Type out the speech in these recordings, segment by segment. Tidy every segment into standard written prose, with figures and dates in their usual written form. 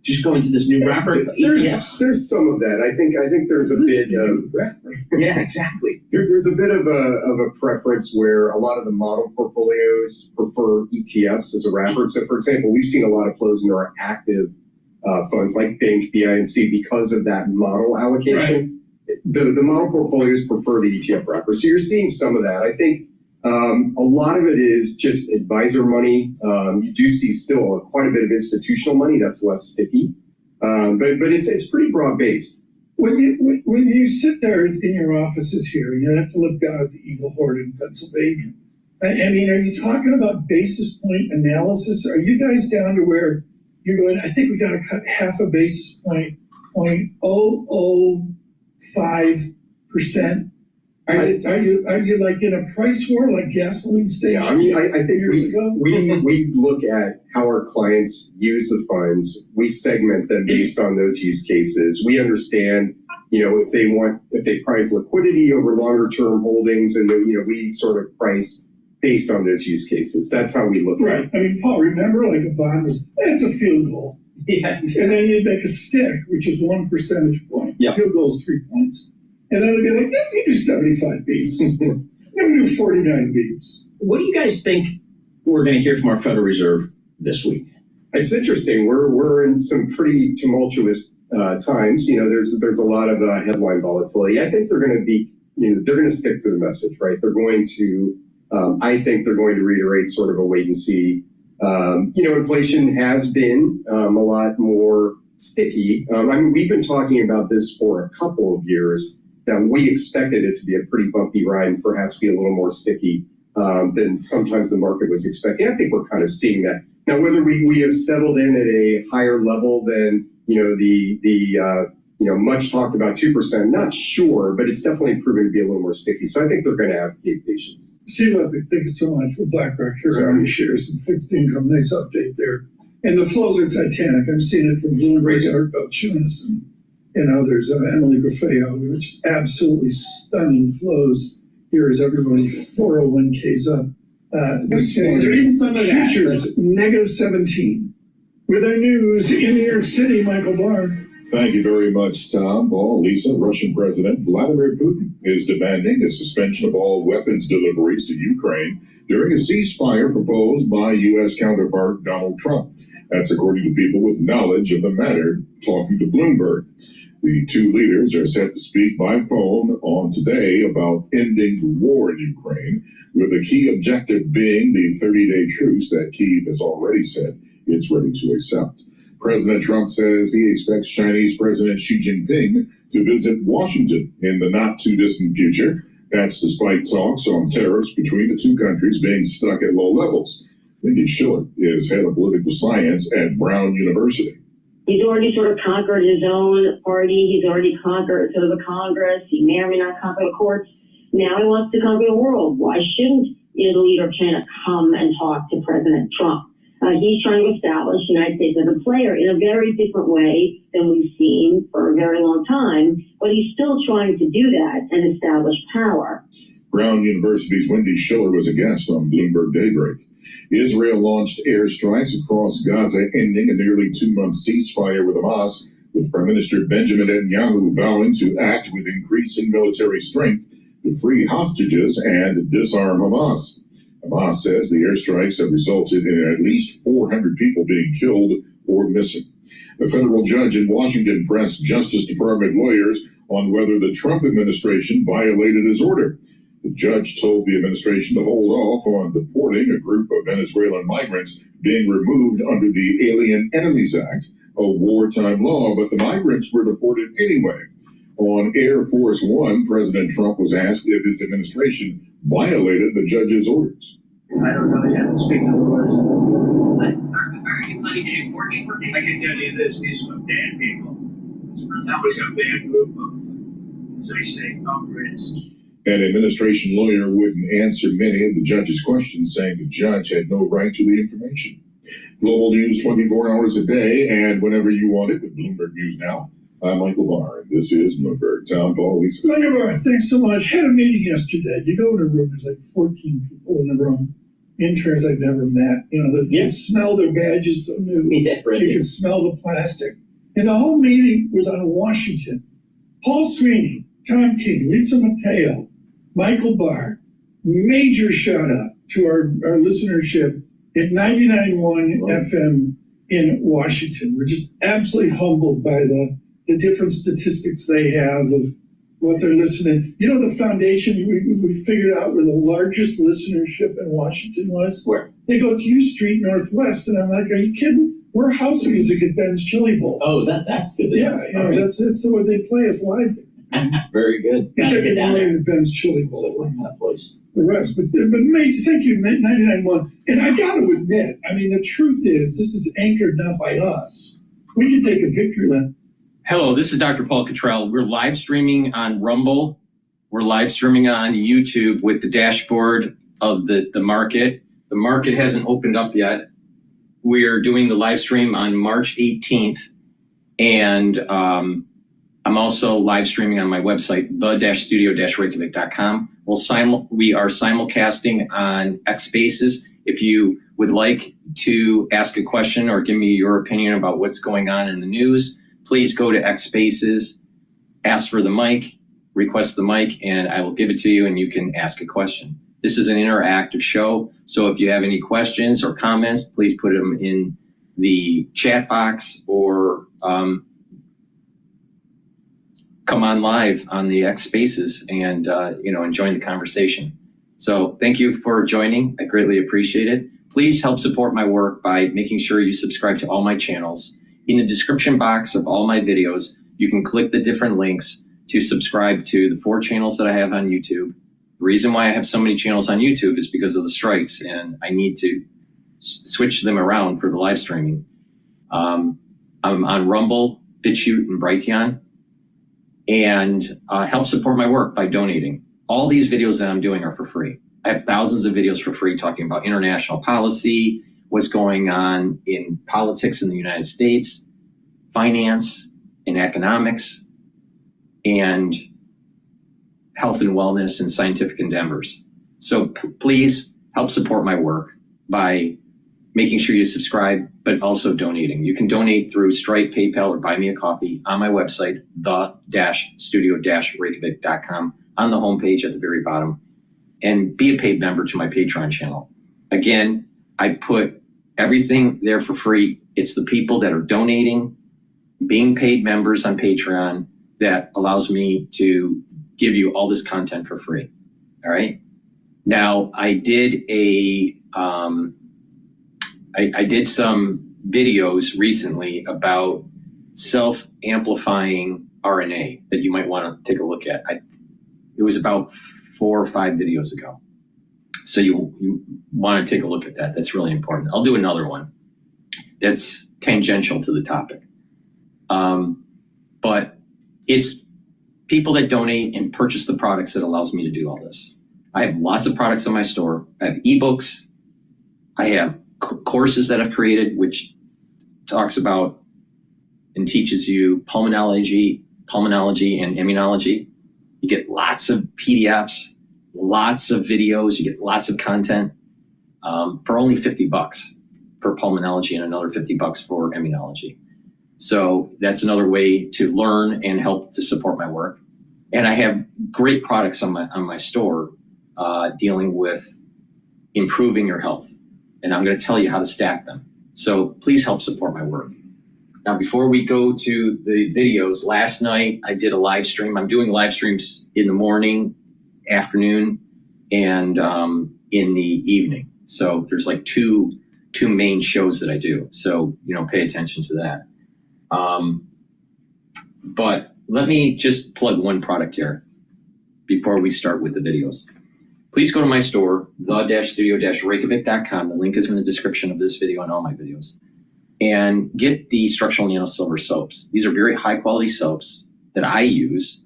just going to this new wrapper ETFs? There's some of that. I think there's a bit of yeah, exactly. There's a bit of a preference where a lot of the model portfolios prefer ETFs as a wrapper. So, for example, we've seen a lot of flows into our active funds like Bank, BINC because of that model allocation. Right. The model portfolios prefer the ETF wrapper. So you're seeing some of that. I think a lot of it is just advisor money. You do see still quite a bit of institutional money that's less sticky, but it's pretty broad based. When you sit there in your offices here, and you have to look down at the Eagle Hoard in Pennsylvania. I mean, are you talking about basis point analysis? Are you guys down to where you're going? I think we got to cut half a basis point, 0.005%. Are you like in a price war like gasoline stations? Yeah, I mean, I think we look at how our clients use the funds. We segment them based on those use cases. We understand, if they price liquidity over longer term holdings, and we sort of price based on those use cases. That's how we look at it. I mean, Paul, remember like a bond was, it's a field goal. Yeah. And then you'd make a stick, which is 1 percentage point. Yeah. Field goal is 3 points. And then they'd be like, yeah, we do 75 beeps. We do 49 beeps. What do you guys think we're going to hear from our Federal Reserve this week? It's interesting. We're in some pretty tumultuous times. There's a lot of headline volatility. I think they're going to be, they're going to stick to the message, right? They're going to, I think they're going to reiterate sort of a wait and see. Inflation has been a lot more sticky. I mean, we've been talking about this for a couple of years. That we expected it to be a pretty bumpy ride and perhaps be a little more sticky than sometimes the market was expecting. I think we're kind of seeing that. Now, whether we have settled in at a higher level than, the much talked about 2%, not sure, but it's definitely proven to be a little more sticky. So I think they're going to have patience. C-Lep, thank you so much for BlackRock. Here's our shares and fixed income. Nice update there. And the flows are titanic. I've seen it from Bloomberg, Eric Balchunas, and others. Emily Graffeo, which is absolutely stunning flows. Here is everybody 401ks up. There is some of that. Futures, negative 17. With our news in New York City, Michael Barr. Thank you very much, Tom, Paul, Lisa. Russian President Vladimir Putin is demanding a suspension of all weapons deliveries to Ukraine during a ceasefire proposed by U.S. counterpart Donald Trump. That's according to people with knowledge of the matter talking to Bloomberg. The two leaders are set to speak by phone on today about ending the war in Ukraine, with a key objective being the 30-day truce that Kyiv has already said it's ready to accept. President Trump says he expects Chinese President Xi Jinping to visit Washington in the not-too-distant future. That's despite talks on tariffs between the two countries being stuck at low levels. Wendy Schiller is head of political science at Brown University. He's already sort of conquered his own party. He's already conquered sort of the Congress. He may or may not conquer the courts. Now he wants to conquer the world. Why shouldn't the leader of China come and talk to President Trump? He's trying to establish the United States as a player in a very different way than we've seen for a very long time, but he's still trying to do that and establish power. Brown University's Wendy Schiller was a guest on Bloomberg Daybreak. Israel launched airstrikes across Gaza, ending a nearly 2-month ceasefire with Hamas, with Prime Minister Benjamin Netanyahu vowing to act with increasing military strength to free hostages and disarm Hamas. Hamas says the airstrikes have resulted in at least 400 people being killed or missing. A federal judge in Washington pressed Justice Department lawyers on whether the Trump administration violated his order. The judge told the administration to hold off on deporting a group of Venezuelan migrants being removed under the Alien Enemies Act, a wartime law, but the migrants were deported anyway. On Air Force One, President Trump was asked if his administration violated the judge's orders. I don't know yet. Speaking of lawyers. Are you planning to import deportation? I can tell you this, these were bad people. That was a bad group of, as I say, operators. An administration lawyer wouldn't answer many of the judge's questions, saying the judge had no right to the information. Global news 24 hours a day and whenever you want it with Bloomberg News Now. I'm Michael Barr, and this is Bloomberg. Tom, Paul, Lisa. Michael Barr, thanks so much. Had a meeting yesterday. You go in a room, there's like 14 people in the room, interns I'd never met. You know, the smell their badges so new. Yeah, right. You could smell the plastic. And the whole meeting was on Washington. Paul Sweeney, Tom King, Lisa Mateo, Michael Barr, major shout out to our listenership at 99.1 FM in Washington. We're just absolutely humbled by the different statistics they have of what they're listening. You know, the foundation, we figured out where the largest listenership in Washington was? Where? They go to U Street Northwest, and I'm like, are you kidding? We're house music at Ben's Chili Bowl. Oh, that's good. Yeah, you know, that's the way they play us live. Very good. You Gotta should get get down down there. to Ben's Chili So, Bowl. like that place. The rest, but mate, thank you, 99.1. And I got to admit, I mean, the truth is, this is anchored not by us. We can take a victory lap. Hello, this is Dr. Paul Cottrell. We're live streaming on Rumble. We're live streaming on YouTube with the dashboard of the market. The market hasn't opened up yet. We're doing the live stream on March 18th. And I'm also live streaming on my website, the-studio-reykjavik.com. We are simulcasting on X Spaces. If you would like to ask a question or give me your opinion about what's going on in the news, please go to X Spaces, ask for the mic, request the mic, and I will give it to you and you can ask a question. This is an interactive show, so if you have any questions or comments, please put them in the chat box or come on live on the X Spaces and and join the conversation. So thank you for joining. I greatly appreciate it. Please help support my work by making sure you subscribe to all my channels. In the description box of all my videos, you can click the different links to subscribe to the 4 channels that I have on YouTube. The reason why I have so many channels on YouTube is because of the strikes, and I need to switch them around for the live streaming. I'm on Rumble, Bitchute, and Brighteon. And help support my work by donating. All these videos that I'm doing are for free. I have thousands of videos for free talking about international policy, what's going on in politics in the United States, finance and economics, and health and wellness and scientific endeavors. So please help support my work by making sure you subscribe, but also donating. You can donate through Stripe, PayPal, or Buy Me a Coffee on my website, the-studio-reykjavik.com, on the homepage at the very bottom, and be a paid member to my Patreon channel. Again, I put everything there for free. It's the people that are donating, being paid members on Patreon, that allows me to give you all this content for free. All right. Now, I did I did some videos recently about self-amplifying RNA that you might want to take a look at. It was about 4 or 5 videos ago. So you want to take a look at that. That's really important. I'll do another one that's tangential to the topic. But it's people that donate and purchase the products that allows me to do all this. I have lots of products on my store. I have ebooks. I have courses that I've created, which talks about and teaches you pulmonology and immunology. You get lots of PDFs, lots of videos, you get lots of content for only $50 for pulmonology and another $50 for immunology. So that's another way to learn and help to support my work. And I have great products on my store dealing with improving your health. And I'm going to tell you how to stack them. So please help support my work. Now, before we go to the videos, last night I did a live stream. I'm doing live streams in the morning, afternoon, and in the evening. So there's like two main shows that I do. So, pay attention to that. But let me just plug one product here before we start with the videos. Please go to my store, the-studio-reykjavik.com. The link is in the description of this video and all my videos. And get the structural nano silver soaps. These are very high quality soaps that I use.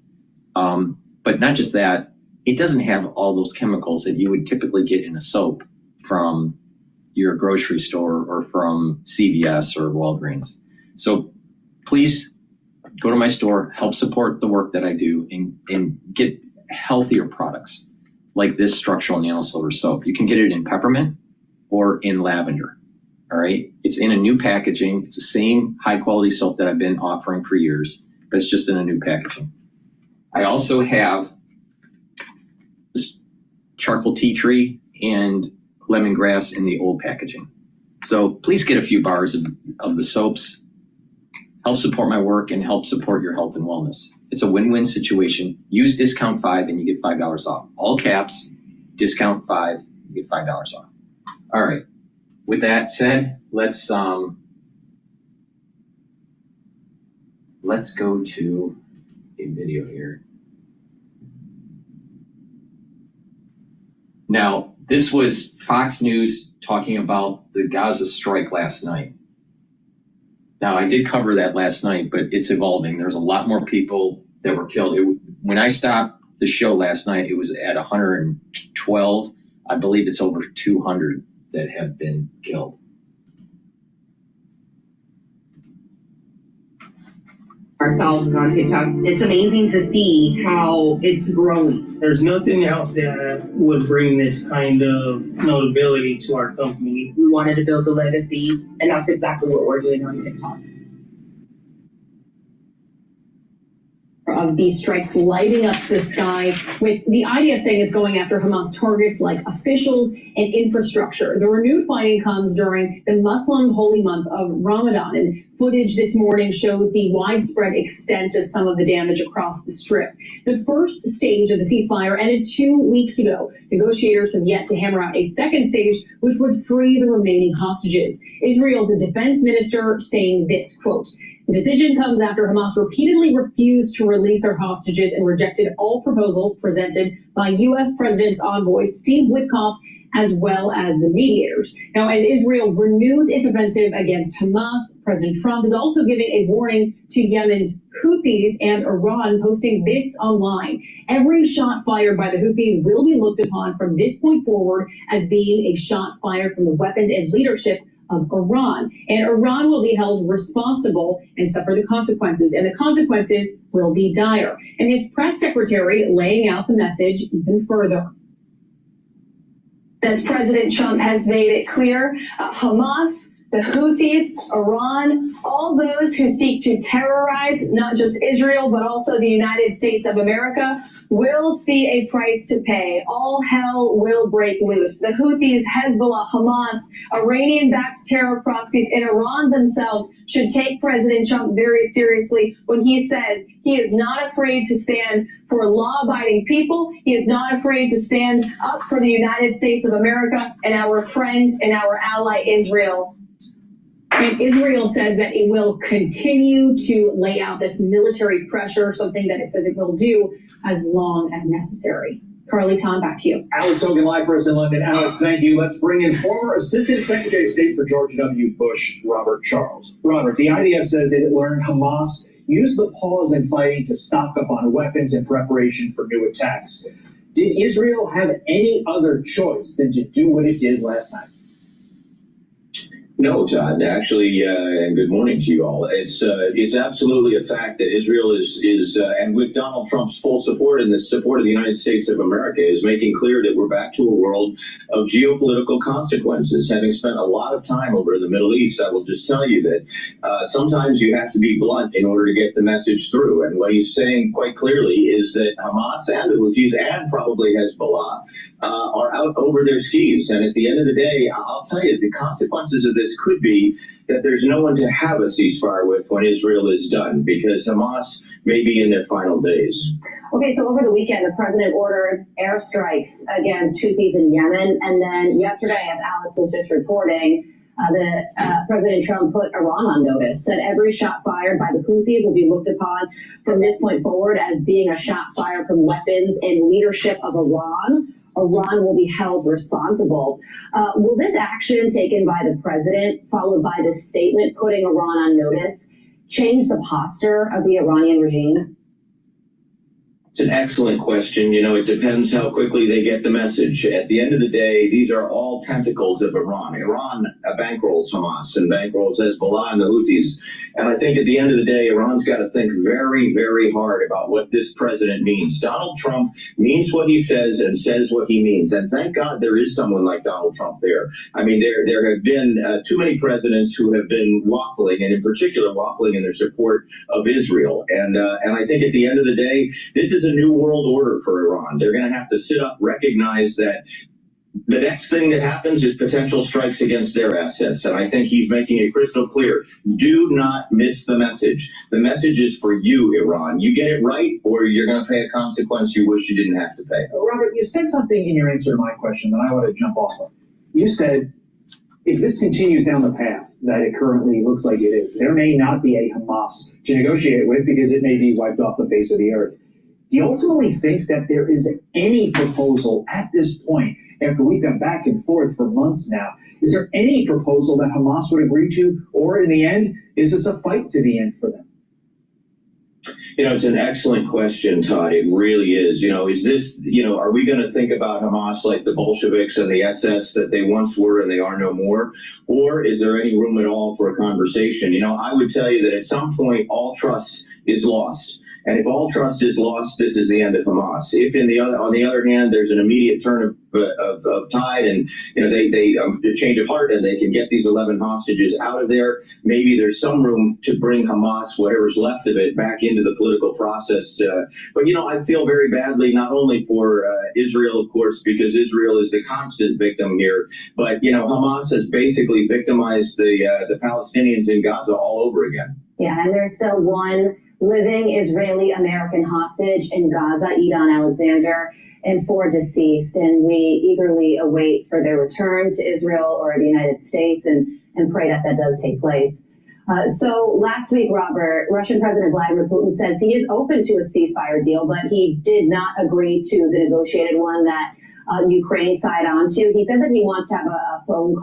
But not just that, it doesn't have all those chemicals that you would typically get in a soap from your grocery store or from CVS or Walgreens. So please go to my store, help support the work that I do, and get healthier products like this structural nano silver soap. You can get it in peppermint, or in lavender. All right. It's in a new packaging. It's the same high quality soap that I've been offering for years, but it's just in a new packaging. I also have this charcoal tea tree and lemongrass in the old packaging. So please get a few bars of the soaps. Help support my work and help support your health and wellness. It's a win-win situation. Use discount 5 and you get $5 off. All caps, discount 5, you get $5 off. All right. With that said, let's go to a video here. Now, this was Fox News talking about the Gaza strike last night. Now, I did cover that last night, but it's evolving. There's a lot more people that were killed. When I stopped the show last night, it was at 112. I believe it's over 200 that have been killed. Ourselves on TikTok. It's amazing to see how it's growing. There's nothing else that would bring this kind of notability to our company. We wanted to build a legacy, and that's exactly what we're doing on TikTok. Of these strikes lighting up the sky, with the IDF saying it's going after Hamas targets like officials and infrastructure. The renewed fighting comes during the Muslim holy month of Ramadan, and footage this morning shows the widespread extent of some of the damage across the Strip. The first stage of the ceasefire ended 2 weeks ago. Negotiators have yet to hammer out a second stage, which would free the remaining hostages. Israel's defense minister saying this, quote, "The decision comes after Hamas repeatedly refused to release our hostages and rejected all proposals presented by U.S. President's envoy Steve Witkoff, as well as the mediators." Now, as Israel renews its offensive against Hamas, President Trump is also giving a warning to Yemen's Houthis and Iran, posting this online. Every shot fired by the Houthis will be looked upon from this point forward as being a shot fired from the weapons and leadership of Iran, and Iran will be held responsible and suffer the consequences, and the consequences will be dire. And his press secretary laying out the message even further. As President Trump has made it clear, Hamas, the Houthis, Iran, all those who seek to terrorize not just Israel, but also the United States of America, will see a price to pay. All hell will break loose. The Houthis, Hezbollah, Hamas, Iranian-backed terror proxies, and Iran themselves should take President Trump very seriously when he says he is not afraid to stand for law-abiding people. He is not afraid to stand up for the United States of America and our friend and our ally, Israel. And Israel says that it will continue to lay out this military pressure, something that it says it will do as long as necessary. Carly, Tom, back to you. Alex Hogan live for us in London. Alex, thank you. Let's bring in former Assistant Secretary of State for George W. Bush, Robert Charles. Robert, the IDF says it learned Hamas used the pause in fighting to stock up on weapons in preparation for new attacks. Did Israel have any other choice than to do what it did last night? No, Todd. Actually, and good morning to you all. It's absolutely a fact that Israel is and with Donald Trump's full support and the support of the United States of America, is making clear that we're back to a world of geopolitical consequences. Having spent a lot of time over in the Middle East, I will just tell you that sometimes you have to be blunt in order to get the message through. And what he's saying quite clearly is that Hamas and the Houthis and probably Hezbollah are out over their skis. And at the end of the day, I'll tell you, the consequences of this could be that there's no one to have a ceasefire with when Israel is done, because Hamas may be in their final days. Okay, so over the weekend, the president ordered airstrikes against Houthis in Yemen. And then yesterday, as Alex was just reporting, President Trump put Iran on notice, said every shot fired by the Houthis will be looked upon from this point forward as being a shot fired from weapons and leadership of Iran. Iran will be held responsible. Will this action taken by the president, followed by this statement putting Iran on notice, change the posture of the Iranian regime? It's an excellent question. You know, it depends how quickly they get the message. At the end of the day, these are all tentacles of Iran. Iran bankrolls Hamas and bankrolls Hezbollah and the Houthis. And I think at the end of the day, Iran's got to think very, very hard about what this president means. Donald Trump means what he says and says what he means. And thank God there is someone like Donald Trump there. I mean, there have been too many presidents who have been waffling, and in particular waffling in their support of Israel. And I think at the end of the day, this is a new world order for Iran. They're going to have to sit up, recognize that the next thing that happens is potential strikes against their assets. And I think he's making it crystal clear. Do not miss the message. The message is for you, Iran. You get it right, or you're going to pay a consequence you wish you didn't have to pay. Robert, you said something in your answer to my question that I want to jump off of. You said, if this continues down the path that it currently looks like it is, there may not be a Hamas to negotiate with because it may be wiped off the face of the earth. Do you ultimately think that there is any proposal at this point, after we've gone back and forth for months now, is there any proposal that Hamas would agree to? Or in the end, is this a fight to the end for them? You know, it's an excellent question, Todd. It really is. You know, is this, you know, are we going to think about Hamas like the Bolsheviks and the SS that they once were and they are no more? Or is there any room at all for a conversation? You know, I would tell you that at some point, all trust is lost. And if all trust is lost, this is the end of Hamas. If on the other hand, there's an immediate turn of tide, and you know they change of heart, and they can get these 11 hostages out of there, maybe there's some room to bring Hamas, whatever's left of it, back into the political process. But you know, I feel very badly not only for Israel, of course, because Israel is the constant victim here, but you know, Hamas has basically victimized the Palestinians in Gaza all over again. Yeah, and there's still one living Israeli-American hostage in Gaza, Edon Alexander, and 4 deceased. And we eagerly await for their return to Israel or the United States and pray that that does take place. So last week, Robert, Russian President Vladimir Putin says he is open to a ceasefire deal, but he did not agree to the negotiated one that Ukraine signed on to. He said that he wants to have a phone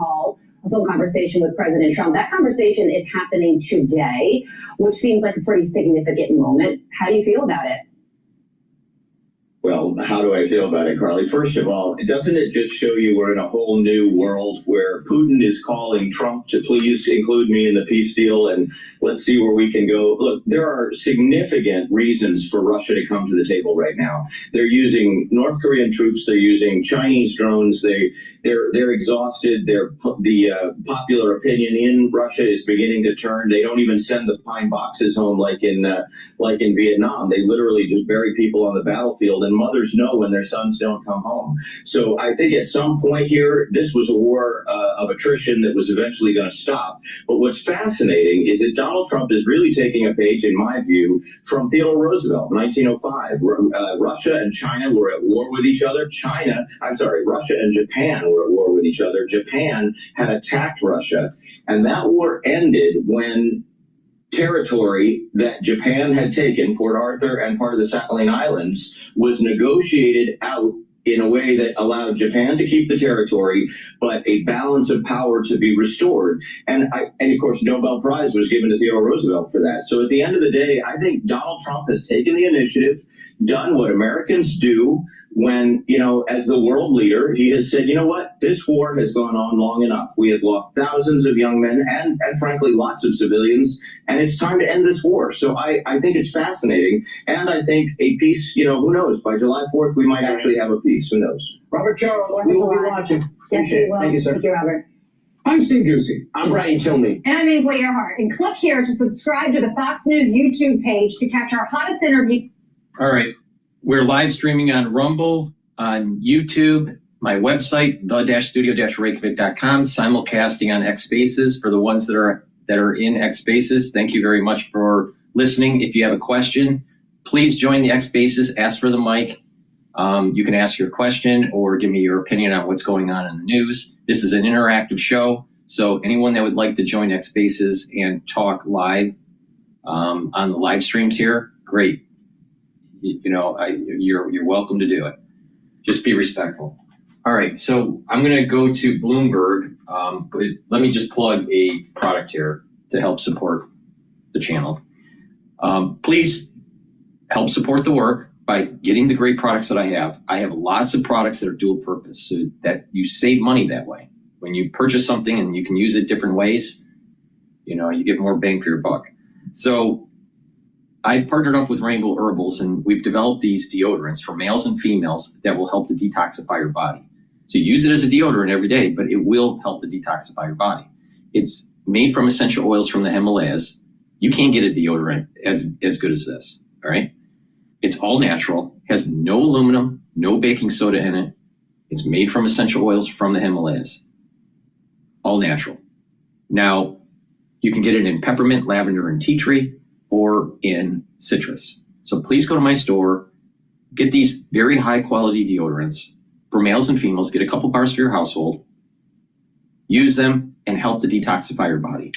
conversation with President Trump. That conversation is happening today, which seems like a pretty significant moment. How do you feel about it? Well, how do I feel about it, Carly? First of all, doesn't it just show you we're in a whole new world where Putin is calling Trump to please include me in the peace deal and let's see where we can go? Look, there are significant reasons for Russia to come to the table right now. They're using North Korean troops. They're using Chinese drones. They're exhausted. The popular opinion in Russia is beginning to turn. They don't even send the pine boxes home like in Vietnam. They literally just bury people on the battlefield, and mothers know when their sons don't come home. So I think at some point here, this was a war of attrition that was eventually going to stop. But what's fascinating is that Donald Trump is really taking a page, in my view, from Theodore Roosevelt, 1905. Russia and China were at war with each other. Russia and Japan were at war with each other. Japan had attacked Russia, and that war ended when territory that Japan had taken, Port Arthur and part of the Sakhalin Islands, was negotiated out in a way that allowed Japan to keep the territory, but a balance of power to be restored. And of course, Nobel Prize was given to Theodore Roosevelt for that. So at the end of the day, I think Donald Trump has taken the initiative, done what Americans do when, you know, as the world leader, he has said, you know what, this war has gone on long enough. We have lost thousands of young men and frankly, lots of civilians, and it's time to end this war. So I think it's fascinating. And I think a peace, you know, who knows, by July 4th, we might actually have a peace. Who knows? Robert Charles, we will be watching. Yes, we will. Thank you, sir. Thank you, Robert. I'm Steve Ducey. I'm Brighteon Channel. And I'm Ainsley Earhart. And click here to subscribe to the Fox News YouTube page to catch our hottest interview. All right. We're live streaming on Rumble, on YouTube, my website, the-studio-reykjavik.com, simulcasting on X Spaces for the ones that are in X Spaces. Thank you very much for listening. If you have a question, please join the X Spaces, ask for the mic. You can ask your question or give me your opinion on what's going on in the news. This is an interactive show, so anyone that would like to join X Spaces and talk live on the live streams here, great. You know, you're welcome to do it. Just be respectful. All right, so I'm going to go to Bloomberg. But let me just plug a product here to help support the channel. Please help support the work by getting the great products that I have lots of products that are dual purpose, so that you save money that way. When you purchase something and you can use it different ways, you get more bang for your buck. So I partnered up with Rainbow Herbals, and we've developed these deodorants for males and females that will help to detoxify your body. So you use it as a deodorant every day, but it will help to detoxify your body. It's made from essential oils from the Himalayas. You can't get a deodorant as good as this, all right? It's all natural, has no aluminum, no baking soda in it. It's made from essential oils from the Himalayas. All natural. Now, you can get it in peppermint, lavender, and tea tree, or in citrus. So please go to my store, get these very high quality deodorants for males and females, get a couple bars for your household, use them, and help to detoxify your body.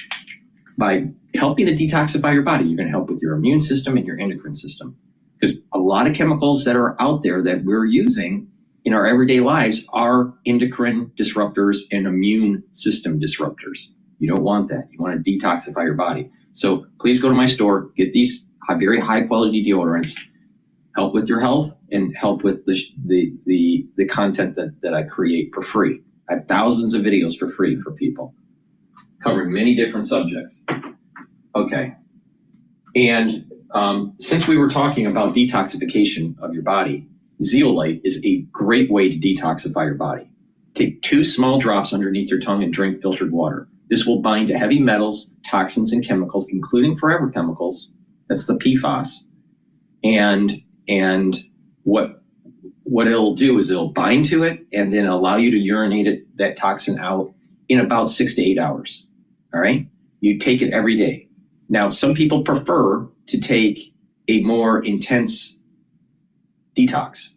By helping to detoxify your body, you're going to help with your immune system and your endocrine system. Because a lot of chemicals that are out there that we're using in our everyday lives are endocrine disruptors and immune system disruptors. You don't want that. You want to detoxify your body. So please go to my store, get these very high quality deodorants, help with your health, and help with the content that I create for free. I have thousands of videos for free for people covering many different subjects. Okay. And since we were talking about detoxification of your body, zeolite is a great way to detoxify your body. Take 2 small drops underneath your tongue and drink filtered water. This will bind to heavy metals, toxins, and chemicals, including forever chemicals. That's the PFAS. And what it'll do is it'll bind to it and then allow you to urinate that toxin out in about 6 to 8 hours. All right? You take it every day. Now, some people prefer to take a more intense detox.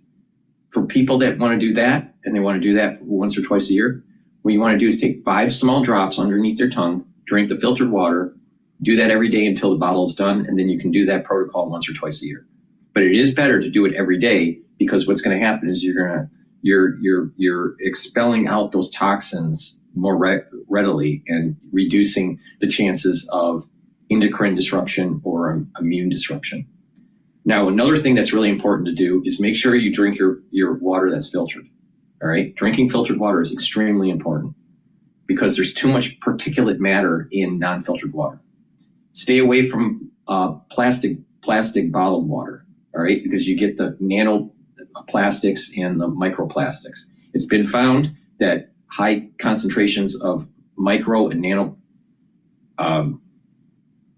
For people that want to do that, and they want to do that once or twice a year, what you want to do is take 5 small drops underneath your tongue, drink the filtered water, do that every day until the bottle is done, and then you can do that protocol once or twice a year. But it is better to do it every day, because what's going to happen is you're expelling out those toxins more readily and reducing the chances of endocrine disruption or immune disruption. Now, another thing that's really important to do is make sure you drink your water that's filtered. All right, drinking filtered water is extremely important because there's too much particulate matter in non-filtered water. Stay away from plastic bottled water. All right, because you get the nanoplastics and the microplastics. It's been found that high concentrations of micro and nano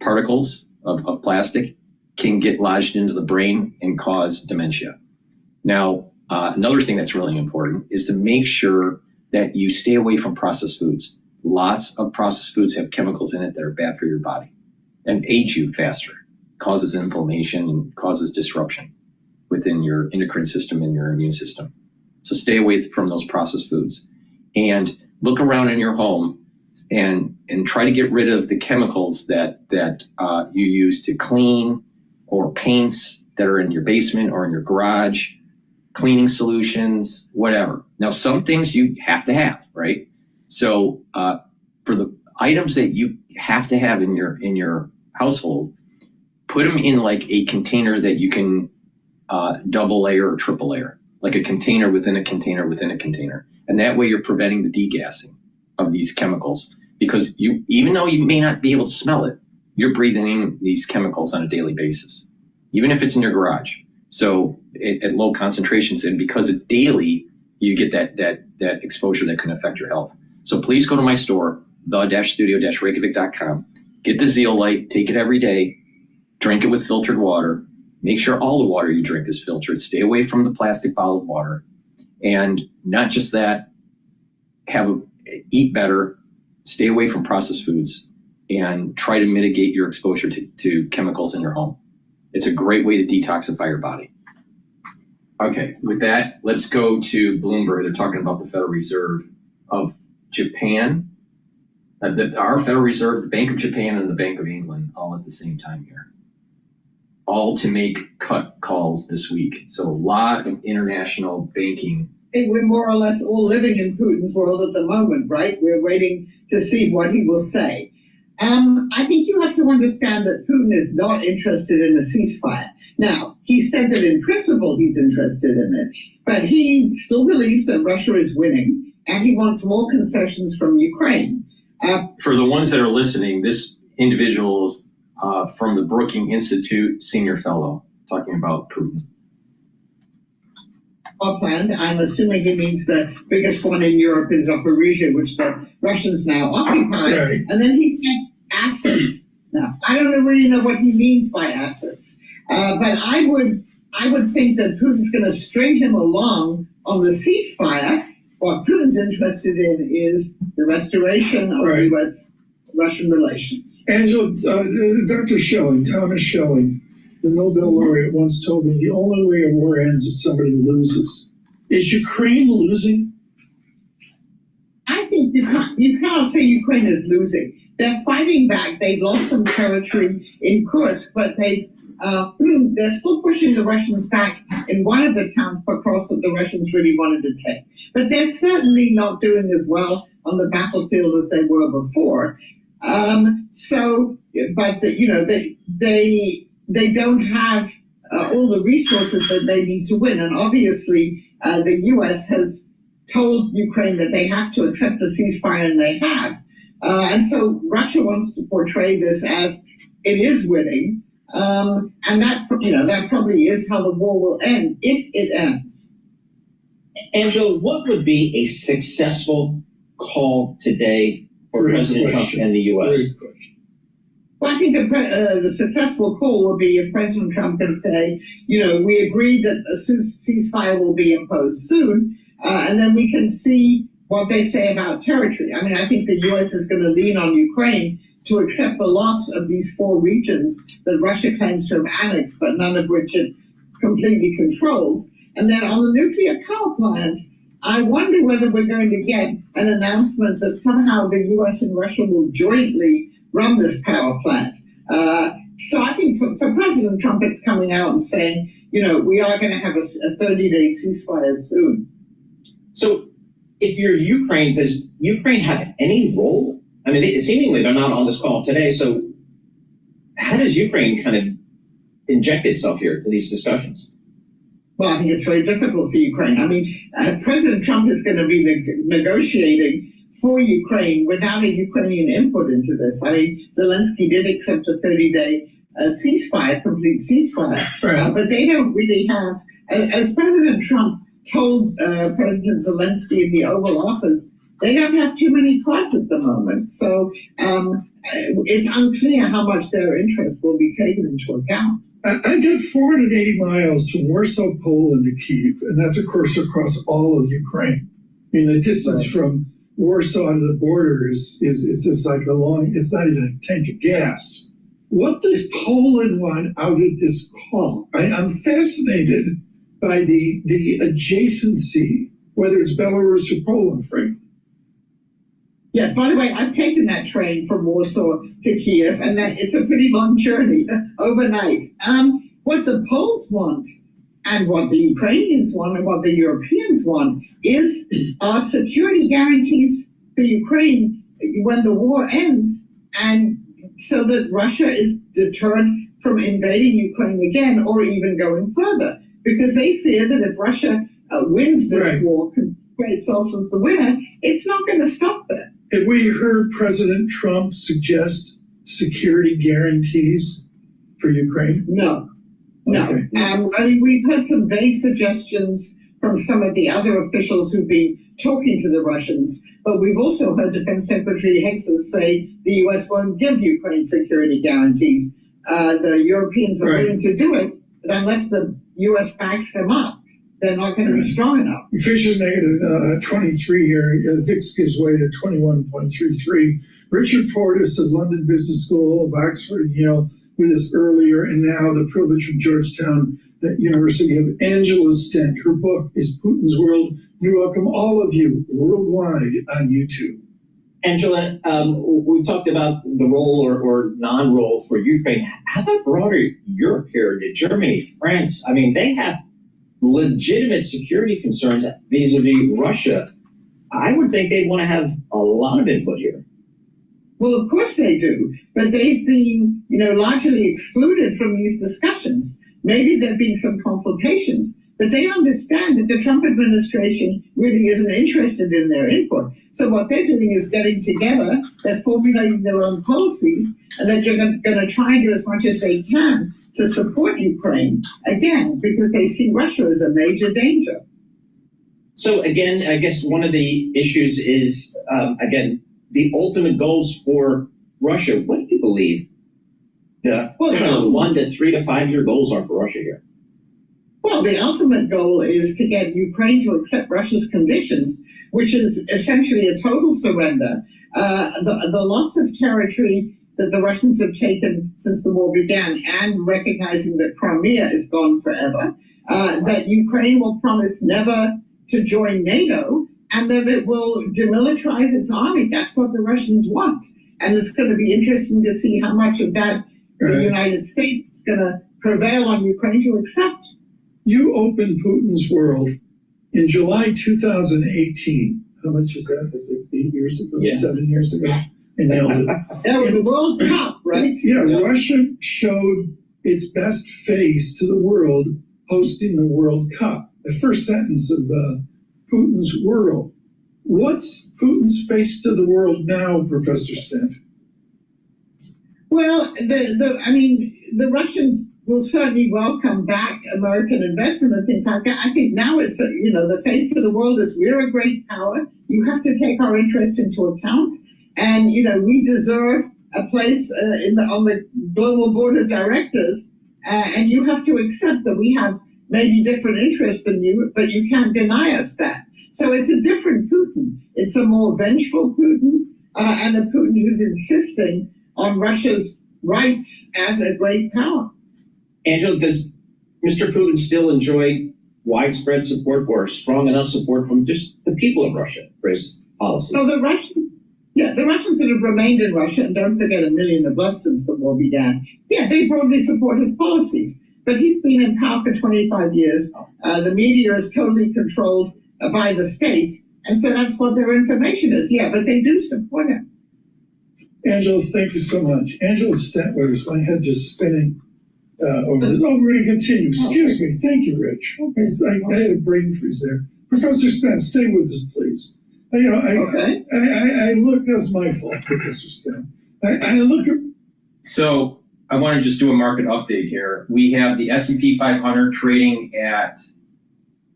particles of plastic can get lodged into the brain and cause dementia. Now, another thing that's really important is to make sure that you stay away from processed foods. Lots of processed foods have chemicals in it that are bad for your body and age you faster, causes inflammation and causes disruption within your endocrine system and your immune system. So stay away from those processed foods and look around in your home and try to get rid of the chemicals that you use to clean, or paints that are in your basement or in your garage, cleaning solutions, whatever. Now, some things you have to have, right? So for the items that you have to have in your household, put them in like a container that you can double layer or triple layer, like a container within a container within a container. And that way you're preventing the degassing of these chemicals, because even though you may not be able to smell it, you're breathing in these chemicals on a daily basis, even if it's in your garage. So at low concentrations, and because it's daily, you get that exposure that can affect your health. So please go to my store, the-studio-reykjavik.com, get the zeolite, take it every day, drink it with filtered water, make sure all the water you drink is filtered, stay away from the plastic bottled water, and not just that, eat better, stay away from processed foods, and try to mitigate your exposure to chemicals in your home. It's a great way to detoxify your body. Okay, with that, let's go to Bloomberg. They're talking about the Federal Reserve of Japan, our Federal Reserve, the Bank of Japan, and the Bank of England all at the same time here, all to make cut calls this week. So a lot of international banking. I think we're more or less all living in Putin's world at the moment, right? We're waiting to see what he will say. I think you have to understand that Putin is not interested in a ceasefire. Now, he said that in principle he's interested in it, but he still believes that Russia is winning, and he wants more concessions from Ukraine. For the ones that are listening, this individual is from the Brookings Institute, senior fellow, talking about Putin. Planned. I'm assuming he means the biggest one in Europe is Zaporizhia, which the Russians now occupy. Right. And then he said assets. Now, I don't really know what he means by assets, but I would think that Putin's going to string him along on the ceasefire. What Putin's interested in is the restoration of Right. U.S.-Russian relations. Angela, Dr. Schelling, Thomas Schelling, the Nobel laureate, once told me the only way a war ends is somebody loses. Is Ukraine losing? I think you cannot say Ukraine is losing. They're fighting back. They've lost some territory in Kursk, but they're still pushing the Russians back in one of the towns, Pokrovsk, that the Russians really wanted to take. But they're certainly not doing as well on the battlefield as they were before. They don't have all the resources that they need to win. And obviously, the U.S. has told Ukraine that they have to accept the ceasefire, and they have. And so Russia wants to portray this as it is winning. And that probably is how the war will end, if it ends. Angela, what would be a successful call today for President Trump and the U.S.? Well, I think the successful call will be if President Trump can say, we agree that a ceasefire will be imposed soon, and then we can see what they say about territory. I mean, I think the U.S. is going to lean on Ukraine to accept the loss of these 4 regions that Russia claims to have annexed, but none of which it completely controls. And then on the nuclear power plant, I wonder whether we're going to get an announcement that somehow the U.S. and Russia will jointly run this power plant. So I think for President Trump, it's coming out and saying, we are going to have a 30-day ceasefire soon. So if you're Ukraine, does Ukraine have any role? I mean, seemingly they're not on this call today. So how does Ukraine kind of inject itself here to these discussions? Well, I think it's very difficult for Ukraine. I mean, President Trump is going to be negotiating for Ukraine without a Ukrainian input into this. I mean, Zelensky did accept a 30-day ceasefire, complete ceasefire, Right. But they don't really have, as President Trump told President Zelensky in the Oval Office, they don't have too many cards at the moment. So it's unclear how much their interest will be taken into account. I did 480 miles from Warsaw, Poland to Kyiv, and that's, of course, across all of Ukraine. I mean, the distance from Warsaw to the border is just like it's not even a tank of gas. What does Poland want out of this call? I'm fascinated by the adjacency, whether it's Belarus or Poland, frankly. Yes, by the way, I've taken that train from Warsaw to Kiev, and it's a pretty long journey overnight. What the Poles want and what the Ukrainians want and what the Europeans want is security guarantees for Ukraine when the war ends, and so that Russia is deterred from invading Ukraine again or even going further. Because they fear that if Russia wins this war, create itself as the winner, it's not going to stop there. Have we heard President Trump suggest security guarantees for Ukraine? No. Okay. I mean, we've heard some vague suggestions from some of the other officials who've been talking to the Russians, but we've also heard Defense Secretary Hexas say the U.S. won't give Ukraine security guarantees. The Europeans are willing to do it, but unless the U.S. backs them up, they're not going to be strong enough. Fisher's negative 23 here. The VIX gives way to 21.33. Richard Portis of London Business School, of Oxford, Yale, with us earlier, and now the privilege from Georgetown University of Angela Stent. Her book is Putin's World. We welcome all of you worldwide on YouTube. Angela, we talked about the role or non-role for Ukraine. How about broader Europe here? Germany, France? I mean, they have legitimate security concerns vis-a-vis Russia. I would think they'd want to have a lot of input here. Well, of course they do, but they've been, largely excluded from these discussions. maybe there've been some consultations, but they understand that the Trump administration really isn't interested in their input. So what they're doing is getting together, they're formulating their own policies, and they're going to try and do as much as they can to support Ukraine, again, because they see Russia as a major danger. So again, I guess one of the issues is, again, the ultimate goals for Russia. What do you believe the 1 to 3 to 5 year goals are for Russia here? Well, the ultimate goal is to get Ukraine to accept Russia's conditions, which is essentially a total surrender. The loss of territory that the Russians have taken since the war began, and recognizing that Crimea is gone forever, that Ukraine will promise never to join NATO, and that it will demilitarize its army. That's what the Russians want. And it's going to be interesting to see how much of that the United States is going to prevail on Ukraine to accept. You opened Putin's world in July 2018. How much is that? Is it 8 years ago, 7 years ago? And nailed it. Yeah, well, the World Cup, right? Yeah, Russia showed its best face to the world hosting the World Cup. The first sentence of Putin's world. What's Putin's face to the world now, Professor Stent? Well, the Russians will certainly welcome back American investment and things like that. I think now it's, the face of the world is we're a great power. You have to take our interests into account. And, we deserve a place on the global board of directors. And you have to accept that we have maybe different interests than you, but you can't deny us that. So it's a different Putin. It's a more vengeful Putin, and a Putin who's insisting on Russia's rights as a great power. Angela, does Mr. Putin still enjoy widespread support or strong enough support from just the people of Russia for his policies? So the Russians that have remained in Russia, and don't forget 1 million have left since the war began, they broadly support his policies. But he's been in power for 25 years. The media is totally controlled by the state, and so that's what their information is. Yeah, but they do support him. Angela, thank you so much. Angela Stent with my head just spinning over this. Oh, we're going to continue. Excuse me. Thank you, Rich. I had a brain freeze there. Professor Stent, stay with us, please. I look, that's my fault, Professor Stent. I look at... So I want to just do a market update here. We have the S&P 500 trading at,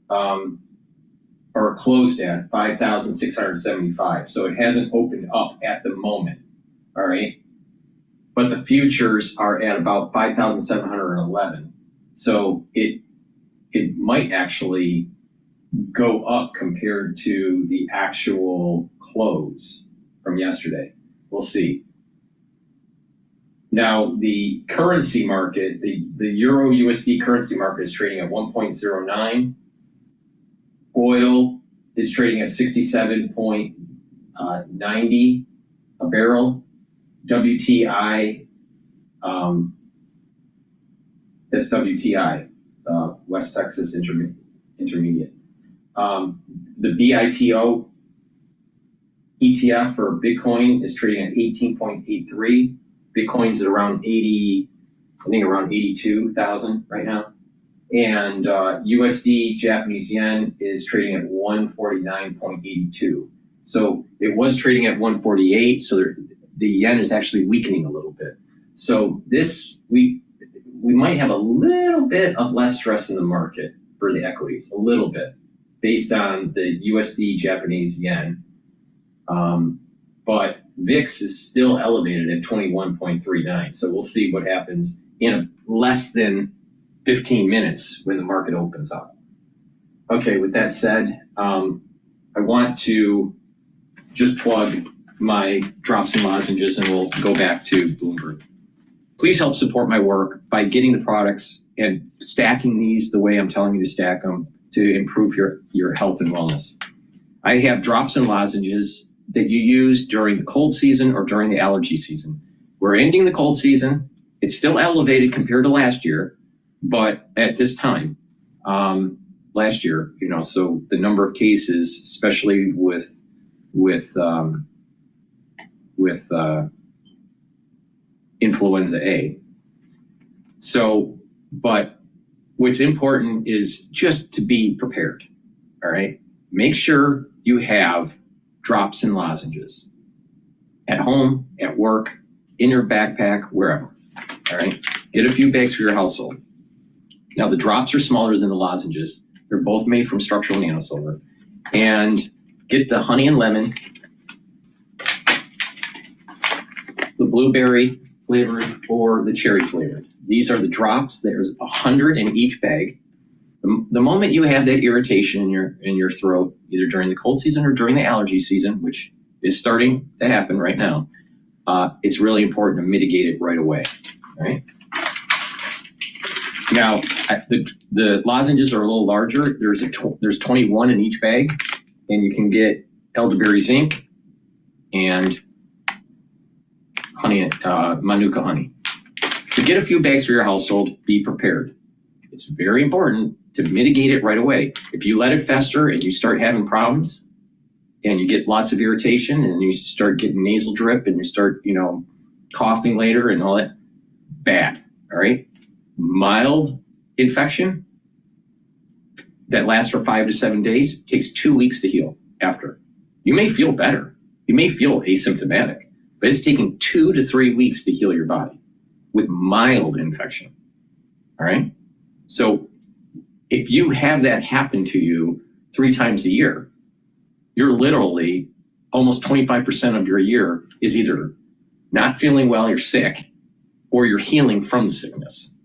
or closed at 5,675. So it hasn't opened up at the moment. All right. But the futures are at about 5,711. So it might actually go up compared to the actual close from yesterday. We'll see. Now, the currency market, the Euro USD currency market is trading at 1.09. Oil is trading at 67.90 a barrel. WTI, that's WTI, West Texas Intermediate. The BITO ETF for Bitcoin is trading at 18.83. Bitcoin's at around 80, I think around 82,000 right now. And USD Japanese yen is trading at 149.82. So it was trading at 148, so the yen is actually weakening a little bit. So we might have a little bit of less stress in the market for the equities, a little bit, based on the USD Japanese yen. But VIX is still elevated at 21.39. So we'll see what happens in less than 15 minutes when the market opens up. Okay, with that said, I want to just plug my drops and lozenges, and we'll go back to Bloomberg. Please help support my work by getting the products and stacking these the way I'm telling you to stack them to improve your health and wellness. I have drops and lozenges that you use during the cold season or during the allergy season. We're ending the cold season. It's still elevated compared to last year, but at this time, last year, so the number of cases, especially with influenza A. So, but what's important is just to be prepared. All right. Make sure you have drops and lozenges at home, at work, in your backpack, wherever. All right. Get a few bags for your household. Now, the drops are smaller than the lozenges. They're both made from structural nanosilver. And get the honey and lemon, the blueberry flavored or the cherry flavored. These are the drops. There's 100 in each bag. The moment you have that irritation in your throat, either during the cold season or during the allergy season, which is starting to happen right now, it's really important to mitigate it right away. All right. Now, the lozenges are a little larger. There's 21 in each bag, and you can get elderberry zinc and honey, manuka honey. To get a few bags for your household, be prepared. It's very important to mitigate it right away. If you let it fester and you start having problems and you get lots of irritation and you start getting nasal drip and you start, coughing later and all that, bad, all right? Mild infection that lasts for 5 to 7 days takes 2 weeks to heal after. You may feel better. You may feel asymptomatic, but it's taking 2 to 3 weeks to heal your body with mild infection, all right? So if you have that happen to you 3 times a year, you're literally almost 25% of your year is either not feeling well, you're sick, or you're healing from the sickness.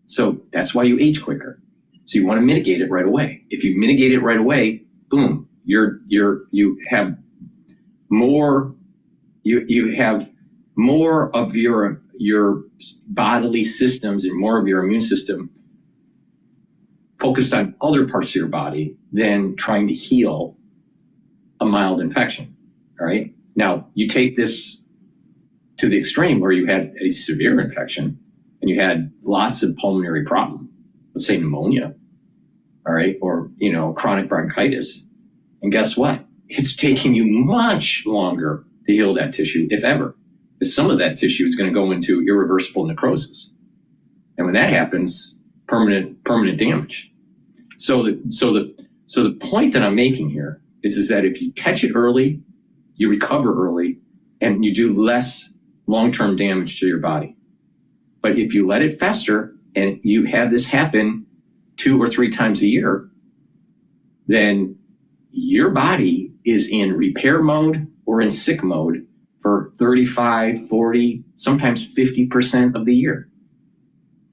So that's why you age quicker. So you want to mitigate it right away. If you mitigate it right away, boom, you have more of your bodily systems and more of your immune system focused on other parts of your body than trying to heal a mild infection. All right. Now you take this to the extreme where you had a severe infection and you had lots of pulmonary problem, let's say pneumonia, all right, or chronic bronchitis. And guess what? It's taking you much longer to heal that tissue, if ever. Because some of that tissue is going to go into irreversible necrosis. And when that happens, permanent damage. So the point that I'm making here is that if you catch it early, you recover early, and you do less long-term damage to your body. But if you let it fester and you have this happen 2 or 3 times a year, then your body is in repair mode or in sick mode for 35, 40, sometimes 50% of the year.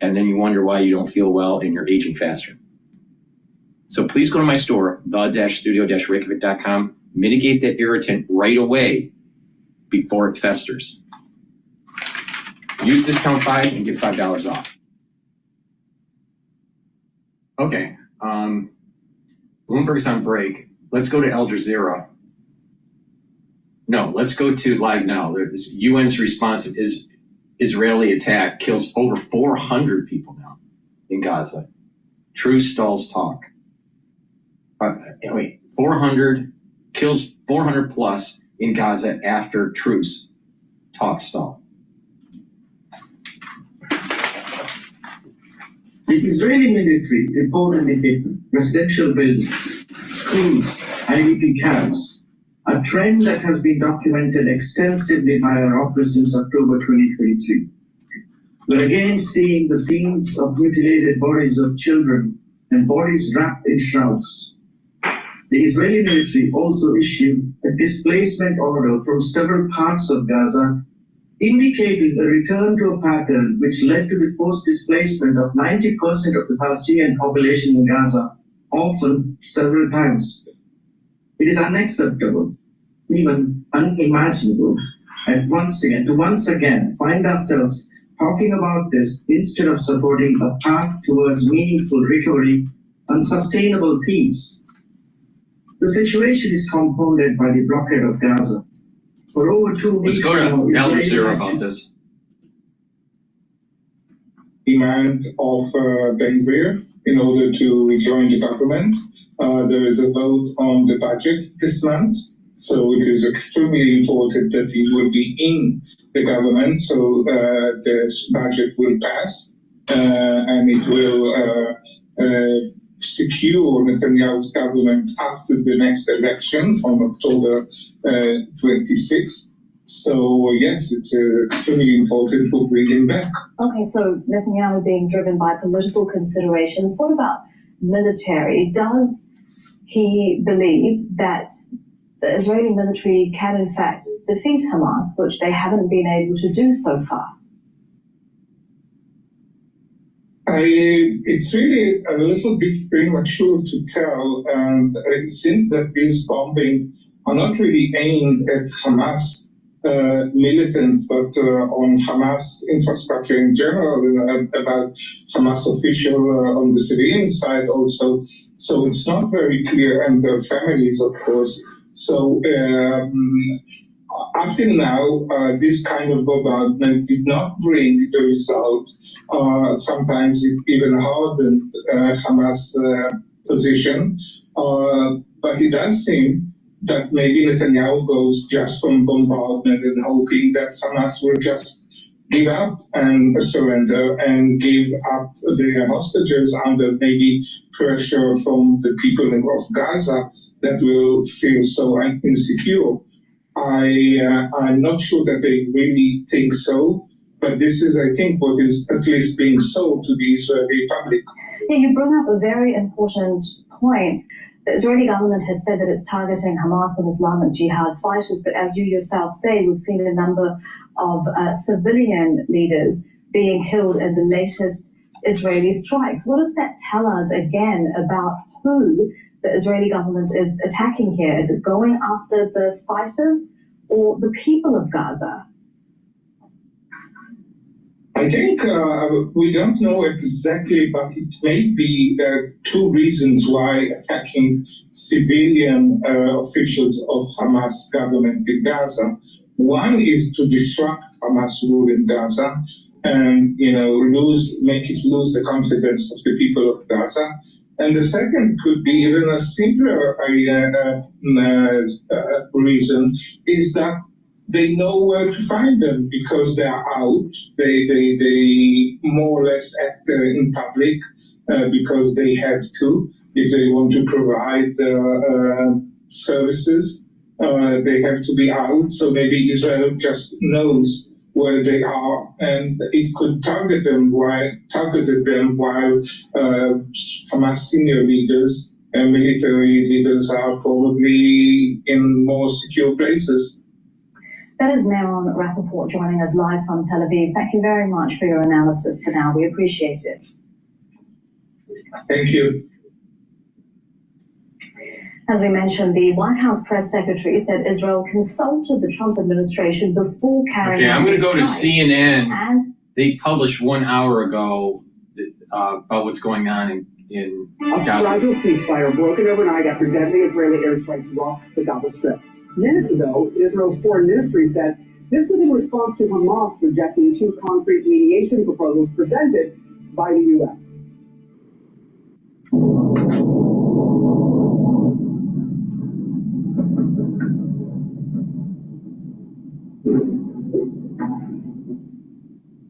And then you wonder why you don't feel well and you're aging faster. So please go to my store, the-studio-reykjavik.com, mitigate that irritant right away before it festers. Use discount 5 and get $5 off. Okay, Bloomberg's on break. Let's go to Al Jazeera. No, let's go to live now. There's UN's response to Israeli attack kills over 400 people now in Gaza. Truce stalls talk. 400 kills 400 plus in Gaza after truce talk stall. The Israeli military reportedly hit residential buildings, schools, IDP camps, a trend that has been documented extensively by our office since October 2023. We're again seeing the scenes of mutilated bodies of children and bodies wrapped in shrouds. The Israeli military also issued a displacement order from several parts of Gaza, indicating a return to a pattern which led to the forced displacement of 90% of the Palestinian population in Gaza, often several times. It is unacceptable, even unimaginable, and to once again find ourselves talking about this instead of supporting a path towards meaningful recovery and sustainable peace. The situation is compounded by the blockade of Gaza. For over 2 weeks Let's go to now, Al Jazeera about this. Demand of Ben Gvir in order to join the government. There is a vote on the budget this month, so it is extremely important that he will be in the government, so the budget will pass and it will secure Netanyahu's government up to the next election on October 26th. So yes, it's extremely important to bring him back. Okay, so Netanyahu being driven by political considerations. What about military? Does he believe that the Israeli military can in fact defeat Hamas, which they haven't been able to do so far? It's really a little bit premature to tell. It seems that these bombings are not really aimed at Hamas militants, but on Hamas infrastructure in general, about Hamas official on the civilian side also. So it's not very clear, and their families, of course. So up till now, this kind of bombardment did not bring the result. Sometimes it even hardened Hamas position, but it does seem that maybe Netanyahu goes just from bombardment and hoping that Hamas will just give up and surrender and give up their hostages under maybe pressure from the people of Gaza that will feel so insecure. I'm not sure that they really think so, but this is, I think, what is at least being sold to the Israeli public. Yeah, you bring up a very important point. The Israeli government has said that it's targeting Hamas and Islamic Jihad fighters, but as you yourself say, we've seen a number of civilian leaders being killed in the latest Israeli strikes. What does that tell us again about who the Israeli government is attacking here? Is it going after the fighters or the people of Gaza? I think we don't know exactly, but it may be two reasons why attacking civilian officials of Hamas government in Gaza. One is to disrupt Hamas rule in Gaza and, make it lose the confidence of the people of Gaza. And the second could be even a simpler reason is that they know where to find them because they are out. They more or less act in public because they have to. If they want to provide services, they have to be out. So maybe Israel just knows where they are, and it could targeted them while Hamas senior leaders and military leaders are probably in more secure places. That is Meron Rappaport joining us live from Tel Aviv. Thank you very much for your analysis for now. We appreciate it. Thank you. As we mentioned, the White House press secretary said Israel consulted the Trump administration before carrying out I'm going to go to strikes. CNN. They published 1 hour ago about what's going on in A Gaza. fragile ceasefire broken overnight after deadly Israeli airstrikes rocked the Gaza Strip. Minutes ago, Israel's foreign ministry said this was in response to Hamas rejecting 2 concrete mediation proposals presented by the U.S.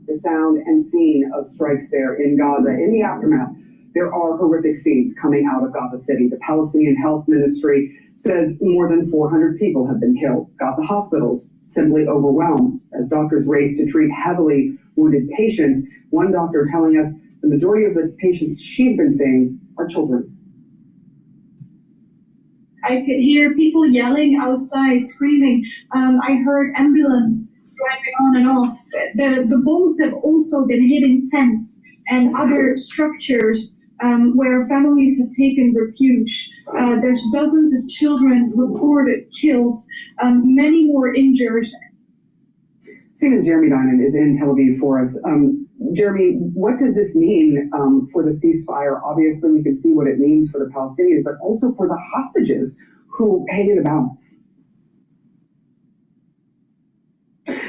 The sound and scene of strikes there in Gaza. In the aftermath, there are horrific scenes coming out of Gaza City. The Palestinian Health Ministry says more than 400 people have been killed. Gaza hospitals simply overwhelmed as doctors race to treat heavily wounded patients. One doctor telling us the majority of the patients she's been seeing are children. I could hear people yelling outside, screaming. I heard ambulance driving on and off. The bombs have also been hitting tents and other structures where families have taken refuge. There's dozens of children reported killed, many more injured. CNN's Jeremy Dinan is in Tel Aviv for us. Jeremy, what does this mean for the ceasefire? Obviously, we can see what it means for the Palestinians, but also for the hostages who hang in the balance.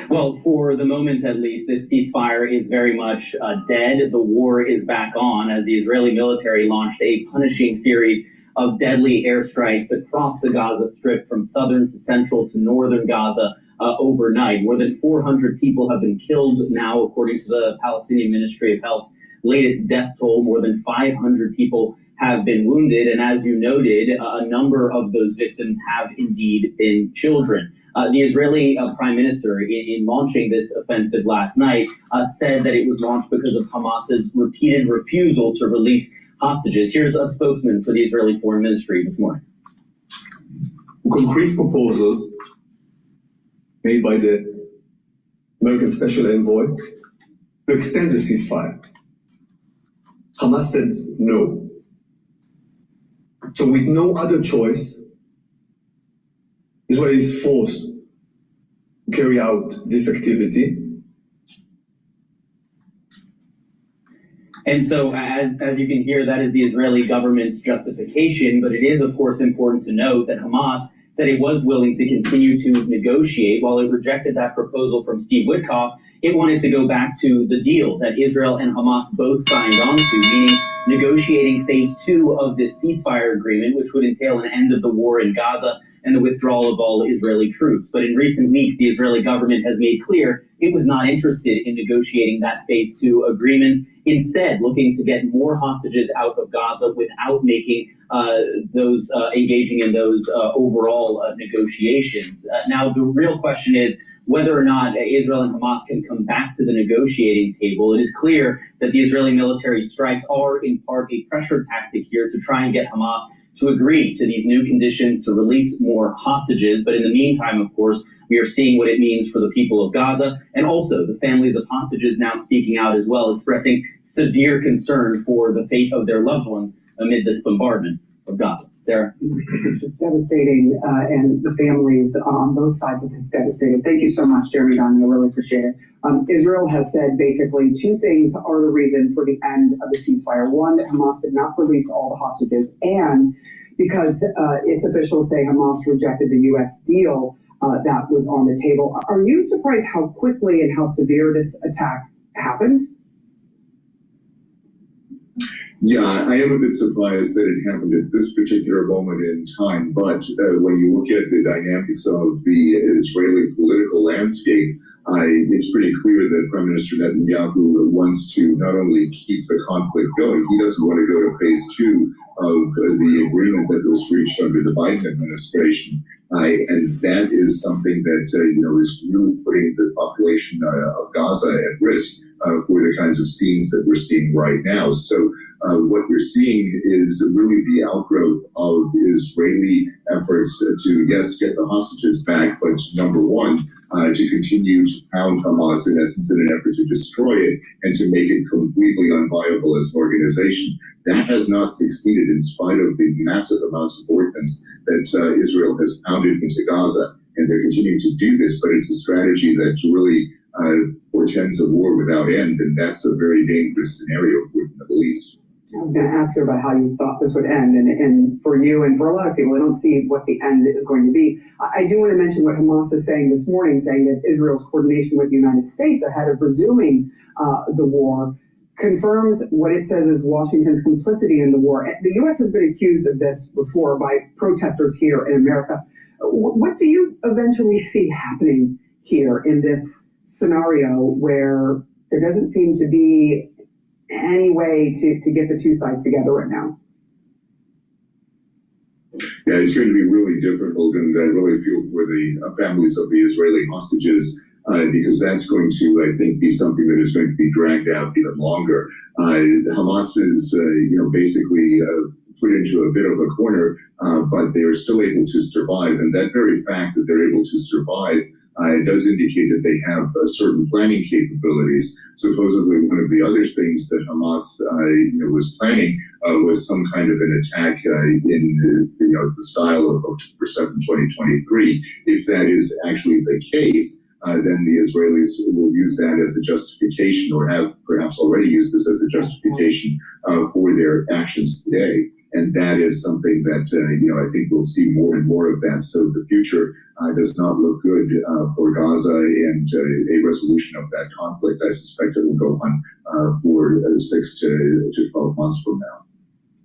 Well, for the moment at least, this ceasefire is very much dead. The war is back on as the Israeli military launched a punishing series of deadly airstrikes across the Gaza Strip from southern to central to northern Gaza overnight. More than 400 people have been killed now, according to the Palestinian Ministry of Health's latest death toll, more than 500 people have been wounded. And as you noted, a number of those victims have indeed been children. The Israeli prime minister, in launching this offensive last night, said that it was launched because of Hamas's repeated refusal to release hostages. Here's a spokesman for the Israeli Foreign Ministry this morning. Concrete proposals made by the American Special Envoy to extend the ceasefire. Hamas said no. So with no other choice, Israel is forced to carry out this activity. And so, as you can hear, that is the Israeli government's justification. But it is, of course, important to note that Hamas said it was willing to continue to negotiate. While it rejected that proposal from Steve Witkoff, it wanted to go back to the deal that Israel and Hamas both signed on to, meaning negotiating phase 2 of this ceasefire agreement, which would entail an end of the war in Gaza and the withdrawal of all Israeli troops. But in recent weeks, the Israeli government has made clear it was not interested in negotiating that phase 2 agreement, instead looking to get more hostages out of Gaza without making engaging in those overall negotiations. Now, the real question is whether or not Israel and Hamas can come back to the negotiating table. It is clear that the Israeli military strikes are in part a pressure tactic here to try and get Hamas to agree to these new conditions to release more hostages. But in the meantime, of course, we are seeing what it means for the people of Gaza, and also the families of hostages now speaking out as well, expressing severe concern for the fate of their loved ones amid this bombardment of Gaza. Sarah? It's devastating, and the families on both sides is devastated. Thank you so much, Jeremy Dunn. I really appreciate it. Israel has said basically two things are the reason for the end of the ceasefire. One, that Hamas did not release all the hostages, and because its officials say Hamas rejected the U.S. deal that was on the table. Are you surprised how quickly and how severe this attack happened? Yeah, I am a bit surprised that it happened at this particular moment in time, but when you look at the dynamics of the Israeli political landscape, it's pretty clear that Prime Minister Netanyahu wants to not only keep the conflict going, he doesn't want to go to phase 2 of the agreement that was reached under the Biden administration. And that is something that, is really putting the population of Gaza at risk for the kinds of scenes that we're seeing right now. So what we're seeing is really the outgrowth of Israeli efforts to, yes, get the hostages back, but number one, to continue to pound Hamas, in essence, in an effort to destroy it and to make it completely unviable as an organization. That has not succeeded in spite of the massive amounts of ordnance that Israel has pounded into Gaza. And they're continuing to do this, but it's a strategy that really portends a war without end. And that's a very dangerous scenario for the Middle East. I was going to ask you about how you thought this would end. And for you and for a lot of people, I don't see what the end is going to be. I do want to mention what Hamas is saying this morning, saying that Israel's coordination with the United States ahead of resuming the war confirms what it says is Washington's complicity in the war. The U.S. has been accused of this before by protesters here in America. What do you eventually see happening here in this scenario where there doesn't seem to be any way to get the two sides together right now? Yeah, it's going to be really difficult, and I really feel for the families of the Israeli hostages, because that's going to, I think, be something that is going to be dragged out even longer. Hamas is, basically put into a bit of a corner, but they are still able to survive, and that very fact that they're able to survive does indicate that they have certain planning capabilities. Supposedly, one of the other things that Hamas, was planning was some kind of an attack in the style of October 7, 2023. If that is actually the case, then the Israelis will use that as a justification, or have perhaps already used this as a justification for their actions today. And that is something that, I think we'll see more and more of that. So the future does not look good for Gaza, and a resolution of that conflict, I suspect it will go on for 6 to 12 months from now.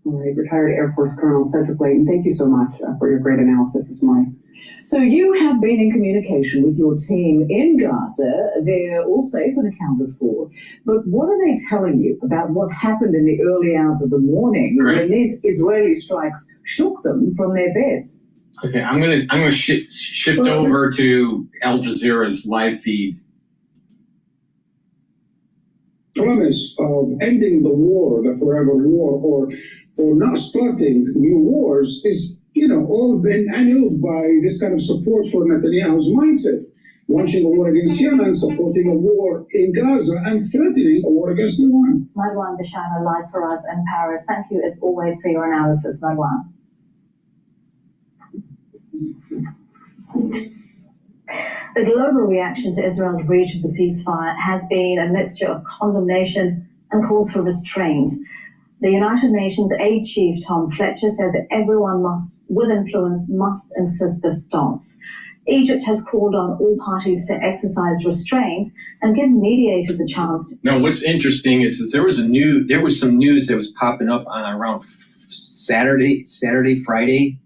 All right, retired Air Force Colonel Cedric Layton, thank you so much for your great analysis this morning. So you have been in communication with your team in Gaza. They're all safe and accounted for. But what are they telling you about what happened in the early hours of the morning when these Israeli strikes shook them from their beds? Okay, I'm gonna shift over to Al Jazeera's live feed. Promise of ending the war, the forever war, or not starting new wars is, all been annulled by this kind of support for Netanyahu's mindset. Launching a war against Yemen, supporting a war in Gaza, and threatening a war against Iran. Marwan Bishara live for us in Paris. Thank you as always for your analysis, Marwan. The global reaction to Israel's breach of the ceasefire has been a mixture of condemnation and calls for restraint. The United Nations Aid Chief Tom Fletcher says that everyone with influence must insist this stops. Egypt has called on all parties to exercise restraint and give mediators a chance. Now, what's interesting is that there was some news that was popping up on around Friday,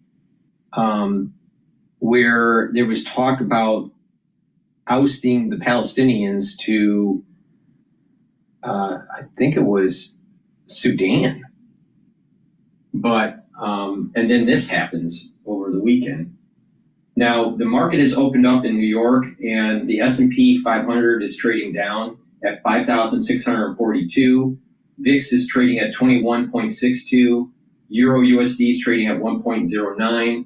where there was talk about ousting the Palestinians to, I think it was Sudan. But, and then this happens over the weekend. Now, the market has opened up in New York, and the S&P 500 is trading down at 5,642. VIX is trading at 21.62. Euro USD is trading at 1.09.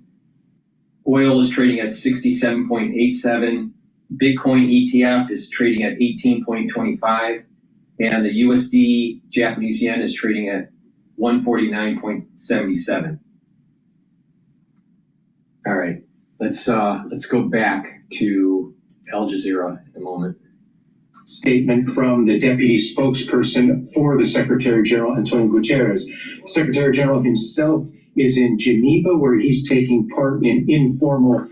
Oil is trading at 67.87. Bitcoin ETF is trading at 18.25. And the USD Japanese yen is trading at 149.77. All right. Let's go back to Al Jazeera in a moment. Statement from the deputy spokesperson for the Secretary General, Antonio Guterres. The Secretary General himself is in Geneva, where he's taking part in informal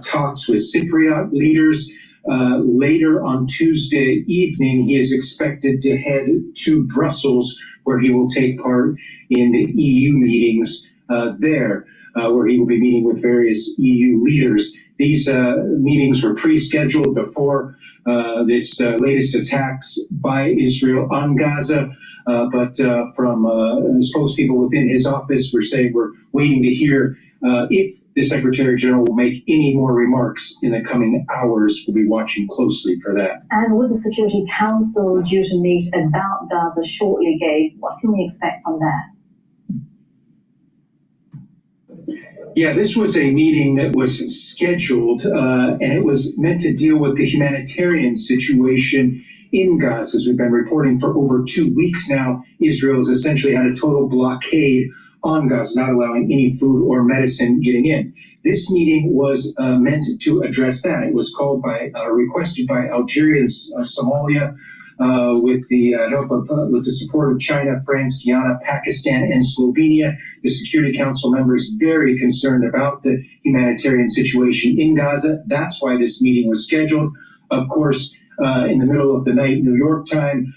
talks with Cypriot leaders. Later on Tuesday evening, he is expected to head to Brussels, where he will take part in the EU meetings there. Where he will be meeting with various EU leaders. These meetings were pre-scheduled before this latest attacks by Israel on Gaza, but from spokespeople within his office, we're saying we're waiting to hear if the Secretary General will make any more remarks in the coming hours. We'll be watching closely for that. And with the Security Council due to meet about Gaza shortly, Gabe, what can we expect from that? Yeah, this was a meeting that was scheduled, and it was meant to deal with the humanitarian situation in Gaza. As we've been reporting for over 2 weeks now, Israel has essentially had a total blockade on Gaza, not allowing any food or medicine getting in. This meeting was meant to address that. It was called requested by Algeria and Somalia, with the help of, with the support of China, France, Guyana, Pakistan, and Slovenia. The Security Council members very concerned about the humanitarian situation in Gaza. That's why this meeting was scheduled. Of course, in the middle of the night, New York time,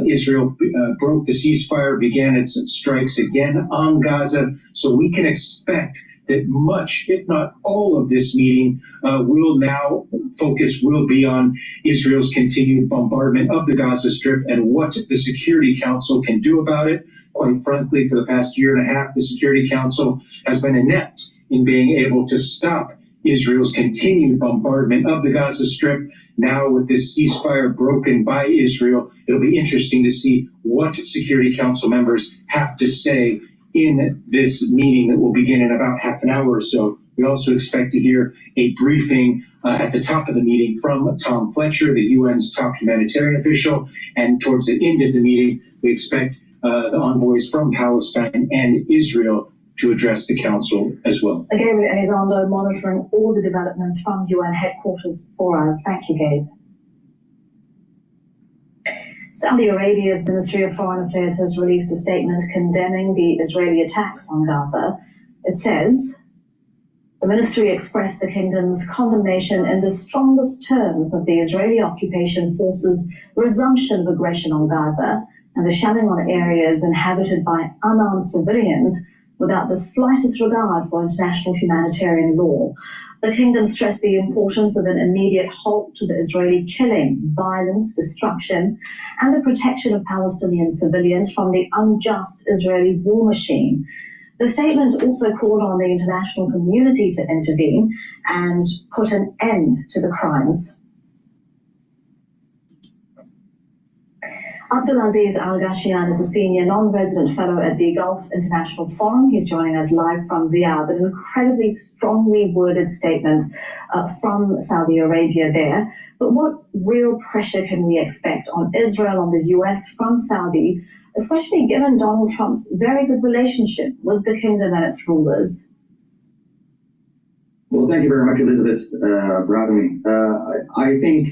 Israel broke the ceasefire, began its strikes again on Gaza. So we can expect that much, if not all of this meeting focus will be on Israel's continued bombardment of the Gaza Strip and what the Security Council can do about it. Quite frankly, for the past year and a half, the Security Council has been inept in being able to stop Israel's continued bombardment of the Gaza Strip. Now, with this ceasefire broken by Israel, it'll be interesting to see what Security Council members have to say in this meeting that will begin in about half an hour or so. We also expect to hear a briefing at the top of the meeting from Tom Fletcher, the UN's top humanitarian official. And towards the end of the meeting, we expect the envoys from Palestine and Israel to address the council as well. Gabriel Elizondo monitoring all the developments from UN headquarters for us. Thank you, Gabe. Saudi Arabia's Ministry of Foreign Affairs has released a statement condemning the Israeli attacks on Gaza. It says, the ministry expressed the kingdom's condemnation in the strongest terms of the Israeli occupation forces' resumption of aggression on Gaza and the shelling on areas inhabited by unarmed civilians without the slightest regard for international humanitarian law. The kingdom stressed the importance of an immediate halt to the Israeli killing, violence, destruction, and the protection of Palestinian civilians from the unjust Israeli war machine. The statement also called on the international community to intervene and put an end to the crimes. Abdulaziz Al-Ghashian is a senior non-resident fellow at the Gulf International Forum. He's joining us live from Riyadh. An incredibly strongly worded statement from Saudi Arabia there. But what real pressure can we expect on Israel, on the US from Saudi, especially given Donald Trump's very good relationship with the kingdom and its rulers? Well, thank you very much, Elizabeth, for having me. I think,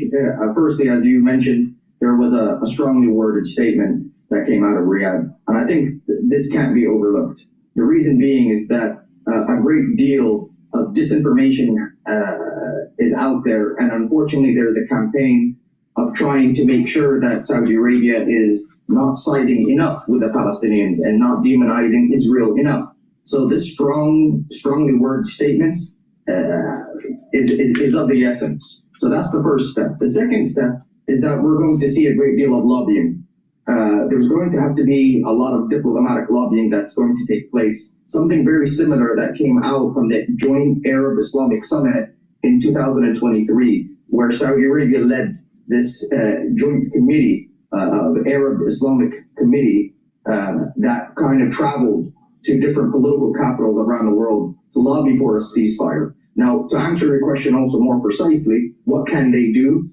firstly, as you mentioned, there was a strongly worded statement that came out of Riyadh, and I think this can't be overlooked. The reason being is that a great deal of disinformation is out there, and unfortunately there's a campaign of trying to make sure that Saudi Arabia is not siding enough with the Palestinians and not demonizing Israel enough. So this strongly worded statements is of the essence. So that's the first step. The second step is that we're going to see a great deal of lobbying. There's going to have to be a lot of diplomatic lobbying that's going to take place. Something very similar that came out from the Joint Arab Islamic Summit in 2023, where Saudi Arabia led this joint committee of Arab Islamic Committee that kind of traveled to different political capitals around the world to lobby for a ceasefire. Now, to answer your question also more precisely, what can they do?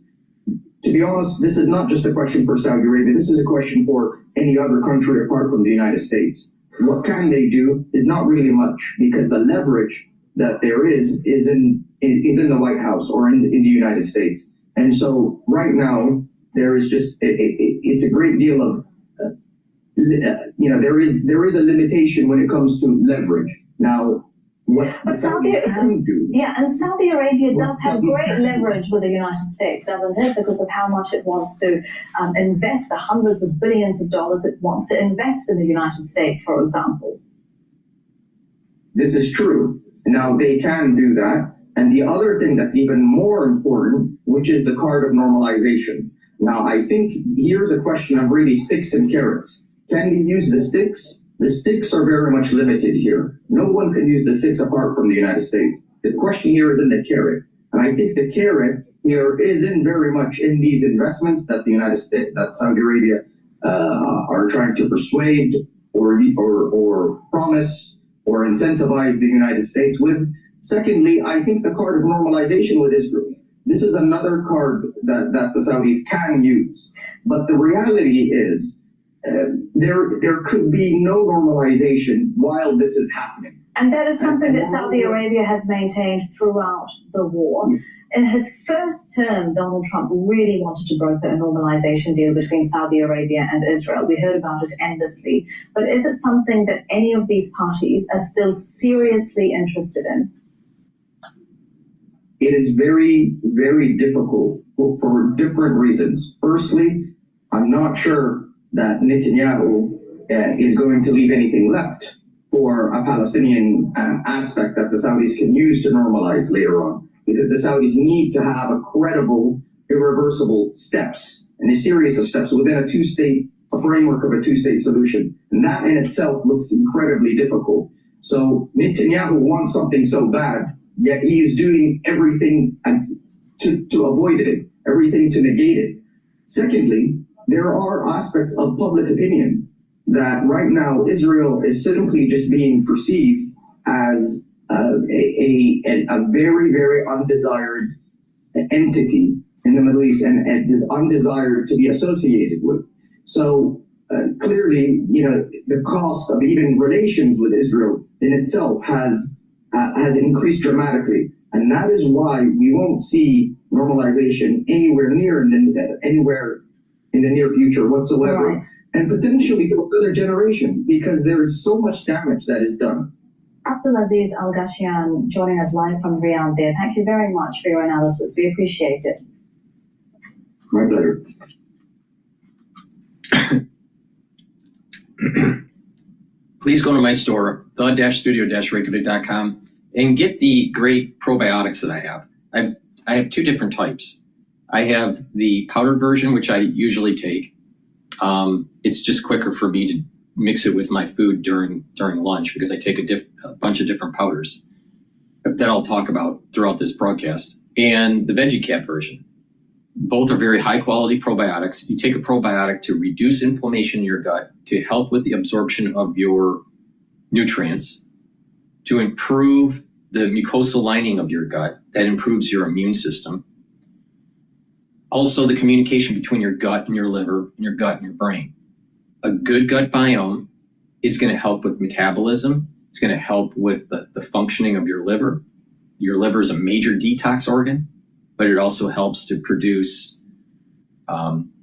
To be honest, this is not just a question for Saudi Arabia. This is a question for any other country apart from the United States. What can they do is not really much, because the leverage that there is in the White House or in the United States. And so right now, there is just, it's a great deal of, there is a limitation when it comes to leverage. Now, But Saudi Arabia does have great leverage with the United States, doesn't it? Because of how much it wants to invest, the hundreds of billions of dollars it wants to invest in the United States, for example. This is true. Now, they can do that. And the other thing that's even more important, which is the card of normalization. Now, I think here's a question of really sticks and carrots. Can they use the sticks? The sticks are very much limited here. No one can use the sticks apart from the United States. The question here is in the carrot. And I think the carrot here is in very much in these investments that the United States, that Saudi Arabia are trying to persuade or promise or incentivize the United States with. Secondly, I think the card of normalization with Israel. This is another card that the Saudis can use. But the reality is, there could be no normalization while this is happening. And that is something that Saudi Arabia has maintained throughout the war. In his first term, Donald Trump really wanted to broker a normalization deal between Saudi Arabia and Israel. We heard about it endlessly. But is it something that any of these parties are still seriously interested in? It is very, very difficult for different reasons. Firstly, I'm not sure that Netanyahu is going to leave anything left for a Palestinian aspect that the Saudis can use to normalize later on. Because the Saudis need to have a credible, irreversible steps and a series of steps within a framework of a two-state solution. And that in itself looks incredibly difficult. So Netanyahu wants something so bad, yet he is doing everything to avoid it, everything to negate it. Secondly, there are aspects of public opinion that right now Israel is simply just being perceived as a very, very undesired entity in the Middle East and is undesired to be associated with. So clearly, the cost of even relations with Israel in itself has increased dramatically. And that is why we won't see normalization anywhere in the near future whatsoever, right. And potentially for another generation, because there is so much damage that is done. Abdulaziz Al-Ghashian joining us live from Riyadh there. Thank you very much for your analysis. We appreciate it. My pleasure. please go to my store, the-studio-reykjavik.com, and get the great probiotics that I have. I have two different types. I have the powdered version, which I usually take. It's just quicker for me to mix it with my food during lunch because I take a bunch of different powders that I'll talk about throughout this broadcast, and the VeggieCap version. Both are very high quality probiotics. You take a probiotic to reduce inflammation in your gut, to help with the absorption of your nutrients, to improve the mucosal lining of your gut. That improves your immune system. Also, the communication between your gut and your liver, and your gut and your brain. A good gut biome is going to help with metabolism. It's going to help with the functioning of your liver. Your liver is a major detox organ, but it also helps to produce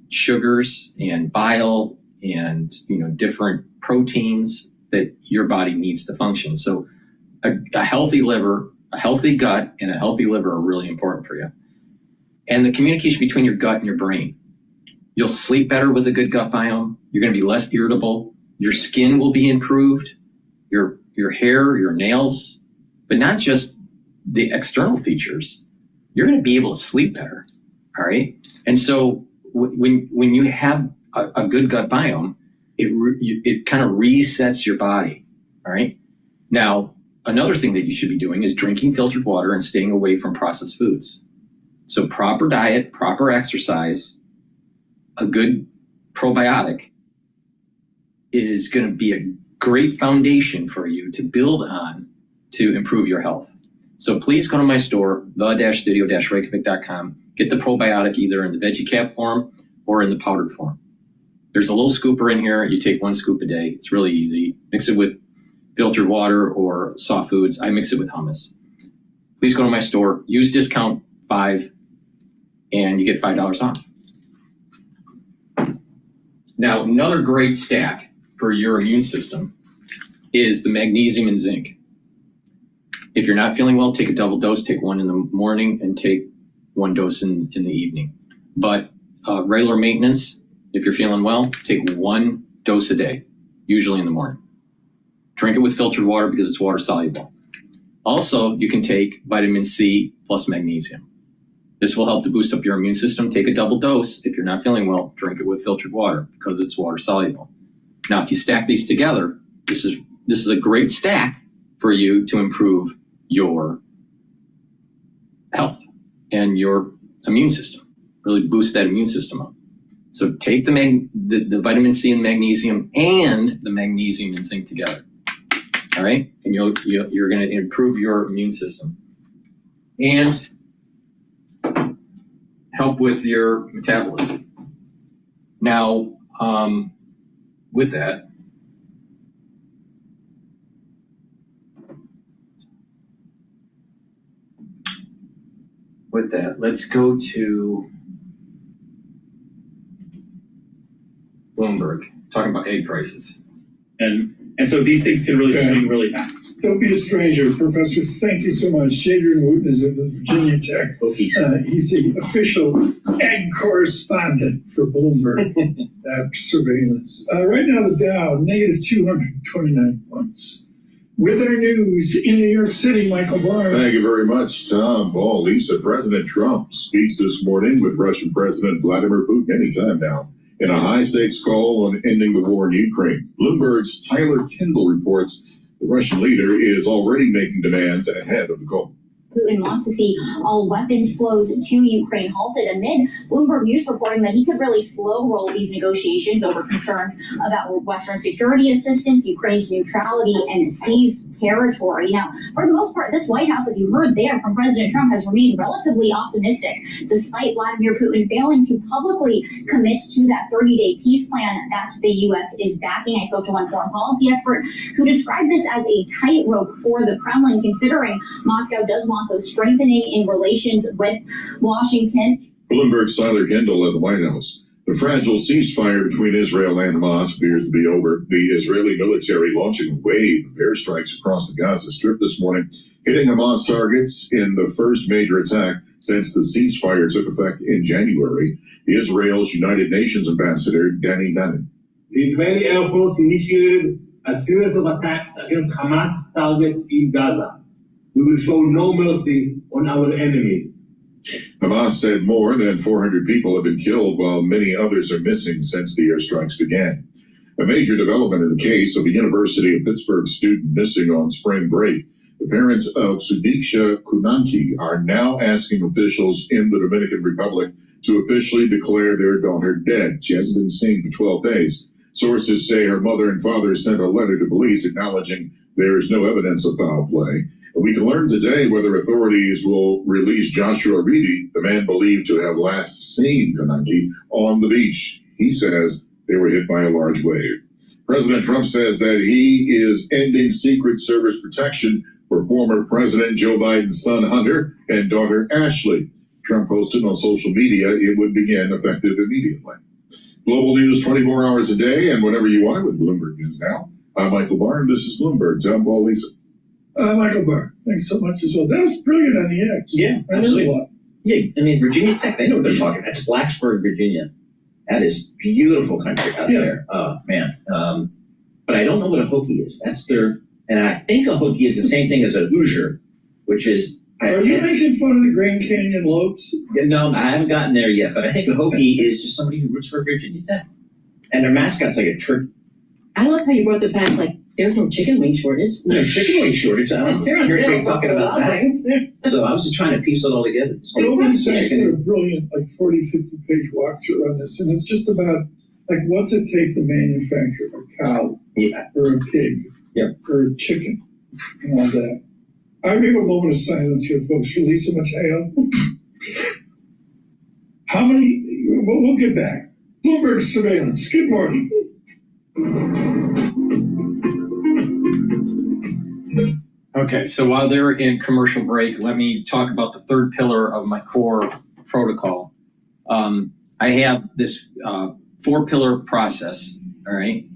sugars and bile and different proteins that your body needs to function. So a healthy liver, a healthy gut, and a healthy liver are really important for you. And the communication between your gut and your brain. You'll sleep better with a good gut biome. You're going to be less irritable. Your skin will be improved. Your hair, your nails, but not just the external features. You're going to be able to sleep better. All right. And so when you have a good gut biome, it kind of resets your body. All right. Now, another thing that you should be doing is drinking filtered water and staying away from processed foods. So proper diet, proper exercise, a good probiotic is going to be a great foundation for you to build on to improve your health. So please go to my store, the-studio-reykjavik.com. Get the probiotic either in the VeggieCap form or in the powdered form. There's a little scooper in here. You take 1 scoop a day. It's really easy. Mix it with filtered water or soft foods. I mix it with hummus. Please go to my store. Use discount 5 and you get $5 off. Now, another great stack for your immune system is the magnesium and zinc. If you're not feeling well, take a double dose, take 1 in the morning and take 1 dose in the evening. But regular maintenance, if you're feeling well, take 1 dose a day, usually in the morning. Drink it with filtered water because it's water soluble. Also, you can take vitamin C plus magnesium. This will help to boost up your immune system. Take a double dose. If you're not feeling well, drink it with filtered water because it's water soluble. Now, if you stack these together, this is a great stack for you to improve your health and your immune system. Really boost that immune system up. So take the vitamin C and magnesium and the magnesium and zinc together. All right, and you're going to improve your immune system and help with your metabolism. Now, with that, let's go to Bloomberg, talking about egg prices. And so these things can really swing really fast. Don't be a stranger, Professor. Thank you so much. Jadrian Wooten is of the Virginia Tech. He's the official egg correspondent for Bloomberg surveillance. Right now, the Dow, negative 229 points. With our news in New York City, Michael Barr. Thank you very much, Tom. Paul, Lisa, President Trump speaks this morning with Russian President Vladimir Putin anytime now in a high-stakes call on ending the war in Ukraine. Bloomberg's Tyler Kendall reports the Russian leader is already making demands ahead of the call. Putin wants to see all weapons flows to Ukraine halted amid Bloomberg News reporting that he could really slow roll these negotiations over concerns about Western security assistance, Ukraine's neutrality, and seized territory. Now, for the most part, this White House, as you heard there from President Trump, has remained relatively optimistic, despite Vladimir Putin failing to publicly commit to that 30-day peace plan that the U.S. is backing. I spoke to one foreign policy expert who described this as a tightrope for the Kremlin, considering Moscow does want those strengthening in relations with Washington. Bloomberg's Tyler Kendall at the White House. The fragile ceasefire between Israel and Hamas appears to be over. The Israeli military launching a wave of airstrikes across the Gaza Strip this morning, hitting Hamas targets in the first major attack since the ceasefire took effect in January. Israel's United Nations ambassador, Danny Nunn. the Israeli Air Force initiated a series of attacks against Hamas targets in Gaza. We will show no mercy on our enemies. Hamas said more than 400 people have been killed, while many others are missing since the airstrikes began. A major development in the case of a University of Pittsburgh student missing on spring break. The parents of Sudiksha Kunanki are now asking officials in the Dominican Republic to officially declare their daughter dead. She hasn't been seen for 12 days. Sources say her mother and father sent a letter to police acknowledging there is no evidence of foul play. We can learn today whether authorities will release Joshua Reedy, the man believed to have last seen Kunanki on the beach. He says they were hit by a large wave. President Trump says that he is ending Secret Service protection for former President Joe Biden's son Hunter and daughter Ashley. Trump posted on social media it would begin effective immediately. Global news 24 hours a day and whenever you want with Bloomberg News Now. I'm Michael Barr, and this is Bloomberg's. I'm Paul Lisa. Michael Barr, thanks so much as well. That was brilliant on the X. Yeah, I learned a lot. Yeah, I mean, Virginia Tech, they know what they're talking about. That's Blacksburg, Virginia. That is beautiful country out there. Oh, man. But I don't know what a Hokie is. That's their, and I think a Hokie is the same thing as a Hoosier, which is. Are you making fun of the Grand Canyon Lopes? No, I haven't gotten there yet, but I think a Hokie is just somebody who roots for Virginia Tech. And their mascot's like a turkey. I love how you brought the fact, like, there's no chicken wing shortage. No chicken wing shortage. I don't hear anybody talking about that. So I was just trying to piece it all together. Goldman Sachs did a brilliant, 40, 50-page walkthrough on this, and it's just about, what's it take to manufacture a cow or a pig or a chicken and all that. I give a moment of silence here, folks, for Lisa Mateo. How many, we'll get back. Bloomberg surveillance, good morning. Okay, so while they're in commercial break, let me talk about the third pillar of my core protocol. I have this 4-pillar process, all right?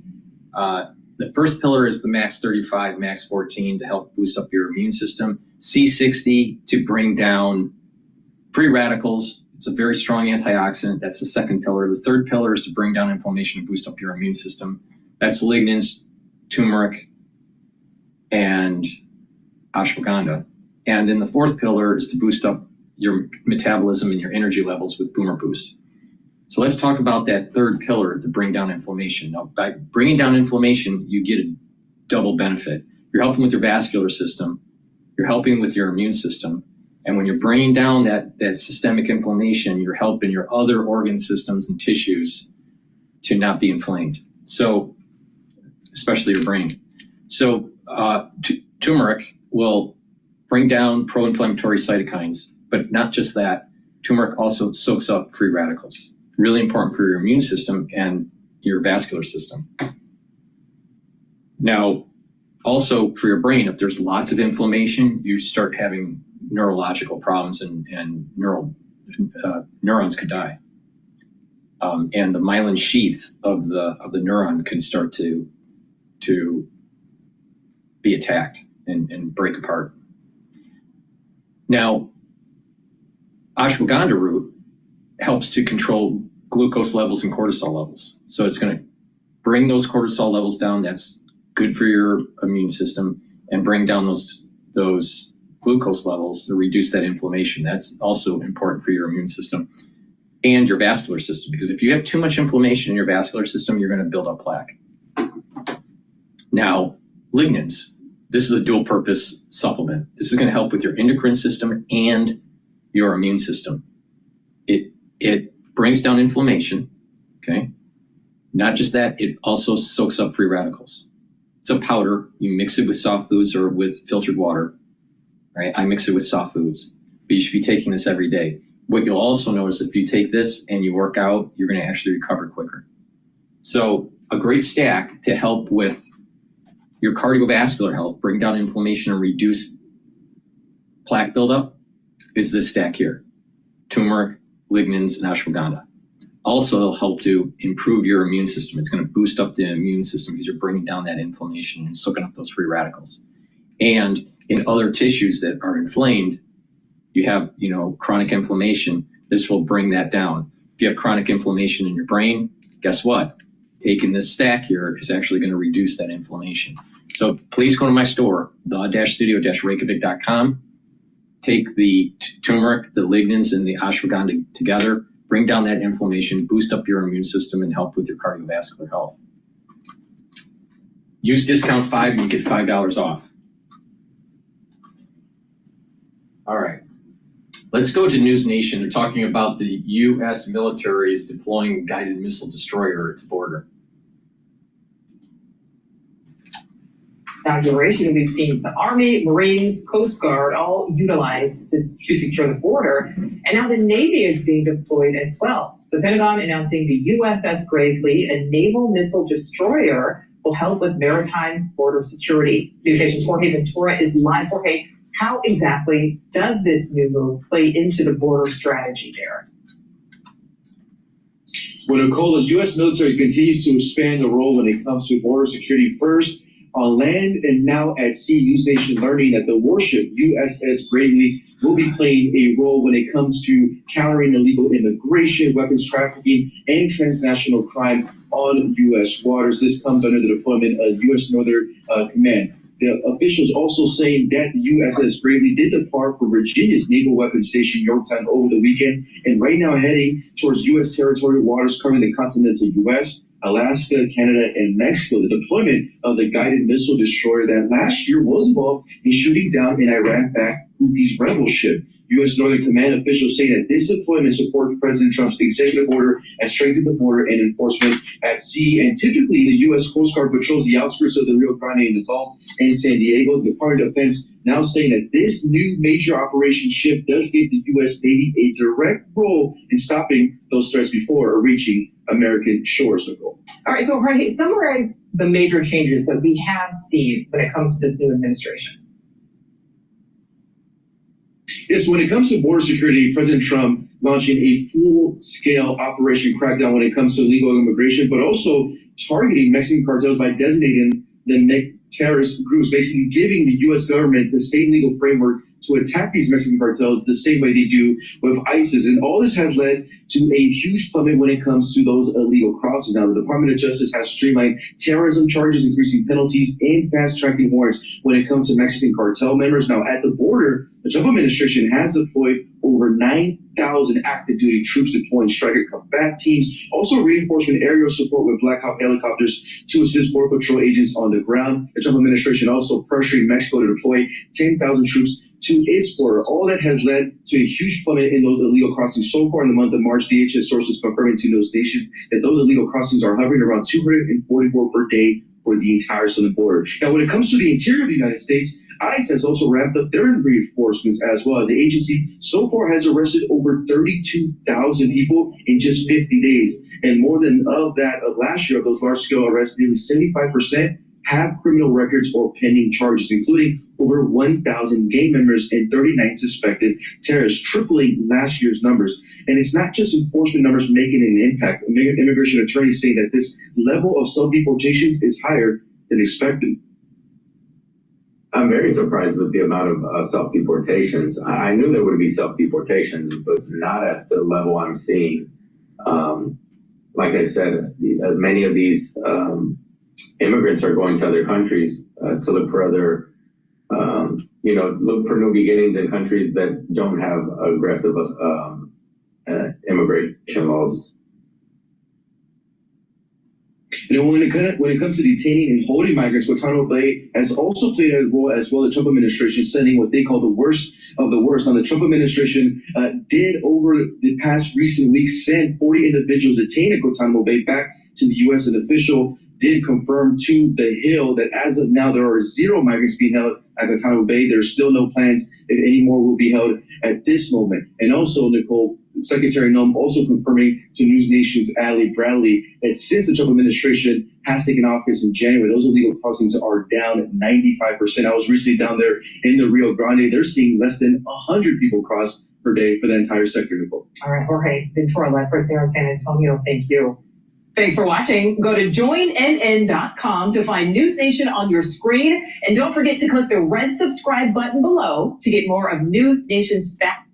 The first pillar is the max 35, max 14 to help boost up your immune system. C60 to bring down free radicals. It's a very strong antioxidant. That's the second pillar. The third pillar is to bring down inflammation and boost up your immune system. That's lignans, turmeric, and ashwagandha. And then the fourth pillar is to boost up your metabolism and your energy levels with Boomer Boost. So let's talk about that third pillar to bring down inflammation. Now, by bringing down inflammation, you get a double benefit. You're helping with your vascular system. You're helping with your immune system. And when you're bringing down that systemic inflammation, you're helping your other organ systems and tissues to not be inflamed. So, especially your brain. So, turmeric will bring down pro-inflammatory cytokines, but not just that. Turmeric also soaks up free radicals. Really important for your immune system and your vascular system. Now, also for your brain, if there's lots of inflammation, you start having neurological problems and neurons could die. And the myelin sheath of the neuron can start to be attacked and break apart. Now, ashwagandha root helps to control glucose levels and cortisol levels. So it's going to bring those cortisol levels down. That's good for your immune system, and bring down those glucose levels to reduce that inflammation. That's also important for your immune system and your vascular system, because if you have too much inflammation in your vascular system, you're going to build up plaque. Now, lignans. This is a dual purpose supplement. This is going to help with your endocrine system and your immune system. It brings down inflammation, okay? Not just that, it also soaks up free radicals. It's a powder. You mix it with soft foods or with filtered water, right? I mix it with soft foods, but you should be taking this every day. What you'll also notice, if you take this and you work out, you're going to actually recover quicker. So a great stack to help with your cardiovascular health, bring down inflammation and reduce plaque buildup is this stack here. Turmeric, lignans, and ashwagandha. Also, it'll help to improve your immune system. It's going to boost up the immune system because you're bringing down that inflammation and soaking up those free radicals. And in other tissues that are inflamed, you have, chronic inflammation. This will bring that down. If you have chronic inflammation in your brain, guess what? taking this stack here is actually going to reduce that inflammation. So please go to my store, the-studio-reykjavik.com. Take the turmeric, the lignans, and the ashwagandha together, bring down that inflammation, boost up your immune system, and help with your cardiovascular health. Use discount 5 and you get $5 off. All right. Let's go to News Nation. They're talking about the U.S. military is deploying guided missile destroyer at the border. Inauguration, we've seen the Army, Marines, Coast Guard all utilized to secure the border, and now the Navy is being deployed as well. The Pentagon announcing the USS Gravely, a naval missile destroyer, will help with maritime border security. News Station's Jorge Ventura is live. Jorge, how exactly does this new move play into the border strategy there? Well, Nicole, the U.S. military continues to expand the role when it comes to border security, first on land and now at sea. News Nation learning that the warship USS Gravely will be playing a role when it comes to countering illegal immigration, weapons trafficking, and transnational crime on U.S. waters. This comes under the deployment of U.S. Northern Command. The officials also saying that the USS Gravely did depart from Virginia's Naval Weapons Station Yorktown over the weekend, and right now heading towards U.S. territorial waters covering the continental U.S., Alaska, Canada, and Mexico. The deployment of the guided missile destroyer that last year was involved in shooting down an Iraq-backed Houthi rebel ship. U.S. Northern Command officials say that this deployment supports President Trump's executive order and strengthens the border and enforcement at sea. And typically, the U.S. Coast Guard patrols the outskirts of the Rio Grande in the Gulf and San Diego. The Department of Defense now saying that this new major operation ship does give the U.S. Navy a direct role in stopping those threats before reaching American shores. All right, so Jorge, summarize the major changes that we have seen when it comes to this new administration. Yes, when it comes to border security, President Trump launching a full-scale operation crackdown when it comes to illegal immigration, but also targeting Mexican cartels by designating them terrorist groups, basically giving the U.S. government the same legal framework to attack these Mexican cartels the same way they do with ISIS. And all this has led to a huge plummet when it comes to those illegal crossings. Now, the Department of Justice has streamlined terrorism charges, increasing penalties, and fast-tracking warrants when it comes to Mexican cartel members. Now, at the border, the Trump administration has deployed over 9,000 active duty troops, deploying striker combat teams, also reinforcement aerial support with Black Hawk helicopters to assist Border Patrol agents on the ground. The Trump administration also pressuring Mexico to deploy 10,000 troops to its border. All that has led to a huge plummet in those illegal crossings. So far in the month of March, DHS sources confirming to those nations that those illegal crossings are hovering around 244 per day for the entire southern border. Now, when it comes to the interior of the United States, ICE has also ramped up their reinforcements as well, as the agency so far has arrested over 32,000 people in just 50 days. And more than of last year, of those large-scale arrests, nearly 75% have criminal records or pending charges, including over 1,000 gang members and 39 suspected terrorists, tripling last year's numbers. And it's not just enforcement numbers making an impact. Immigration attorneys say that this level of self-deportations is higher than expected. I'm very surprised with the amount of self-deportations. I knew there would be self-deportations, but not at the level I'm seeing. Like I said, many of these immigrants are going to other countries to look for other, look for new beginnings in countries that don't have aggressive immigration laws. When it comes to detaining and holding migrants, Guantanamo Bay has also played a role as well. The Trump administration sending what they call the worst of the worst. Now, the Trump administration did over the past recent weeks send 40 individuals detained at Guantanamo Bay back to the U.S. An official did confirm to The Hill that as of now, there are 0 migrants being held at Guantanamo Bay. There's still no plans if any more will be held at this moment. And also, Nicole, Secretary Noem also confirming to News Nation's Ali Bradley that since the Trump administration has taken office in January, those illegal crossings are down 95%. I was recently down there in the Rio Grande. They're seeing less than 100 people cross per day for the entire sector, Nicole. All right, Jorge Ventura, live first there in San Antonio. Thank you. Thanks for watching. Go to joinnn.com to find News Nation on your screen. And don't forget to click the red subscribe button below to get more of News Nation's fact.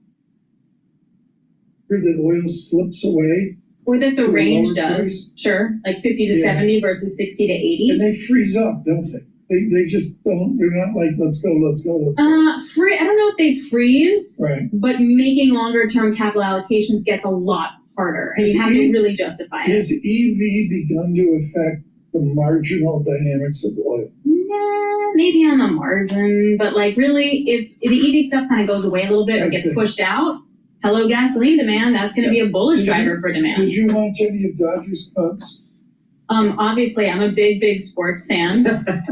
The oil slips away Or that the To a range lower does, sure, like 50 to Yeah. 70 versus 60 to 80. And they freeze up, don't they? They just don't, they're not like, let's go. I don't know if they freeze, Right. but making longer term capital allocations gets a lot harder, and you have to really justify it. Has EV begun to affect the marginal dynamics of oil? Nah, maybe on the margin, but like really, if the EV stuff kind of goes away a little bit or gets pushed out, hello gasoline demand, that's going to be a bullish driver for demand. Did you watch any of Dodgers Cubs? Obviously, I'm a big sports fan.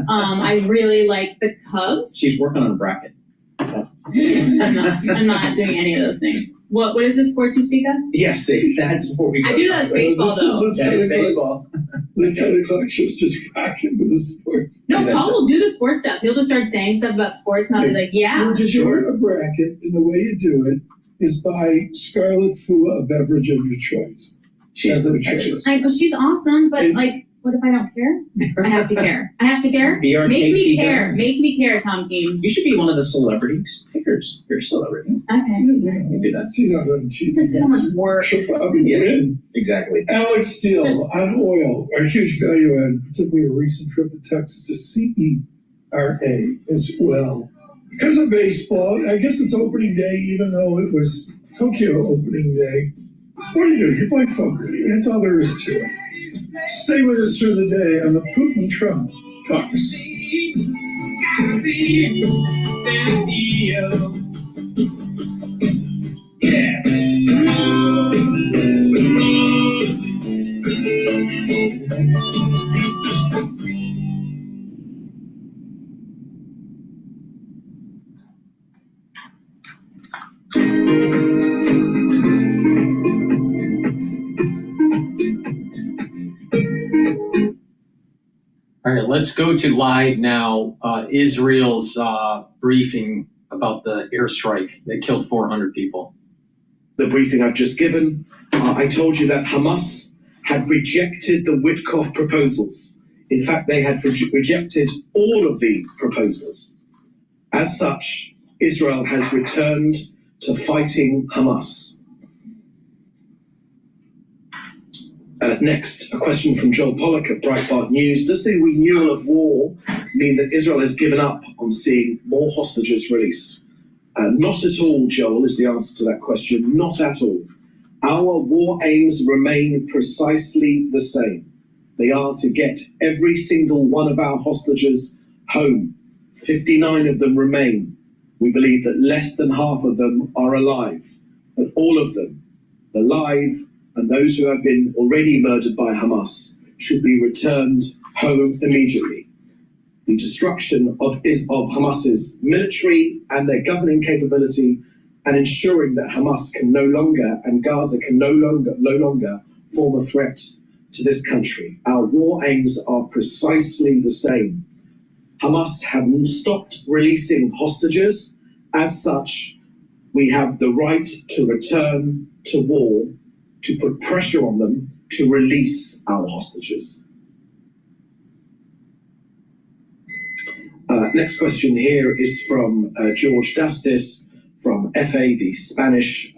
I really like the Cubs. She's working on a bracket. I'm not doing any of those things. What is the sports you speak of? Yes, that's what we. I do know it's baseball though. That is baseball. The 10 o'clock show's just rocking with the sport. No, Paul will do the sports stuff. He'll just start saying stuff about sports, and I'll be like, yeah. We're just doing a bracket, and the way you do it is buy Scarlet Fu a beverage of your choice. She's I know she's awesome, but like, what if I don't care? I have to care. I have to care. BRKT Make me care. guy. Make me care, Tom Keene. You should be one of the celebrities pickers. You're a celebrity. Okay. You do that. See that on TV. It's like so much work. She'll probably win. Exactly. Alex Steele on oil, a huge value add, particularly a recent trip to Texas to CERA as well. Because of baseball, I guess it's opening day, even though it was Tokyo opening day. What do? You play poker. That's all there is to it. Stay with us through the day on the Putin-Trump Talks. All right, let's go to live now. Israel's briefing about the airstrike that killed 400 people. The briefing I've just given, I told you that Hamas had rejected the Witkoff proposals. In fact, they had rejected all of the proposals. As such, Israel has returned to fighting Hamas. Next, a question from Joel Pollack at Breitbart News. Does the renewal of war mean that Israel has given up on seeing more hostages released? Not at all, Joel, is the answer to that question. Not at all. Our war aims remain precisely the same. They are to get every single one of our hostages home. 59 of them remain. We believe that less than half of them are alive. But all of them, alive, and those who have been already murdered by Hamas, should be returned home immediately. The destruction of Hamas's military and their governing capability, and ensuring that Hamas can no longer, and Gaza can no longer form a threat to this country. Our war aims are precisely the same. Hamas have stopped releasing hostages. As such, we have the right to return to war, to put pressure on them to release our hostages. Next question here is from George Dastis from FA, the Spanish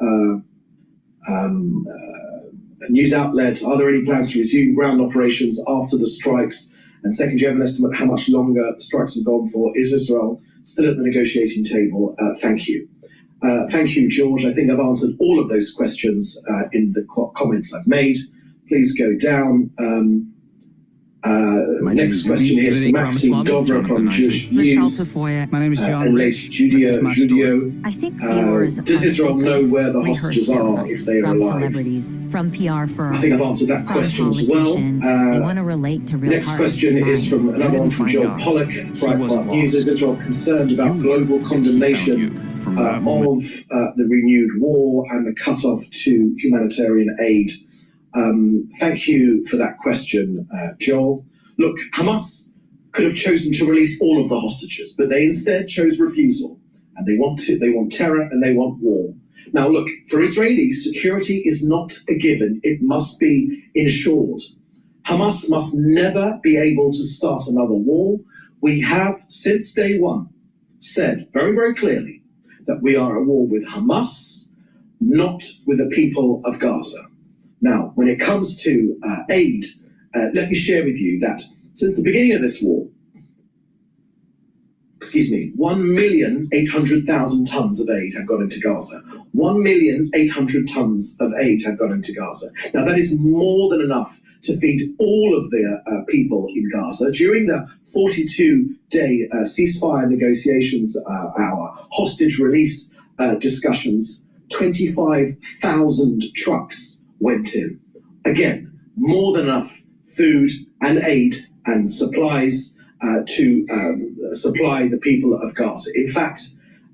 news outlet. Are there any plans to resume ground operations after the strikes? And second, do you have an estimate how much longer the strikes have gone for? Is Israel still at the negotiating table? Thank you. Thank you, George. I think I've answered all of those questions in the comments I've made. Please go down. Next question is from Maxime Dovra from Jewish News. My name is John and Rich. Judio. I think viewers Does Israel know where the hostages are if they are from alive? celebrities, from PR firms, I think I've answered that from question as well. politicians. They want to relate to real Next hearts question and is from another one from Joel Pollack, Breitbart News. Is Israel concerned about global condemnation of the renewed war and the cutoff to humanitarian aid? Thank you for that question, Joel. Look, Hamas could have chosen to release all of the hostages, but they instead chose refusal. And they want terror and they want war. Now, look, for Israelis, security is not a given. It must be ensured. Hamas must never be able to start another war. We have, since day one, said very, very clearly that we are at war with Hamas, not with the people of Gaza. Now, when it comes to aid, let me share with you that since the beginning of this war, 1,800,000 tons of aid have gone into Gaza. 1,800,000 tons of aid have gone into Gaza. Now, that is more than enough to feed all of their people in Gaza. During the 42-day ceasefire negotiations, our hostage release discussions, 25,000 trucks went in. Again, more than enough food and aid and supplies to supply the people of Gaza. In fact,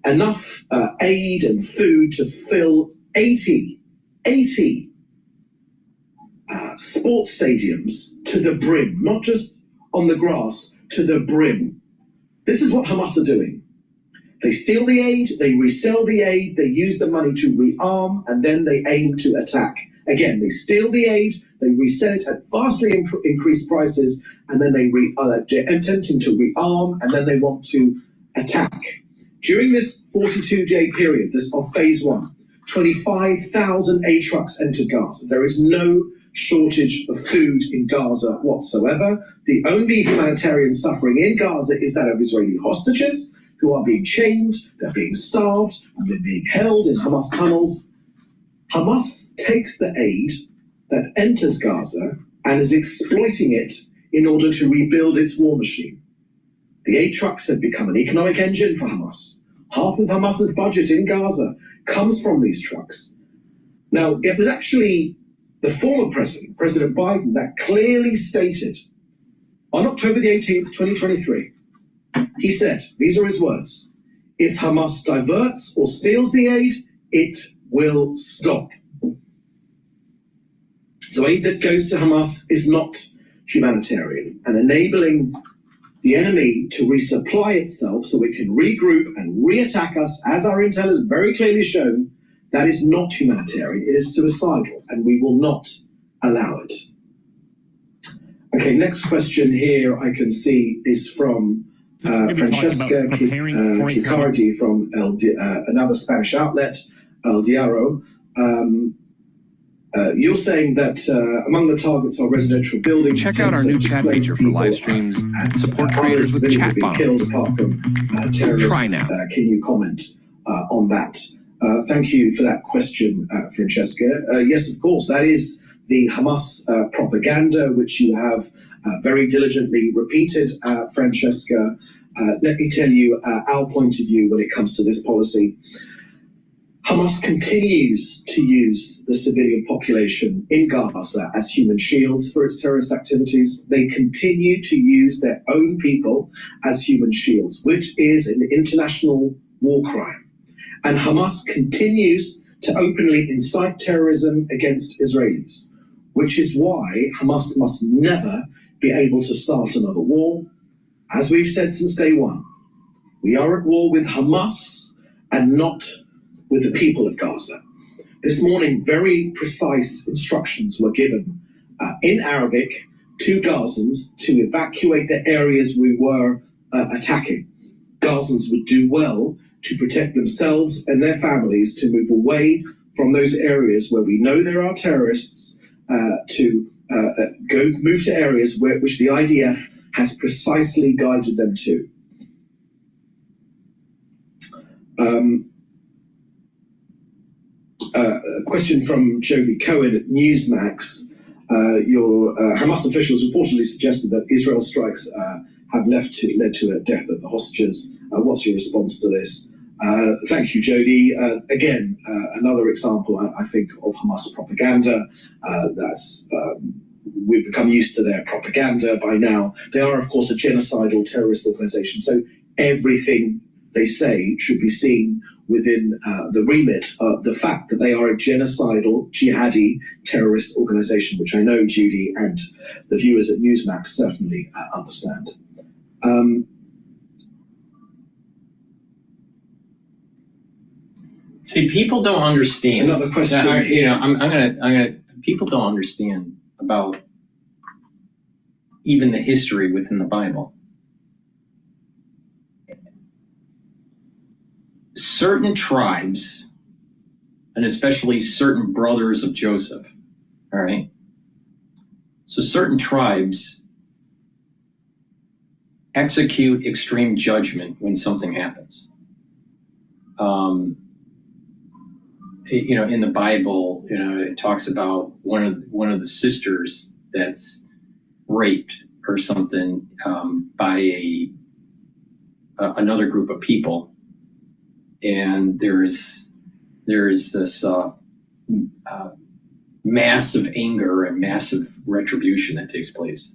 enough aid and food to fill 80 sports stadiums to the brim, not just on the grass, to the brim. This is what Hamas are doing. They steal the aid, they resell the aid, they use the money to rearm, and then they aim to attack. Again, they steal the aid, they resell it at vastly increased prices, and then they're attempting to rearm, and then they want to attack. During this 42-day period, this of phase one, 25,000 aid trucks entered Gaza. There is no shortage of food in Gaza whatsoever. The only humanitarian suffering in Gaza is that of Israeli hostages who are being chained, they're being starved, and they're being held in Hamas tunnels. Hamas takes the aid that enters Gaza and is exploiting it in order to rebuild its war machine. The aid trucks have become an economic engine for Hamas. Half of Hamas's budget in Gaza comes from these trucks. Now, it was actually the former president, President Biden, that clearly stated on October the 18th, 2023, he said, these are his words, if Hamas diverts or steals the aid, it will stop. So aid that goes to Hamas is not humanitarian, and enabling the enemy to resupply itself so it can regroup and re-attack us, as our intel has very clearly shown, that is not humanitarian, it is suicidal, and we will not allow it. Okay, next question here I can see is from Francesca Chicardi from another Spanish outlet, El Diario. You're saying that among the targets are residential buildings. Check out our new chat feature for live streams. Support creators with chat bombs. Killed apart from terrorists. Try now. Can you comment on that? Thank you for that question, Francesca. Yes, of course, that is the Hamas propaganda, which you have very diligently repeated, Francesca. Let me tell you our point of view when it comes to this policy. Hamas continues to use the civilian population in Gaza as human shields for its terrorist activities. They continue to use their own people as human shields, which is an international war crime. And Hamas continues to openly incite terrorism against Israelis, which is why Hamas must never be able to start another war. As we've said since day one, we are at war with Hamas and not with the people of Gaza. This morning, very precise instructions were given in Arabic to Gazans to evacuate the areas we were attacking. Gazans would do well to protect themselves and their families, to move away from those areas where we know there are terrorists, to move to areas which the IDF has precisely guided them to. A question from Jody Cohen at Newsmax. Your Hamas officials reportedly suggested that Israel's strikes have led to a death of the hostages. What's your response to this? Thank you, Jody. Again, another example, I think, of Hamas propaganda. We've become used to their propaganda by now. They are, of course, a genocidal terrorist organization, so everything they say should be seen within the remit of the fact that they are a genocidal, jihadi terrorist organization, which I know Judy and the viewers at Newsmax certainly understand. See, people don't understand. Another question. I'm gonna. People don't understand about even the history within the Bible. Certain tribes, and especially certain brothers of Joseph, All right. So certain tribes execute extreme judgment when something happens. In the Bible, it talks about one of the sisters that's raped or something by another group of people, and there is this massive anger and massive retribution that takes place.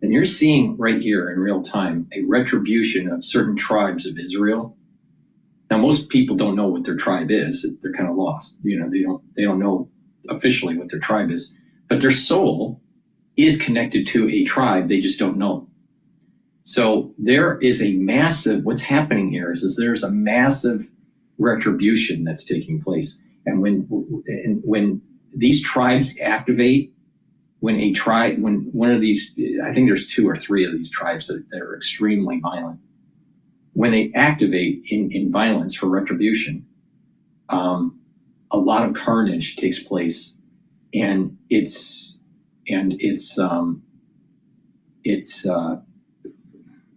And you're seeing right here in real time a retribution of certain tribes of Israel. Now, most people don't know what their tribe is. They're kind of lost. They don't know officially what their tribe is, but their soul is connected to a tribe. They just don't know. So there is a massive, what's happening here is there's a massive retribution that's taking place. And when these tribes activate, when one of these, I think there's 2 or 3 of these tribes that are extremely violent. When they activate in violence for retribution, a lot of carnage takes place, and it's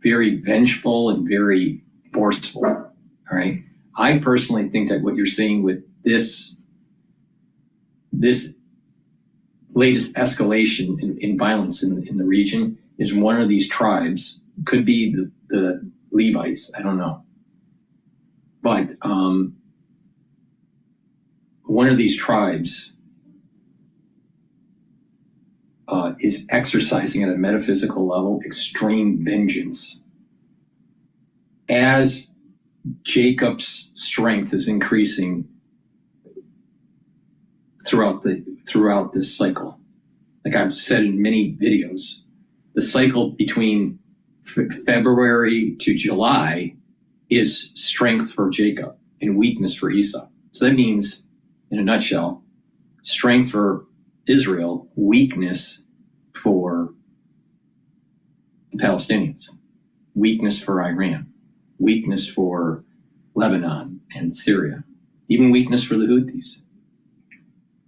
very vengeful and very forceful. All right. I personally think that what you're seeing with this latest escalation in violence in the region is one of these tribes, could be the Levites, I don't know. But one of these tribes is exercising at a metaphysical level extreme vengeance. As Jacob's strength is increasing throughout this cycle. Like I've said in many videos, the cycle between February to July is strength for Jacob and weakness for Esau. So that means, in a nutshell, strength for Israel, weakness for the Palestinians, weakness for Iran, weakness for Lebanon and Syria, even weakness for the Houthis.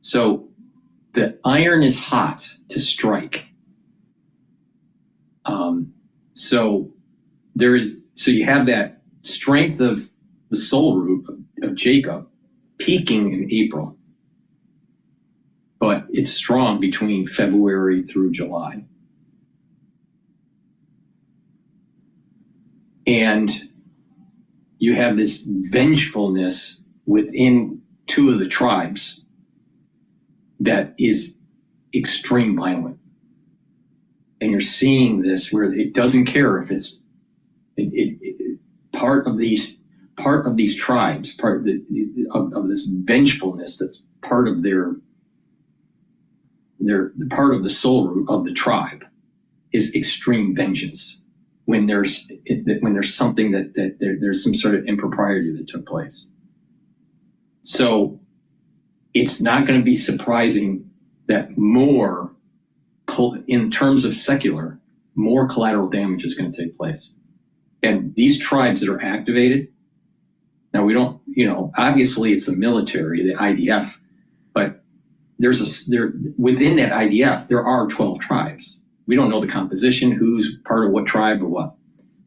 So the iron is hot to strike. So you have that strength of the soul root of Jacob peaking in April, but it's strong between February through July. And you have this vengefulness within 2 of the tribes that is extreme violent. And you're seeing this where it doesn't care if it's part of these tribes, part of this vengefulness that's part of their part of the soul root of the tribe is extreme vengeance. When there's something there's some sort of impropriety that took place. So it's not going to be surprising that more, in terms of secular, more collateral damage is going to take place. And these tribes that are activated, now we don't, obviously it's the military, the IDF, but within that IDF, there are 12 tribes. We don't know the composition, who's part of what tribe or what,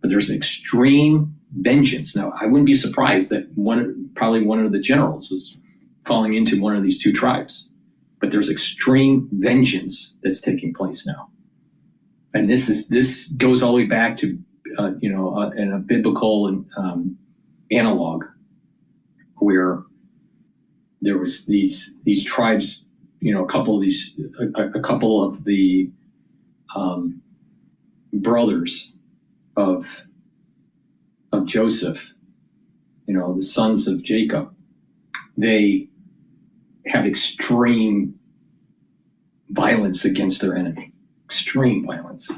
but there's an extreme vengeance. Now, I wouldn't be surprised that probably one of the generals is falling into one of these 2 tribes, but there's extreme vengeance that's taking place now. And this goes all the way back to, in a biblical analog where there was these tribes, a couple of the brothers of Joseph, the sons of Jacob, they have extreme violence against their enemy, extreme violence.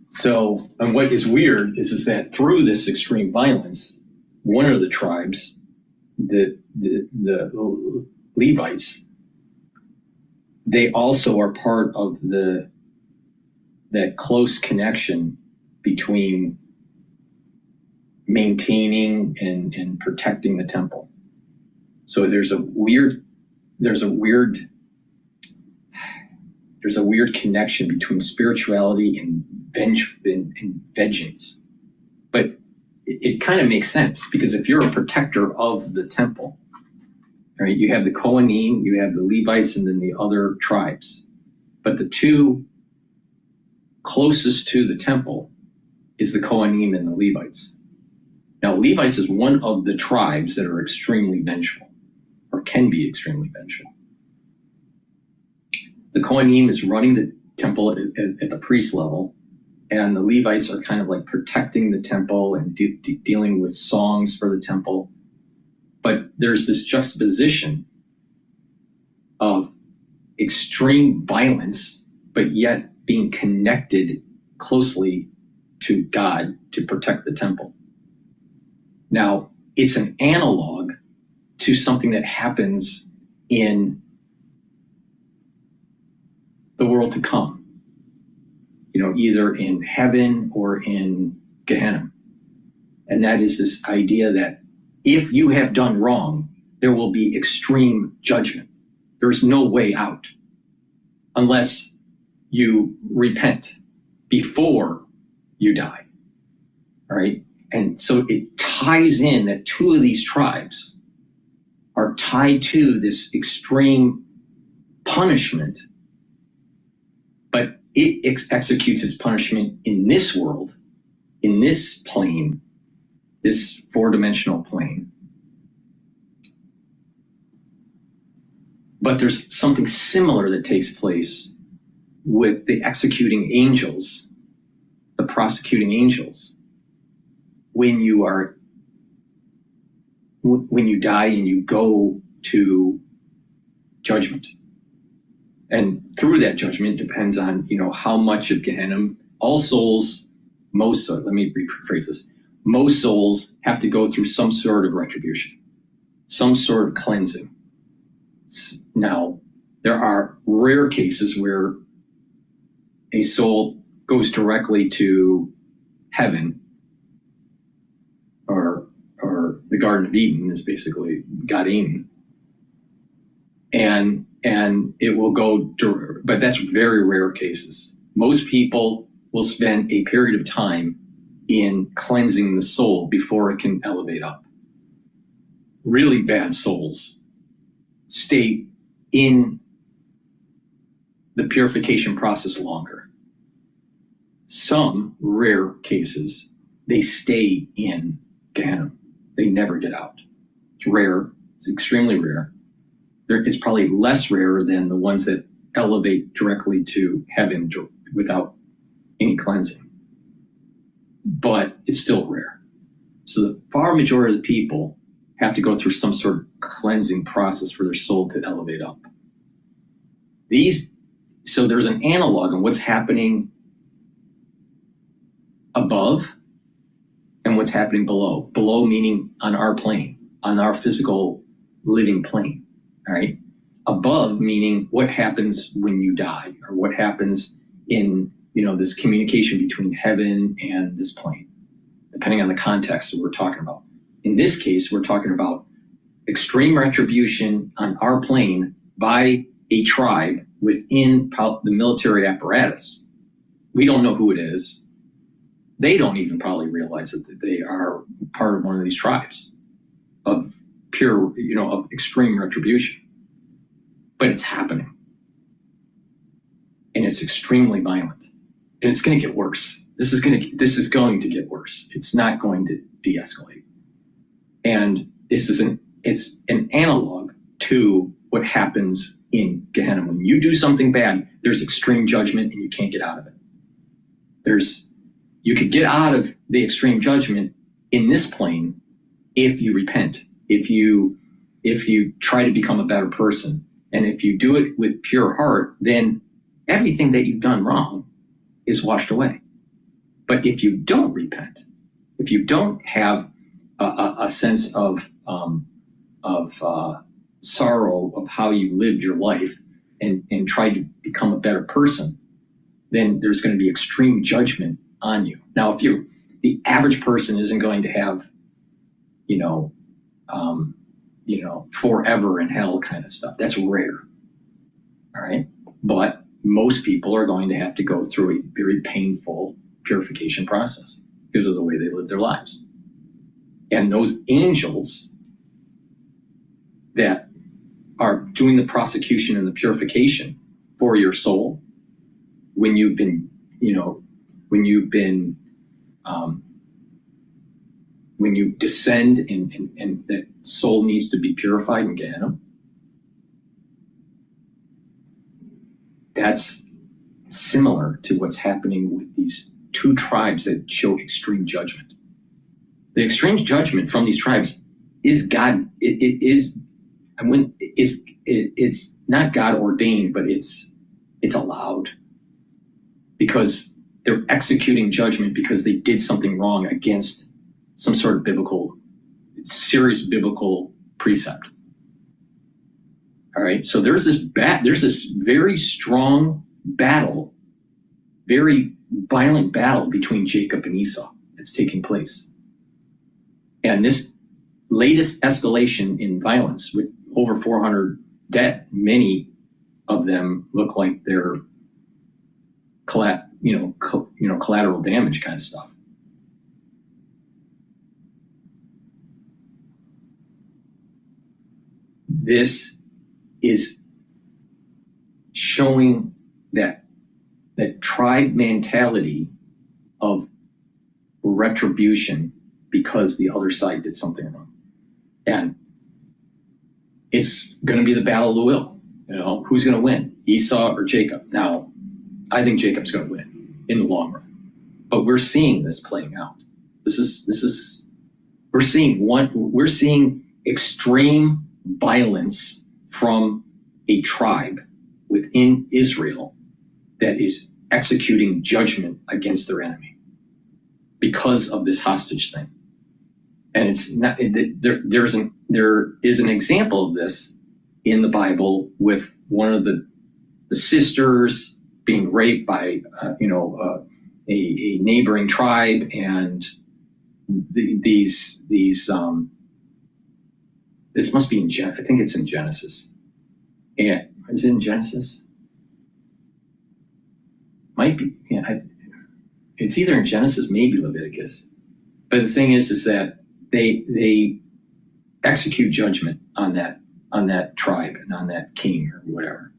So, and what is weird is that through this extreme violence, one of the tribes, the Levites, they also are part of that close connection between maintaining and protecting the temple. So there's a weird there's a weird connection between spirituality and vengeance. But it kind of makes sense, because if you're a protector of the temple, right, you have the Kohanim, you have the Levites, and then the other tribes. But the two closest to the temple is the Kohanim and the Levites. Now, Levites is one of the tribes that are extremely vengeful, or can be extremely vengeful. The Kohanim is running the temple at the priest level, and the Levites are kind of like protecting the temple and dealing with songs for the temple. But there's this juxtaposition of extreme violence, but yet being connected closely to God to protect the temple. Now, it's an analog to something that happens in the world to come, either in heaven or in Gehenna. And that is this idea that if you have done wrong, there will be extreme judgment. There's no way out unless you repent before you die. All right? And so it ties in that two of these tribes are tied to this extreme punishment, but it executes its punishment in this world, in this plane, this four-dimensional plane. But there's something similar that takes place with the executing angels, the prosecuting angels. When you die and you go to judgment. And through that judgment depends on, how much of Gehenna, all souls, let me rephrase this. Most souls have to go through some sort of retribution, some sort of cleansing. Now, there are rare cases where a soul goes directly to heaven, or the Garden of Eden is basically Gan Eden. And it will go, but that's very rare cases. Most people will spend a period of time in cleansing the soul before it can elevate up. Really bad souls stay in the purification process longer. Some rare cases, they stay in Gehenna. They never get out. It's rare. It's extremely rare. It's probably less rare than the ones that elevate directly to heaven without any cleansing. But it's still rare. So the far majority of the people have to go through some sort of cleansing process for their soul to elevate up. So there's an analog on what's happening above and what's happening below. Below meaning on our plane, on our physical living plane, all right? Above meaning what happens when you die, or what happens in, this communication between heaven and this plane, depending on the context that we're talking about. In this case, we're talking about extreme retribution on our plane by a tribe within the military apparatus. We don't know who it is. They don't even probably realize that they are part of one of these tribes of pure, of extreme retribution. But it's happening. And it's extremely violent. And it's going to get worse. This is going to get worse. It's not going to de-escalate. And it's an analog to what happens in Gehenna. When you do something bad, there's extreme judgment and you can't get out of it. You could get out of the extreme judgment in this plane if you repent, if you try to become a better person. And if you do it with pure heart, then everything that you've done wrong is washed away. But if you don't repent, if you don't have a sense of sorrow of how you lived your life and tried to become a better person, then there's going to be extreme judgment on you. Now, if the average person isn't going to have, forever in hell kind of stuff. That's rare. All right. But most people are going to have to go through a very painful purification process because of the way they live their lives. And those angels that are doing the prosecution and the purification for your soul, when you descend and that soul needs to be purified in Gehenna, that's similar to what's happening with these two tribes that show extreme judgment. The extreme judgment from these tribes is God. It's not God ordained, but it's allowed because they're executing judgment because they did something wrong against some sort of serious biblical precept. All right, so there's this very strong battle, very violent battle between Jacob and Esau that's taking place. And this latest escalation in violence with over 400 dead, many of them look like they're collateral damage kind of stuff. This is showing that tribe mentality of retribution because the other side did something wrong. And it's going to be the battle of the will. Who's going to win, Esau or Jacob? Now, I think Jacob's going to win in the long run. But we're seeing this playing out. We're seeing extreme violence from a tribe within Israel that is executing judgment against their enemy because of this hostage thing. And it's not there is an example of this in the Bible with one of the sisters being raped by a neighboring tribe, and this must be I think it's in Genesis. Yeah, is it in Genesis? Might be. Yeah, it's either in Genesis, maybe Leviticus. But the thing is that they execute judgment on that tribe and on that king or whatever.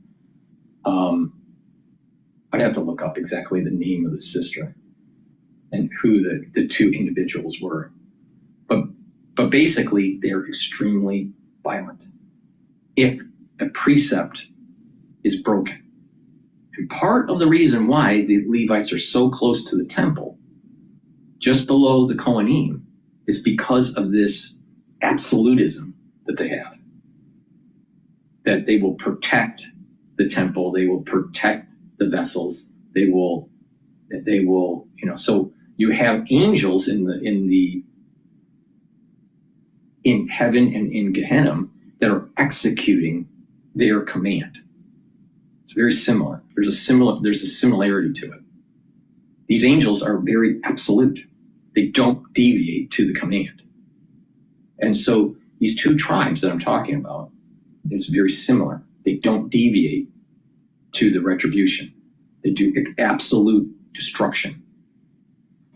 I'd have to look up exactly the name of the sister and who the two individuals were. But basically, they're extremely violent if a precept is broken. And part of the reason why the Levites are so close to the temple, just below the Kohanim, is because of this absolutism that they have. That they will protect the temple, they will protect the vessels, they will, so you have angels in heaven and in Gehenna that are executing their command. It's very similar. There's a similarity to it. These angels are very absolute. They don't deviate to the command. And so these two tribes that I'm talking about, it's very similar. They don't deviate to the retribution. They do absolute destruction.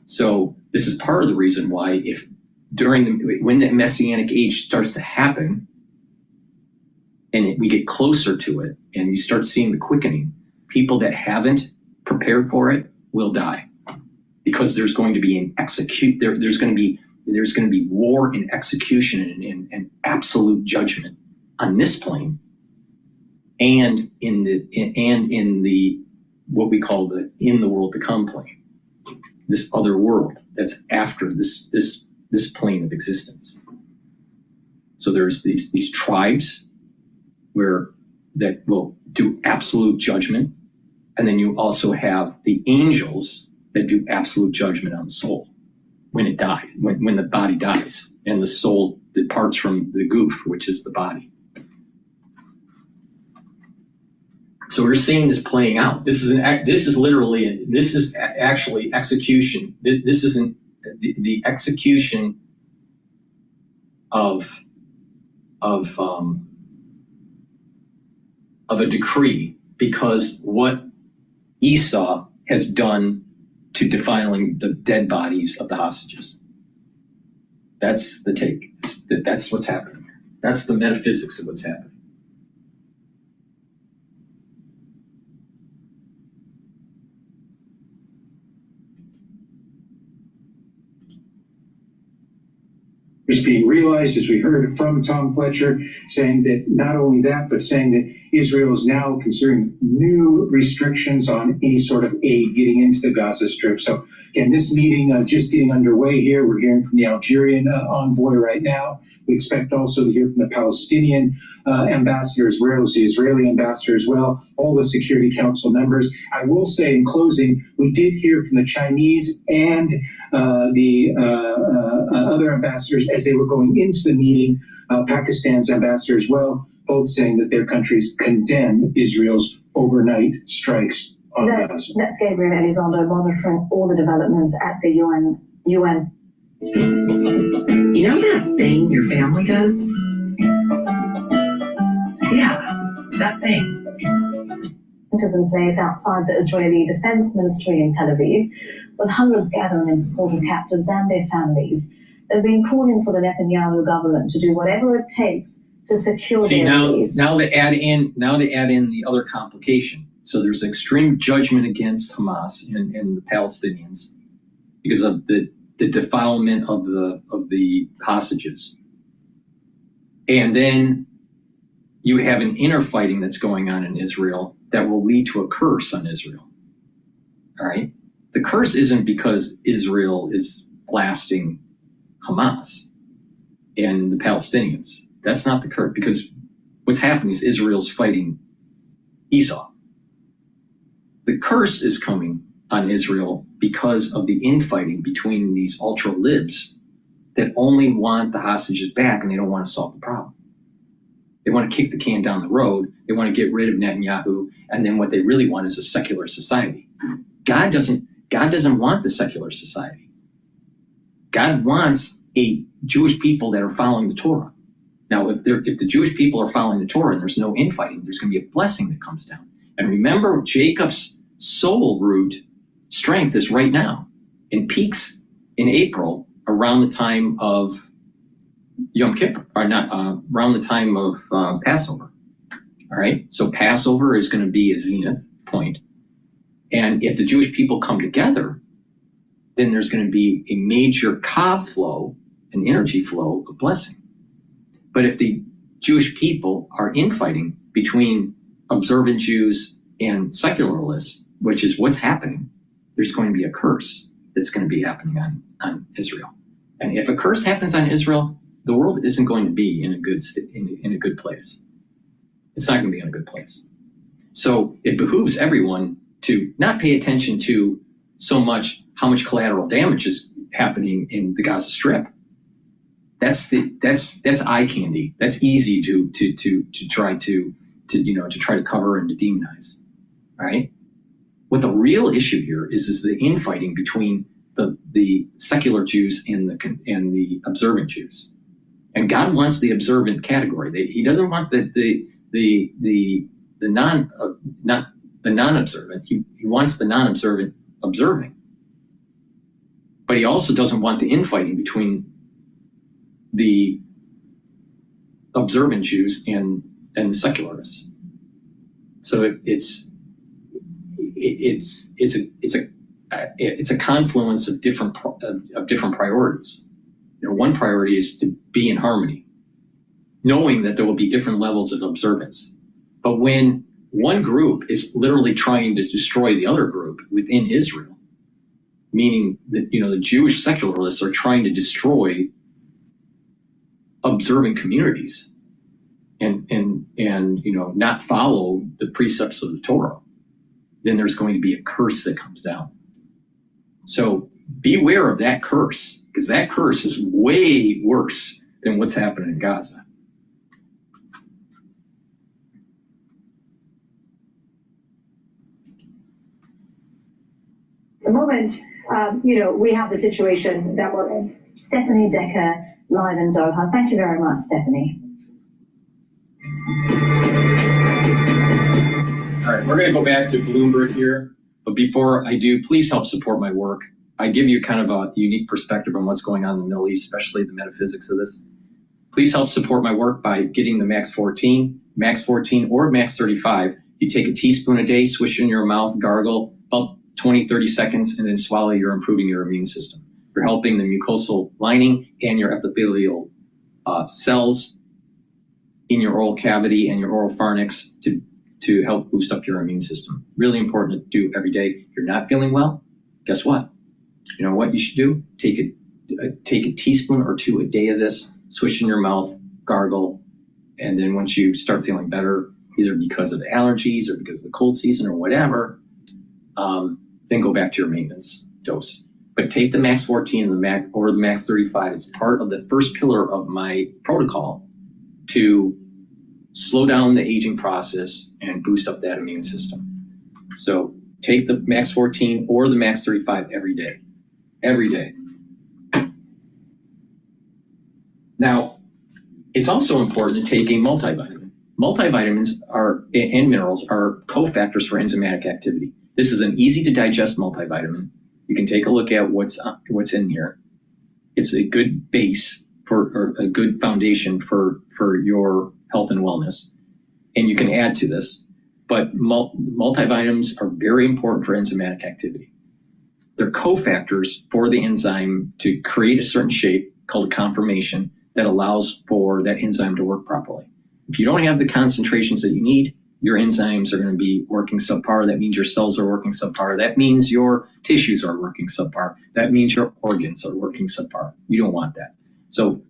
So this is part of the reason why when the Messianic age starts to happen, and we get closer to it, and you start seeing the quickening, people that haven't prepared for it will die, because there's going to be there's going to be war and execution and absolute judgment on this plane, and in the what we call the in the world to come plane, this other world that's after this plane of existence. So there's these tribes that will do absolute judgment, and then you also have the angels that do absolute judgment on the soul when it dies, when the body dies and the soul departs from the goof, which is the body. So we're seeing this playing out. This is actually execution. This isn't the execution of a decree, because what Esau has done to defiling the dead bodies of the hostages. That's the take. That's what's happening here. That's the metaphysics of what's happening. is being realized, as we heard from Tom Fletcher, saying that not only that, but saying that Israel is now considering new restrictions on any sort of aid getting into the Gaza Strip. So again, this meeting just getting underway here. We're hearing from the Algerian envoy right now. We expect also to hear from the Palestinian ambassador as well as the Israeli ambassador as well, all the Security Council members. I will say in closing, we did hear from the Chinese and the other ambassadors as they were going into the meeting, Pakistan's ambassador as well, both saying that their countries condemn Israel's overnight strikes on Gaza. That's Gabriel Elizondo monitoring all the developments at the UN. You know that thing your family does? Yeah, that thing. In place outside the Israeli Defense Ministry in Tel Aviv, with hundreds gathering in support of captives and their families. They've been calling for the Netanyahu government to do whatever it takes to secure their release. Now they add in the other complication. So there's extreme judgment against Hamas and the Palestinians because of the defilement of the hostages. And then you have an inner fighting that's going on in Israel that will lead to a curse on Israel. All right? The curse isn't because Israel is blasting Hamas and the Palestinians. That's not the curse, because what's happening is Israel's fighting Esau. The curse is coming on Israel because of the infighting between these ultra-libs that only want the hostages back and they don't want to solve the problem. They want to kick the can down the road. They want to get rid of Netanyahu. And then what they really want is a secular society. God doesn't want the secular society. God wants a Jewish people that are following the Torah. Now, if the Jewish people are following the Torah and there's no infighting, there's going to be a blessing that comes down. And remember, Jacob's soul root strength is right now and peaks in April around the time of Yom Kippur, or not, around the time of Passover. All right, so Passover is going to be a zenith point. And if the Jewish people come together, then there's going to be a major Kav flow, an energy flow of blessing. But if the Jewish people are infighting between observant Jews and secularists, which is what's happening, there's going to be a curse that's going to be happening on Israel. And if a curse happens on Israel, the world isn't going to be in a good place. It's not going to be in a good place. So it behooves everyone to not pay attention to so much how much collateral damage is happening in the Gaza Strip. That's eye candy. That's easy to try to cover and to demonize. All right. What the real issue here is the infighting between the secular Jews and the observant Jews. And God wants the observant category. He doesn't want the non-observant. He wants the non-observant observing. But he also doesn't want the infighting between the observant Jews and the secularists. So it's a confluence of different priorities. One priority is to be in harmony, knowing that there will be different levels of observance. But when one group is literally trying to destroy the other group within Israel, meaning that the Jewish secularists are trying to destroy observant communities and not follow the precepts of the Torah, then there's going to be a curse that comes down. So beware of that curse, because that curse is way worse than what's happening in Gaza. At the moment, we have the situation that we're in. Stephanie Decker, live in Doha. Thank you very much, Stephanie. All right, we're going to go back to Bloomberg here. But before I do, please help support my work. I give you kind of a unique perspective on what's going on in the Middle East, especially the metaphysics of this. Please help support my work by getting the Max 14 or Max 35. You take a teaspoon a day, swish in your mouth, gargle about 20, 30 seconds, and then swallow. You're improving your immune system. You're helping the mucosal lining and your epithelial cells in your oral cavity and your oral pharynx to help boost up your immune system. Really important to do every day. If you're not feeling well, guess what? You know what you should do? Take a teaspoon or two a day of this, swish in your mouth, gargle, and then once you start feeling better, either because of the allergies or because of the cold season or whatever, then go back to your maintenance dose. But take the Max 14 and the Max 35. It's part of the first pillar of my protocol to slow down the aging process and boost up that immune system. So take the Max 14 or the Max 35 every day. Every day. Now, it's also important to take a multivitamin. Multivitamins and minerals are cofactors for enzymatic activity. This is an easy to digest multivitamin. You can take a look at what's in here. It's a good base or a good foundation for your health and wellness. And you can add to this. But multivitamins are very important for enzymatic activity. They're cofactors for the enzyme to create a certain shape called a conformation that allows for that enzyme to work properly. If you don't have the concentrations that you need, your enzymes are going to be working subpar. That means your cells are working subpar. That means your tissues are working subpar. That means your organs are working subpar. You don't want that. So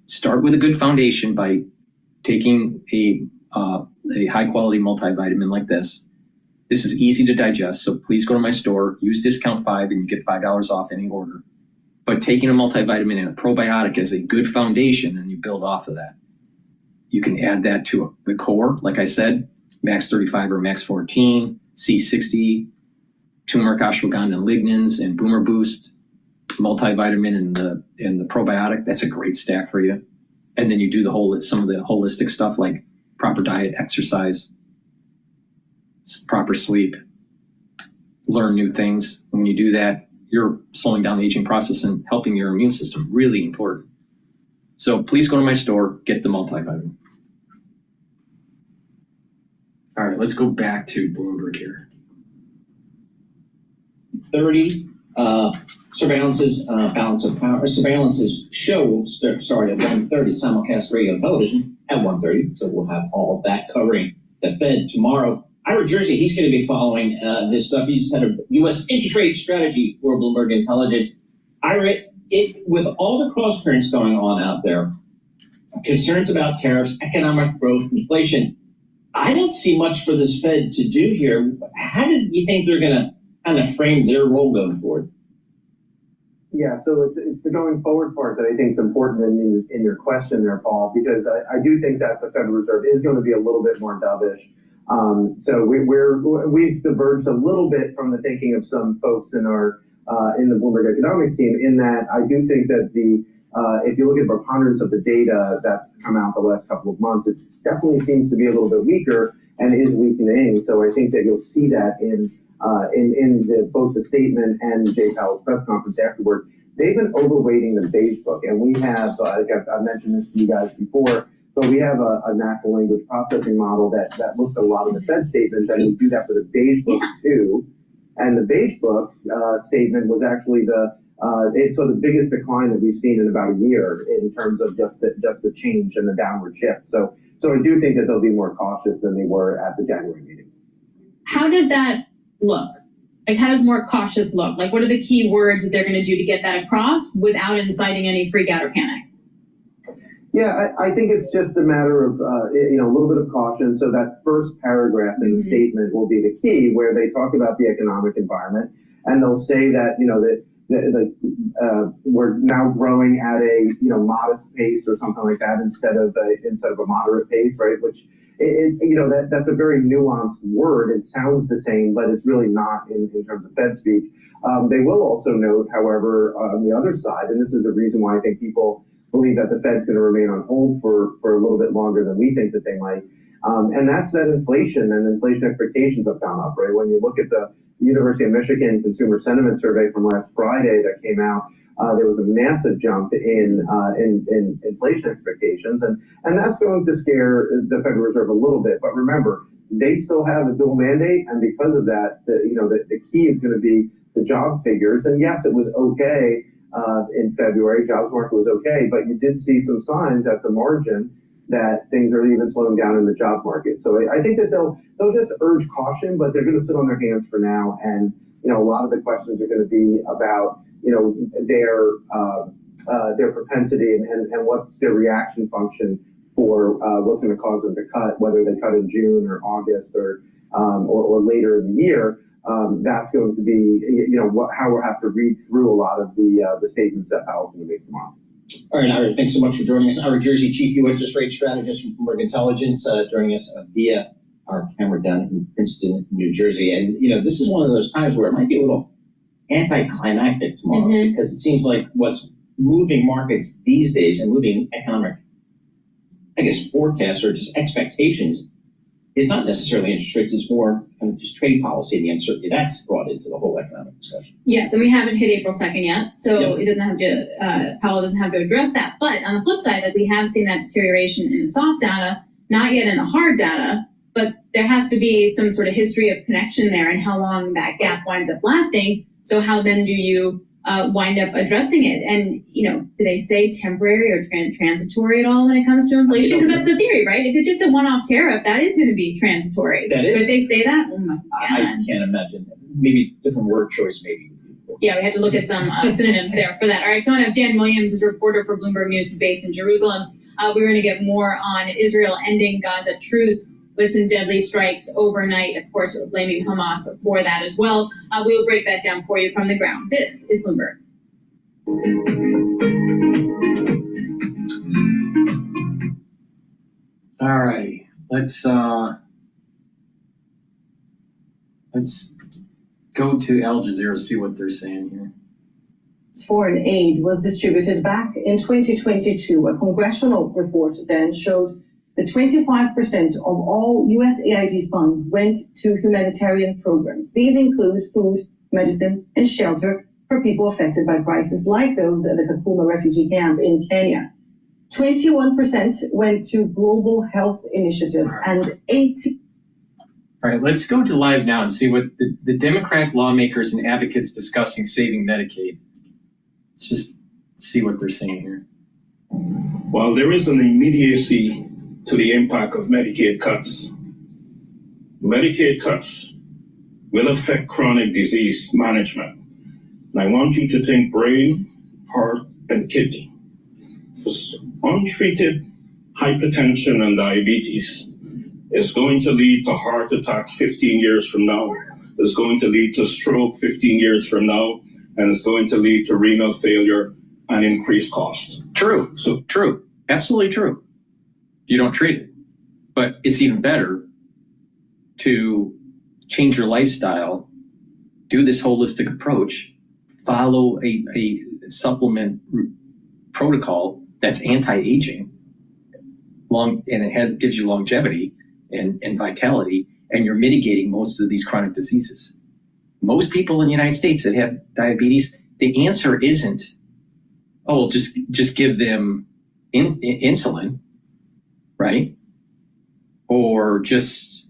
start with a good foundation by taking a high quality multivitamin like this. This is easy to digest, so please go to my store, use discount 5 and you get $5 off any order. But taking a multivitamin and a probiotic as a good foundation, and you build off of that. You can add that to the core, like I said, Max 35 or Max 14, C60, turmeric, ashwagandha, and lignans, and Boomer Boost, multivitamin and the probiotic. That's a great stack for you. And then you do some of the holistic stuff like proper diet, exercise, proper sleep, learn new things. And when you do that, you're slowing down the aging process and helping your immune system. Really important. So please go to my store, get the multivitamin. All right, let's go back to Bloomberg here. 30 surveillances, balance of power. Surveillances show will start at 1:30, simulcast radio and television at 1:30. So we'll have all of that covering the Fed tomorrow. Ira Jersey, he's going to be following this stuff. He's head of U.S. interest rate strategy for Bloomberg Intelligence. Ira, with all the cross currents going on out there, concerns about tariffs, economic growth, inflation, I don't see much for this Fed to do here. How do you think they're going to kind of frame their role going forward? Yeah, so it's the going forward part that I think is important in your question there, Paul, because I do think that the Federal Reserve is going to be a little bit more dovish. So we've diverged a little bit from the thinking of some folks in the Bloomberg economics team, in that I do think that if you look at the preponderance of the data that's come out the last couple of months, it definitely seems to be a little bit weaker and is weakening. So I think that you'll see that in both the statement and Jay Powell's press conference afterward. They've been overweighting the beige book, and we have, like I've mentioned this to you guys before, but we have a natural language processing model that looks at a lot of the Fed statements, and we do that for the beige book too. And the beige book statement was actually the biggest decline that we've seen in about a year in terms of just the change and the downward shift. So I do think that they'll be more cautious than they were at the January meeting. How does that look? Like, how does more cautious look? Like, what are the key words that they're going to do to get that across without inciting any freak out or panic? Yeah, I think it's just a matter of a little bit of caution. So that first paragraph in the statement will be the key, where they talk about the economic environment, and they'll say that we're now growing at a modest pace or something like that instead of a moderate pace, right? Which that's a very nuanced word. It sounds the same, but it's really not in terms of Fed speak. They will also note, however, on the other side, and this is the reason why I think people believe that the Fed's going to remain on hold for a little bit longer than we think that they might. And that's that inflation, and inflation expectations have gone up, right? When you look at the University of Michigan Consumer Sentiment Survey from last Friday that came out, there was a massive jump in inflation expectations, and that's going to scare the Federal Reserve a little bit. But remember, they still have a dual mandate, and because of that, the key is going to be the job figures. And yes, it was okay in February, jobs market was okay, but you did see some signs at the margin that things are even slowing down in the job market. So I think that they'll just urge caution, but they're going to sit on their hands for now. And a lot of the questions are going to be about their propensity and what's their reaction function for what's going to cause them to cut, whether they cut in June or August or later in the year. That's going to be how we'll have to read through a lot of the statements that Powell's going to make tomorrow. All right, Ira, thanks so much for joining us. Ira Jersey, Chief U Interest Rate Strategist from Bloomberg Intelligence, joining us via our camera down in Princeton, New Jersey. And, this is one of those times where it might be a little anticlimactic tomorrow, because it seems like what's moving markets these days and moving economic, forecasts or just expectations is not necessarily interest rates. It's more kind of just trade policy and the uncertainty that's brought into the whole economic discussion. Yes, and we haven't hit April 2nd yet, so it doesn't have to, Powell doesn't have to address that. But on the flip side, we have seen that deterioration in the soft data, not yet in the hard data, but there has to be some sort of history of connection there and how long that gap winds up lasting. So how then do you wind up addressing it? And, do they say temporary or transitory at all when it comes to inflation? Because that's the theory, right? If it's just a one-off tariff, that is going to be transitory. That is. But if they say that, oh my God. I can't imagine that. Maybe different word choice, maybe. Yeah, we have to look at some synonyms there for that. All right, coming up, Dan Williams is a reporter for Bloomberg News based in Jerusalem. We're going to get more on Israel ending Gaza truce with some deadly strikes overnight. Of course, we're blaming Hamas for that as well. We'll break that down for you from the ground. This is Bloomberg. All right, let's go to Al Jazeera, see what they're saying here. Foreign aid was distributed back in 2022. A congressional report then showed that 25% of all USAID funds went to humanitarian programs. These include food, medicine, and shelter for people affected by crises like those at the Kakuma refugee camp in Kenya. 21% went to global health initiatives and 80. All right, let's go to live now and see what the Democrat lawmakers and advocates discussing saving Medicaid. Let's just see what they're saying here. While there is an immediacy to the impact of Medicaid cuts will affect chronic disease management. And I want you to think brain, heart, and kidney. For untreated hypertension and diabetes, it's going to lead to heart attacks 15 years from now. It's going to lead to stroke 15 years from now. And it's going to lead to renal failure and increased costs. True. So true. Absolutely true. You don't treat it. But it's even better to change your lifestyle, do this holistic approach, follow a supplement protocol that's anti-aging, and it gives you longevity and vitality, and you're mitigating most of these chronic diseases. Most people in the United States that have diabetes, the answer isn't, oh, just give them insulin, right? Or just,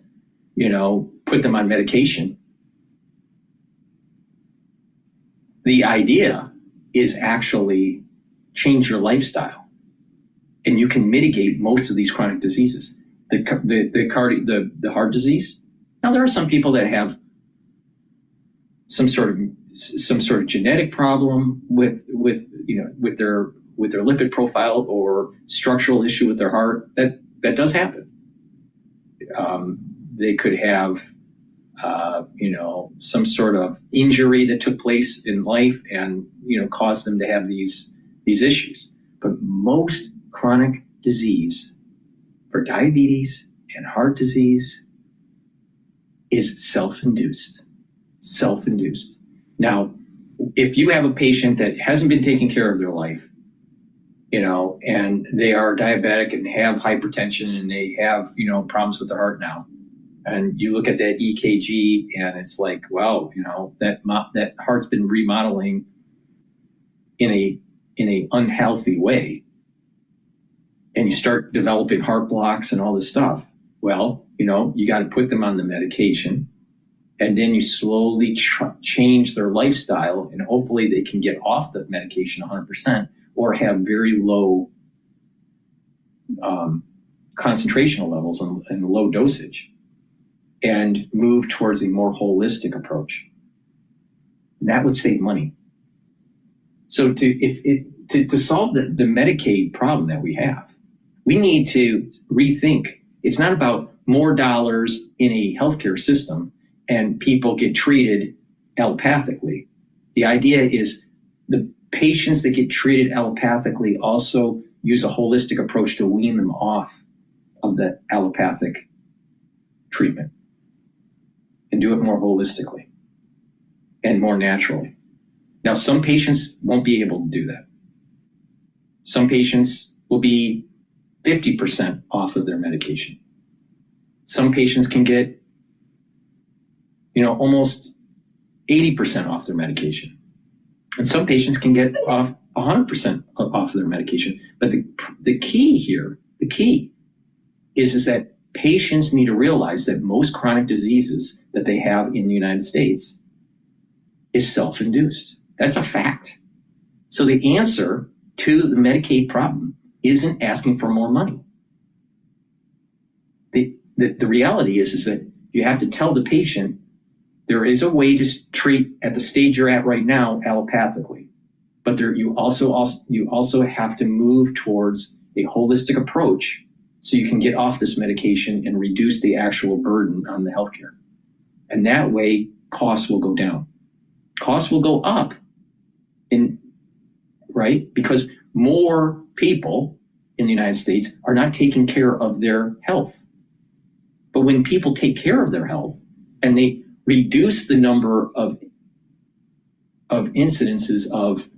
put them on medication. The idea is actually change your lifestyle, and you can mitigate most of these chronic diseases. The heart disease. Now, there are some people that have some sort of genetic problem with their lipid profile or structural issue with their heart. That does happen. They could have some sort of injury that took place in life and caused them to have these issues. But most chronic disease for diabetes and heart disease is self-induced. Now, if you have a patient that hasn't been taking care of their life, and they are diabetic and have hypertension and they have, problems with their heart now. And you look at that EKG and it's like, wow, that heart's been remodeling in a unhealthy way. And you start developing heart blocks and all this stuff. Well, you got to put them on the medication, and then you slowly change their lifestyle, and hopefully they can get off the medication 100% or have very low concentrational levels and low dosage, and move towards a more holistic approach. And that would save money. So to solve the Medicaid problem that we have, we need to rethink. It's not about more dollars in a healthcare system and people get treated allopathically. The idea is the patients that get treated allopathically also use a holistic approach to wean them off of the allopathic treatment and do it more holistically and more naturally. Now, some patients won't be able to do that. Some patients will be 50% off of their medication. Some patients can get, almost 80% off their medication. And some patients can get off 100% off of their medication. But the key is that patients need to realize that most chronic diseases that they have in the United States is self-induced. That's a fact. So the answer to the Medicaid problem isn't asking for more money. The reality is that you have to tell the patient there is a way to treat at the stage you're at right now allopathically, but you also have to move towards a holistic approach so you can get off this medication and reduce the actual burden on the healthcare. And that way, costs will go down. Costs will go up, right? Because more people in the United States are not taking care of their health. But when people take care of their health and they reduce the number of incidences of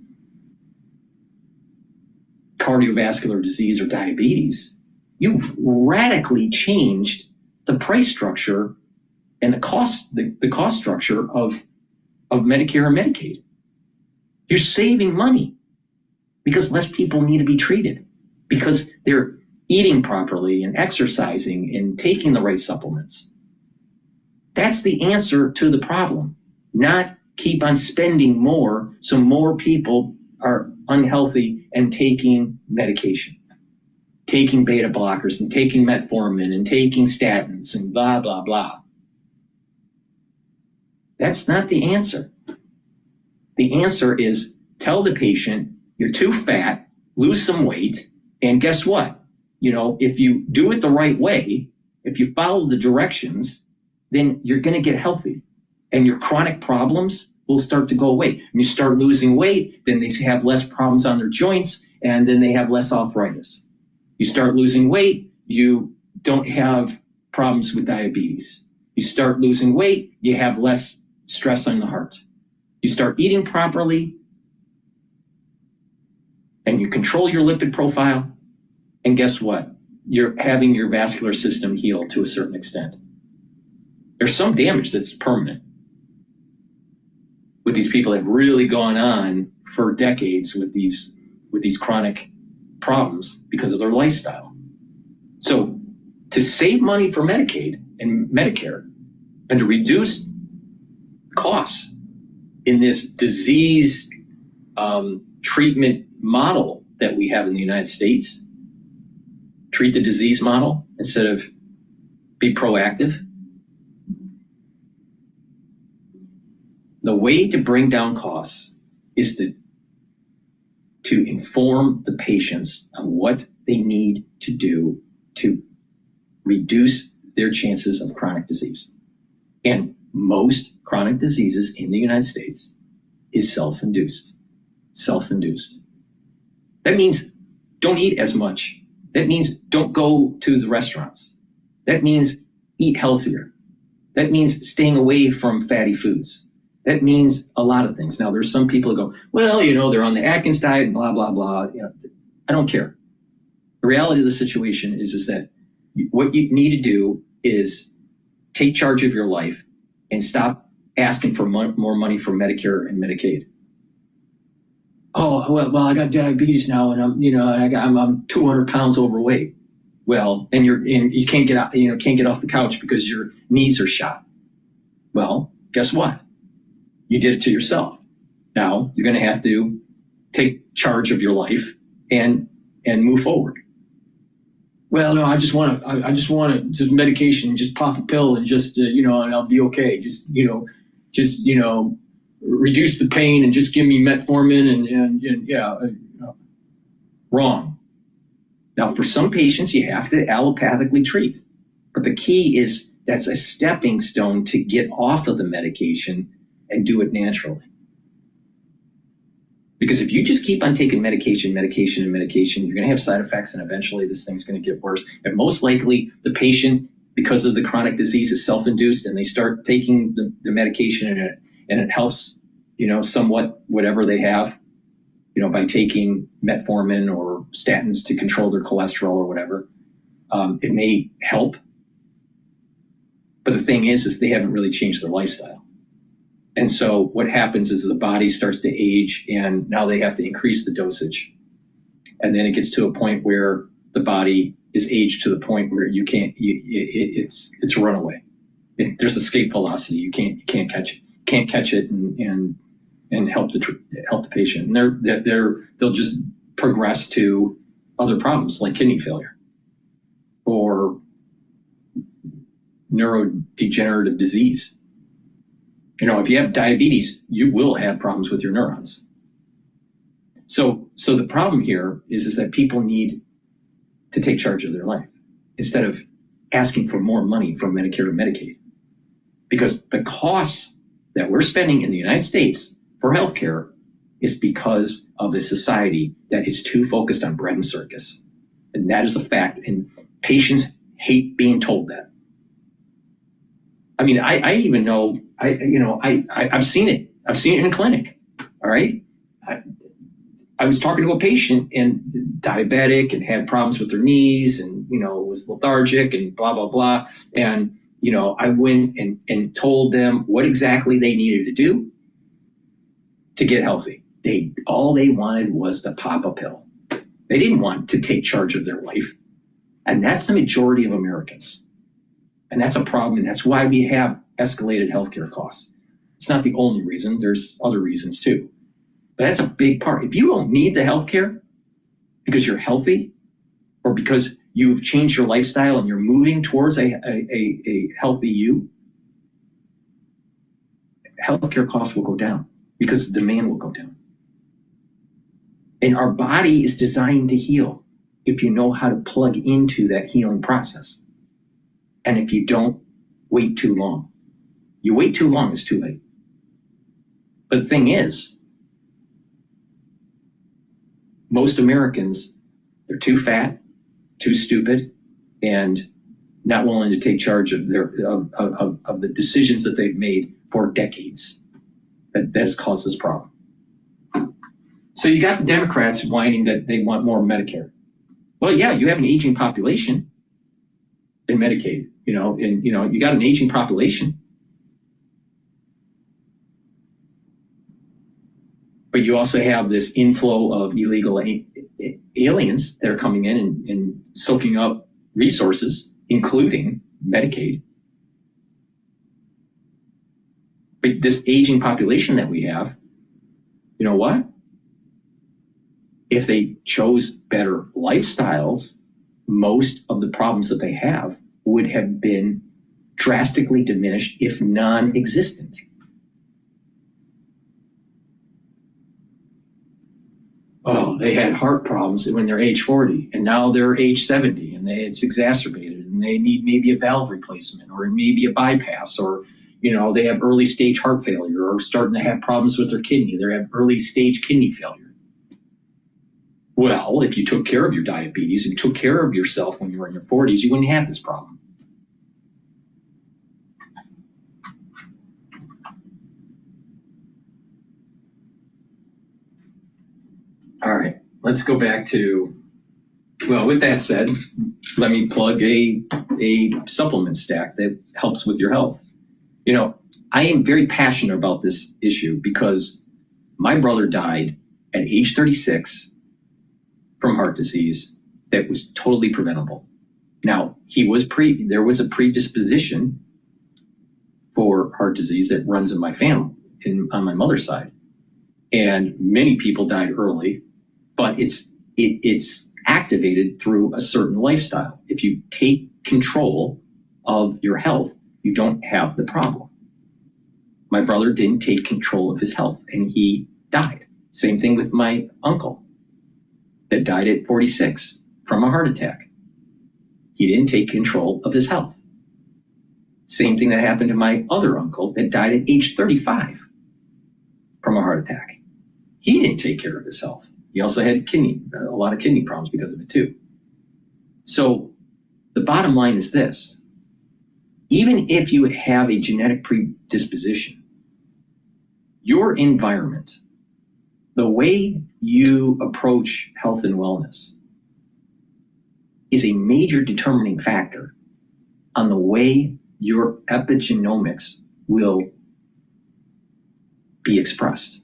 cardiovascular disease or diabetes, you've radically changed the price structure and the cost structure of Medicare and Medicaid. You're saving money because less people need to be treated because they're eating properly and exercising and taking the right supplements. That's the answer to the problem, not keep on spending more so more people are unhealthy and taking medication, taking beta blockers and taking metformin and taking statins and blah, blah, blah. That's not the answer. The answer is tell the patient you're too fat, lose some weight, and guess what? If you do it the right way, if you follow the directions, then you're going to get healthy and your chronic problems will start to go away. When you start losing weight, then they have less problems on their joints and then they have less arthritis. You start losing weight, you don't have problems with diabetes. You start losing weight, you have less stress on the heart. You start eating properly and you control your lipid profile. And guess what? You're having your vascular system heal to a certain extent. There's some damage that's permanent with these people that have really gone on for decades with these chronic problems because of their lifestyle. So to save money for Medicaid and Medicare and to reduce costs in this disease treatment model that we have in the United States, treat the disease model instead of be proactive. The way to bring down costs is to inform the patients on what they need to do to reduce their chances of chronic disease. And most chronic diseases in the United States is self-induced. Self-induced. That means don't eat as much. That means don't go to the restaurants. That means eat healthier. That means staying away from fatty foods. That means a lot of things. Now, there's some people who go, well, they're on the Atkins diet and blah, blah, blah. I don't care. The reality of the situation is that what you need to do is take charge of your life and stop asking for more money from Medicare and Medicaid. Oh, well, I got diabetes now, and I'm 200 pounds overweight. Well, and you can't get out, can't get off the couch because your knees are shot. Well, guess what? You did it to yourself. Now you're going to have to take charge of your life and move forward. Well, no, I just want just medication, just pop a pill and just, and I'll be okay. Just reduce the pain and just give me metformin wrong. Now, for some patients, you have to allopathically treat. But the key is that's a stepping stone to get off of the medication and do it naturally. Because if you just keep on taking medication, you're going to have side effects, and eventually this thing's going to get worse. And most likely the patient, because of the chronic disease, is self-induced, and they start taking the medication and it helps, somewhat whatever they have, by taking metformin or statins to control their cholesterol or whatever. It may help. But the thing is they haven't really changed their lifestyle. And so what happens is the body starts to age, and now they have to increase the dosage. And then it gets to a point where the body is aged to the point where you can't, it's a runaway. There's escape velocity. You can't catch it and help the patient. And they'll just progress to other problems like kidney failure or neurodegenerative disease. If you have diabetes, you will have problems with your neurons. So the problem here is that people need to take charge of their life instead of asking for more money from Medicare and Medicaid. Because the costs that we're spending in the United States for healthcare is because of a society that is too focused on bread and circus. And that is a fact. And patients hate being told that. I mean, I even know, I've seen it. I've seen it in clinic. All right. I was talking to a patient and diabetic and had problems with their knees and, was lethargic and blah, blah, blah. And, I went and told them what exactly they needed to do to get healthy. All they wanted was to pop a pill. They didn't want to take charge of their life. And that's the majority of Americans. And that's a problem. And that's why we have escalated healthcare costs. It's not the only reason. There's other reasons too. But that's a big part. If you don't need the healthcare because you're healthy or because you've changed your lifestyle and you're moving towards a healthy you, healthcare costs will go down because the demand will go down. And our body is designed to heal if you know how to plug into that healing process. And if you don't wait too long. You wait too long, it's too late. But the thing is, most Americans, they're too fat, too stupid, and not willing to take charge of of the decisions that they've made for decades. That has caused this problem. So you got the Democrats whining that they want more Medicare. Well, yeah, you have an aging population in Medicaid, you got an aging population. But you also have this inflow of illegal aliens that are coming in and soaking up resources, including Medicaid. But this aging population that we have, you know what? If they chose better lifestyles, most of the problems that they have would have been drastically diminished, if non-existent. Oh, they had heart problems when they're age 40, and now they're age 70, and it's exacerbated, and they need maybe a valve replacement, or maybe a bypass, or they have early stage heart failure, or starting to have problems with their kidney. They have early stage kidney failure. Well, if you took care of your diabetes and took care of yourself when you were in your 40s, you wouldn't have this problem. All right, let's go back to Well, with that said, let me plug a supplement stack that helps with your health. You know, I am very passionate about this issue because my brother died at age 36 from heart disease that was totally preventable. Now, there was a predisposition for heart disease that runs in my family, on my mother's side. And many people died early, but it's activated through a certain lifestyle. If you take control of your health, you don't have the problem. My brother didn't take control of his health and he died. Same thing with my uncle that died at 46 from a heart attack. He didn't take control of his health. Same thing that happened to my other uncle that died at age 35 from a heart attack. He didn't take care of his health. He also had a lot of kidney problems because of it too. So the bottom line is this: even if you have a genetic predisposition, your environment, the way you approach health and wellness, is a major determining factor on the way your epigenomics will be expressed.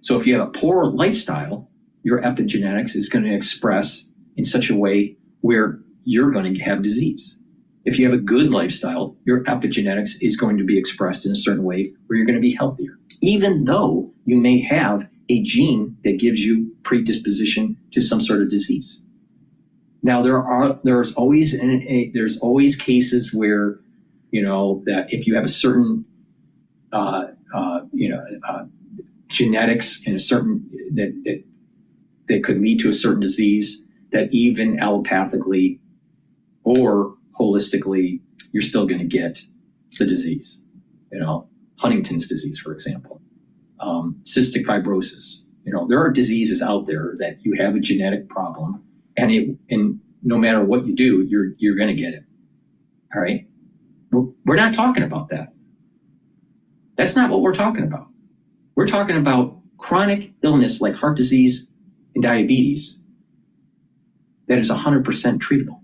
So if you have a poor lifestyle, your epigenetics is going to express in such a way where you're going to have disease. If you have a good lifestyle, your epigenetics is going to be expressed in a certain way where you're going to be healthier, even though you may have a gene that gives you predisposition to some sort of disease. Now, there's always cases where, you know, that if you have a certain genetics in a certain that could lead to a certain disease, that even allopathically or holistically, you're still going to get the disease. You know, Huntington's disease, for example, cystic fibrosis. You know, there are diseases out there that you have a genetic problem, and no matter what you do, you're going to get it. All right, we're not talking about that. That's not what we're talking about. We're talking about chronic illness like heart disease and diabetes that is 100% treatable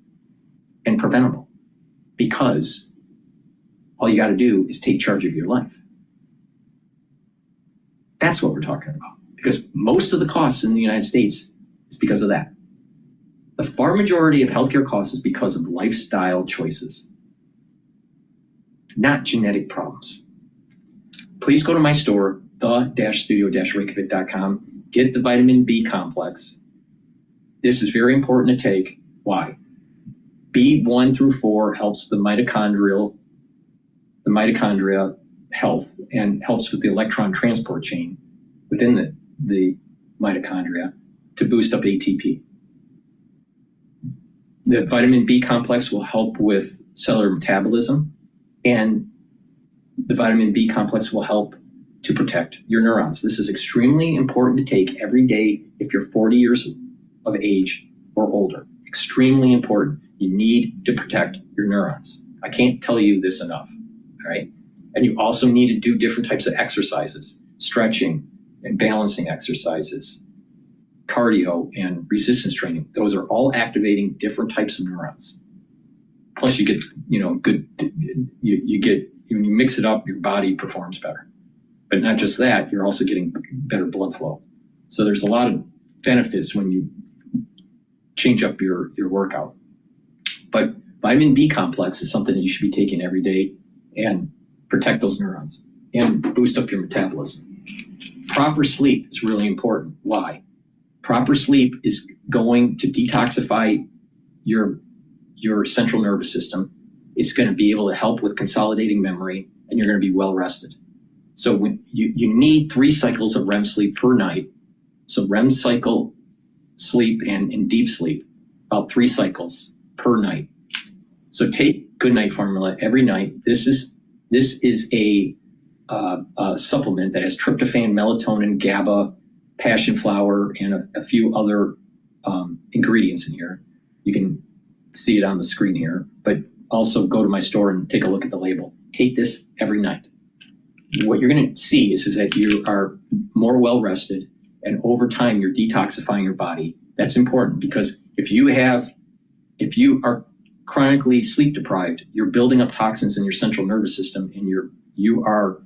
and preventable, because all you got to do is take charge of your life. That's what we're talking about, because most of the costs in the United States is because of that. The far majority of healthcare costs is because of lifestyle choices, not genetic problems. Please go to my store, the-studio-reykjavik.com. Get the vitamin B complex. This is very important to take. Why? B1 through 4 helps the mitochondria health and helps with the electron transport chain within the mitochondria to boost up ATP. The vitamin B complex will help with cellular metabolism, and the vitamin B complex will help to protect your neurons. This is extremely important to take every day if you're 40 years of age or older. Extremely important. You need to protect your neurons. I can't tell you this enough, all right? And you also need to do different types of exercises, stretching and balancing exercises, cardio and resistance training. Those are all activating different types of neurons. Plus you get, you get, when you mix it up, your body performs better. But not just that, you're also getting better blood flow. So there's a lot of benefits when you change up your workout. But vitamin B complex is something that you should be taking every day and protect those neurons and boost up your metabolism. Proper sleep is really important. Why? Proper sleep is going to detoxify your central nervous system. It's going to be able to help with consolidating memory, and you're going to be well rested. So when you need 3 cycles of REM sleep per night. So REM cycle sleep and deep sleep, about 3 cycles per night. So take Good Night Formula every night. This is a supplement that has tryptophan, melatonin, GABA, passion flower, and a few other ingredients in here. You can see it on the screen here, but also go to my store and take a look at the label. Take this every night. What you're going to see is that you are more well rested, and over time you're detoxifying your body, That's important because if you are chronically sleep deprived, you're building up toxins in your central nervous system, and you are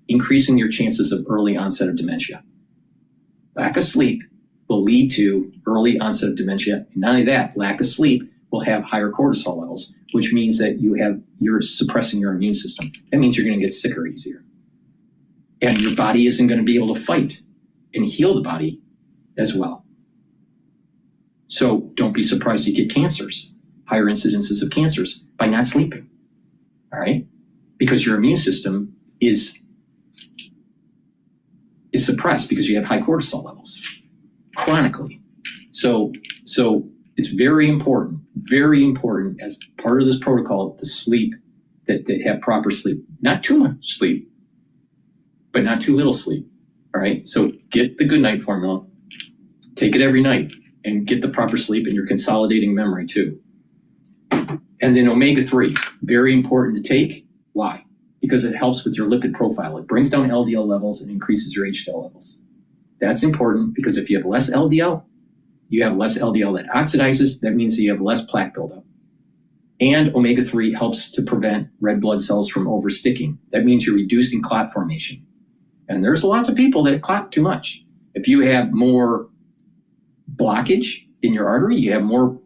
increasing your chances of early onset of dementia. Lack of sleep will lead to early onset of dementia. And not only that, lack of sleep will have higher cortisol levels, which means that you're suppressing your immune system. That means you're going to get sicker easier. And your body isn't going to be able to fight and heal the body as well. So don't be surprised you get cancers, higher incidences of cancers by not sleeping, all right? Because your immune system is suppressed because you have high cortisol levels chronically. So it's very important as part of this protocol to sleep, that they have proper sleep. Not too much sleep, but not too little sleep, all right? So get the good night formula, take it every night, and get the proper sleep, and you're consolidating memory too. And then omega-3, very important to take. Why? Because it helps with your lipid profile. It brings down LDL levels and increases your HDL levels. That's important because if you have less LDL, you have less LDL that oxidizes. That means that you have less plaque buildup. And omega-3 helps to prevent red blood cells from oversticking. That means you're reducing clot formation. And there's lots of people that clot too much. If you have more blockage in your artery, you have more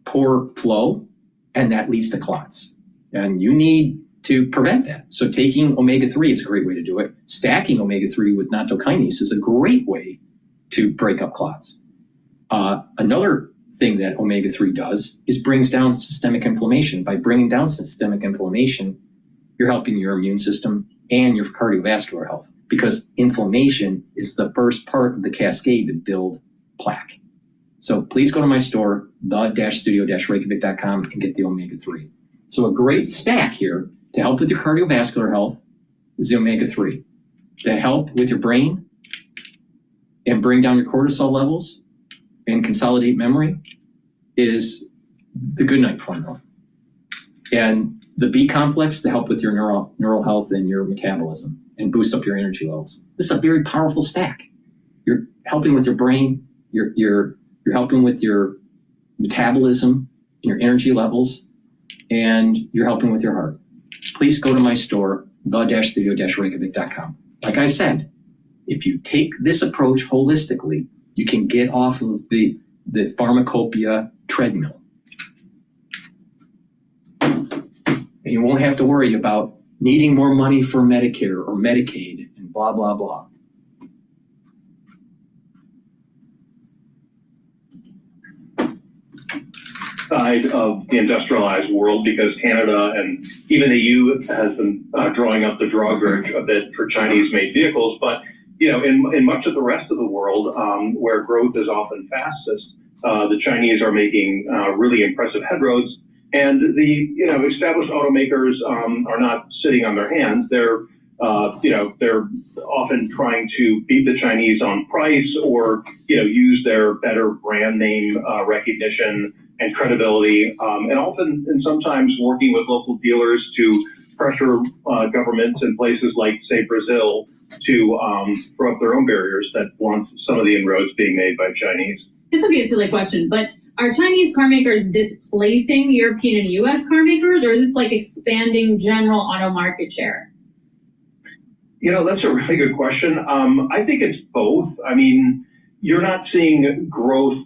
poor flow, and that leads to clots. And you need to prevent that. So taking omega-3 is a great way to do it. Stacking omega-3 with nattokinase is a great way to break up clots. Another thing that omega-3 does is brings down systemic inflammation. By bringing down systemic inflammation, you're helping your immune system and your cardiovascular health, because inflammation is the first part of the cascade to build plaque. So please go to my store, the-studio-reykjavik.com, and get the omega-3. So a great stack here to help with your cardiovascular health is the omega-3. To help with your brain and bring down your cortisol levels and consolidate memory is the good night formula. And the B complex to help with your neural health and your metabolism and boost up your energy levels. This is a very powerful stack. You're helping with your brain, you're helping with your metabolism and your energy levels, and you're helping with your heart. Please go to my store, the-studio-reykjavik.com. Like I said, if you take this approach holistically, you can get off of the pharmacopoeia treadmill. And you won't have to worry about needing more money for Medicare or Medicaid and blah, blah, blah. Side of the industrialized world, because Canada and even the EU has been drawing up the drawbridge a bit for Chinese-made vehicles. But in much of the rest of the world, where growth is often fastest, the Chinese are making really impressive headroads. And the established automakers are not sitting on their hands. They're often trying to beat the Chinese on price, or use their better brand name recognition and credibility, and often and sometimes working with local dealers to pressure governments in places like, say, Brazil, to throw up their own barriers that blunt some of the inroads being made by Chinese. This would be a silly question, but are Chinese car makers displacing European and U.S. car makers, or is this like expanding general auto market share? That's a really good question. I think it's both. I mean, you're not seeing growth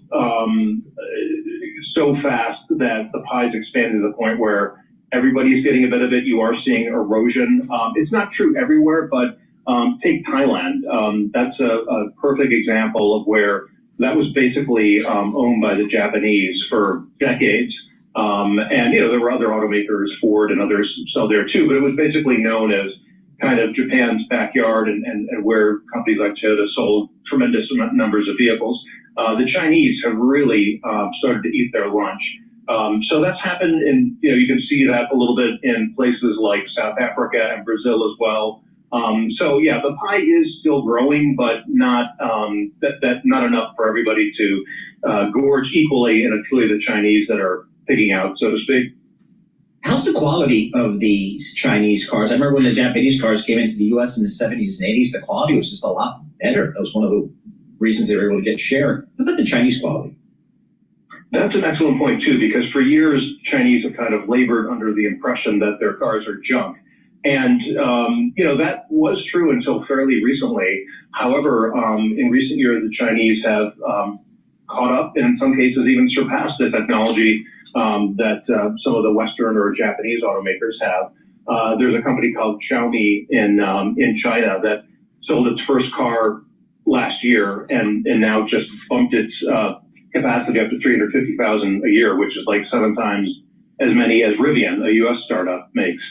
so fast that the pie's expanding to the point where everybody's getting a bit of it. You are seeing erosion. It's not true everywhere, but take Thailand. That's a perfect example of where that was basically owned by the Japanese for decades. And there were other automakers, Ford and others sell there too, but it was basically known as kind of Japan's backyard, and where companies like Toyota sold tremendous numbers of vehicles. The Chinese have really started to eat their lunch. So that's happened in, you can see that a little bit in places like South Africa and Brazil as well. So yeah, the pie is still growing, but not not enough for everybody to gorge equally, and it's really the Chinese that are picking out, so to speak. How's the quality of these Chinese cars? I remember when the Japanese cars came into the U.S. in the 70s and 80s, the quality was just a lot better. That was one of the reasons they were able to get share. How about the Chinese quality? That's an excellent point too, because for years, Chinese have kind of labored under the impression that their cars are junk. And, that was true until fairly recently. However, in recent years, the Chinese have caught up and in some cases even surpassed the technology that some of the Western or Japanese automakers have. There's a company called Xiaomi in China that sold its first car last year and now just bumped its capacity up to 350,000 a year, which is like 7 times as many as Rivian, a U.S. startup, makes.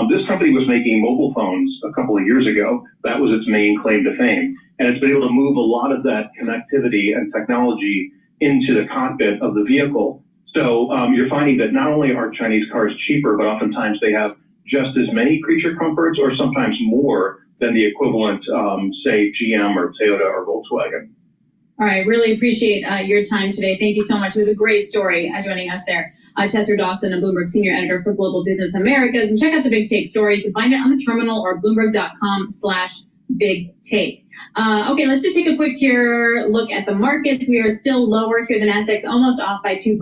This company was making mobile phones a couple of years ago. That was its main claim to fame. And it's been able to move a lot of that connectivity and technology into the cockpit of the vehicle. So you're finding that not only are Chinese cars cheaper, but oftentimes they have just as many creature comforts or sometimes more than the equivalent, say, GM or Toyota or Volkswagen. All right, really appreciate your time today. Thank you so much. It was a great story joining us there. Chester Dawson, a Bloomberg senior editor for Global Business Americas. And check out the Big Take story. You can find it on the terminal or Bloomberg.com/Big Take. Okay, let's just take a quick look at the markets. We are still lower here. The Nasdaq's almost off by 2%.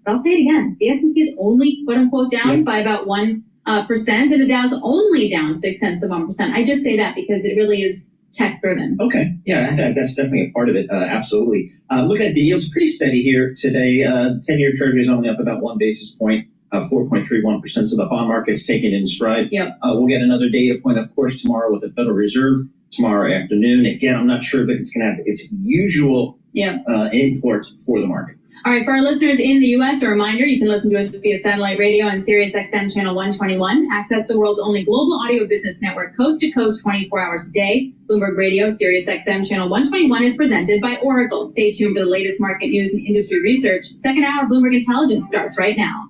But I'll say it again. The S&P is only, quote unquote, down by about 1%, and the Dow's only down 0.6%. I just say that because it really is tech driven. Okay. Yeah, I think that's definitely a part of it. Absolutely. Looking at the yields, pretty steady here today. 10-year Treasury is only up about 1 basis point, 4.31%. So the bond market's taken in stride. Yep. We'll get another data point, of course, tomorrow with the Federal Reserve tomorrow afternoon. Again, I'm not sure that it's going to have its usual import for the market. All right, for our listeners in the U.S., a reminder, you can listen to us via satellite radio on Sirius XM channel 121. Access the world's only global audio business network, coast to coast, 24 hours a day. Bloomberg Radio, Sirius XM channel 121 is presented by Oracle. Stay tuned for the latest market news and industry research. Second hour of Bloomberg Intelligence starts right now.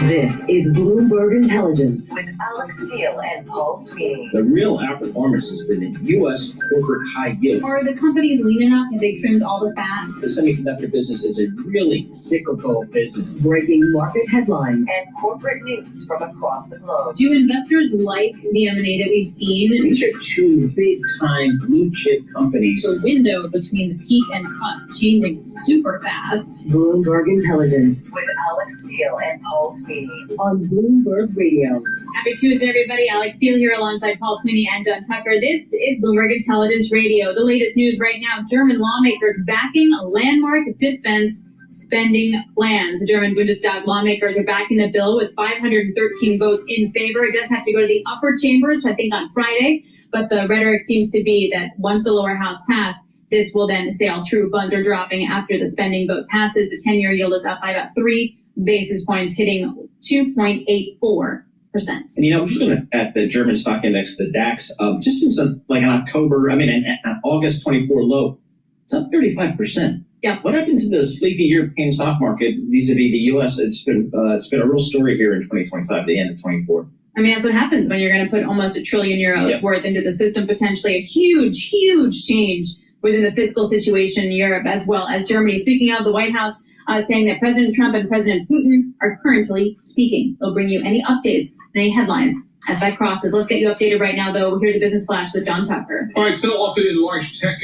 This is Bloomberg Intelligence with Alex Steele and Paul Sweeney. The real outperformance has been in U.S. corporate high yield. Are the companies lean enough? Have they trimmed all the fat? The semiconductor business is a really cyclical business. Breaking market headlines and corporate news from across the globe. Do investors like the M&A that we've seen? These are 2 big-time blue-chip companies. The window between the peak and cut changing super fast. Bloomberg Intelligence with Alex Steele and Paul Sweeney on Bloomberg Radio. Happy Tuesday, everybody. Alex Steele here alongside Paul Sweeney and John Tucker. This is Bloomberg Intelligence Radio. The latest news right now, German lawmakers backing landmark defense spending plans. The German Bundestag lawmakers are backing the bill with 513 votes in favor. It does have to go to the upper chambers, I think, on Friday. But the rhetoric seems to be that once the lower house passed, this will then sail through. Bonds are dropping after the spending vote passes. The 10-year yield is up by about 3 basis points, hitting 2.84%. And just looking at the German stock index, the DAX, just since in October, an August 24 low, it's up 35%. Yeah. What happened to the sleepy European stock market vis-a-vis the U.S.? It's been a real story here in 2025, the end of 24. That's what happens when you're going to put almost €1 trillion worth into the system, potentially a huge, huge change within the fiscal situation in Europe as well as Germany. Speaking of, the White House saying that President Trump and President Putin are currently speaking. They'll bring you any updates, any headlines as that crosses. Let's get you updated right now, though. Here's a business flash with John Tucker. All right, sell off in large tech,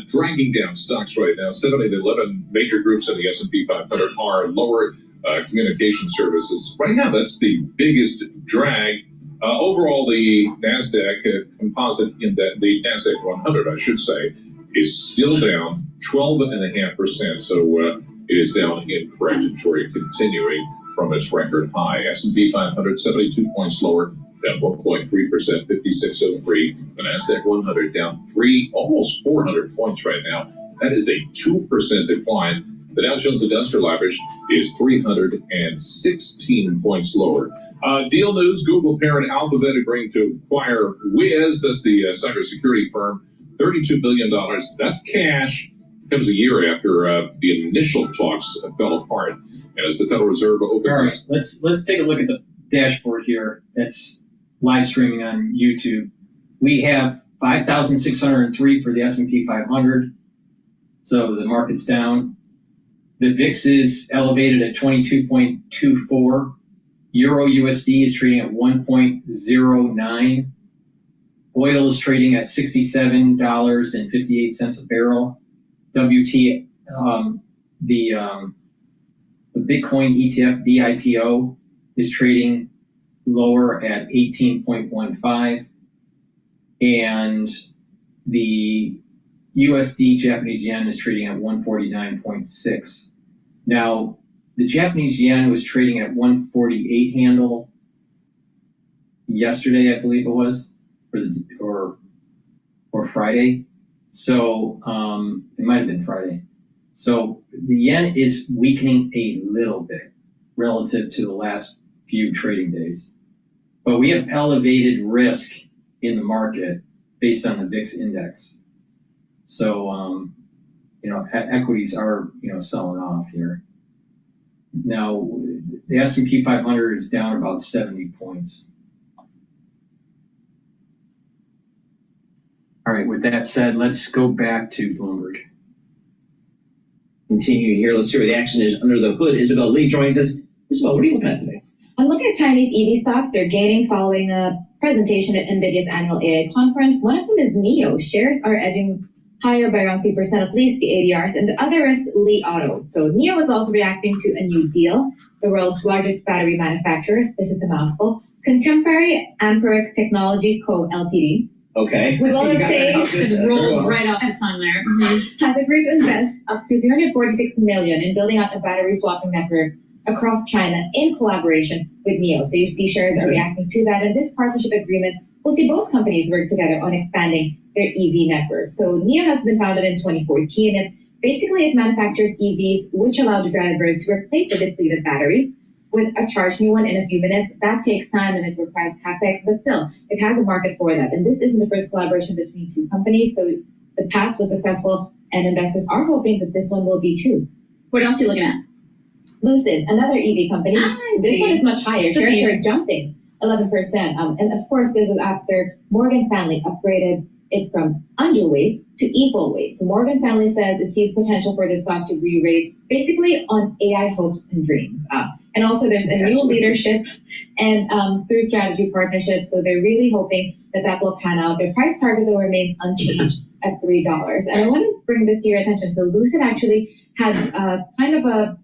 dragging down stocks right now. 7 of the 11 major groups in the S&P 500 are lower. Communication services. Right now, that's the biggest drag. Overall, the NASDAQ composite index, the NASDAQ 100, I should say, is still down 12.5%. So it is down in trajectory, continuing from its record high. S&P 500, 72 points lower, down 1.3%, 5603. The NASDAQ 100 down almost 400 points right now. That is a 2% decline. The Dow Jones Industrial Average is 316 points lower. Deal news, Google parent Alphabet agreeing to acquire Wiz, that's the cybersecurity firm, $32 billion. That's cash. Comes a year after the initial talks fell apart. And as the Federal Reserve opens... All right, let's take a look at the dashboard here. That's live streaming on YouTube. We have 5,603 for the S&P 500. So the market's down. The VIX is elevated at 22.24. Euro USD is trading at 1.09. Oil is trading at $67.58 a barrel. WT, the Bitcoin ETF BITO is trading lower at 18.15. And the USD Japanese yen is trading at 149.6. Now, the Japanese yen was trading at 148 handle yesterday, I believe it was, or Friday. So it might have been Friday. So the yen is weakening a little bit relative to the last few trading days. But we have elevated risk in the market based on the VIX index. So, equities are, selling off here. Now, the S&P 500 is down about 70 points. All right, with that said, let's go back to Bloomberg. Continue here. Let's see where the action is under the hood. Isabel Lee joins us. Isabel, what are you looking at today? I'm looking at Chinese EV stocks. They're gaining following a presentation at NVIDIA's annual AI conference. One of them is NIO. Shares are edging higher by around 3%, at least the ADRs, and the other is Li Auto. So NIO is also reacting to a new deal. The world's largest battery manufacturer, this is the mouthful, Contemporary Amperex Technology Co. Ltd. Okay. We will say it rolls right off the tongue there. Has agreed to invest up to $346 million in building out a battery swapping network across China in collaboration with NIO. So you see shares are reacting to that. And this partnership agreement will see both companies work together on expanding their EV network. So NIO has been founded in 2014, and basically it manufactures EVs which allow the driver to replace the depleted battery with a charged new one in a few minutes. That takes time and it requires CapEx, but still, it has a market for that. And this isn't the first collaboration between two companies, so the past was successful, and investors are hoping that this one will be too. What else are you looking at? Lucid, another EV company. This one is much higher. Shares are jumping 11%. And of course, this was after Morgan Stanley upgraded it from underweight to equal weight. So Morgan Stanley says it sees potential for this stock to re-rate basically on AI hopes and dreams. And also there's a new leadership and through strategy partnerships. So they're really hoping that that will pan out. Their price target though remains unchanged at $3. And I want to bring this to your attention. So Lucid actually had kind of a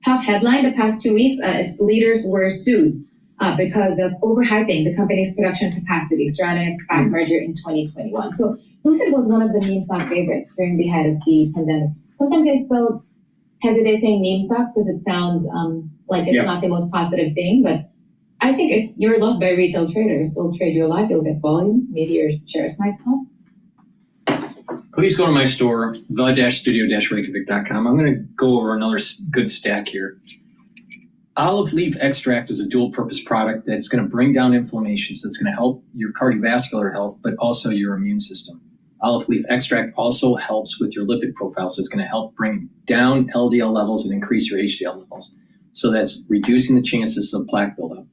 tough headline the past 2 weeks. Its leaders were sued because of overhyping the company's production capacity surrounding its SPAC merger in 2021. So Lucid was one of the meme stock favorites during the height of the pandemic. Sometimes I still hesitate saying meme stocks because it sounds like it's not the most positive thing, but I think if you're loved by retail traders, they'll trade you a lot, you'll get volume, maybe your shares might pump. Please go to my store, the-studio-reykjavik.com. I'm going to go over another good stack here. Olive leaf extract is a dual-purpose product that's going to bring down inflammation, so it's going to help your cardiovascular health, but also your immune system. Olive leaf extract also helps with your lipid profile, so it's going to help bring down LDL levels and increase your HDL levels. So that's reducing the chances of plaque buildup.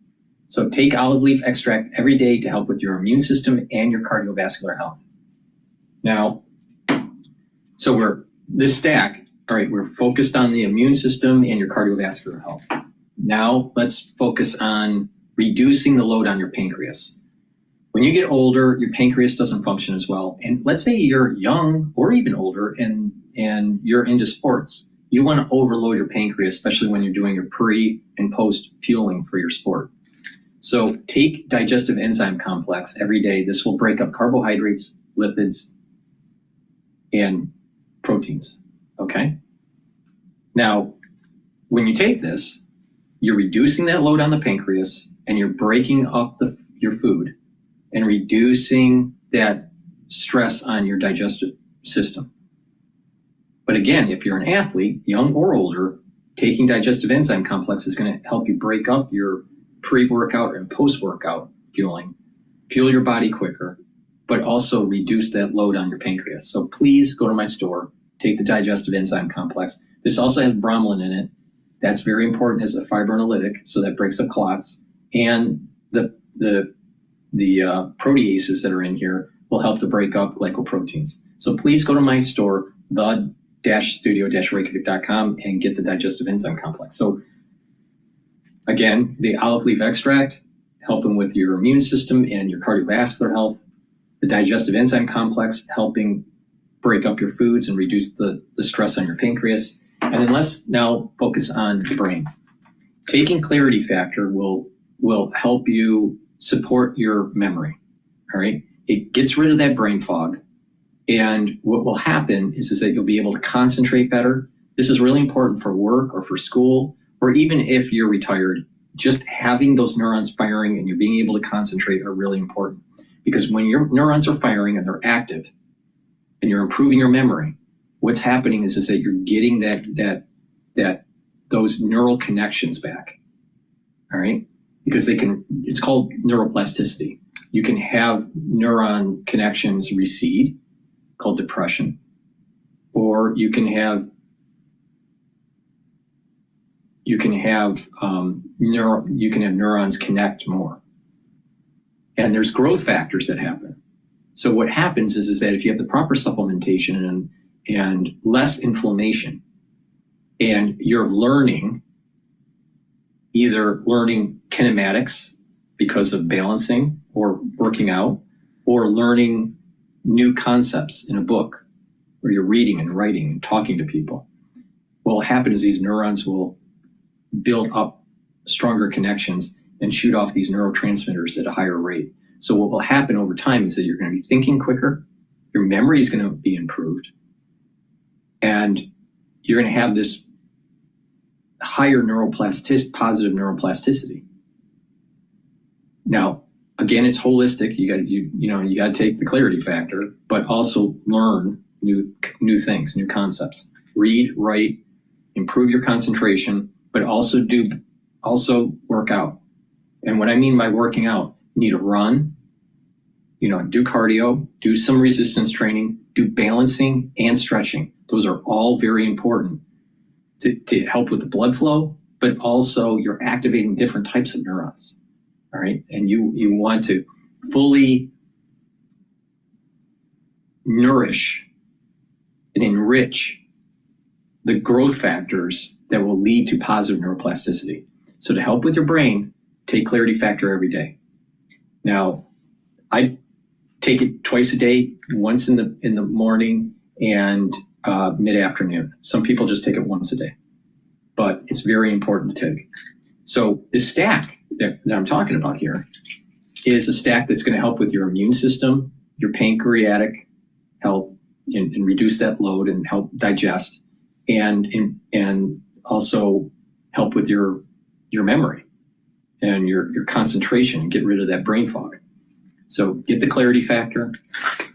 So take olive leaf extract every day to help with your immune system and your cardiovascular health. Now, so this stack, all right, we're focused on the immune system and your cardiovascular health. Now let's focus on reducing the load on your pancreas. When you get older, your pancreas doesn't function as well. And let's say you're young or even older and you're into sports. You want to overload your pancreas, especially when you're doing your pre and post fueling for your sport. So take digestive enzyme complex every day. This will break up carbohydrates, lipids, and proteins, okay? Now, when you take this, you're reducing that load on the pancreas and you're breaking up your food and reducing that stress on your digestive system. But again, if you're an athlete, young or older, taking digestive enzyme complex is going to help you break up your pre-workout and post-workout fueling, fuel your body quicker, but also reduce that load on your pancreas. So please go to my store, take the digestive enzyme complex. This also has bromelain in it. That's very important as a fibrinolytic, so that breaks up clots. And the proteases that are in here will help to break up glycoproteins. So please go to my store, the-studio-reykjavik.com and get the digestive enzyme complex. So again, the olive leaf extract, helping with your immune system and your cardiovascular health. The digestive enzyme complex, helping break up your foods and reduce the stress on your pancreas. And then let's now focus on the brain. Taking Clarity Factor will help you support your memory, all right? It gets rid of that brain fog. And what will happen is that you'll be able to concentrate better. This is really important for work or for school, or even if you're retired. Just having those neurons firing and you're being able to concentrate are really important. Because when your neurons are firing and they're active and you're improving your memory, what's happening is that you're getting those neural connections back, all right? Because it's called neuroplasticity. You can have neuron connections recede, called depression, or you can have neurons connect more. And there's growth factors that happen. So what happens is that if you have the proper supplementation and less inflammation, and you're either learning kinematics because of balancing or working out, or learning new concepts in a book, or you're reading and writing and talking to people, what will happen is these neurons will build up stronger connections and shoot off these neurotransmitters at a higher rate. So what will happen over time is that you're going to be thinking quicker, your memory is going to be improved, and you're going to have this higher positive neuroplasticity. Now, again, it's holistic. You got to take the Clarity Factor, but also learn new things, new concepts. Read, write, improve your concentration, but also work out. And what I mean by working out, you need to run, do cardio, do some resistance training, do balancing and stretching. Those are all very important to help with the blood flow, but also you're activating different types of neurons. All right. And you want to fully nourish and enrich the growth factors that will lead to positive neuroplasticity. So to help with your brain, take Clarity Factor every day. Now, I take it twice a day, once in the morning and mid-afternoon. Some people just take it once a day, but it's very important to take. So the stack that I'm talking about here is a stack that's going to help with your immune system, your pancreatic health, and reduce that load and help digest, and also help with your memory and your concentration and get rid of that brain fog. So get the Clarity Factor,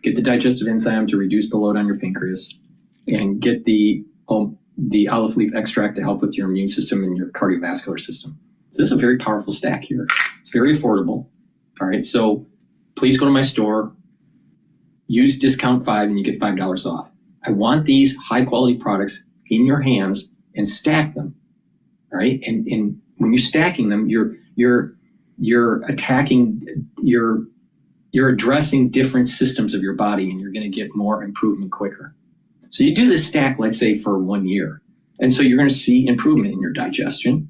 get the digestive enzyme to reduce the load on your pancreas, and get the olive leaf extract to help with your immune system and your cardiovascular system. So this is a very powerful stack here. It's very affordable. All right, so please go to my store, use discount 5 and you get $5 off. I want these high quality products in your hands and stack them. All right, and when you're stacking them, you're attacking, you're addressing different systems of your body, and you're going to get more improvement quicker. So you do this stack, let's say, for 1 year. And so you're going to see improvement in your digestion.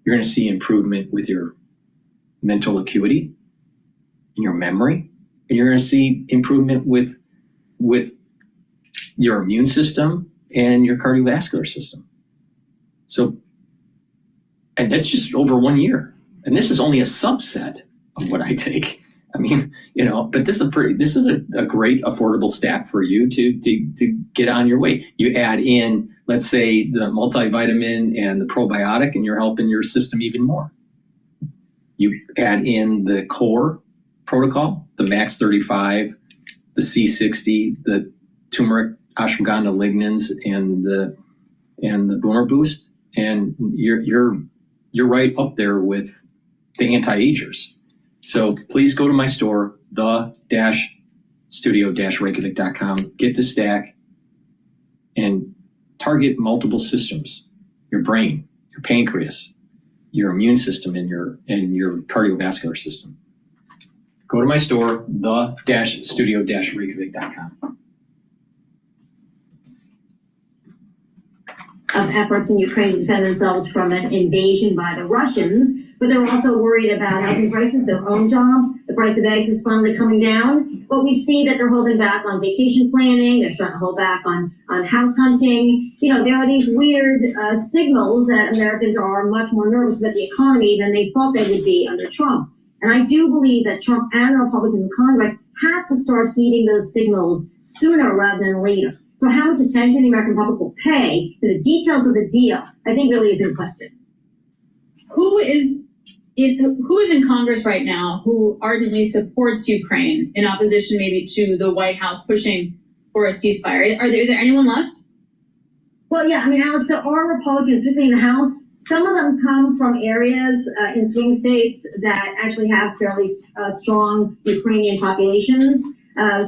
You're going to see improvement with your mental acuity, in your memory, and you're going to see improvement with your immune system and your cardiovascular system. So, and that's just over 1 year. And this is only a subset of what I take. I mean, but this is a great affordable stack for you to get on your way. You add in, let's say, the multivitamin and the probiotic, and you're helping your system even more. You add in the core protocol, the Max 35, the C60, the turmeric ashwagandha lignans, and the Boomer Boost, and you're right up there with the anti-agers. So please go to my store, the-studio-reykjavik.com, get the stack, and target multiple systems: your brain, your pancreas, your immune system, and your cardiovascular system. Go to my store, the-studio-reykjavik.com. of efforts in Ukraine to defend themselves from an invasion by the Russians, but they're also worried about housing prices, their own jobs. The price of eggs is finally coming down, but we see that they're holding back on vacation planning. They're starting to hold back on house hunting. You know, there are these weird signals that Americans are much more nervous about the economy than they thought they would be under Trump. And I do believe that Trump and the Republicans in Congress have to start heeding those signals sooner rather than later. So how much attention the American public will pay to the details of the deal, I think really is in question. Who is in Congress right now who ardently supports Ukraine in opposition maybe to the White House pushing for a ceasefire? Is there anyone left? Well, yeah, I mean, Alex, there are Republicans, particularly in the House. Some of them come from areas in swing states that actually have fairly strong Ukrainian populations.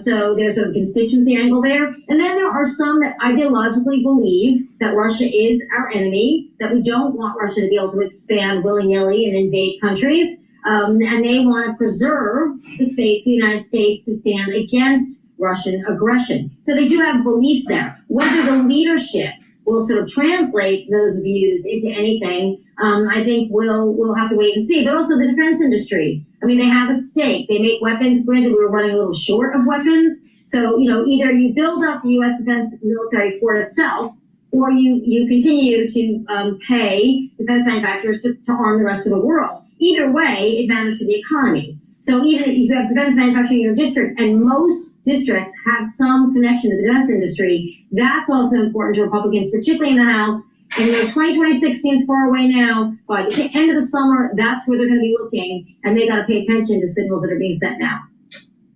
So there's a constituency angle there. And then there are some that ideologically believe that Russia is our enemy, that we don't want Russia to be able to expand willy-nilly and invade countries. And they want to preserve the space for the United States to stand against Russian aggression. So they do have beliefs there. Whether the leadership will sort of translate those views into anything, I think we'll have to wait and see. But also the defense industry. I mean, they have a stake. They make weapons. Granted, we were running a little short of weapons. So, you know, either you build up the U.S. defense military for itself, or you continue to pay defense manufacturers to arm the rest of the world. Either way, it matters for the economy. So even if you have defense manufacturing in your district, and most districts have some connection to the defense industry, that's also important to Republicans, particularly in the House. And 2026 seems far away now. By the end of the summer, that's where they're going to be looking, and they got to pay attention to signals that are being sent now.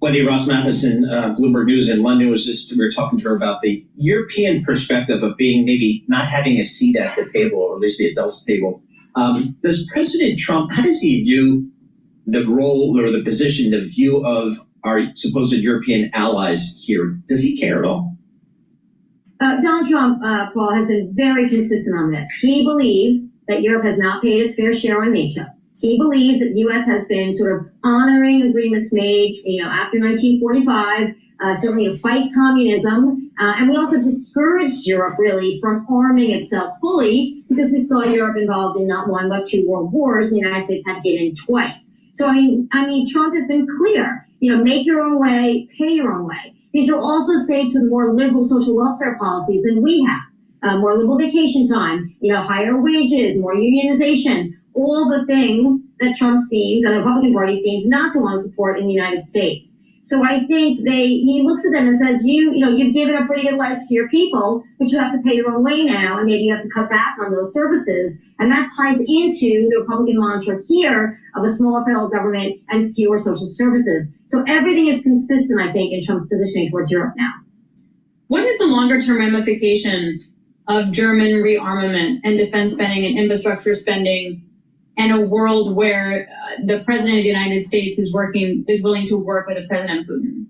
Wendy Ross Matheson, Bloomberg News in London, we were talking to her about the European perspective of being maybe not having a seat at the table, or at least the adults' table. Does President Trump, how does he view the role or the position, the view of our supposed European allies here? Does he care at all? Donald Trump, Paul, has been very consistent on this. He believes that Europe has not paid its fair share on NATO. He believes that the U.S. has been sort of honoring agreements made, after 1945, certainly to fight communism. And we also discouraged Europe, really, from arming itself fully, because we saw Europe involved in not one but two world wars, and the United States had to get in twice. So, I mean, Trump has been clear, make your own way, pay your own way. These are also states with more liberal social welfare policies than we have. More liberal vacation time, higher wages, more unionization, all the things that Trump seems, and the Republican Party seems not to want to support in the United States. So I think he looks at them and says, you've given a pretty good life to your people, but you have to pay your own way now, and maybe you have to cut back on those services. And that ties into the Republican mantra here of a smaller federal government and fewer social services. So everything is consistent, I think, in Trump's positioning towards Europe now. What is the longer-term ramification of German rearmament and defense spending and infrastructure spending, and a world where the president of the United States is willing to work with President Putin?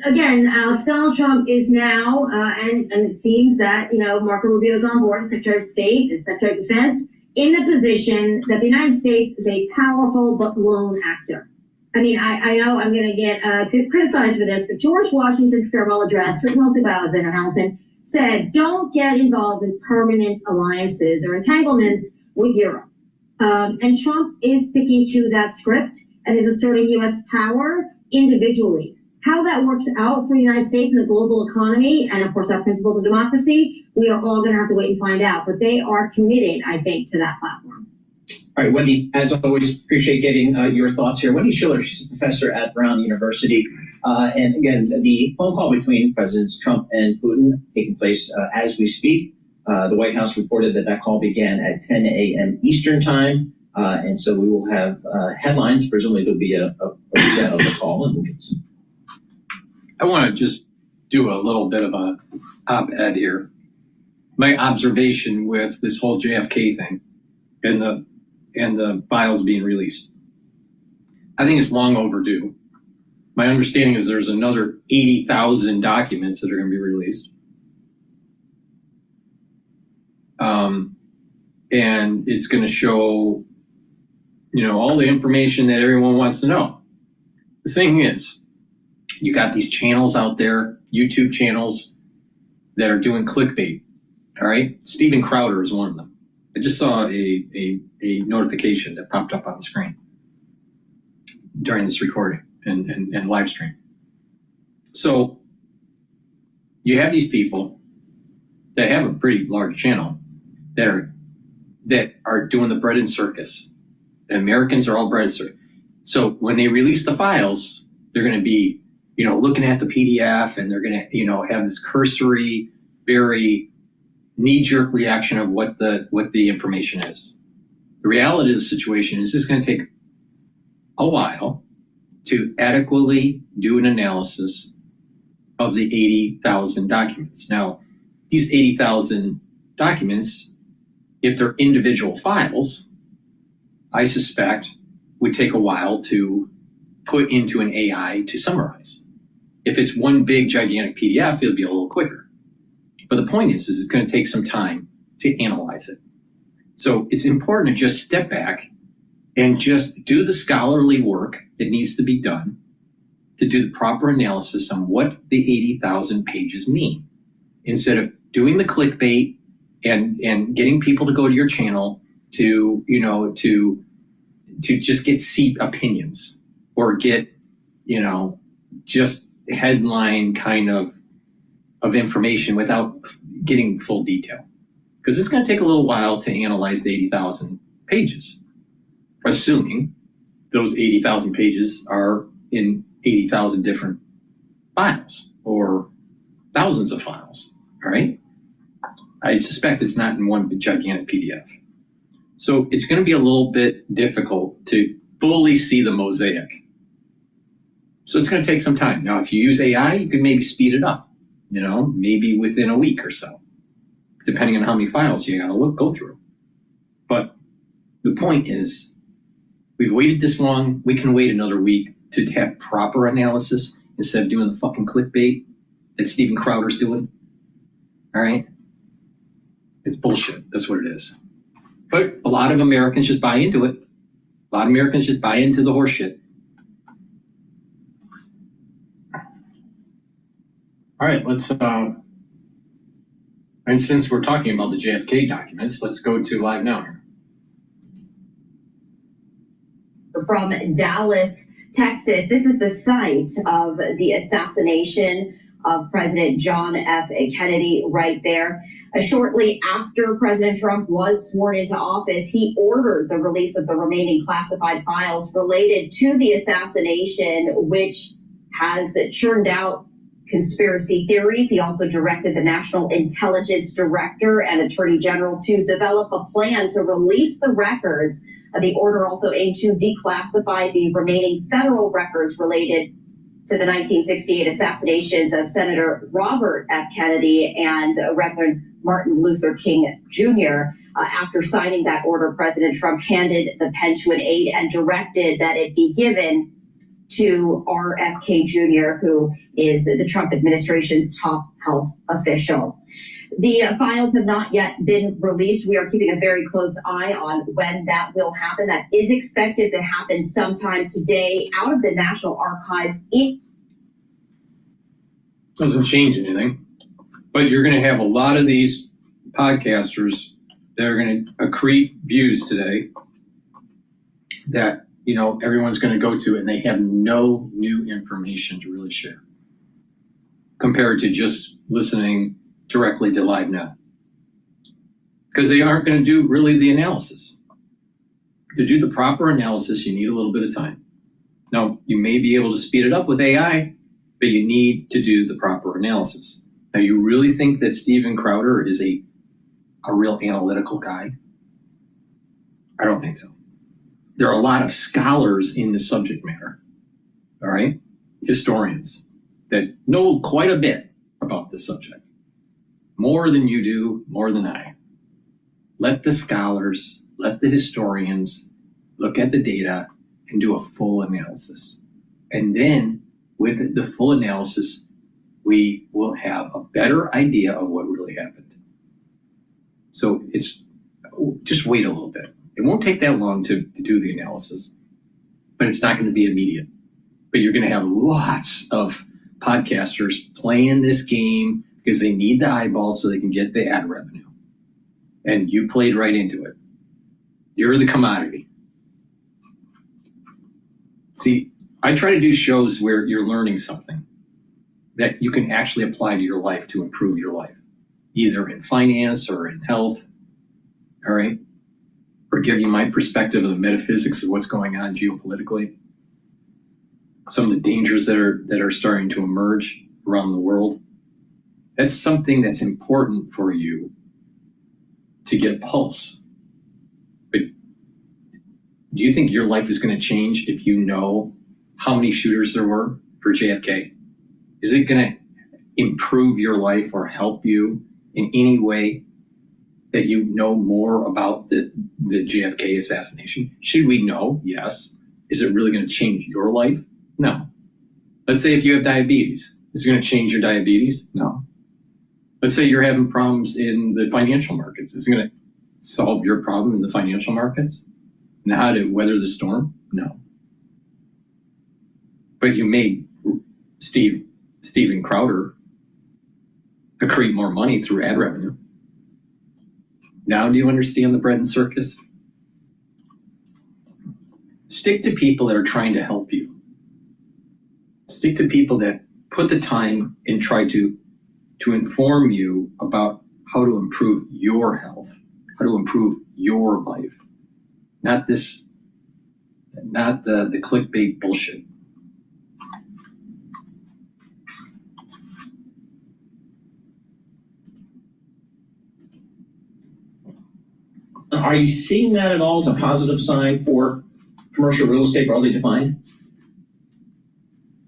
Again, Alex, Donald Trump is now, and it seems that, Marco Rubio is on board, Secretary of State, as Secretary of Defense, in the position that the United States is a powerful but lone actor. I mean, I know I'm going to get criticized for this, but George Washington's farewell address, written mostly by Alexander Hamilton, said, don't get involved in permanent alliances or entanglements with Europe. And Trump is sticking to that script and is asserting U.S. power individually. How that works out for the United States and the global economy, and of course our principles of democracy, we are all going to have to wait and find out. But they are committed, I think, to that platform. All right, Wendy, as always, appreciate getting your thoughts here. Wendy Schiller, she's a professor at Brown University. And again, the phone call between Presidents Trump and Putin taking place as we speak. The White House reported that call began at 10 a.m. Eastern time. And so we will have headlines. Presumably there'll be a read of the call, and we'll get some. I want to just do a little bit of a op-ed here. My observation with this whole JFK thing and the files being released, I think it's long overdue. My understanding is there's another 80,000 documents that are going to be released. And it's going to show, all the information that everyone wants to know. The thing is, you got these channels out there, YouTube channels, that are doing clickbait. All right, Steven Crowder is one of them. I just saw a notification that popped up on the screen during this recording and live stream. So you have these people that have a pretty large channel that are doing the bread and circus. The Americans are all bread and circus. So when they release the files, they're going to be, looking at the PDF, and they're going to, have this cursory, very knee-jerk reaction of what the information is. The reality of the situation is it's going to take a while to adequately do an analysis of the 80,000 documents. Now, these 80,000 documents, if they're individual files, I suspect would take a while to put into an AI to summarize. If it's one big gigantic PDF, it'll be a little quicker. But the point is it's going to take some time to analyze it. So it's important to just step back and just do the scholarly work that needs to be done to do the proper analysis on what the 80,000 pages mean, instead of doing the clickbait and getting people to go to your channel to just get seat opinions or get, just headline kind of information without getting full detail. Because it's going to take a little while to analyze the 80,000 pages, assuming those 80,000 pages are in 80,000 different files or thousands of files, all right? I suspect it's not in one gigantic PDF. So it's going to be a little bit difficult to fully see the mosaic. So it's going to take some time. Now, if you use AI, you can maybe speed it up, maybe within a week or so, depending on how many files you got to go through. But the point is, we've waited this long. We can wait another week to have proper analysis instead of doing the fucking clickbait that Steven Crowder's doing. All right? It's bullshit. That's what it is. But a lot of Americans just buy into it. A lot of Americans just buy into the horse shit. All right, let's, and since we're talking about the JFK documents, let's go to Live Now here. From Dallas, Texas, this is the site of the assassination of President John F. Kennedy right there. Shortly after President Trump was sworn into office, he ordered the release of the remaining classified files related to the assassination, which has churned out conspiracy theories. He also directed the National Intelligence Director and Attorney General to develop a plan to release the records. The order also aimed to declassify the remaining federal records related to the 1968 assassinations of Senator Robert F. Kennedy and Reverend Martin Luther King Jr. After signing that order, President Trump handed the pen to an aide and directed that it be given to RFK Jr., who is the Trump administration's top health official. The files have not yet been released. We are keeping a very close eye on when that will happen. That is expected to happen sometime today out of the National Archives. It doesn't change anything, but you're going to have a lot of these podcasters that are going to accrete views today that everyone's going to go to, and they have no new information to really share compared to just listening directly to Live Now, because they aren't going to do really the analysis. To do the proper analysis, you need a little bit of time. Now, you may be able to speed it up with AI, but you need to do the proper analysis. Now, you really think that Steven Crowder is a real analytical guy? I don't think so. There are a lot of scholars in the subject matter, all right? Historians that know quite a bit about this subject. More than you do, more than I. Let the scholars, let the historians look at the data and do a full analysis. And then with the full analysis, we will have a better idea of what really happened. So just wait a little bit. It won't take that long to do the analysis, but it's not going to be immediate. But you're going to have lots of podcasters playing this game, because they need the eyeballs so they can get the ad revenue. And you played right into it. You're the commodity. See, I try to do shows where you're learning something that you can actually apply to your life to improve your life, either in finance or in health, all right? Or give you my perspective of the metaphysics of what's going on geopolitically, some of the dangers that are starting to emerge around the world. That's something that's important for you to get a pulse. But do you think your life is going to change if you know how many shooters there were for JFK? Is it going to improve your life or help you in any way that you know more about the JFK assassination? Should we know? Yes. Is it really going to change your life? No. Let's say if you have diabetes, is it going to change your diabetes? No. Let's say you're having problems in the financial markets. Is it going to solve your problem in the financial markets? And how to weather the storm? No. But you made Steven Crowder accrete more money through ad revenue. Now do you understand the bread and circus? Stick to people that are trying to help you. Stick to people that put the time and try to inform you about how to improve your health, how to improve your life. Not the clickbait bullshit. Are you seeing that at all as a positive sign for commercial real estate broadly defined?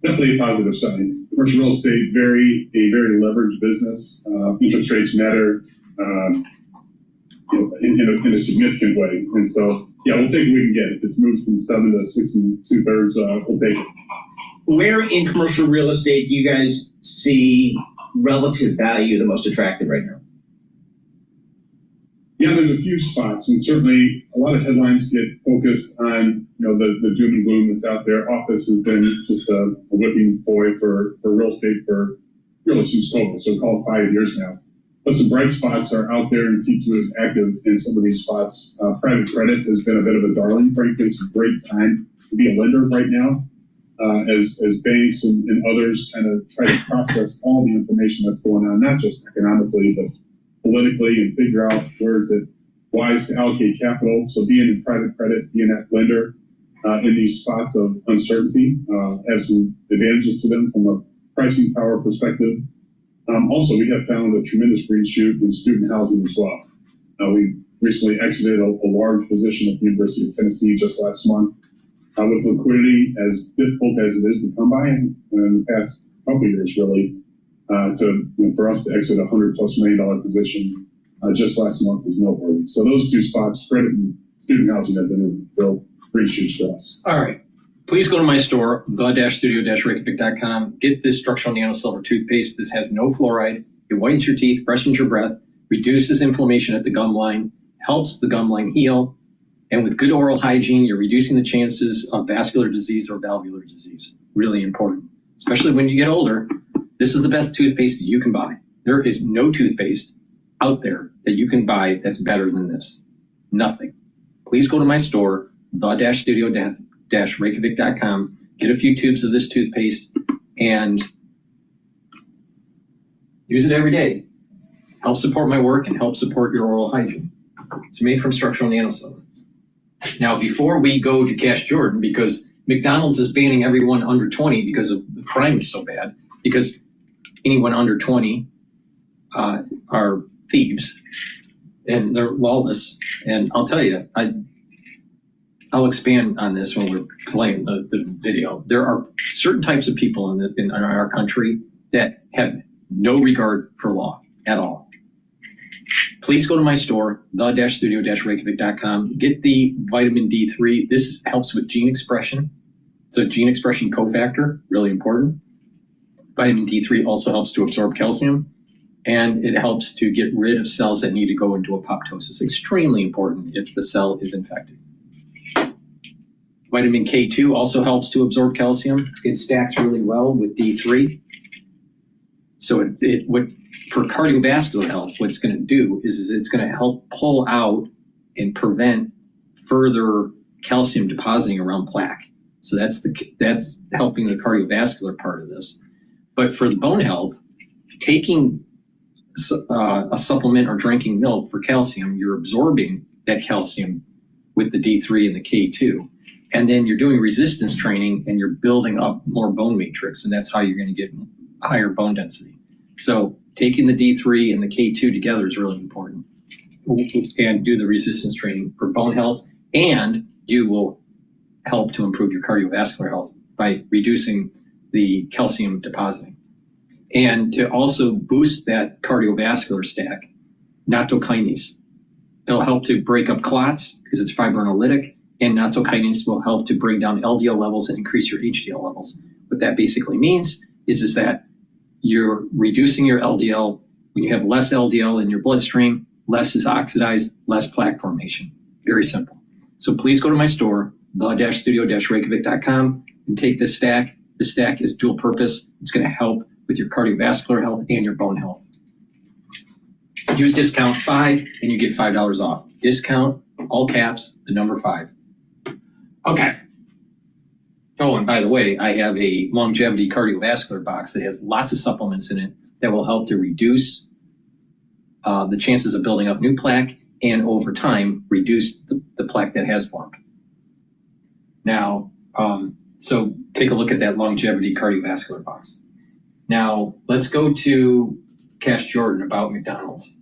Definitely a positive sign. Commercial real estate, a very leveraged business. Interest rates matter in a significant way. And so, yeah, we'll take what we can get. If it moves from 7 to 6 2/3, we'll take it. Where in commercial real estate do you guys see relative value the most attractive right now? Yeah, there's a few spots, and certainly a lot of headlines get focused on the doom and gloom that's out there. Office has been just a whipping boy for real estate for really since COVID, so call it 5 years now. But some bright spots are out there, and T2 is active in some of these spots. Private credit has been a bit of a darling. Frankly, it's a great time to be a lender right now, as banks and others kind of try to process all the information that's going on, not just economically, but politically, and figure out where is it wise to allocate capital. So being in private credit, being that lender in these spots of uncertainty has some advantages to them from a pricing power perspective. Also, we have found a tremendous green shoot in student housing as well. We recently exited a large position at the University of Tennessee just last month. With liquidity as difficult as it is to come by in the past couple of years, really, for us to exit $100+ million position just last month is noteworthy. So those two spots, credit and student housing, have been a real green shoots for us. All right. Please go to my store, the-studio-reykjavik.com. Get this structural nano silver toothpaste. This has no fluoride. It whitens your teeth, freshens your breath, reduces inflammation at the gum line, helps the gum line heal. And with good oral hygiene, you're reducing the chances of vascular disease or valvular disease. Really important, especially when you get older. This is the best toothpaste you can buy. There is no toothpaste out there that you can buy that's better than this. Nothing. Please go to my store, the-studio-reykjavik.com. Get a few tubes of this toothpaste and use it every day. Help support my work and help support your oral hygiene. It's made from structural nanosilver. Now, before we go to Cash Jordan, because McDonald's is banning everyone under 20 because of the crime is so bad, because anyone under 20 are thieves and they're lawless. And I'll tell you, I'll expand on this when we're playing the video. There are certain types of people in our country that have no regard for law at all. Please go to my store, the-studio-reykjavik.com. Get the vitamin D3. This helps with gene expression. It's a gene expression cofactor, really important. Vitamin D3 also helps to absorb calcium, and it helps to get rid of cells that need to go into apoptosis. Extremely important if the cell is infected. Vitamin K2 also helps to absorb calcium. It stacks really well with D3. So for cardiovascular health, what it's going to do is it's going to help pull out and prevent further calcium depositing around plaque. So that's helping the cardiovascular part of this. But for the bone health, taking a supplement or drinking milk for calcium, you're absorbing that calcium with the D3 and the K2. And then you're doing resistance training and you're building up more bone matrix, and that's how you're going to get higher bone density. So taking the D3 and the K2 together is really important. And do the resistance training for bone health, and you will help to improve your cardiovascular health by reducing the calcium depositing. And to also boost that cardiovascular stack, nattokinase. It'll help to break up clots because it's fibrinolytic, and nattokinase will help to bring down LDL levels and increase your HDL levels. What that basically means is that you're reducing your LDL. When you have less LDL in your bloodstream, less is oxidized, less plaque formation. Very simple. So please go to my store, the-studio-reykjavik.com, and take this stack. This stack is dual purpose. It's going to help with your cardiovascular health and your bone health. Use discount 5 and you get $5 off. Discount, all caps, the number 5. Okay. Oh, and by the way, I have a longevity cardiovascular box that has lots of supplements in it that will help to reduce the chances of building up new plaque and over time reduce the plaque that has formed. Now, so take a look at that longevity cardiovascular box. Now, let's go to Cash Jordan about McDonald's.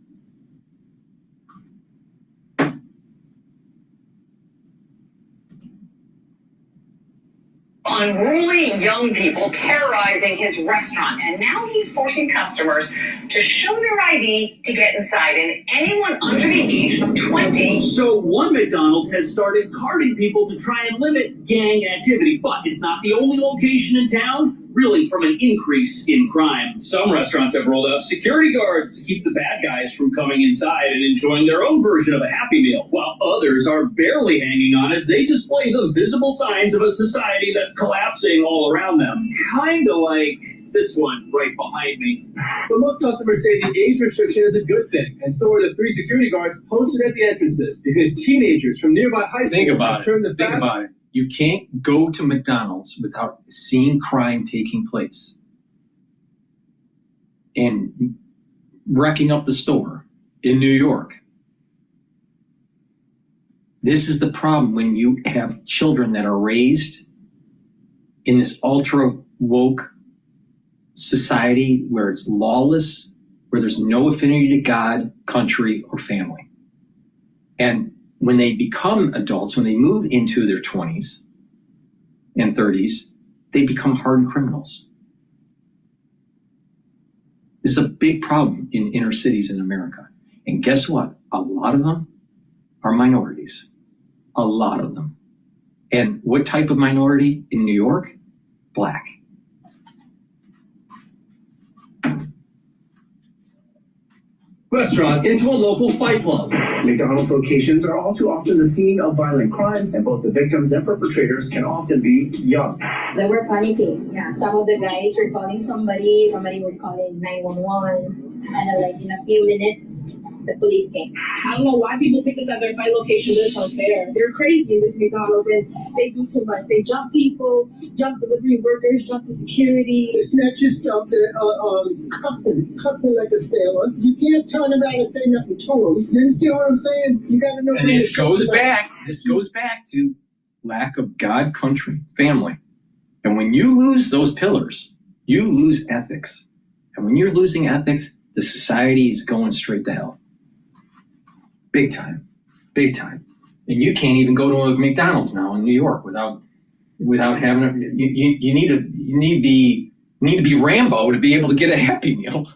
Unruly young people terrorizing his restaurant, and now he's forcing customers to show their ID to get inside, and anyone under the age of 20. So one McDonald's has started carding people to try and limit gang activity, but it's not the only location in town really from an increase in crime. Some restaurants have rolled out security guards to keep the bad guys from coming inside and enjoying their own version of a Happy Meal, while others are barely hanging on as they display the visible signs of a society that's collapsing all around them. Kinda like this one right behind me. But most customers say the age restriction is a good thing, and so are the 3 security guards posted at the entrances, because teenagers from nearby high schools Think about it. You can't go to McDonald's without seeing crime taking place and wrecking up the store in New York. This is the problem when you have children that are raised in this ultra woke society where it's lawless, where there's no affinity to God, country, or family. And when they become adults, when they move into their 20s and 30s, they become hardened criminals. This is a big problem in inner cities in America. And guess what? A lot of them are minorities. A lot of them. And what type of minority in New York? Black. Restaurant into a local fight club. McDonald's locations are all too often the scene of violent crimes, and both the victims and perpetrators can often be young. They were panicking. Yeah. Some of the guys were calling somebody were calling 911, and then like in a few minutes, the police came. I don't know why people pick this as their fight location. It's unfair. They're crazy in this McDonald's, and they do too much. They jump people, jump delivery workers, jump the security. It's not just out there cussing like a sailor. You can't turn around and say nothing to them. You understand what I'm saying? You got to know. And this goes back to lack of God, country, family. And when you lose those pillars, you lose ethics. And when you're losing ethics, the society is going straight to hell. Big time, big time. And you can't even go to a McDonald's now in New York without having a. You need to be Rambo to be able to get a Happy Meal.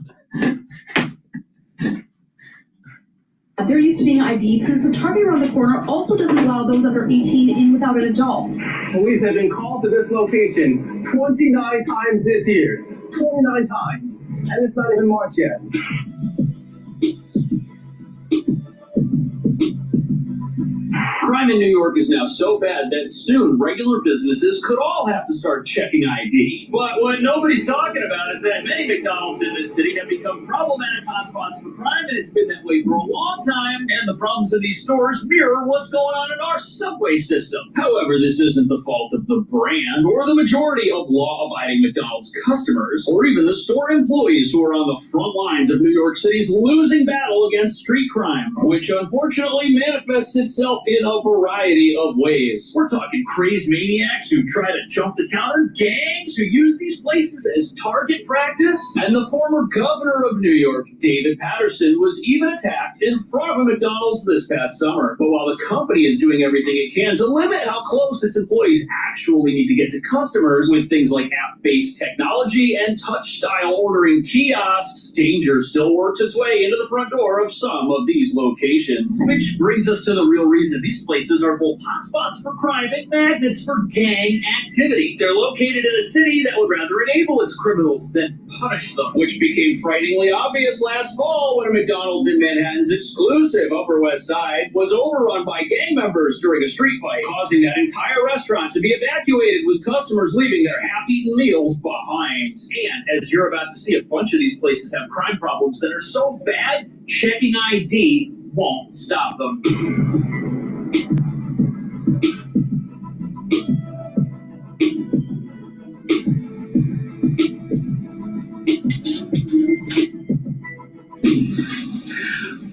They're used to being ID'd since the Target around the corner also doesn't allow those under 18 in without an adult. Police have been called to this location 29 times this year. 29 times. And it's not even March yet. Crime Crime in New York is now so bad that soon regular businesses could all have to start checking ID. But what nobody's talking about is that many McDonald's in this city have become problematic hotspots for crime, and it's been that way for a long time, and the problems in these stores mirror what's going on in our subway system. However, this isn't the fault of the brand or the majority of law-abiding McDonald's customers, or even the store employees who are on the front lines of New York City's losing battle against street crime, which unfortunately manifests itself in a variety of ways. We're talking crazed maniacs who try to jump the counter, gangs who use these places as target practice, and the former governor of New York, David Patterson, was even attacked in front of a McDonald's this past summer. But while the company is doing everything it can to limit how close its employees actually need to get to customers with things like app-based technology and touch-style ordering kiosks, danger still works its way into the front door of some of these locations. Which brings us to the real reason these places are both hotspots for crime and magnets for gang activity. They're located in a city that would rather enable its criminals than punish them, which became frighteningly obvious last fall when a McDonald's in Manhattan's exclusive Upper West Side was overrun by gang members during a street fight, causing that entire restaurant to be evacuated with customers leaving their half-eaten meals behind. And as you're about to see, a bunch of these places have crime problems that are so bad, checking ID won't stop them.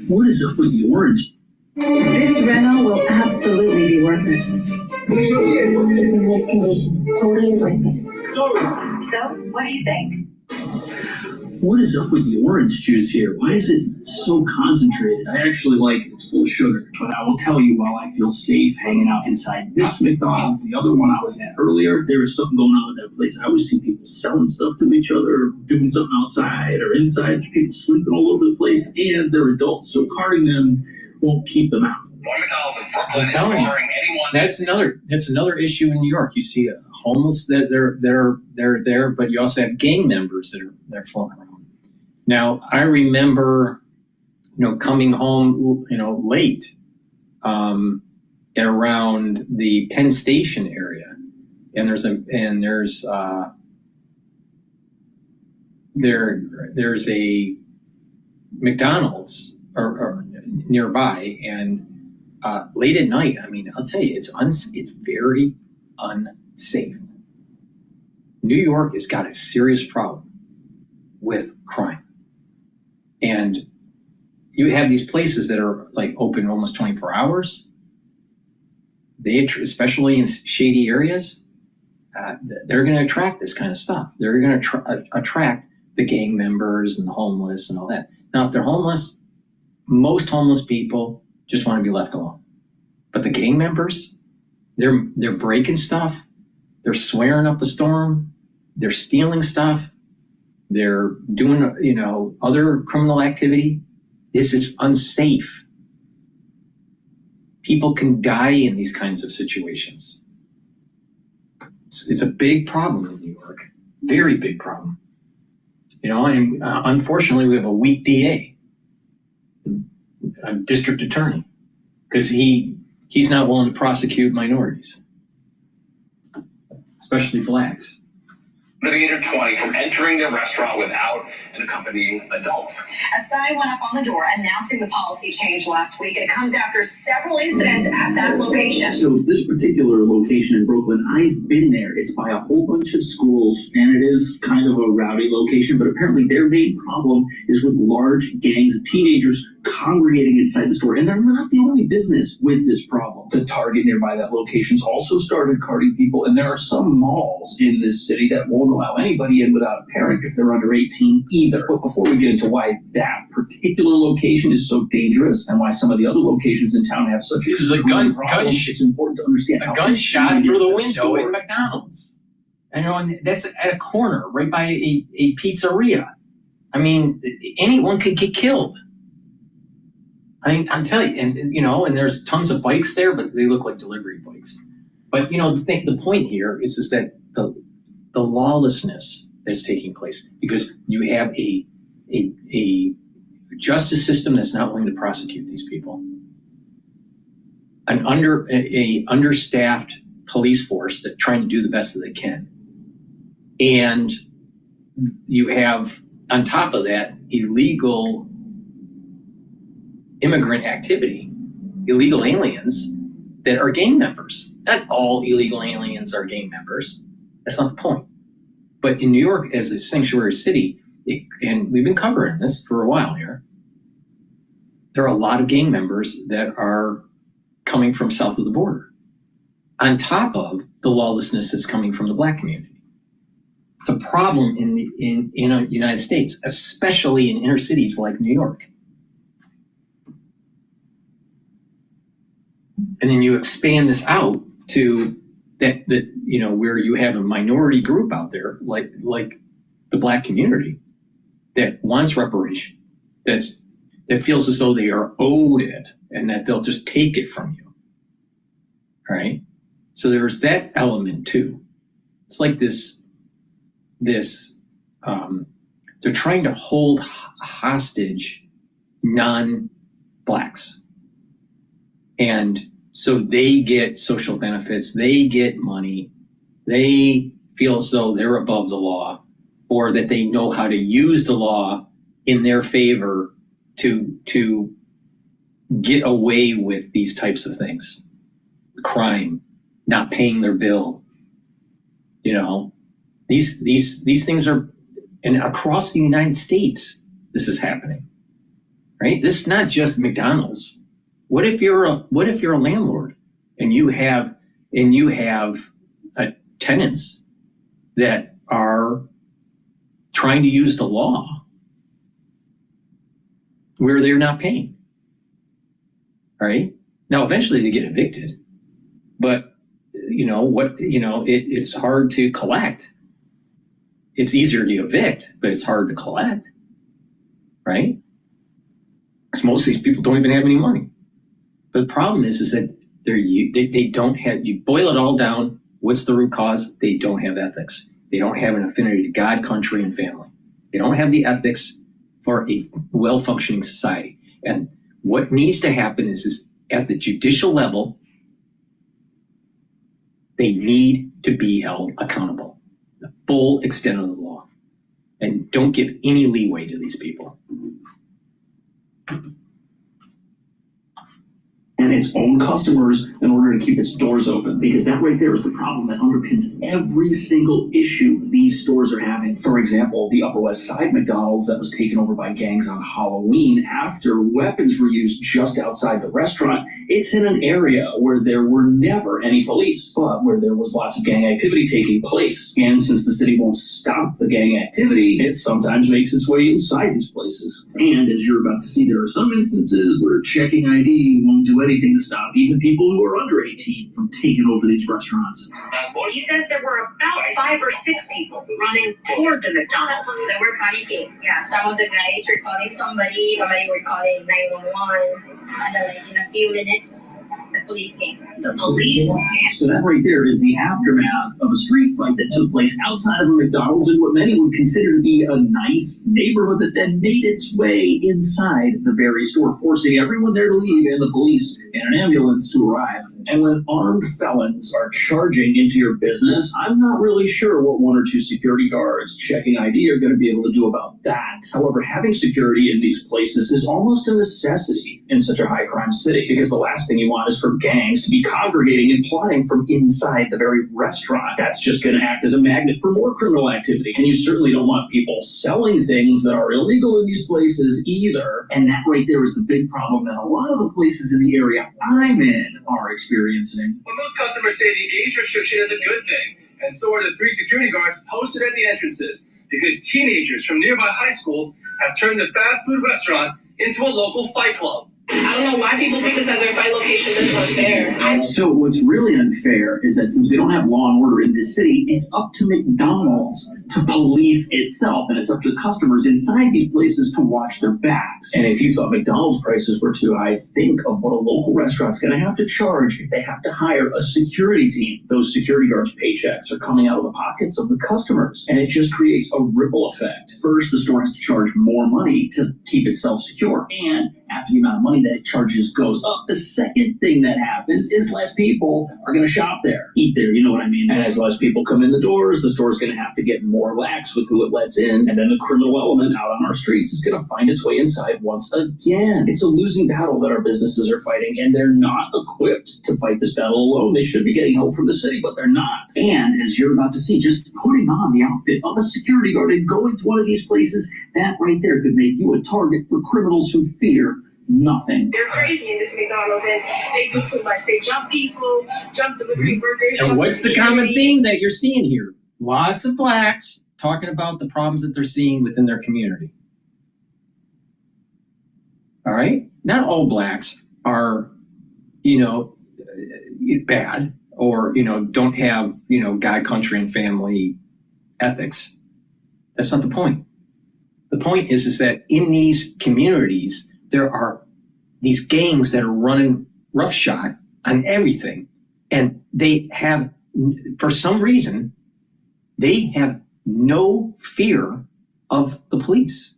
What is up with the orange? This rental will absolutely be worth it. It's in nice condition. Totally worth it. So, what do you think? What is up with the orange juice here? Why is it so concentrated? I actually like it. It's full of sugar. But I will tell you, while I feel safe hanging out inside this McDonald's, the other one I was at earlier, there was something going on with that place. I always see people selling stuff to each other, doing something outside or inside. There's people sleeping all over the place, and they're adults, so carding them won't keep them out. One McDonald's in Brooklyn I'm is telling you. ordering anyone. That's another issue in New York. You see homeless that they're there, but you also have gang members that are floating around. Now, I remember, coming home, late, and around the Penn Station area, and there's a McDonald's or nearby, and late at night, I mean, I'll tell you, it's very unsafe. New York has got a serious problem with crime. And you have these places that are like open almost 24 hours. They, especially in shady areas, they're going to attract this kind of stuff. They're going to attract the gang members and the homeless and all that. Now, if they're homeless, most homeless people just want to be left alone. But the gang members, they're breaking stuff. They're swearing up a storm. They're stealing stuff. They're doing, other criminal activity. This is unsafe. People can die in these kinds of situations. It's a big problem in New York. Very big problem. And unfortunately, we have a weak DA, a district attorney, because he's not willing to prosecute minorities, especially blacks. Under the age of 20 from entering their restaurant without an accompanying adult. A sign went up on the door announcing the policy change last week, and it comes after several incidents at that location. So this particular location in Brooklyn, I've been there. It's by a whole bunch of schools, and it is kind of a rowdy location, but apparently their main problem is with large gangs of teenagers congregating inside the store, and they're not the only business with this problem. The Target nearby that location's also started carding people, and there are some malls in this city that won't allow anybody in without a parent if they're under 18 either. But before we get into why that particular location is so dangerous and why some of the other locations in town have such This is a gun it's important to understand a gunshot through the window at McDonald's. And that's at a corner right by a pizzeria. I mean, anyone could get killed. I mean, I'm telling you, and there's tons of bikes there, but they look like delivery bikes. But the point here is that the lawlessness that's taking place, because you have a justice system that's not willing to prosecute these people. an understaffed police force that's trying to do the best that they can. And you have, on top of that, illegal immigrant activity, illegal aliens that are gang members. Not all illegal aliens are gang members. That's not the point. But in New York, as a sanctuary city, and we've been covering this for a while here, there are a lot of gang members that are coming from south of the border, on top of the lawlessness that's coming from the Black community. It's a problem in the United States, especially in inner cities like New York. And then you expand this out to that where you have a minority group out there, like the Black community, that wants reparation, that feels as though they are owed it and that they'll just take it from you. Right? So there's that element too. It's like they're trying to hold hostage non-Blacks. And so they get social benefits, they get money, they feel as though they're above the law, or that they know how to use the law in their favor to get away with these types of things. Crime, not paying their bill. These things are, and across the United States, this is happening, right? This is not just McDonald's. What if you're a landlord and you have tenants that are trying to use the law where they're not paying? All right. Now, eventually they get evicted, but it's hard to collect. It's easier to evict, but it's hard to collect, right? Because most of these people don't even have any money. But the problem is that they don't have, you boil it all down, what's the root cause? They don't have ethics. They don't have an affinity to God, country, and family. They don't have the ethics for a well-functioning society. And what needs to happen is at the judicial level, they need to be held accountable, the full extent of the law, and don't give any leeway to these people. And its own customers in order to keep its doors open, because that right there is the problem that underpins every single issue these stores are having. For example, the Upper West Side McDonald's that was taken over by gangs on Halloween after weapons were used just outside the restaurant. It's in an area where there were never any police, but where there was lots of gang activity taking place. And since the city won't stop the gang activity, it sometimes makes its way inside these places. And as you're about to see, there are some instances where checking ID won't do anything to stop even people who are under 18 from taking over these restaurants. He says there were about 5 or 6 people running toward the McDonald's. They were panicking. Yeah, some of the guys were calling somebody were calling 911, and then in a few minutes, the police came. The police? So that right there is the aftermath of a street fight that took place outside of a McDonald's in what many would consider to be a nice neighborhood that then made its way inside the very store, forcing everyone there to leave and the police and an ambulance to arrive. And when armed felons are charging into your business, I'm not really sure what 1 or 2 security guards checking ID are going to be able to do about that. However, having security in these places is almost a necessity in such a high crime city, because the last thing you want is for gangs to be congregating and plotting from inside the very restaurant. That's just going to act as a magnet for more criminal activity. And you certainly don't want people selling things that are illegal in these places either. And that right there is the big problem that a lot of the places in the area I'm in are experiencing. Well, most customers say the age restriction is a good thing, and so are the 3 security guards posted at the entrances, because teenagers from nearby high schools have turned the fast food restaurant into a local fight club. I don't know why people pick this as their fight location. That's unfair. So what's really unfair is that since we don't have law and order in this city, it's up to McDonald's to police itself, and it's up to the customers inside these places to watch their backs. And if you thought McDonald's prices were too high, think of what a local restaurant's going to have to charge if they have to hire a security team. Those security guards' paychecks are coming out of the pockets of the customers, and it just creates a ripple effect. First, the store has to charge more money to keep itself secure, and after the amount of money that it charges goes up, the second thing that happens is less people are going to shop there, eat there, you know what I mean? And as less people come in the doors, the store's going to have to get more lax with who it lets in, and then the criminal element out on our streets is going to find its way inside once again. It's a losing battle that our businesses are fighting, and they're not equipped to fight this battle alone. They should be getting help from the city, but they're not. And as you're about to see, just putting on the outfit of a security guard and going to one of these places, that right there could make you a target for criminals who fear nothing. They're crazy in this McDonald's, and they do too much. They jump people, jump delivery workers. And jump what's the common theme that you're seeing here? Lots of blacks talking about the problems that they're seeing within their community. All right? Not all blacks are, bad or, don't have, God, country, and family ethics. That's not the point. The point is that in these communities, there are these gangs that are running roughshod on everything. And they have, for some reason, they have no fear of the police.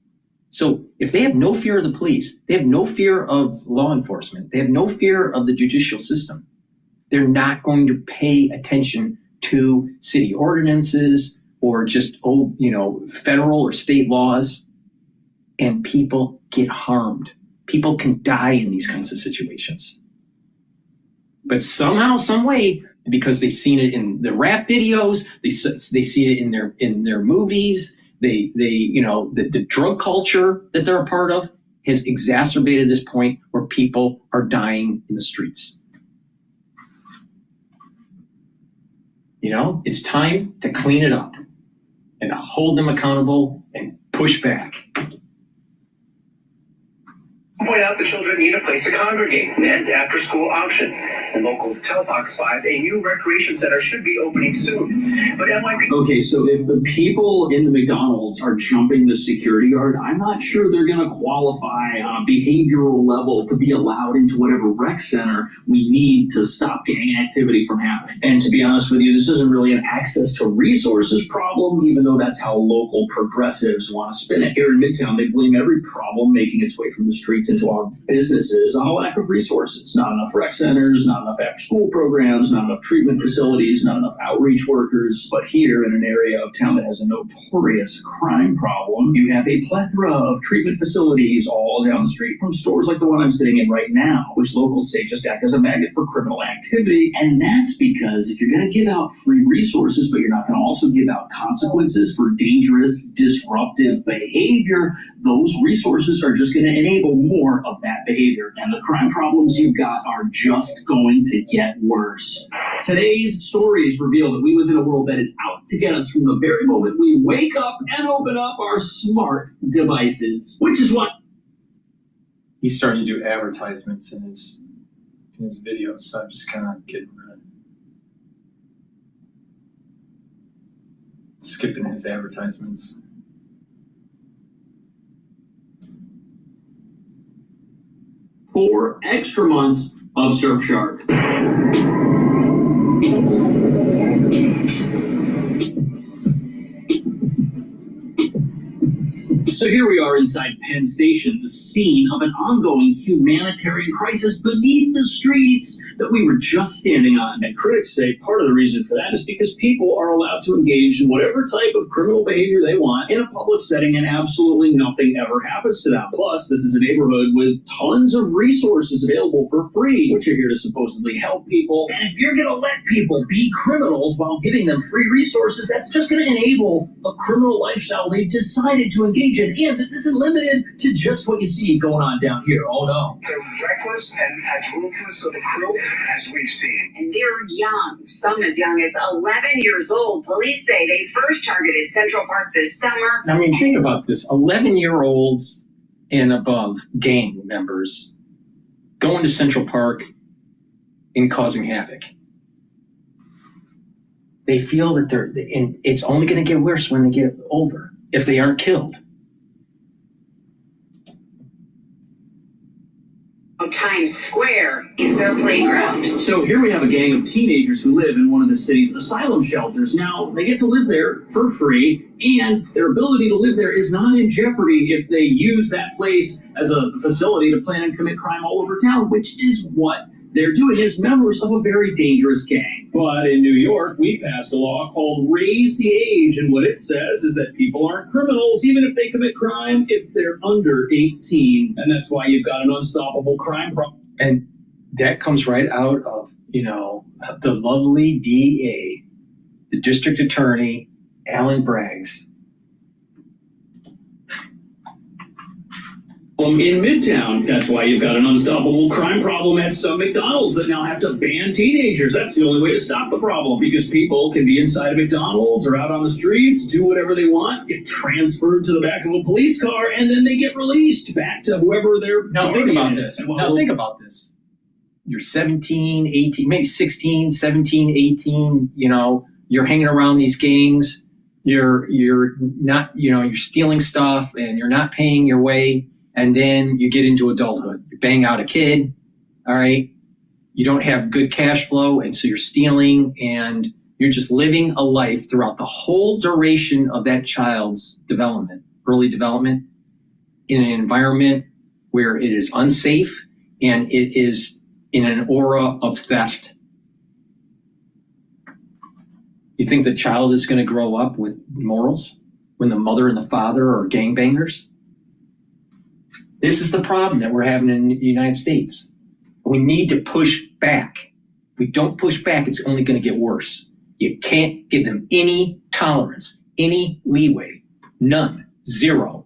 So if they have no fear of the police, they have no fear of law enforcement, they have no fear of the judicial system, they're not going to pay attention to city ordinances or just, federal or state laws. And people get harmed. People can die in these kinds of situations. But somehow, some way, because they've seen it in the rap videos, they see it in their movies, the drug culture that they're a part of has exacerbated this point where people are dying in the streets. It's time to clean it up and to hold them accountable and push back. Point out the children need a place to congregate and after-school options. And locals tell Fox 5 a new recreation center should be opening soon. But NYPD... Okay, so if the people in the McDonald's are jumping the security guard, I'm not sure they're going to qualify on a behavioral level to be allowed into whatever rec center we need to stop gang activity from happening. And to be honest with you, this isn't really an access to resources problem, even though that's how local progressives want to spin it. Here in Midtown, they blame every problem making its way from the streets into our businesses on a lack of resources. Not enough rec centers, not enough after-school programs, not enough treatment facilities, not enough outreach workers. But here in an area of town that has a notorious crime problem, you have a plethora of treatment facilities all down the street from stores like the one I'm sitting in right now, which locals say just act as a magnet for criminal activity. And that's because if you're going to give out free resources, but you're not going to also give out consequences for dangerous, disruptive behavior, those resources are just going to enable more of that behavior. And the crime problems you've got are just going to get worse. Today's stories reveal that we live in a world that is out to get us from the very moment we wake up and open up our smart devices, which is what He's starting to do advertisements in his videos, so I'm just kind of getting rid of skipping his advertisements. Four extra months of Surfshark. So here we are inside Penn Station, the scene of an ongoing humanitarian crisis beneath the streets that we were just standing on. And critics say part of the reason for that is because people are allowed to engage in whatever type of criminal behavior they want in a public setting and absolutely nothing ever happens to them. Plus, this is a neighborhood with tons of resources available for free, which are here to supposedly help people. And if you're going to let people be criminals while giving them free resources, that's just going to enable a criminal lifestyle they decided to engage in. And this isn't limited to just what you see going on down here. Oh, no. They're reckless and as ruthless of a crew as we've seen. And they're young, some as young as 11 years old. Police say they first targeted Central Park this summer. I mean, think about this. 11-year-olds and above gang members going to Central Park and causing havoc. They feel that and it's only going to get worse when they get older if they aren't killed. Times Square is their playground. So here we have a gang of teenagers who live in one of the city's asylum shelters. Now, they get to live there for free, and their ability to live there is not in jeopardy if they use that place as a facility to plan and commit crime all over town, which is what they're doing as members of a very dangerous gang. But in New York, we passed a law called Raise the Age, and what it says is that people aren't criminals even if they commit crime if they're under 18. And that's why you've got an unstoppable crime problem. And that comes right out of, the lovely DA, the district attorney, Alan Braggs. In Midtown, that's why you've got an unstoppable crime problem at some McDonald's that now have to ban teenagers. That's the only way to stop the problem, because people can be inside a McDonald's or out on the streets, do whatever they want, get transferred to the back of a police car, and then they get released back to whoever they're. Now think about this. Think about this. You're 17, 18, maybe 16, 17, 18, you're hanging around these gangs. You're not, you're stealing stuff and you're not paying your way. And then you get into adulthood. You bang out a kid, all right? You don't have good cash flow, and so you're stealing, and you're just living a life throughout the whole duration of that child's development, early development, in an environment where it is unsafe and it is in an aura of theft. You think the child is going to grow up with morals when the mother and the father are gangbangers? This is the problem that we're having in the United States. We need to push back. If we don't push back, it's only going to get worse. You can't give them any tolerance, any leeway. None. Zero.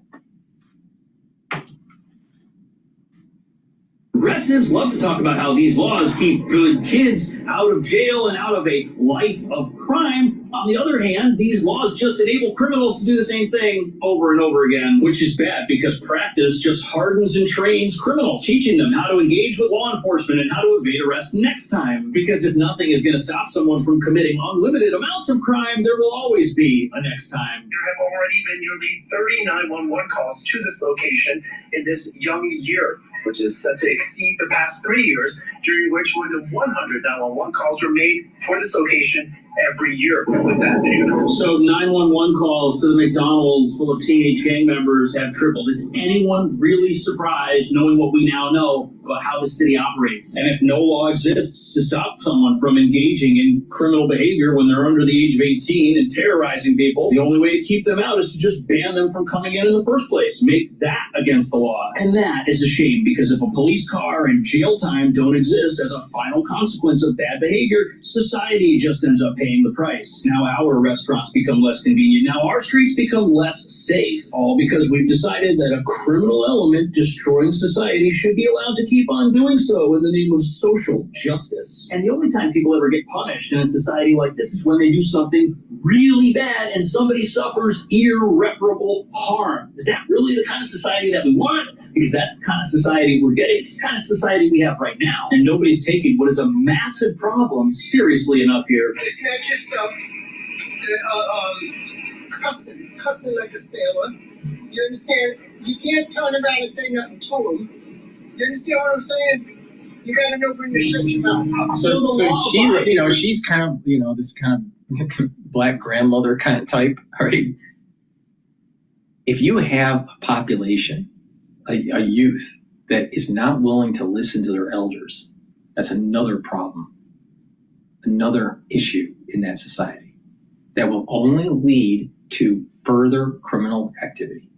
Progressives love to talk about how these laws keep good kids out of jail and out of a life of crime. On the other hand, these laws just enable criminals to do the same thing over and over again, which is bad because practice just hardens and trains criminals, teaching them how to engage with law enforcement and how to evade arrest next time. Because if nothing is going to stop someone from committing unlimited amounts of crime, there will always be a next time. There have already been nearly 30 911 calls to this location in this young year, which is set to exceed the past 3 years, during which more than 100 911 calls were made for this location every year. With that, the neutral. So 911 calls to the McDonald's full of teenage gang members have tripled. Is anyone really surprised, knowing what we now know about how the city operates? And if no law exists to stop someone from engaging in criminal behavior when they're under the age of 18 and terrorizing people, the only way to keep them out is to just ban them from coming in the first place. Make that against the law. And that is a shame, because if a police car and jail time don't exist as a final consequence of bad behavior, society just ends up paying the price. Now our restaurants become less convenient. Now our streets become less safe, all because we've decided that a criminal element destroying society should be allowed to keep on doing so in the name of social justice. And the only time people ever get punished in a society like this is when they do something really bad and somebody suffers irreparable harm. Is that really the kind of society that we want? Because that's the kind of society we're getting. It's the kind of society we have right now. And nobody's taking what is a massive problem seriously enough here. It's not just cussing like a sailor. You understand? You can't turn around and say nothing to him. You understand what I'm saying? You gotta know when to shut your mouth. So she, she's kind of, this kind of black grandmother kind of type, right? If you have a population, a youth that is not willing to listen to their elders, that's another problem, another issue in that society that will only lead to further criminal activity.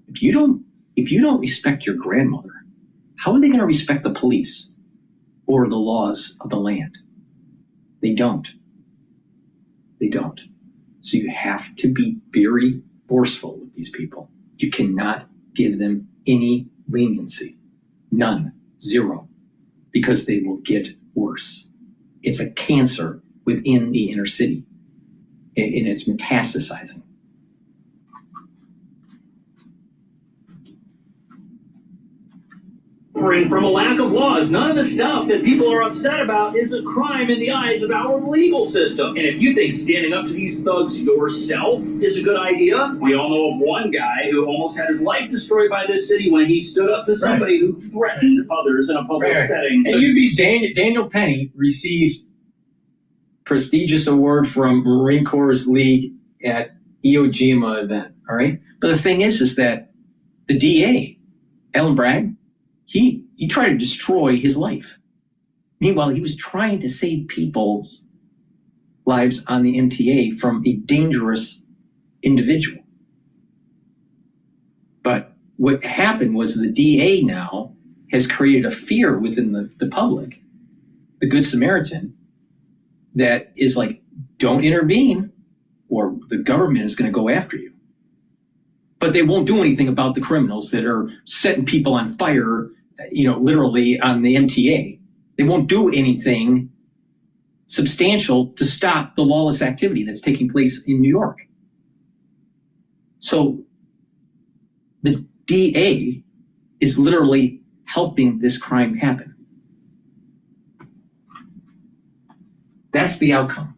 If you don't respect your grandmother, how are they going to respect the police or the laws of the land? They don't. They don't. So you have to be very forceful with these people. You cannot give them any leniency. None. Zero. Because they will get worse. It's a cancer within the inner city, and it's metastasizing. suffering from a lack of laws. None of the stuff that people are upset about is a crime in the eyes of our legal system. And if you think standing up to these thugs yourself is a good idea, we all know of one guy who almost had his life destroyed by this city when he stood up to somebody who threatened others in a public setting. So you'd be Daniel Penny receives prestigious award from Marine Corps League at Iwo Jima event. All right, but the thing is that the DA, Alan Bragg, he tried to destroy his life. Meanwhile, he was trying to save people's lives on the MTA from a dangerous individual. But what happened was the DA now has created a fear within the public, the Good Samaritan, that is like, don't intervene or the government is going to go after you. But they won't do anything about the criminals that are setting people on fire, literally on the MTA. They won't do anything substantial to stop the lawless activity that's taking place in New York. So the DA is literally helping this crime happen. That's the outcome.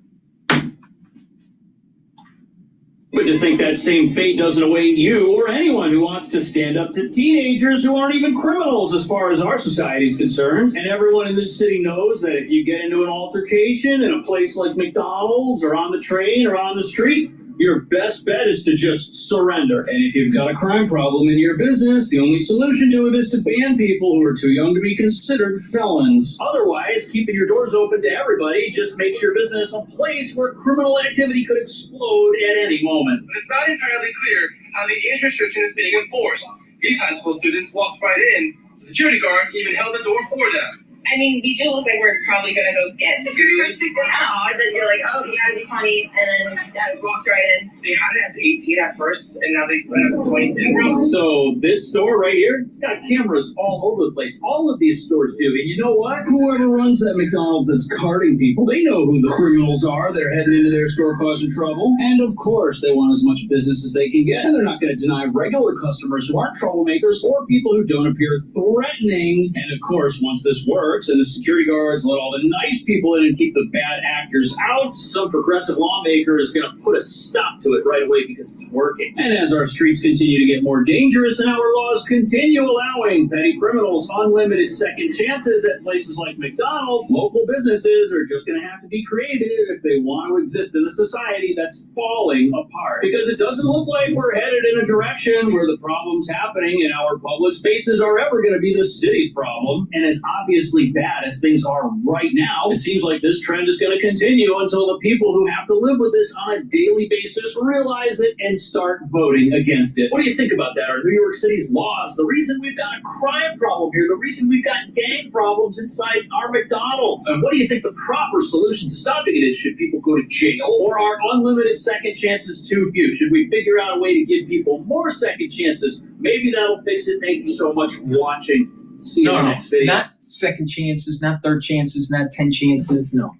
But to think that same fate doesn't await you or anyone who wants to stand up to teenagers who aren't even criminals as far as our society is concerned. And everyone in this city knows that if you get into an altercation in a place like McDonald's or on the train or on the street, your best bet is to just surrender. And if you've got a crime problem in your business, the only solution to it is to ban people who are too young to be considered felons. Otherwise, keeping your doors open to everybody just makes your business a place where criminal activity could explode at any moment. But it's not entirely clear how the age restriction is being enforced. These high school students walked right in. The security guard even held the door for them. I mean, we do look like we're probably gonna go get security guard. It's kind of odd that you're like, oh, you gotta be 20, and then that walks right in. They had it as 18 at first, and now they went up to 20. So this store right here, it's got cameras all over the place. All of these stores do. And you know what? Whoever runs that McDonald's that's carding people, they know who the criminals are. They're heading into their store causing trouble. And of course, they want as much business as they can get. And they're not going to deny regular customers who aren't troublemakers or people who don't appear threatening. And of course, once this works and the security guards let all the nice people in and keep the bad actors out, some progressive lawmaker is going to put a stop to it right away because it's working. And as our streets continue to get more dangerous and our laws continue allowing petty criminals unlimited second chances at places like McDonald's, local businesses are just going to have to be creative if they want to exist in a society that's falling apart. Because it doesn't look like we're headed in a direction where the problems happening in our public spaces are ever going to be the city's problem. And as obviously bad as things are right now, it seems like this trend is going to continue until the people who have to live with this on a daily basis realize it and start voting against it. What do you think about that? Are New York City's laws the reason we've got a crime problem here, the reason we've got gang problems inside our McDonald's? And what do you think the proper solution to stopping it is? Should people go to jail, or are unlimited second chances too few? Should we figure out a way to give people more second chances? Maybe that'll fix it. Thank you so much for watching. See you in the next video. Not second chances, not third chances, not 10 chances. No.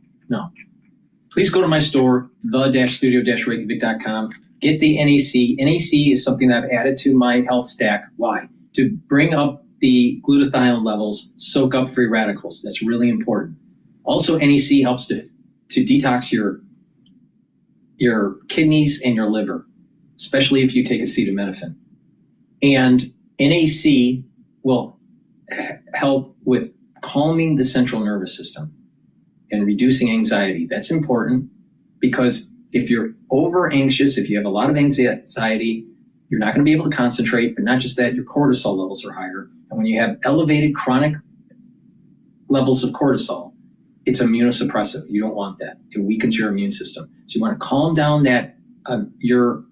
Please go to my store, the-studio-reykjavik.com. Get the NAC. NAC is something that I've added to my health stack. Why? To bring up the glutathione levels, soak up free radicals. That's really important. Also, NAC helps to detox your kidneys and your liver, especially if you take acetaminophen. And NAC will help with calming the central nervous system and reducing anxiety. That's important because if you're over anxious, if you have a lot of anxiety, you're not going to be able to concentrate, but not just that, your cortisol levels are higher. And when you have elevated chronic levels of cortisol, it's immunosuppressive. You don't want that. It weakens your immune system. So you want to calm down that your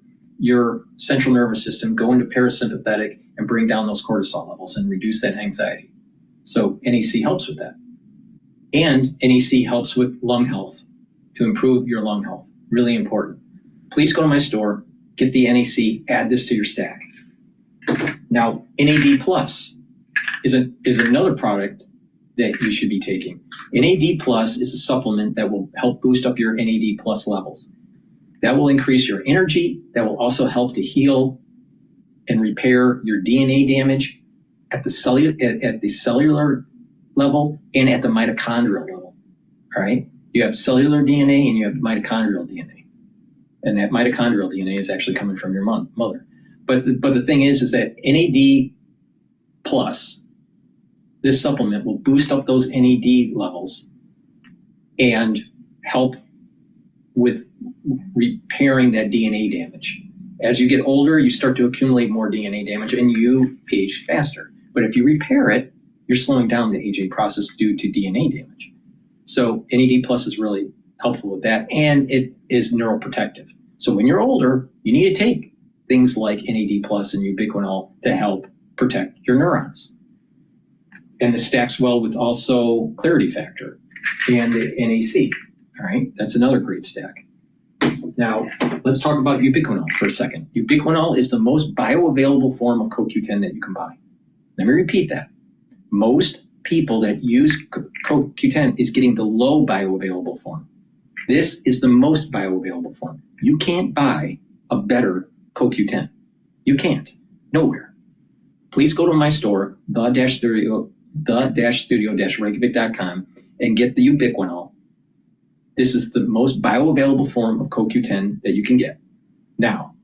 central nervous system, go into parasympathetic and bring down those cortisol levels and reduce that anxiety. So NAC helps with that. And NAC helps with lung health, to improve your lung health. Really important. Please go to my store, get the NAC, add this to your stack. Now, NAD Plus is another product that you should be taking. NAD Plus is a supplement that will help boost up your NAD Plus levels. That will increase your energy. That will also help to heal and repair your DNA damage. at the cellular level and at the mitochondrial level. All right, you have cellular DNA and you have mitochondrial DNA, and that mitochondrial DNA is actually coming from your mother. But the thing is that NAD plus, this supplement will boost up those NAD levels and help with repairing that DNA damage. As you get older, you start to accumulate more DNA damage and you age faster. But if you repair it, you're slowing down the aging process due to DNA damage. So NAD plus is really helpful with that, and it is neuroprotective. So when you're older, you need to take things like NAD plus and ubiquinol to help protect your neurons. And this stacks well with also clarity factor and the NAC. All right, that's another great stack. Now, let's talk about ubiquinol for a second. Ubiquinol is the most bioavailable form of CoQ10 that you can buy. Let me repeat that. Most people that use CoQ10 is getting the low bioavailable form. This is the most bioavailable form. You can't buy a better CoQ10. You can't. Nowhere. Please go to my store, the-studio-reykjavik.com, and get the ubiquinol. This is the most bioavailable form of CoQ10 that you can get. Now,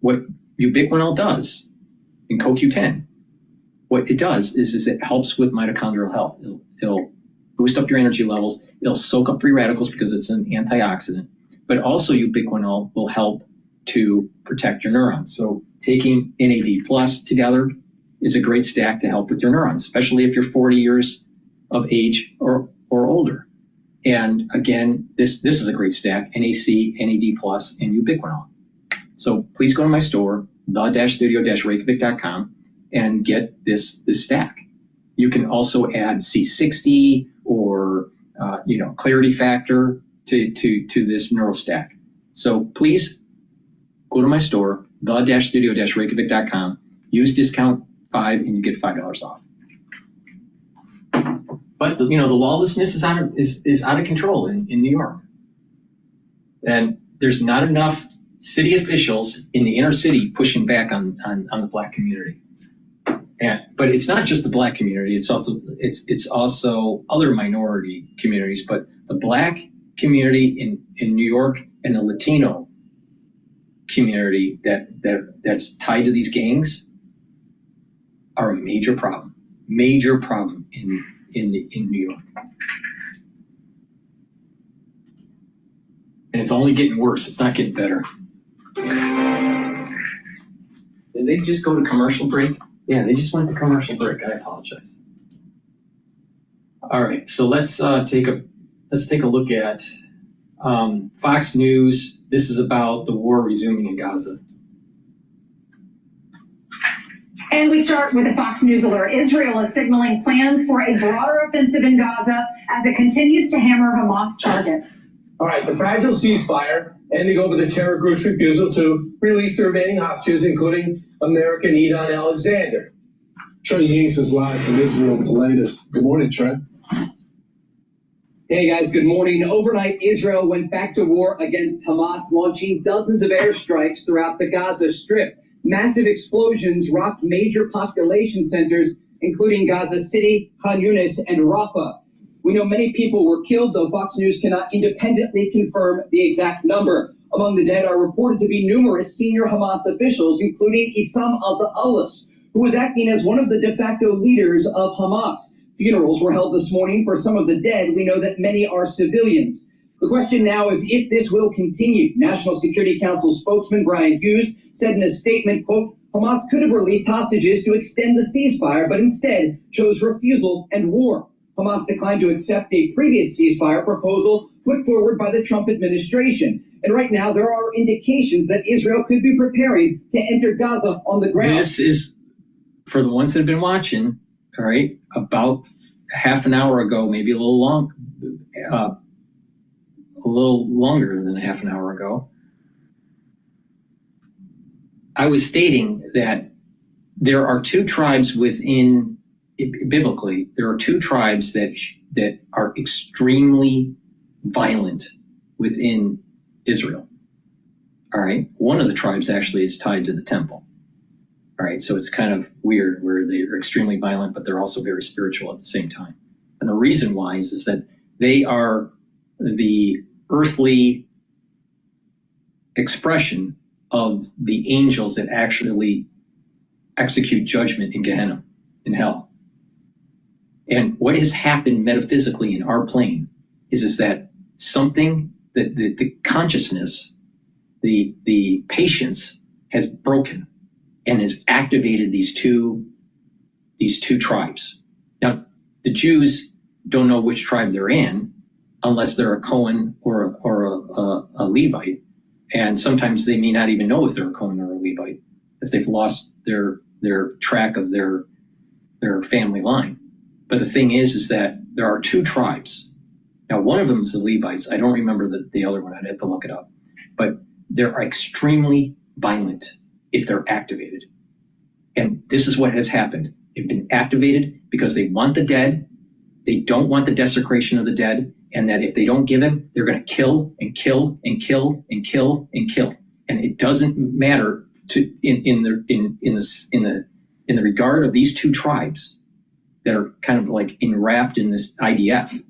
what ubiquinol does in CoQ10, what it does is it helps with mitochondrial health. It'll boost up your energy levels. It'll soak up free radicals because it's an antioxidant. But also ubiquinol will help to protect your neurons. So taking NAD plus together is a great stack to help with your neurons, especially if you're 40 years of age or older. And again, this is a great stack, NAC, NAD plus, and ubiquinol. So please go to my store, the-studio-reykjavik.com, and get this stack. You can also add C60 or clarity factor to this neural stack. So please go to my store, the-studio-reykjavik.com, use discount 5 and you get $5 off. But the lawlessness is out of control in New York, and there's not enough city officials in the inner city pushing back on the Black community. But it's not just the Black community; it's also other minority communities. But the Black community in New York and the Latino community that's tied to these gangs are a major problem in New York. And it's only getting worse. It's not getting better. Did they just go to commercial break? Yeah, they just went to commercial break. I apologize. All right, so let's take a look at Fox News. This is about the war resuming in Gaza. And we start with a Fox News alert. Israel is signaling plans for a broader offensive in Gaza as it continues to hammer Hamas targets. All right, the fragile ceasefire ending over the terror group's refusal to release the remaining hostages, including American Edon Alexander. Trey Yings is live from Israel with the latest. Good morning, Trey. Hey guys, good morning. Overnight, Israel went back to war against Hamas, launching dozens of airstrikes throughout the Gaza Strip. Massive explosions rocked major population centers, including Gaza City, Khan Yunis, and Rafah. We know many people were killed, though Fox News cannot independently confirm the exact number. Among the dead are reported to be numerous senior Hamas officials, including Issam al-Awlus, who was acting as one of the de facto leaders of Hamas. Funerals were held this morning for some of the dead. We know that many are civilians. The question now is if this will continue. National Security Council spokesman Brian Hughes said in a statement, quote, Hamas could have released hostages to extend the ceasefire, but instead chose refusal and war. Hamas declined to accept a previous ceasefire proposal put forward by the Trump administration. And right now, there are indications that Israel could be preparing to enter Gaza on the ground. This is, for the ones that have been watching, all right, about half an hour ago, maybe a little longer than a half an hour ago, I was stating that there are two tribes within, biblically, there are two tribes that are extremely violent within Israel. All right. One of the tribes actually is tied to the temple. All right, so it's kind of weird where they're extremely violent, but they're also very spiritual at the same time. And the reason why is that they are the earthly expression of the angels that actually execute judgment in Gehenna, in hell. And what has happened metaphysically in our plane is that something, that the consciousness, the patience has broken and has activated these two tribes. Now, the Jews don't know which tribe they're in unless they're a Cohen or a Levite. And sometimes they may not even know if they're a Cohen or a Levite, if they've lost their track of their family line. But the thing is that there are two tribes. Now, one of them is the Levites. I don't remember the other one. I'd have to look it up. But they're extremely violent if they're activated. And this is what has happened. They've been activated because they want the dead. They don't want the desecration of the dead. And that if they don't give him, they're going to kill and kill and kill and kill and kill. And it doesn't matter in the regard of these two tribes that are kind of like enwrapped in this IDF.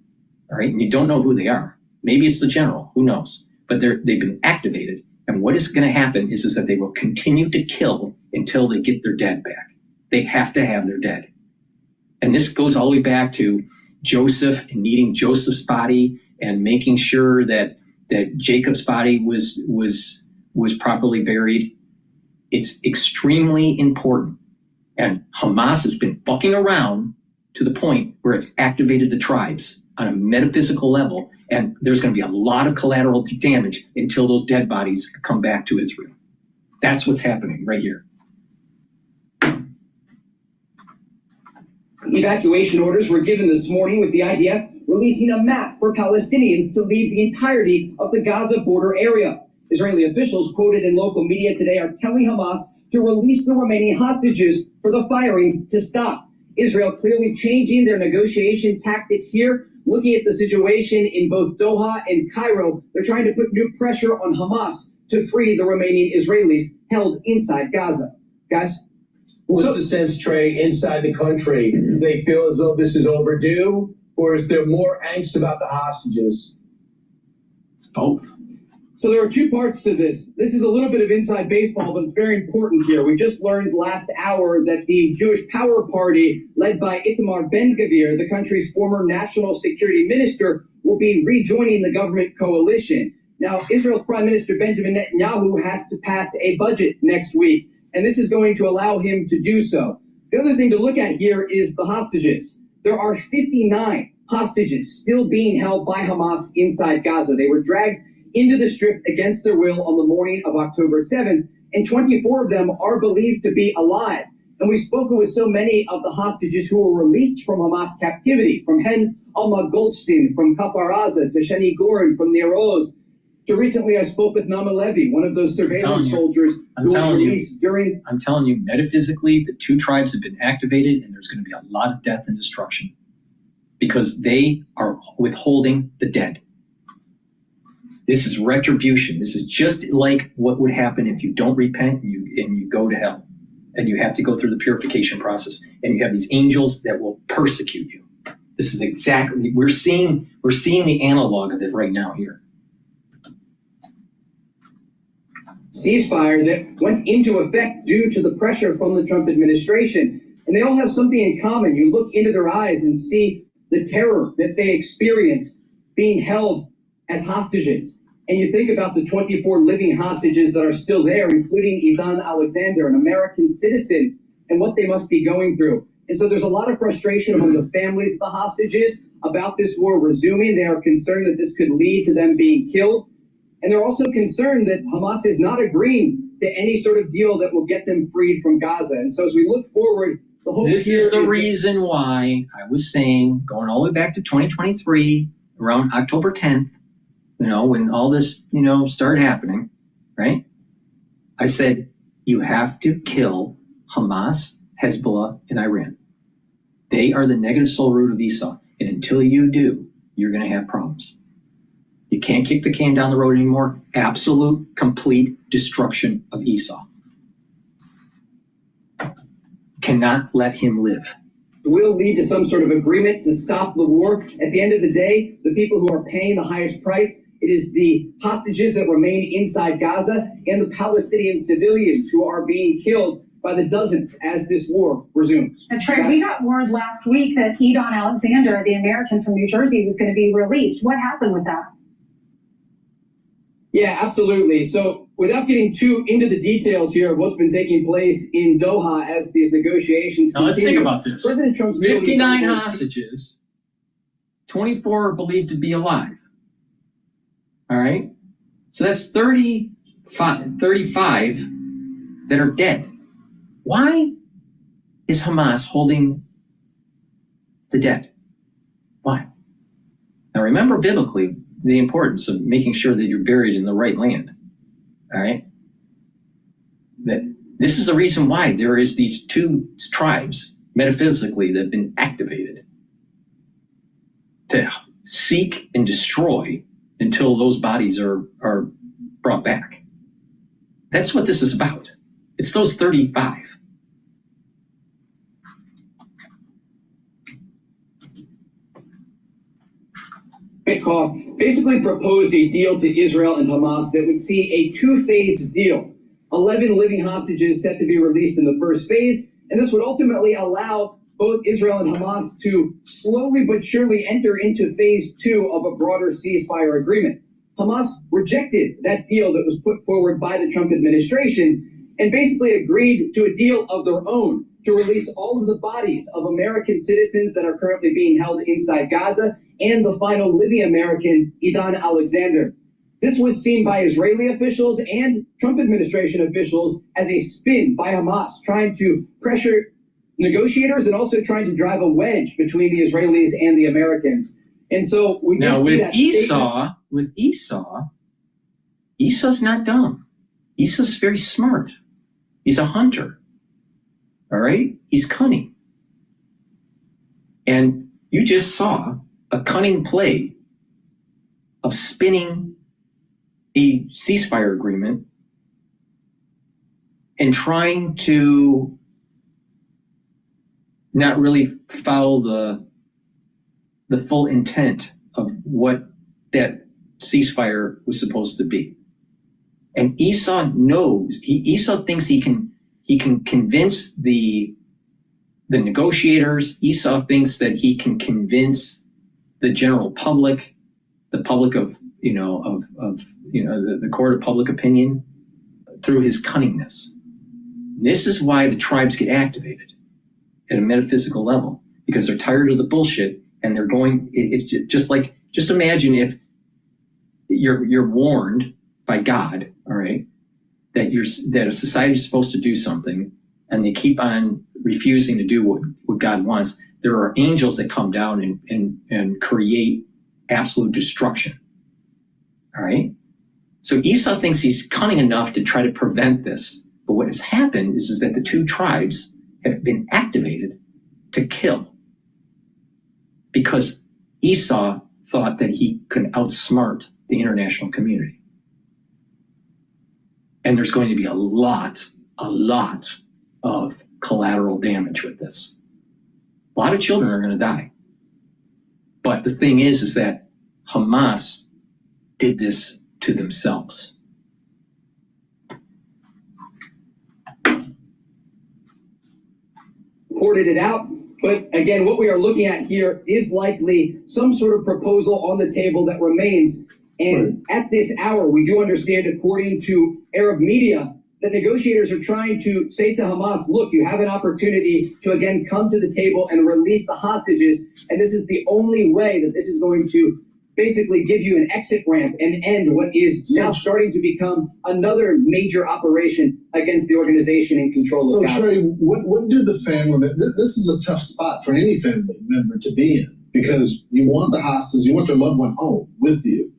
All right, and you don't know who they are. Maybe it's the general. Who knows? But they've been activated. And what is going to happen is that they will continue to kill until they get their dead back. They have to have their dead. And this goes all the way back to Joseph and needing Joseph's body and making sure that Jacob's body was properly buried. It's extremely important. And Hamas has been fucking around to the point where it's activated the tribes on a metaphysical level. And there's going to be a lot of collateral damage until those dead bodies come back to Israel. That's what's happening right here. Evacuation orders were given this morning with the IDF releasing a map for Palestinians to leave the entirety of the Gaza border area. Israeli officials quoted in local media today are telling Hamas to release the remaining hostages for the firing to stop. Israel clearly changing their negotiation tactics here. Looking at the situation in both Doha and Cairo, they're trying to put new pressure on Hamas to free the remaining Israelis held inside Gaza. Guys? What's the sense, Trey, inside the country? Do they feel as though this is overdue, or is there more angst about the hostages? It's both. So there are two parts to this. This is a little bit of inside baseball, but it's very important here. We just learned last hour that the Jewish Power Party, led by Itamar Ben-Gvir, the country's former national security minister, will be rejoining the government coalition. Now, Israel's Prime Minister Benjamin Netanyahu has to pass a budget next week, and this is going to allow him to do so. The other thing to look at here is the hostages. There are 59 hostages still being held by Hamas inside Gaza. They were dragged into the strip against their will on the morning of October 7th, and 24 of them are believed to be alive. And we've spoken with so many of the hostages who were released from Hamas captivity, from Hen Alma Goldstein, from Kfar Aza, to Shani Gorin, from Nir Oz. To recently, I spoke with Nama Levy, one of those surveillance soldiers who was released during... I'm telling you, metaphysically, the two tribes have been activated, and there's going to be a lot of death and destruction because they are withholding the dead. This is retribution. This is just like what would happen if you don't repent and you go to hell, and you have to go through the purification process, and you have these angels that will persecute you. This is exactly, we're seeing the analog of it right now here. Ceasefire that went into effect due to the pressure from the Trump administration. And they all have something in common. You look into their eyes and see the terror that they experienced being held as hostages. And you think about the 24 living hostages that are still there, including Idan Alexander, an American citizen, and what they must be going through. And so there's a lot of frustration among the families of the hostages about this war resuming. They are concerned that this could lead to them being killed. And they're also concerned that Hamas is not agreeing to any sort of deal that will get them freed from Gaza. And so as we look forward, the hope This is the reason why I was saying, going all the way back to 2023, around October 10th, when all this, started happening, right? I said, you have to kill Hamas, Hezbollah, and Iran. They are the negative soul root of Esau. And until you do, you're going to have problems. You can't kick the can down the road anymore. Absolute, complete destruction of Esau. Cannot let him live. Will lead to some sort of agreement to stop the war. At the end of the day, the people who are paying the highest price, it is the hostages that remain inside Gaza and the Palestinian civilians who are being killed by the dozens as this war resumes. And Trey, we got word last week that Edon Alexander, the American from New Jersey, was going to be released. What happened with that? Yeah, absolutely. So without getting too into the details here of what's been taking place in Doha as these negotiations Now let's continue, think about this. President Trump's 59 hostages, 24 are believed to be alive. All right? So that's 35 that are dead. Why is Hamas holding the dead? Why? Now remember biblically the importance of making sure that you're buried in the right land. All right? That this is the reason why there is these two tribes metaphysically that have been activated to seek and destroy until those bodies are brought back. That's what this is about. It's those 35. Bitcoff basically proposed a deal to Israel and Hamas that would see a two-phase deal. 11 living hostages set to be released in the first phase, and this would ultimately allow both Israel and Hamas to slowly but surely enter into phase 2 of a broader ceasefire agreement. Hamas rejected that deal that was put forward by the Trump administration and basically agreed to a deal of their own to release all of the bodies of American citizens that are currently being held inside Gaza and the final living American, Edon Alexander. This was seen by Israeli officials and Trump administration officials as a spin by Hamas, trying to pressure negotiators and also trying to drive a wedge between the Israelis and the Americans. And so we now see with that Esau's not dumb. Esau's very smart. He's a hunter. All right? He's cunning. And you just saw a cunning play of spinning a ceasefire agreement and trying to not really follow the full intent of what that ceasefire was supposed to be. And Esau knows, Esau thinks he can convince the negotiators. Esau thinks that he can convince the general public, the public of the court of public opinion through his cunningness. This is why the tribes get activated at a metaphysical level, because they're tired of the bullshit and they're going. It's just imagine if you're warned by God, all right, that a society is supposed to do something, and they keep on refusing to do what God wants. There are angels that come down and create absolute destruction. All right? So Esau thinks he's cunning enough to try to prevent this. But what has happened is that the two tribes have been activated to kill, because Esau thought that he could outsmart the international community. And there's going to be a lot of collateral damage with this. A lot of children are going to die. But the thing is that Hamas did this to themselves. Reported it out, but again, what we are looking at here is likely some sort of proposal on the table that remains. And at this hour, we do understand, according to Arab media, that negotiators are trying to say to Hamas, look, you have an opportunity to again come to the table and release the hostages. And this is the only way that this is going to basically give you an exit ramp and end what is now starting to become another major operation against the organization in control of Gaza. So Trey, what do the family, this is a tough spot for any family member to be in, because you want the hostages, you want your loved one home with you.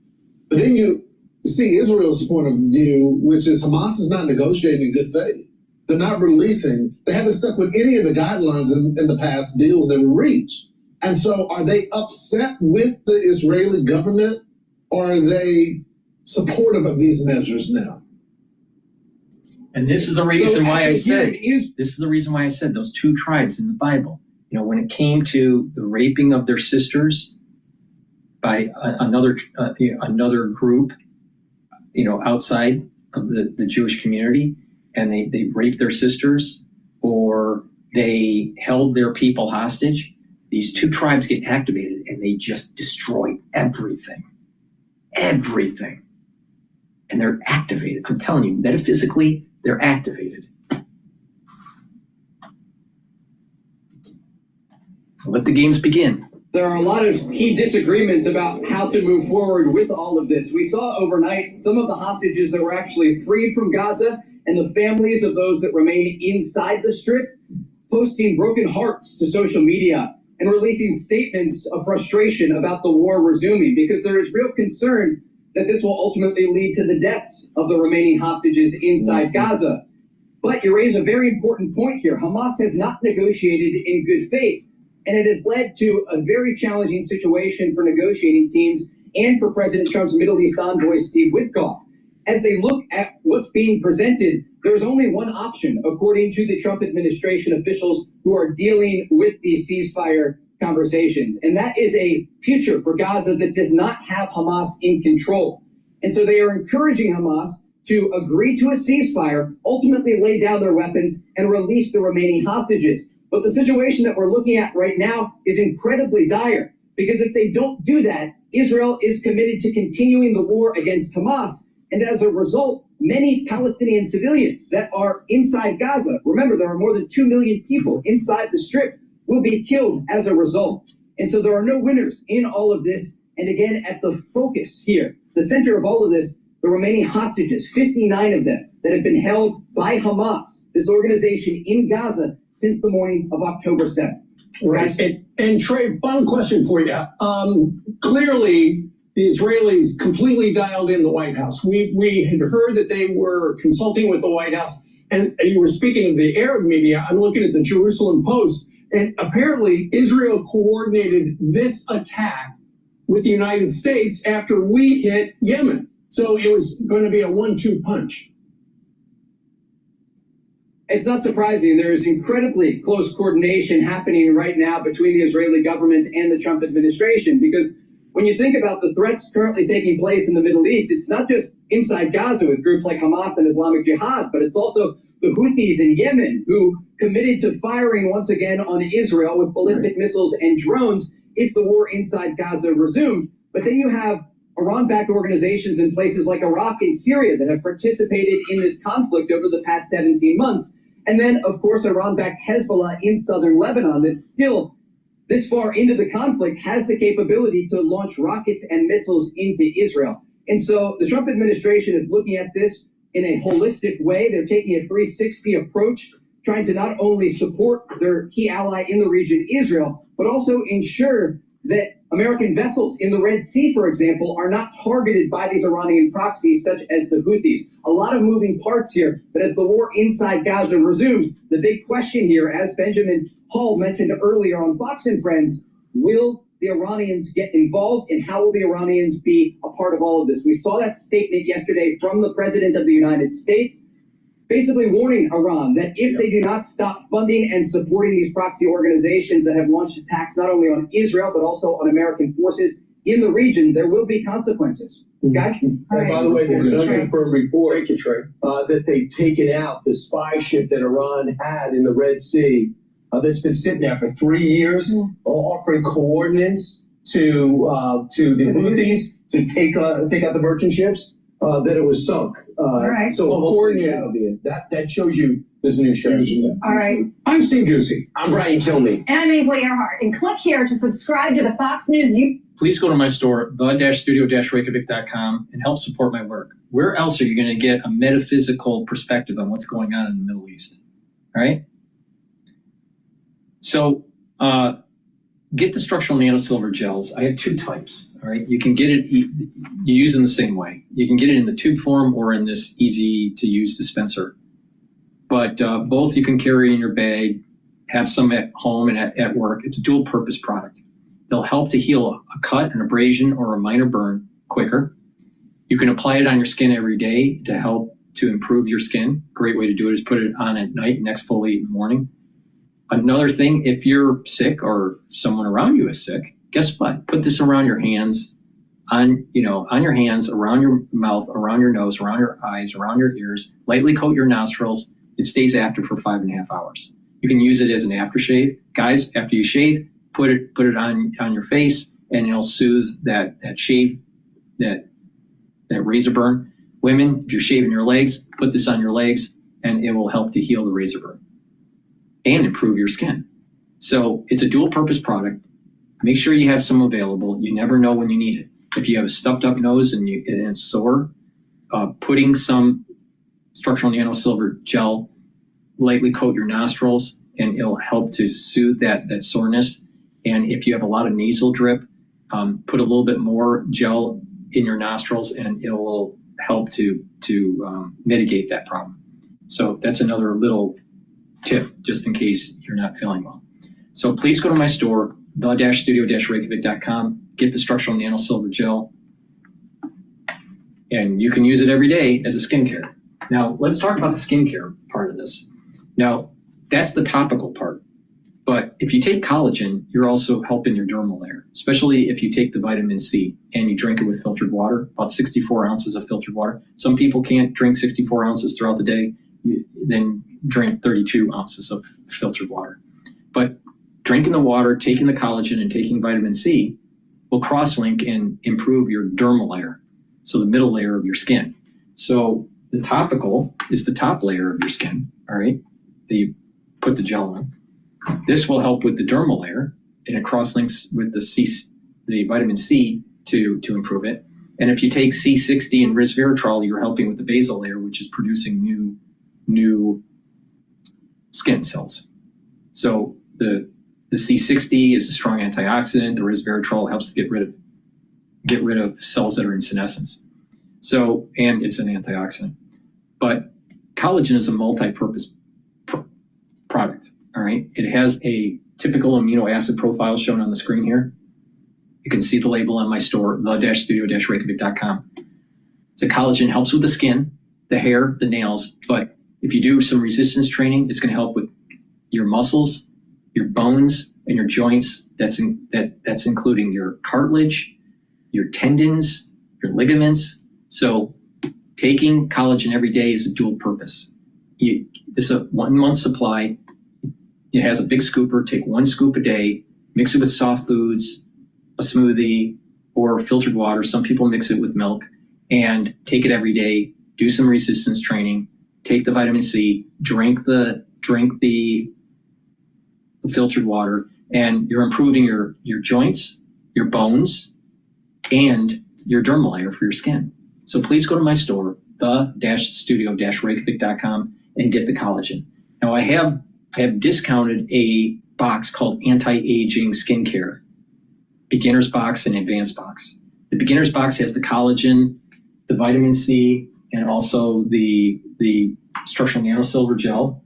But then you see Israel's point of view, which is Hamas is not negotiating in good faith. They're not releasing. They haven't stuck with any of the guidelines in the past deals that were reached. And so are they upset with the Israeli government, or are they supportive of these measures now? And this is the reason why I said, this is the reason why I said those two tribes in the Bible, you know, when it came to the raping of their sisters by another group, you know, outside of the Jewish community, and they raped their sisters or they held their people hostage, these two tribes get activated and they just destroy everything. Everything. And they're activated. I'm telling you, metaphysically, they're activated. Let the games begin. There are a lot of key disagreements about how to move forward with all of this. We saw overnight some of the hostages that were actually freed from Gaza and the families of those that remain inside the Strip posting broken hearts to social media and releasing statements of frustration about the war resuming, because there is real concern that this will ultimately lead to the deaths of the remaining hostages inside Gaza. But you raise a very important point here. Hamas has not negotiated in good faith, and it has led to a very challenging situation for negotiating teams and for President Trump's Middle East envoy, Steve Witkoff. As they look at what's being presented, there's only one option, according to the Trump administration officials who are dealing with these ceasefire conversations, and that is a future for Gaza that does not have Hamas in control. And so they are encouraging Hamas to agree to a ceasefire, ultimately lay down their weapons, and release the remaining hostages. But the situation that we're looking at right now is incredibly dire, because if they don't do that, Israel is committed to continuing the war against Hamas. And as a result, many Palestinian civilians that are inside Gaza, remember, there are more than 2 million people inside the Strip, will be killed as a result. And so there are no winners in all of this. And again, at the focus here, the center of all of this, the remaining hostages, 59 of them, that have been held by Hamas, this organization in Gaza, since the morning of October 7th. Right. And Trey, final question for you. Clearly, the Israelis completely dialed in the White House. We had heard that they were consulting with the White House. And you were speaking of the Arab media. I'm looking at the Jerusalem Post. And apparently, Israel coordinated this attack with the United States after we hit Yemen. So it was going to be a 1-2 punch. It's not surprising. There is incredibly close coordination happening right now between the Israeli government and the Trump administration, because when you think about the threats currently taking place in the Middle East, it's not just inside Gaza with groups like Hamas and Islamic Jihad, but it's also the Houthis in Yemen, who committed to firing once again on Israel with ballistic missiles and drones if the war inside Gaza resumed. But then you have Iran-backed organizations in places like Iraq and Syria that have participated in this conflict over the past 17 months. And then, of course, Iran-backed Hezbollah in southern Lebanon that still, this far into the conflict, has the capability to launch rockets and missiles into Israel. And so the Trump administration is looking at this in a holistic way. They're taking a 360 approach, trying to not only support their key ally in the region, Israel, but also ensure that American vessels in the Red Sea, for example, are not targeted by these Iranian proxies, such as the Houthis. A lot of moving parts here, but as the war inside Gaza resumes, the big question here, as Benjamin Hall mentioned earlier on Fox and Friends, will the Iranians get involved, and how will the Iranians be a part of all of this? We saw that statement yesterday from the President of the United States, basically warning Iran that if they do not stop funding and supporting these proxy organizations that have launched attacks not only on Israel, but also on American forces in the region, there will be consequences. Okay? And by the way, there's an unconfirmed report that they've taken out the spy ship that Iran had in the Red Sea that's been sitting there for 3 years, offering coordinates to the Houthis to take out the merchant ships, that it was sunk. right. So that shows you there's a new strategy. All right. I'm Steve Ducey. I'm Brian Kilmeade. And I'm Ainsley Earhart. And click here to subscribe to the Fox News YouTube. Please go to my store, the-studio-reykjavik.com, and help support my work. Where else are you going to get a metaphysical perspective on what's going on in the Middle East? All right? So get the structural nanosilver gels. I have 2 types. All right, you can get it, you use them the same way. You can get it in the tube form or in this easy to use dispenser. But both you can carry in your bag, have some at home and at work. It's a dual purpose product. They'll help to heal a cut, an abrasion, or a minor burn quicker. You can apply it on your skin every day to help to improve your skin. Great way to do it is put it on at night and exfoliate in the morning. Another thing, if you're sick or someone around you is sick, guess what? Put this around your hands, on your hands, around your mouth, around your nose, around your eyes, around your ears. Lightly coat your nostrils. It stays active for 5.5 hours. You can use it as an aftershave. Guys, after you shave, put it on your face, and it'll soothe that shave, that razor burn. Women, if you're shaving your legs, put this on your legs, and it will help to heal the razor burn and improve your skin. So it's a dual purpose product. Make sure you have some available. You never know when you need it. If you have a stuffed up nose and it's sore, putting some structural nanosilver gel, lightly coat your nostrils, and it'll help to soothe that soreness. And if you have a lot of nasal drip, put a little bit more gel in your nostrils, and it will help to mitigate that problem. So that's another little tip, just in case you're not feeling well. So please go to my store, the-studio-reykjavik.com, get the structural nanosilver gel, and you can use it every day as a skincare. Now, let's talk about the skincare part of this. Now, that's the topical part. But if you take collagen, you're also helping your dermal layer, especially if you take the vitamin C and you drink it with filtered water, about 64 ounces of filtered water. Some people can't drink 64 ounces throughout the day, then drink 32 ounces of filtered water. But drinking the water, taking the collagen, and taking vitamin C will cross-link and improve your dermal layer, so the middle layer of your skin. So the topical is the top layer of your skin, all right, that you put the gel on. This will help with the dermal layer, and it cross-links with the vitamin C to improve it. And if you take C60 and resveratrol, you're helping with the basal layer, which is producing new skin cells. So the C60 is a strong antioxidant. The resveratrol helps to get rid of cells that are in senescence. So, and it's an antioxidant. But collagen is a multi-purpose product. All right. It has a typical amino acid profile shown on the screen here. You can see the label on my store, the-studio-reykjavik.com. So collagen helps with the skin, the hair, the nails, but if you do some resistance training, it's going to help with your muscles, your bones, and your joints. That's including your cartilage, your tendons, your ligaments. So taking collagen every day is a dual purpose. This is a 1 month supply. It has a big scooper. Take 1 scoop a day, mix it with soft foods, a smoothie, or filtered water. Some people mix it with milk, and take it every day. Do some resistance training. Take the vitamin C. Drink the filtered water, and you're improving your joints, your bones, and your dermal layer for your skin. So please go to my store, the-studio-reykjavik.com, and get the collagen. Now I have discounted a box called Anti-Aging Skincare, beginner's box and advanced box. The beginner's box has the collagen, the vitamin C, and also the structural nanosilver gel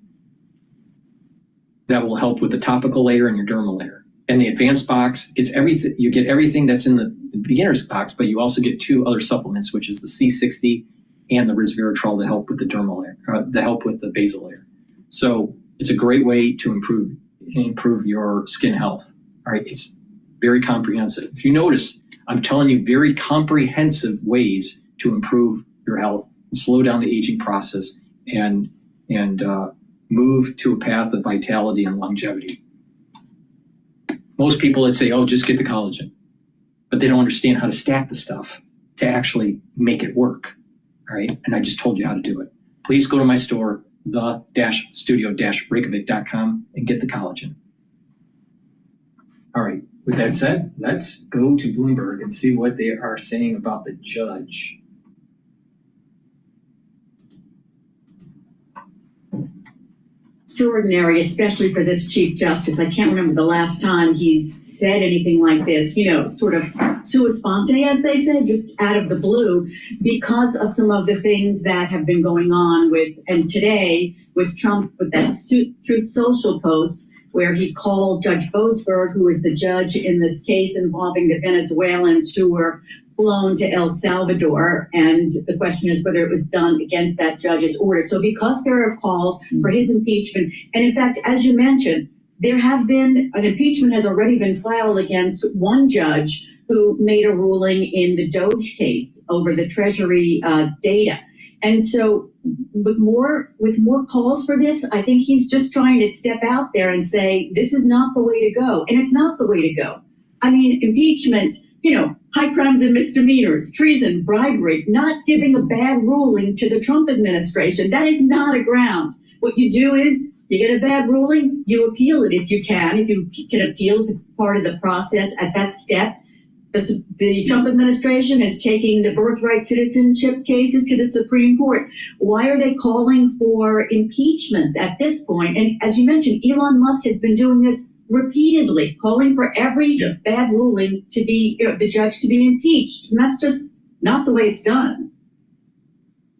that will help with the topical layer and your dermal layer. And the advanced box, it's everything. You get everything that's in the beginner's box, but you also get 2 other supplements, which is the C60 and the resveratrol to help with the dermal layer, to help with the basal layer. So it's a great way to improve your skin health. All right, it's very comprehensive. If you notice, I'm telling you very comprehensive ways to improve your health, and slow down the aging process, and move to a path of vitality and longevity. Most people that say, oh, just get the collagen, but they don't understand how to stack the stuff to actually make it work. All right, and I just told you how to do it. Please go to my store, the-studio-reykjavik.com, and get the collagen. All right, with that said, let's go to Bloomberg and see what they are saying about the judge. Extraordinary, especially for this Chief Justice. I can't remember the last time he's said anything like this, sort of sua sponte, as they say, just out of the blue, because of some of the things that have been going on and today with Trump, with that Truth Social post, where he called Judge Boasberg, who is the judge in this case involving the Venezuelans who were flown to El Salvador, and the question is whether it was done against that judge's order. So because there are calls for his impeachment, and in fact, as you mentioned, there have been, an impeachment has already been filed against one judge who made a ruling in the Doge case over the Treasury data. And so with more calls for this, I think he's just trying to step out there and say, this is not the way to go. And it's not the way to go. I mean, impeachment, high crimes and misdemeanors, treason, bribery, not giving a bad ruling to the Trump administration. That is not a ground. What you do is you get a bad ruling, you appeal it if you can appeal, if it's part of the process at that step. The Trump administration is taking the birthright citizenship cases to the Supreme Court. Why are they calling for impeachments at this point? And as you mentioned, Elon Musk has been doing this repeatedly, calling for every bad ruling to be, the judge to be impeached. And that's just not the way it's done.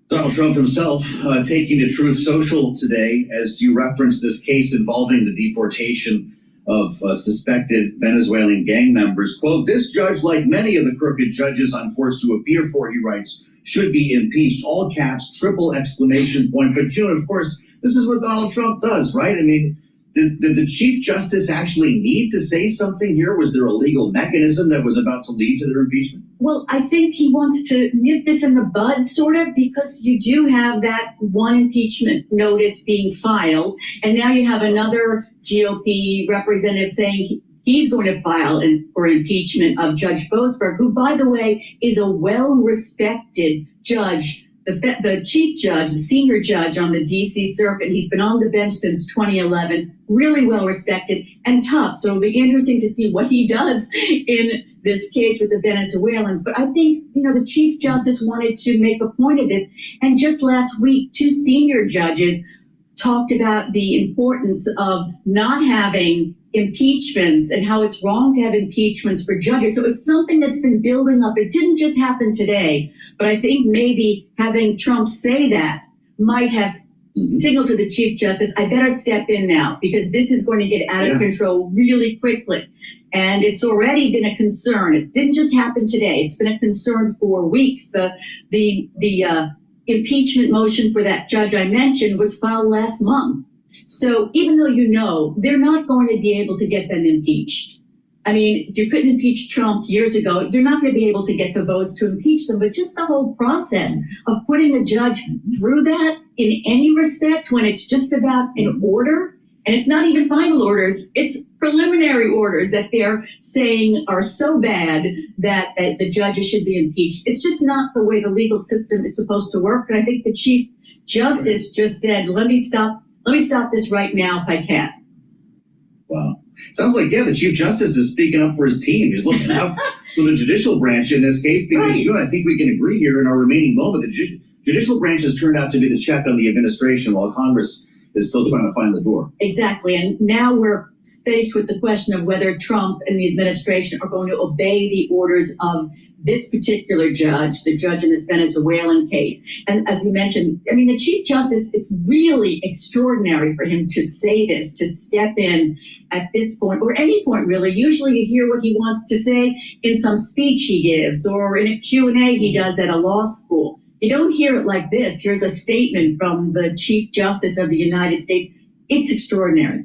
Donald Trump himself taking to Truth Social today, as you referenced this case involving the deportation of suspected Venezuelan gang members. Quote, this judge, like many of the crooked judges I'm forced to appear for, he writes, should be impeached. All caps, triple exclamation point. But June, of course, this is what Donald Trump does, right? I mean, did the Chief Justice actually need to say something here? Was there a legal mechanism that was about to lead to their impeachment? Well, I think he wants to nip this in the bud, sort of, because you do have that one impeachment notice being filed, and now you have another GOP representative saying he's going to file for impeachment of Judge Boasberg, who, by the way, is a well-respected judge, the chief judge, the senior judge on the D.C. Circuit. He's been on the bench since 2011, really well-respected and tough. So it'll be interesting to see what he does in this case with the Venezuelans. But I think, the Chief Justice wanted to make a point of this. And just last week, two senior judges talked about the importance of not having impeachments and how it's wrong to have impeachments for judges. So it's something that's been building up. It didn't just happen today, but I think maybe having Trump say that might have signaled to the Chief Justice, I better step in now because this is going to get out of control really quickly. And it's already been a concern. It didn't just happen today. It's been a concern for weeks. The impeachment motion for that judge I mentioned was filed last month. So even though they're not going to be able to get them impeached. I mean, if you couldn't impeach Trump years ago, you're not going to be able to get the votes to impeach them. But just the whole process of putting a judge through that in any respect, when it's just about an order, and it's not even final orders, it's preliminary orders that they're saying are so bad that the judges should be impeached. It's just not the way the legal system is supposed to work. And I think the Chief Justice just said, let me stop this right now if I can. Wow. Sounds like, the Chief Justice is speaking up for his team. He's looking out for the judicial branch in this case because, June, I think we can agree here in our remaining moment, the judicial branch has turned out to be the check on the administration while Congress is still trying to find the door. Exactly. And now we're faced with the question of whether Trump and the administration are going to obey the orders of this particular judge, the judge in this Venezuelan case. And as you mentioned, I mean, the Chief Justice, it's really extraordinary for him to say this, to step in at this point, or any point really. Usually you hear what he wants to say in some speech he gives or in a Q&A he does at a law school. You don't hear it like this. Here's a statement from the Chief Justice of the United States. It's extraordinary.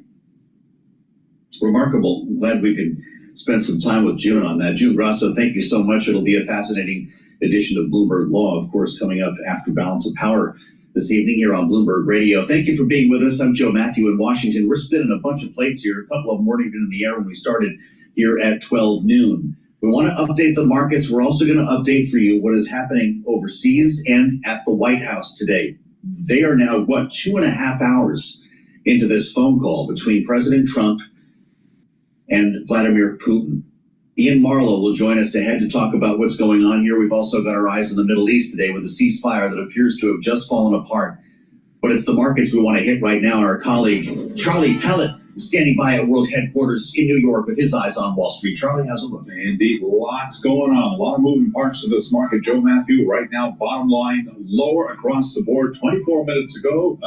Remarkable. I'm glad we could spend some time with June on that. June Grasso, thank you so much. It'll be a fascinating edition of Bloomberg Law, of course, coming up after Balance of Power this evening here on Bloomberg Radio. Thank you for being with us. I'm Joe Matthew in Washington. We're spinning a bunch of plates here. A couple of them weren't even in the air when we started here at 12 noon. We want to update the markets. We're also going to update for you what is happening overseas and at the White House today. They are now, 2.5 hours into this phone call between President Trump and Vladimir Putin. Ian Marlowe will join us ahead to talk about what's going on here. We've also got our eyes on the Middle East today with a ceasefire that appears to have just fallen apart. But it's the markets we want to hit right now. And our colleague, Charlie Pellet, standing by at World Headquarters in New York with his eyes on Wall Street. Charlie, how's it look? Indeed, lots going on. A lot of moving parts to this market. Joe Matthew, right now, bottom line, lower across the board. 24 minutes to go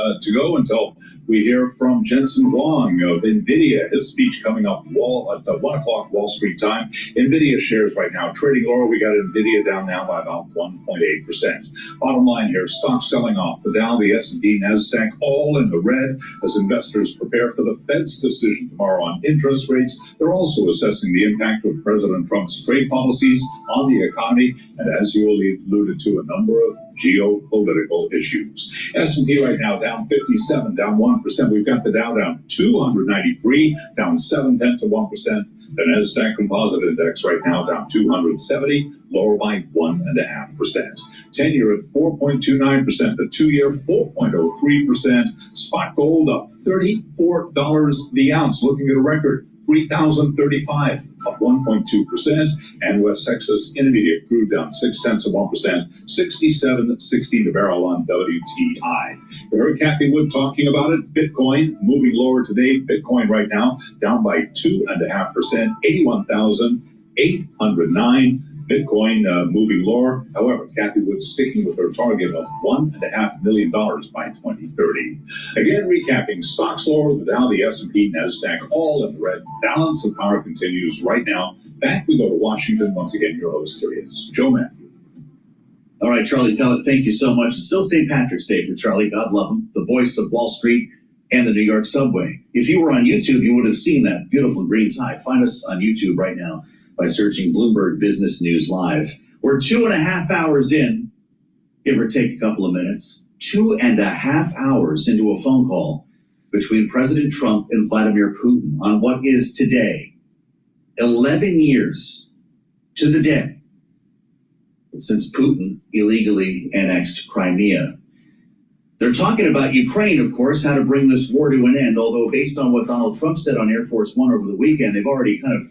until we hear from Jensen Huang of NVIDIA. His speech coming up at 1 o'clock Wall Street time. NVIDIA shares right now trading lower. We got NVIDIA down now by about 1.8%. Bottom line here, stocks selling off. The Dow, the S&P, NASDAQ, all in the red as investors prepare for the Fed's decision tomorrow on interest rates. They're also assessing the impact of President Trump's trade policies on the economy, and as you alluded to, a number of geopolitical issues. S&P right now down 57, down 1%. We've got the Dow down 293, down 0.7%. The NASDAQ Composite Index right now down 270, lower by 1.5%. 10-year at 4.29%, the 2-year 4.03%. Spot gold up $34 the ounce, looking at a record $3,035, up 1.2%. And West Texas Intermediate crude down 0.6%, 67.16 a barrel on WTI. You heard Kathy Wood talking about it. Bitcoin moving lower today. Bitcoin right now down by 2.5%, 81,809. Bitcoin moving lower. However, Kathy Wood sticking with her target of $1.5 million by 2030. Again, recapping, stocks lower, the Dow, the S&P, NASDAQ, all in the red. Balance of power continues right now. Back we go to Washington. Once again, your host here is Joe Matthew. All right, Charlie Pellet, thank you so much. It's still St. Patrick's Day for Charlie. God love him. The voice of Wall Street and the New York subway. If you were on YouTube, you would have seen that beautiful green tie. Find us on YouTube right now by searching Bloomberg Business News Live. We're 2.5 hours in, give or take a couple of minutes, 2.5 hours into a phone call between President Trump and Vladimir Putin on what is today 11 years to the day since Putin illegally annexed Crimea. They're talking about Ukraine, of course, how to bring this war to an end, although based on what Donald Trump said on Air Force One over the weekend, they've already kind of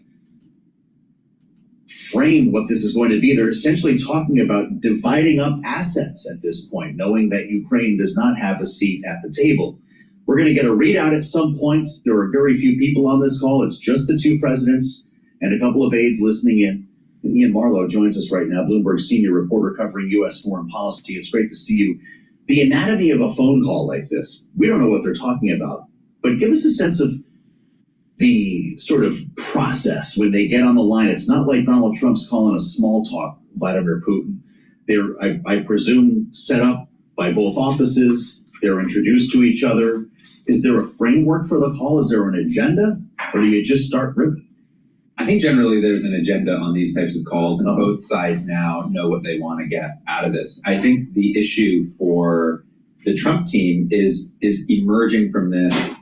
framed what this is going to be. They're essentially talking about dividing up assets at this point, knowing that Ukraine does not have a seat at the table. We're going to get a readout at some point. There are very few people on this call. It's just the two presidents and a couple of aides listening in. And Ian Marlowe joins us right now, Bloomberg senior reporter covering U.S. foreign policy. It's great to see you. The anatomy of a phone call like this, we don't know what they're talking about, but give us a sense of the sort of process when they get on the line. It's not like Donald Trump's calling a small talk Vladimir Putin. They're, I presume, set up by both offices. They're introduced to each other. Is there a framework for the call? Is there an agenda? Or do you just start ripping? I think generally there's an agenda on these types of calls, and both sides now know what they want to get out of this. I think the issue for the Trump team is emerging from this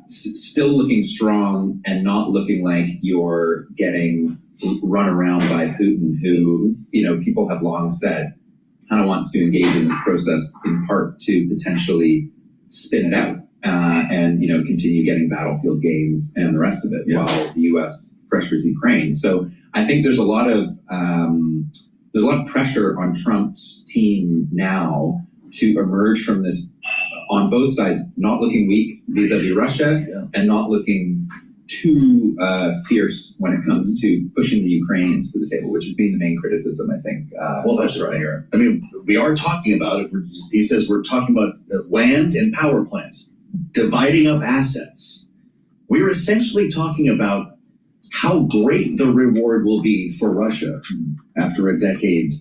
still looking strong and not looking like you're getting run around by Putin, who, people have long said kind of wants to engage in this process in part to potentially spin it out and continue getting battlefield gains and the rest of it while the U.S. pressures Ukraine. So I think there's a lot of pressure on Trump's team now to emerge from this on both sides, not looking weak vis-a-vis Russia and not looking too fierce when it comes to pushing the Ukrainians to the table, which has been the main criticism, I think. Well, that's right. Here. I mean, we are talking about it. He says we're talking about land and power plants, dividing up assets. We're essentially talking about how great the reward will be for Russia after a decade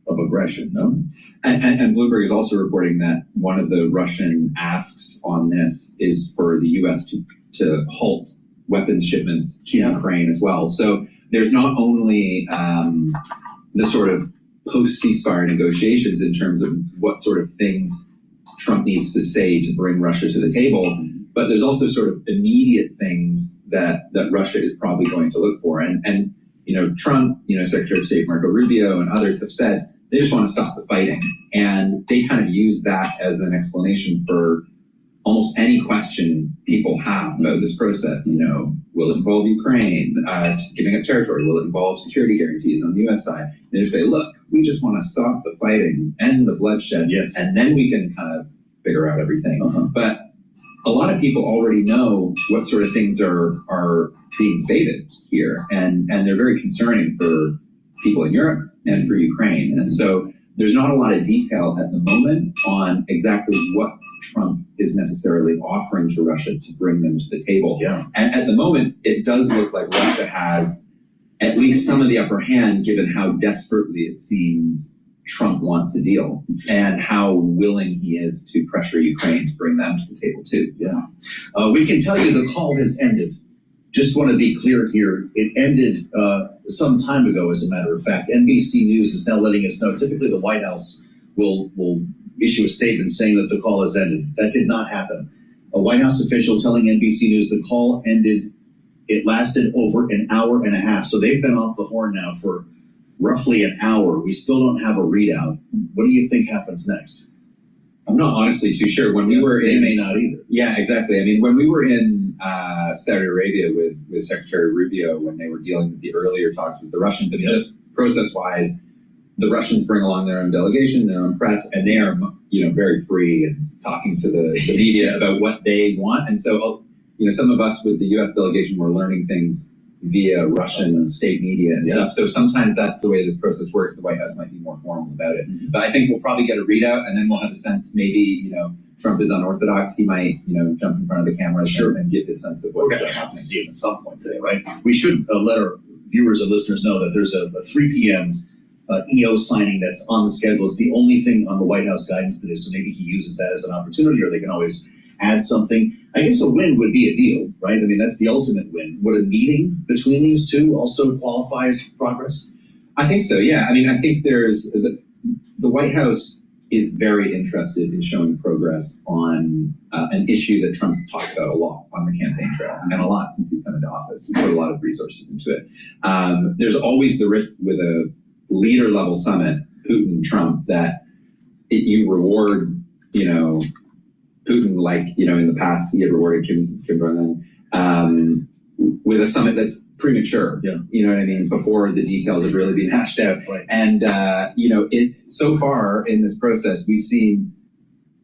of aggression, no? And Bloomberg is also reporting that one of the Russian asks on this is for the U.S. to halt weapons shipments to Ukraine as well. So there's not only the sort of post-ceasefire negotiations in terms of what sort of things Trump needs to say to bring Russia to the table, but there's also sort of immediate things that Russia is probably going to look for. And Trump, Secretary of State Marco Rubio and others have said they just want to stop the fighting. And they kind of use that as an explanation for almost any question people have about this process. Will it involve Ukraine giving up territory? Will it involve security guarantees on the U.S. side? They just say, look, we just want to stop the fighting, end the bloodshed, and then we can kind of figure out everything. But a lot of people already know what sort of things are being debated here, and they're very concerning for people in Europe and for Ukraine. And so there's not a lot of detail at the moment on exactly what Trump is necessarily offering to Russia to bring them to the table. Yeah. And at the moment, it does look like Russia has at least some of the upper hand, given how desperately it seems Trump wants a deal and how willing he is to pressure Ukraine to bring them to the table too. Yeah. We can tell you the call has ended. Just want to be clear here. It ended some time ago, as a matter of fact. NBC News is now letting us know. Typically, the White House will issue a statement saying that the call has ended. That did not happen. A White House official telling NBC News the call ended. It lasted over an hour and a half. So they've been off the horn now for roughly an hour. We still don't have a readout. What do you think happens next? I'm not honestly too sure. When we were they may not either. Yeah, exactly. I mean, when we were in Saudi Arabia with Secretary Rubio, when they were dealing with the earlier talks with the Russians, I mean, just process-wise, the Russians bring along their own delegation, their own press, and they are, very free and talking to the media about what they want. And so, some of us with the U.S. delegation were learning things via Russian state media and stuff. So sometimes that's the way this process works. The White House might be more formal about it. But I think we'll probably get a readout, and then we'll have a sense, maybe, Trump is unorthodox. He might, jump in front of the camera and give his sense of what's going to have to see him at some point today, right? We should let our viewers and listeners know that there's a 3 p.m. EO signing that's on the schedule. It's the only thing on the White House guidance today, so maybe he uses that as an opportunity, or they can always add something. I guess a win would be a deal, right? I mean, that's the ultimate win. Would a meeting between these two also qualify as progress? I think so, yeah. I mean, I think there's the White House is very interested in showing progress on an issue that Trump talked about a lot on the campaign trail, and a lot since he's come into office. He put a lot of resources into it. There's always the risk with a leader-level summit, Putin-Trump, that you reward, Putin, like, in the past, he had rewarded Kim Jong-un with a summit that's premature. Yeah. You know what I mean? Before the details have really been hashed out. Right. And, so far in this process, we've seen,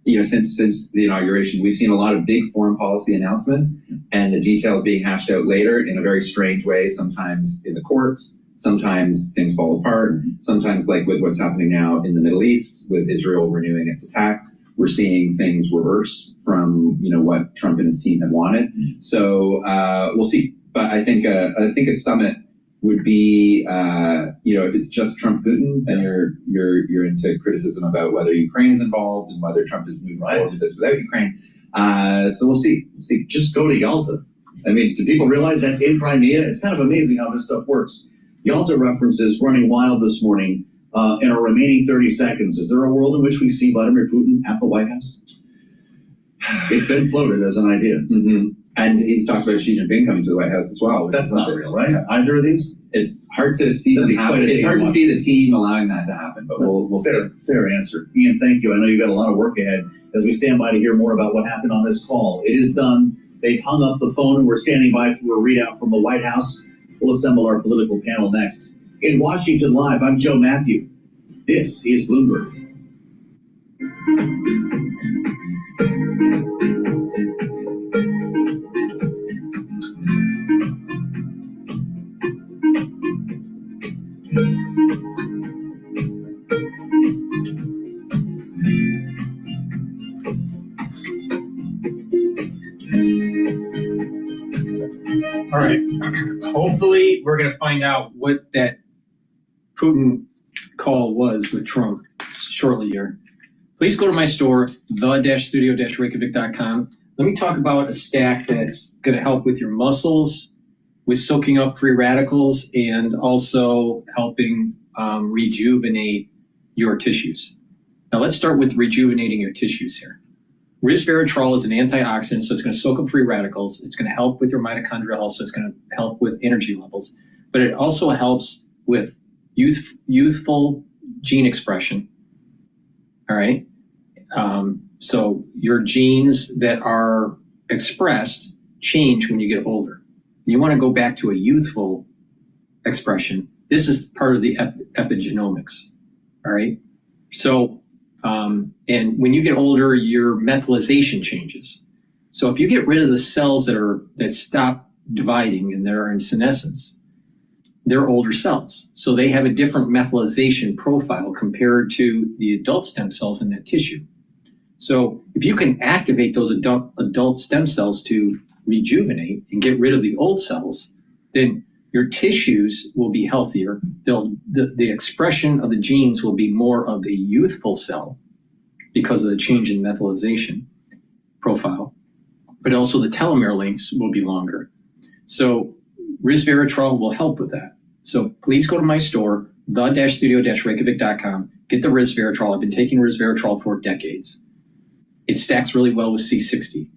since the inauguration, we've seen a lot of big foreign policy announcements and the details being hashed out later in a very strange way, sometimes in the courts, sometimes things fall apart, sometimes like with what's happening now in the Middle East with Israel renewing its attacks. We're seeing things reverse from what Trump and his team had wanted. So we'll see. But I think a summit would be if it's just Trump Putin, then you're into criticism about whether Ukraine is involved and whether Trump is moving forward with this without Ukraine. So we'll see. Just go to Yalta. I mean, do people realize that's in Crimea? It's kind of amazing how this stuff works. Yalta references running wild this morning. In our remaining 30 seconds, is there a world in which we see Vladimir Putin at the White House? It's been floated as an idea. Mm-hmm. And he's talked about Xi Jinping coming to the White House as well. That's not real, right? Either of these? It's hard to see them happen. It's hard to see the team allowing that to happen, but we'll see. Fair answer. Ian, thank you. I know you've got a lot of work ahead as we stand by to hear more about what happened on this call. It is done. They've hung up the phone, and we're standing by for a readout from the White House. We'll assemble our political panel next. In Washington Live, I'm Joe Matthew. This is Bloomberg. All right. Hopefully, we're going to find out what that Putin call was with Trump shortly here. Please go to my store, the-studio-reykjavik.com. Let me talk about a stack that's going to help with your muscles, with soaking up free radicals, and also helping rejuvenate your tissues. Now, let's start with rejuvenating your tissues here. Resveratrol is an antioxidant, so it's going to soak up free radicals. It's going to help with your mitochondrial health, so it's going to help with energy levels. But it also helps with youthful gene expression. All right. So your genes that are expressed change when you get older. You want to go back to a youthful expression. This is part of the epigenomics. All right. So, and when you get older, your methylation changes. So if you get rid of the cells that stop dividing and they're in senescence, they're older cells. So they have a different methylation profile compared to the adult stem cells in that tissue. So if you can activate those adult stem cells to rejuvenate and get rid of the old cells, then your tissues will be healthier. The expression of the genes will be more of a youthful cell because of the change in methylation profile, but also the telomere lengths will be longer. So resveratrol will help with that. So please go to my store, the-studio-reykjavik.com, get the resveratrol. I've been taking resveratrol for decades. It stacks really well with C60.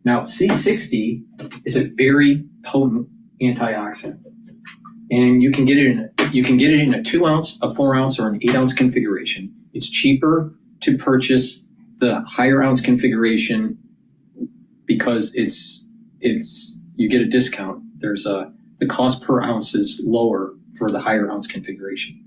Now, C60 is a very potent antioxidant, and you can get it in a 2 ounce, a 4 ounce, or an 8 ounce configuration. It's cheaper to purchase the higher ounce configuration because you get a discount. The cost per ounce is lower for the higher ounce configuration.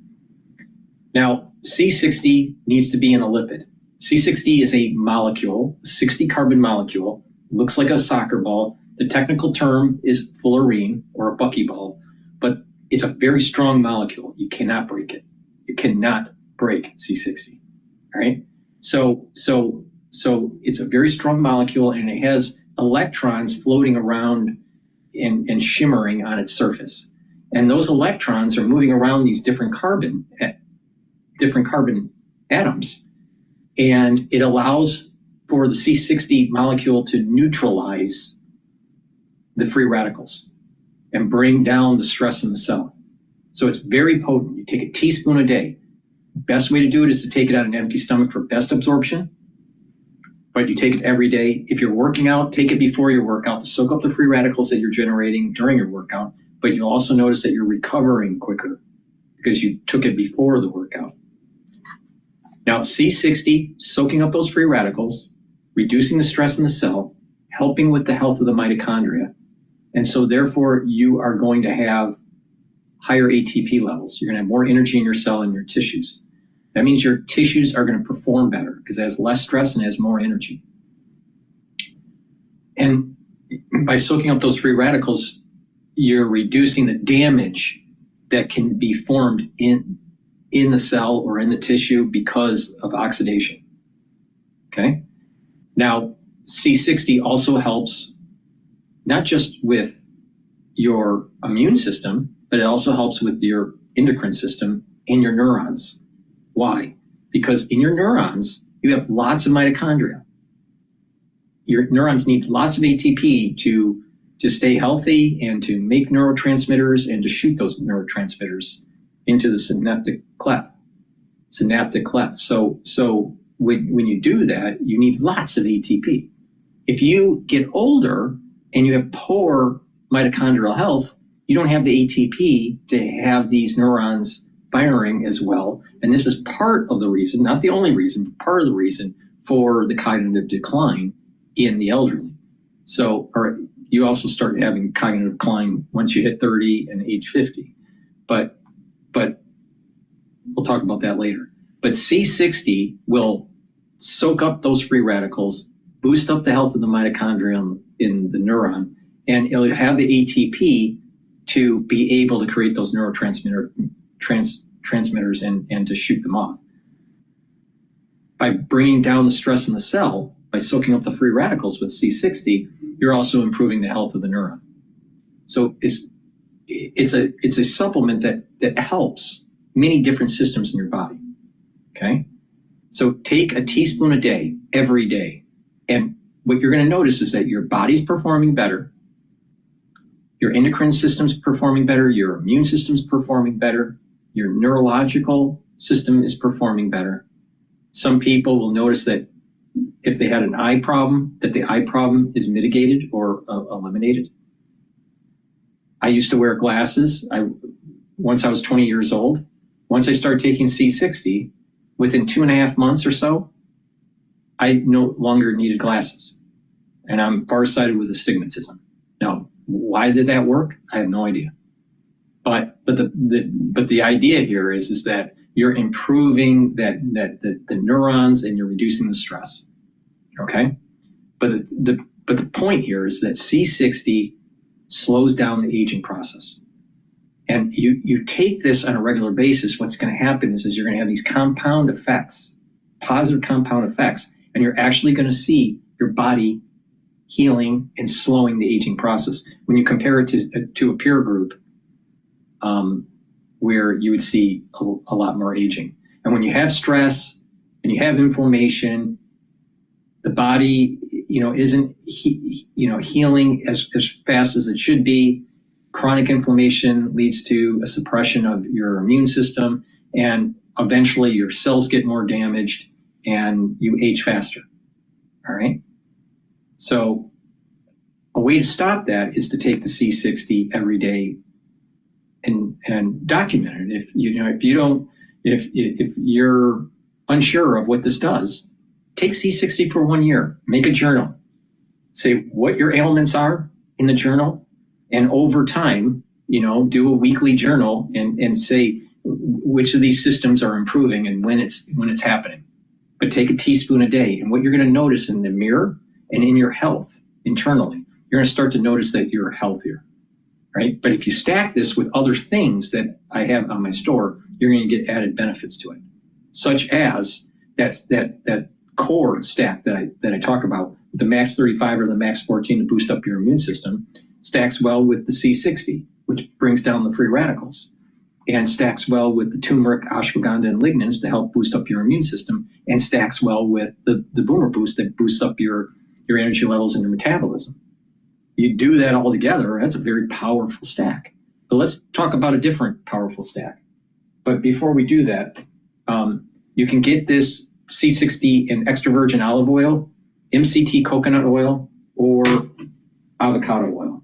Now, C60 needs to be in a lipid. C60 is a molecule, 60 carbon molecule, looks like a soccer ball. The technical term is fullerene or a buckyball, but it's a very strong molecule. You cannot break it. You cannot break C60, all right? So it's a very strong molecule, and it has electrons floating around and shimmering on its surface. And those electrons are moving around these different carbon atoms. And it allows for the C60 molecule to neutralize the free radicals and bring down the stress in the cell. So it's very potent. You take a teaspoon a day. Best way to do it is to take it on an empty stomach for best absorption, but you take it every day. If you're working out, take it before your workout to soak up the free radicals that you're generating during your workout, but you'll also notice that you're recovering quicker because you took it before the workout. Now, C60, soaking up those free radicals, reducing the stress in the cell, helping with the health of the mitochondria. And so therefore, you are going to have higher ATP levels. You're going to have more energy in your cell and your tissues. That means your tissues are going to perform better because it has less stress and it has more energy. And by soaking up those free radicals, you're reducing the damage that can be formed in the cell or in the tissue because of oxidation. Okay? Now, C60 also helps not just with your immune system, but it also helps with your endocrine system and your neurons. Why? Because in your neurons, you have lots of mitochondria. Your neurons need lots of ATP to stay healthy and to make neurotransmitters and to shoot those neurotransmitters into the synaptic cleft. So when you do that, you need lots of ATP. If you get older and you have poor mitochondrial health, you don't have the ATP to have these neurons firing as well. And this is part of the reason, not the only reason, but part of the reason for the cognitive decline in the elderly. Or you also start having cognitive decline once you hit 30 and age 50. But we'll talk about that later. But C60 will soak up those free radicals, boost up the health of the mitochondria in the neuron, and it'll have the ATP to be able to create those neurotransmitters and to shoot them off. By bringing down the stress in the cell, by soaking up the free radicals with C60, you're also improving the health of the neuron. So it's a supplement that helps many different systems in your body. Okay? So take a teaspoon a day, every day. And what you're going to notice is that your body's performing better, your endocrine system's performing better, your immune system's performing better, your neurological system is performing better. Some people will notice that if they had an eye problem, that the eye problem is mitigated or eliminated. I used to wear glasses. Once I was 20 years old. Once I started taking C60, within 2.5 months or so, I no longer needed glasses. And I'm farsighted with astigmatism. Now, why did that work? I have no idea. But the idea here is that you're improving the neurons and you're reducing the stress. Okay? But But the point here is that C60 slows down the aging process. And you take this on a regular basis, what's going to happen is you're going to have these compound effects, positive compound effects, and you're actually going to see your body healing and slowing the aging process. When you compare it to a peer group, where you would see a lot more aging. And when you have stress and you have inflammation, the body, isn't healing as fast as it should be. Chronic inflammation leads to a suppression of your immune system, and eventually your cells get more damaged and you age faster. All right. So a way to stop that is to take the C60 every day and document it. If you're unsure of what this does, take C60 for 1 year, make a journal, say what your ailments are in the journal, and over time, do a weekly journal and say which of these systems are improving and when it's happening. But take a teaspoon a day, and what you're going to notice in the mirror and in your health internally, you're going to start to notice that you're healthier, right? But if you stack this with other things that I have on my store, you're going to get added benefits to it, such as that core stack that I talk about, the max 35 or the max 14 to boost up your immune system, stacks well with the C60, which brings down the free radicals, and stacks well with the turmeric, ashwagandha, and lignans to help boost up your immune system, and stacks well with the boomer boost that boosts up your energy levels and your metabolism. You do that all together, that's a very powerful stack. But let's talk about a different powerful stack. But before we do that, you can get this C60 in extra virgin olive oil, MCT coconut oil, or avocado oil.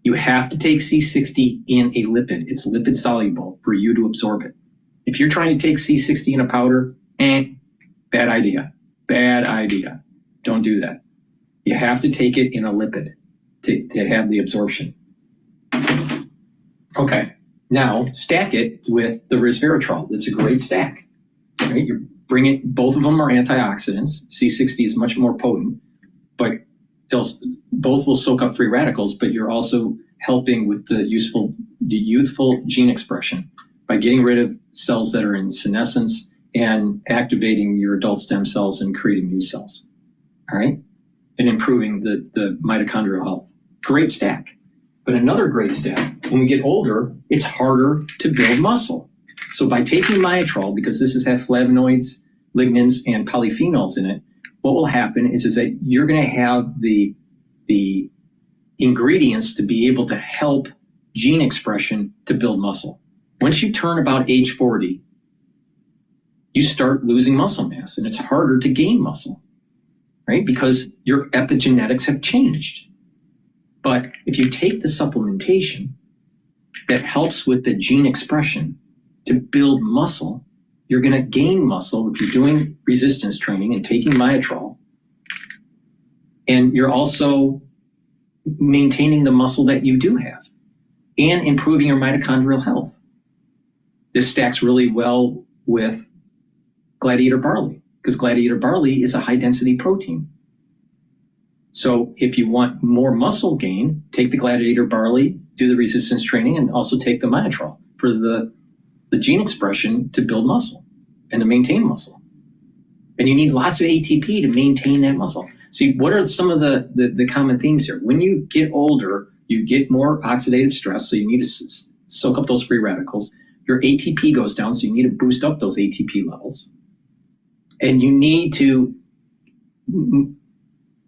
You have to take C60 in a lipid. It's lipid soluble for you to absorb it. If you're trying to take C60 in a powder, bad idea. Bad idea. Don't do that. You have to take it in a lipid to have the absorption. Okay, now stack it with the resveratrol. It's a great stack. Right? You're bringing, both of them are antioxidants. C60 is much more potent, but both will soak up free radicals, but you're also helping with the youthful gene expression by getting rid of cells that are in senescence and activating your adult stem cells and creating new cells. All right, and improving the mitochondrial health. Great stack. But another great stack, when we get older, it's harder to build muscle. So by taking Myotrol, because this has flavonoids, lignans, and polyphenols in it, what will happen is that you're going to have the ingredients to be able to help gene expression to build muscle. Once you turn about age 40, you start losing muscle mass, and it's harder to gain muscle, right? Because your epigenetics have changed. But if you take the supplementation that helps with the gene expression to build muscle, you're going to gain muscle if you're doing resistance training and taking Myotrol. And you're also maintaining the muscle that you do have and improving your mitochondrial health. This stacks really well with gladiator barley, because gladiator barley is a high density protein. So if you want more muscle gain, take the gladiator barley, do the resistance training, and also take the Myotrol for the gene expression to build muscle and to maintain muscle. And you need lots of ATP to maintain that muscle. See, what are some of the common themes here? When you get older, you get more oxidative stress, so you need to soak up those free radicals. Your ATP goes down, so you need to boost up those ATP levels. And you need to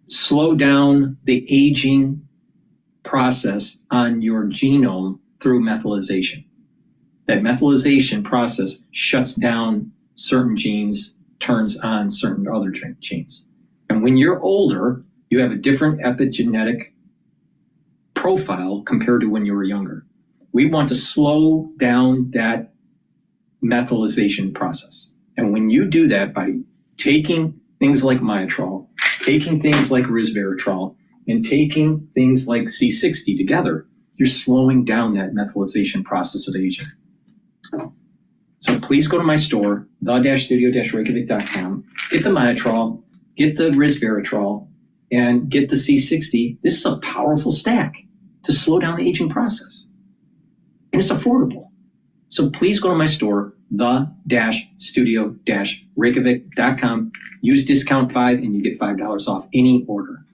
slow down the aging process on your genome through methylation. That methylation process shuts down certain genes, turns on certain other genes. And when you're older, you have a different epigenetic profile compared to when you were younger. We want to slow down that methylation process. And when you do that by taking things like Myotrol, taking things like resveratrol, and taking things like C60 together, you're slowing down that methylation process of aging. So please go to my store, the-studio-reykjavik.com, get the Myotrol, get the resveratrol, and get the C60, this is a powerful stack to slow down the aging process. And it's affordable. So please go to my store, the-studio-reykjavik.com. Use discount 5 and you get $5 off any order.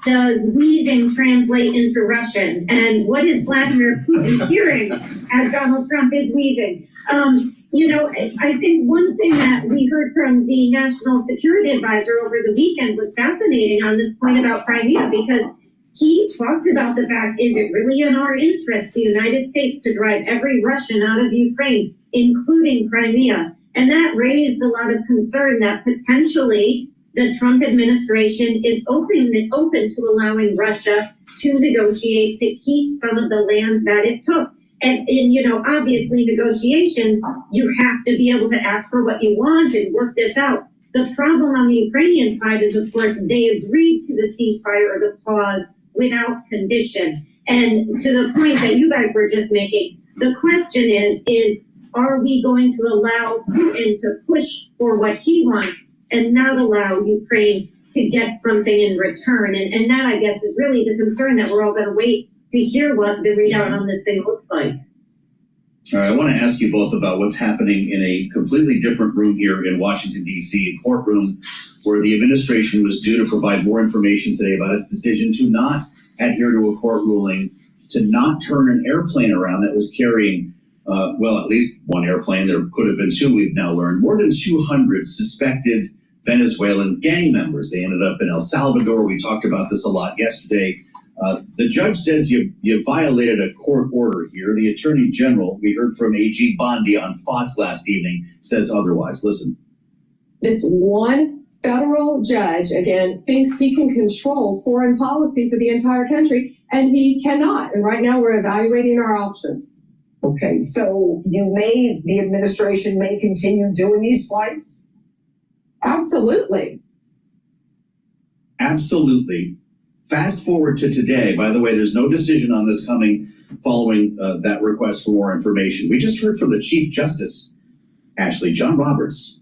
Does weaving translate into Russian? And what is Vladimir Putin hearing as Donald Trump is weaving? You know, I think one thing that we heard from the National Security Advisor over the weekend was fascinating on this point about Crimea, because he talked about the fact, is it really in our interest, the United States, to drive every Russian out of Ukraine, including Crimea? And that raised a lot of concern that potentially the Trump administration is open to allowing Russia to negotiate to keep some of the land that it took. And you know, obviously negotiations, you have to be able to ask for what you want and work this out. The problem on the Ukrainian side is, of course, they agreed to the ceasefire or the pause without condition. And to the point that you guys were just making, the question is are we going to allow Putin to push for what he wants and not allow Ukraine to get something in return? And that, I guess, is really the concern that we're all going to wait to hear what the readout on this thing looks like. All right, I want to ask you both about what's happening in a completely different room here in Washington, D.C., a courtroom where the administration was due to provide more information today about its decision to not adhere to a court ruling, to not turn an airplane around that was carrying, well, at least one airplane. There could have been two, we've now learned. More than 200 suspected Venezuelan gang members. They ended up in El Salvador. We talked about this a lot yesterday. The judge says you violated a court order here. The Attorney General, we heard from AG Bondi on Fox last evening, says otherwise. Listen. This one federal judge, again, thinks he can control foreign policy for the entire country, and he cannot. And right now we're evaluating our options. Okay, so the administration may continue doing these flights? Absolutely. Absolutely. Fast forward to today. By the way, there's no decision on this coming following that request for more information. We just heard from the Chief Justice, Ashley, John Roberts,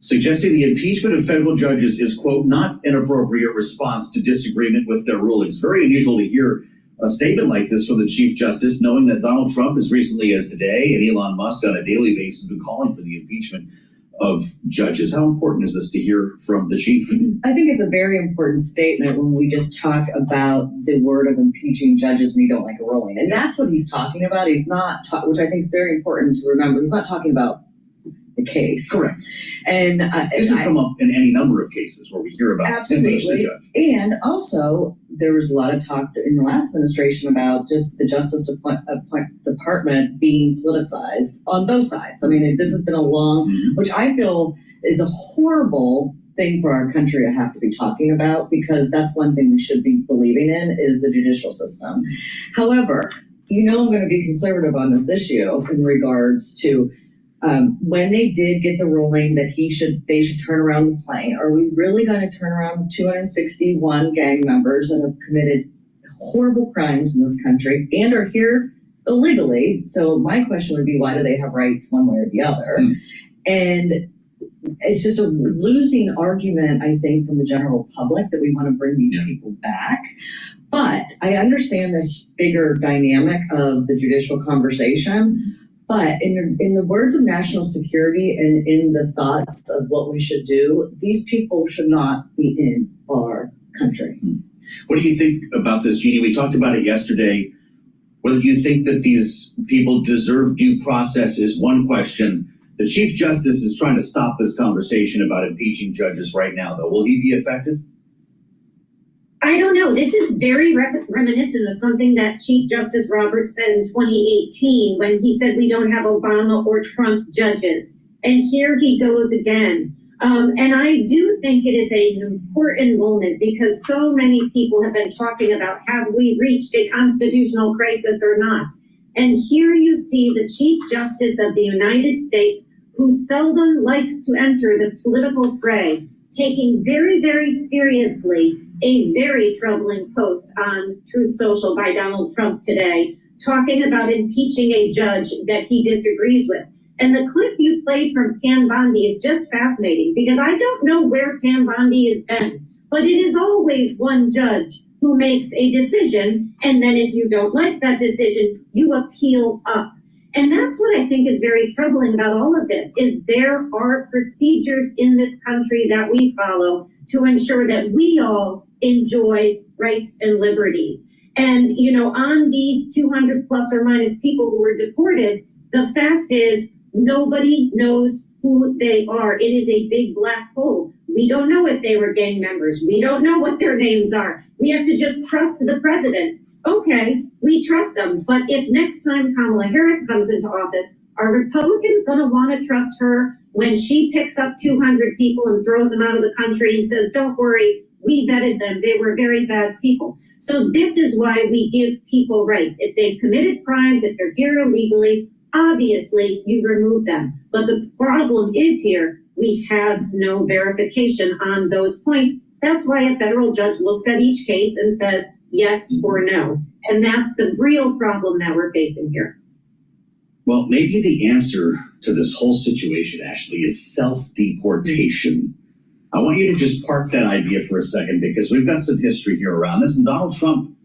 suggesting the impeachment of federal judges is, quote, not an appropriate response to disagreement with their rulings. Very unusual to hear a statement like this from the Chief Justice, knowing that Donald Trump, as recently as today, and Elon Musk on a daily basis, have been calling for the impeachment of judges. How important is this to hear from the chief? I think it's a very important statement when we just talk about the word of impeaching judges when you don't like a ruling. And that's what he's talking about. He's not, which I think is very important to remember, he's not talking about the case. Correct. And this has come up in any number of cases where we hear about absolutely. The judge. And also, there was a lot of talk in the last administration about just the Justice Department being politicized on both sides. I mean, this has been a long, which I feel is a horrible thing for our country to have to be talking about, because that's one thing we should be believing in is the judicial system. However, I'm going to be conservative on this issue in regards to when they did get the ruling that they should turn around the plane. Are we really going to turn around 261 gang members that have committed horrible crimes in this country and are here illegally? So my question would be, why do they have rights one way or the other? And it's just a losing argument, I think, from the general public that we want to bring these people back. But I understand the bigger dynamic of the judicial conversation. But in the words of national security and in the thoughts of what we should do, these people should not be in our country. What do you think about this, Jeannie? We talked about it yesterday. Whether you think that these people deserve due process is one question. The Chief Justice is trying to stop this conversation about impeaching judges right now, though. Will he be effective? I don't know. This is very reminiscent of something that Chief Justice Roberts said in 2018 when he said we don't have Obama or Trump judges. And here he goes again. And I do think it is an important moment because so many people have been talking about have we reached a constitutional crisis or not. And here you see the Chief Justice of the United States, who seldom likes to enter the political fray, taking very, very seriously a very troubling post on Truth Social by Donald Trump today, talking about impeaching a judge that he disagrees with. And the clip you played from Pam Bondi is just fascinating because I don't know where Pam Bondi has been, but it is always one judge who makes a decision. And then if you don't like that decision, you appeal up. And that's what I think is very troubling about all of this is there are procedures in this country that we follow to ensure that we all enjoy rights and liberties. And, you know, on these 200 plus or minus people who were deported, the fact is nobody knows who they are. It is a big black hole. We don't know if they were gang members. We don't know what their names are. We have to just trust the president. Okay, we trust them. But if next time Kamala Harris comes into office, are Republicans going to want to trust her when she picks up 200 people and throws them out of the country and says, don't worry, we vetted them. They were very bad people. So this is why we give people rights. If they've committed crimes, if they're here illegally, obviously you remove them. But the problem is here, we have no verification on those points. That's why a federal judge looks at each case and says yes or no. And that's the real problem that we're facing here. Well, maybe the answer to this whole situation, Ashley, is self-deportation. I want you to just park that idea for a second because we've got some history here around this. And Donald Trump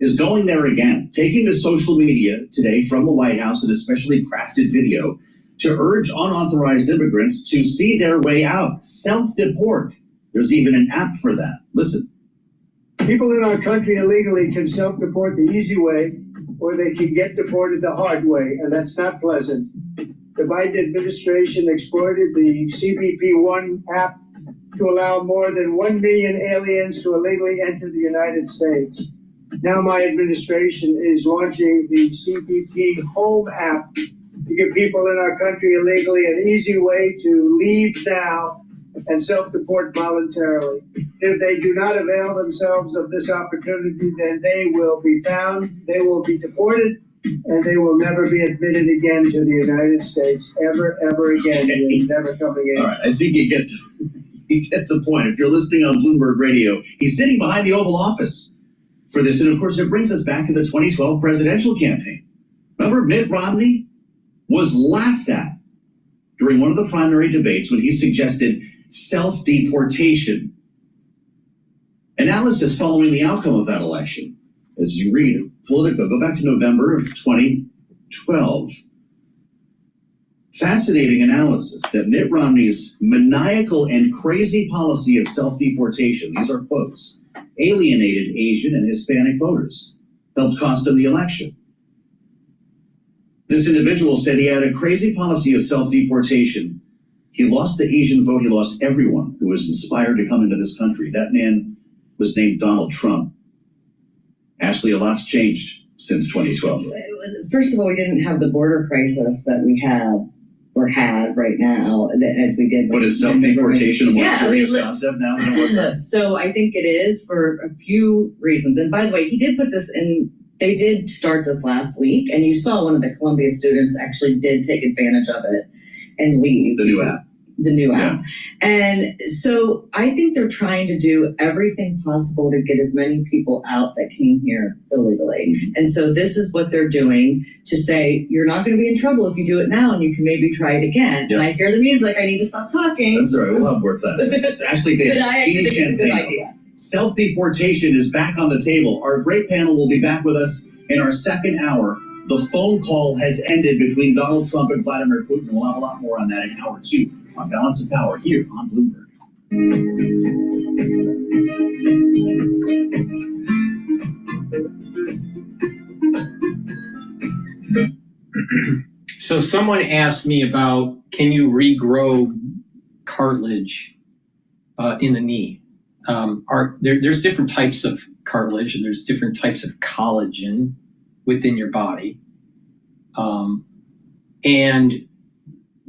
is going there again, taking to social media today from the White House an especially crafted video to urge unauthorized immigrants to see their way out, self-deport. There's even an app for that. Listen. People in our country illegally can self-deport the easy way, or they can get deported the hard way, and that's not pleasant. The Biden administration exploited the CBP-1 app to allow more than 1 million aliens to illegally enter the United States. Now my administration is launching the CBP Home app to give people in our country illegally an easy way to leave now and self-deport voluntarily. If they do not avail themselves of this opportunity, then they will be found, they will be deported, and they will never be admitted again to the United States, ever again. They're never coming in. All right, I think you get the point. If you're listening on Bloomberg Radio, he's sitting behind the Oval Office for this. And of course, it brings us back to the 2012 presidential campaign. Remember, Mitt Romney was laughed at during one of the primary debates when he suggested self-deportation. Analysis following the outcome of that election, as you read Politico, go back to November of 2012. Fascinating analysis that Mitt Romney's maniacal and crazy policy of self-deportation, these are quotes, alienated Asian and Hispanic voters, helped cost him the election. This individual said he had a crazy policy of self-deportation. He lost the Asian vote. He lost everyone who was inspired to come into this country. That man was named Donald Trump. Ashley, a lot's changed since 2012. First of all, we didn't have the border crisis that we have or had right now as we did. But is self-deportation a more serious concept now than it was then? So I think it is for a few reasons. And by the way, he did put this in, they did start this last week, and you saw one of the Columbia students actually did take advantage of it and leave. The new app. The new app. And so I think they're trying to do everything possible to get as many people out that came here illegally. And so this is what they're doing to say, you're not going to be in trouble if you do it now and you can maybe try it again. And I hear the music, I need to stop talking. That's all right, we'll have more side of this. Ashley Davis, Jeannie Chanzano. Self-deportation is back on the table. Our great panel will be back with us in our second hour. The phone call has ended between Donald Trump and Vladimir Putin. We'll have a lot more on that in hour 2 on Balance of Power here on Bloomberg. So someone asked me about, can you regrow cartilage in the knee? There's different types of cartilage and there's different types of collagen within your body. And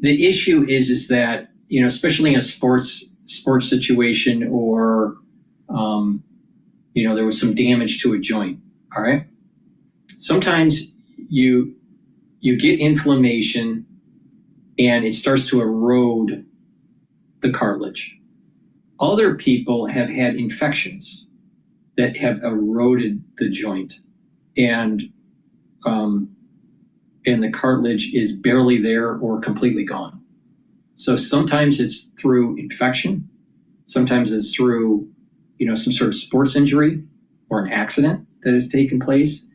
the issue is that, you know, especially in a sports situation or, you know, there was some damage to a joint. All right. Sometimes you get inflammation and it starts to erode the cartilage. Other people have had infections that have eroded the joint. And and the cartilage is barely there or completely gone. So sometimes it's through infection, sometimes it's through, some sort of sports injury or an accident that has taken place.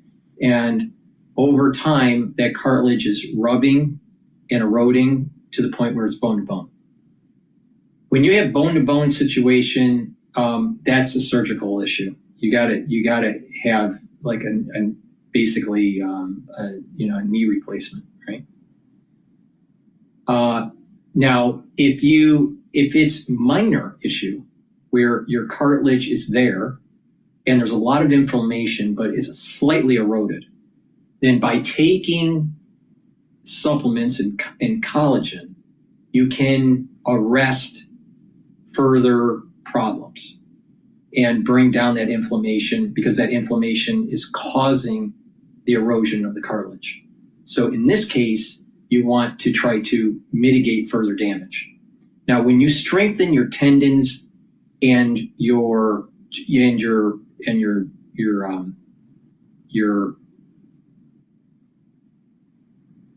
And over time, that cartilage is rubbing and eroding to the point where it's bone to bone. When you have bone to bone situation, that's a surgical issue. You gotta have like basically a knee replacement, right? Now, if it's minor issue where your cartilage is there and there's a lot of inflammation, but it's slightly eroded, then by taking supplements and collagen, you can arrest further problems and bring down that inflammation, because that inflammation is causing the erosion of the cartilage. So in this case, you want to try to mitigate further damage. Now, when you strengthen your tendons and your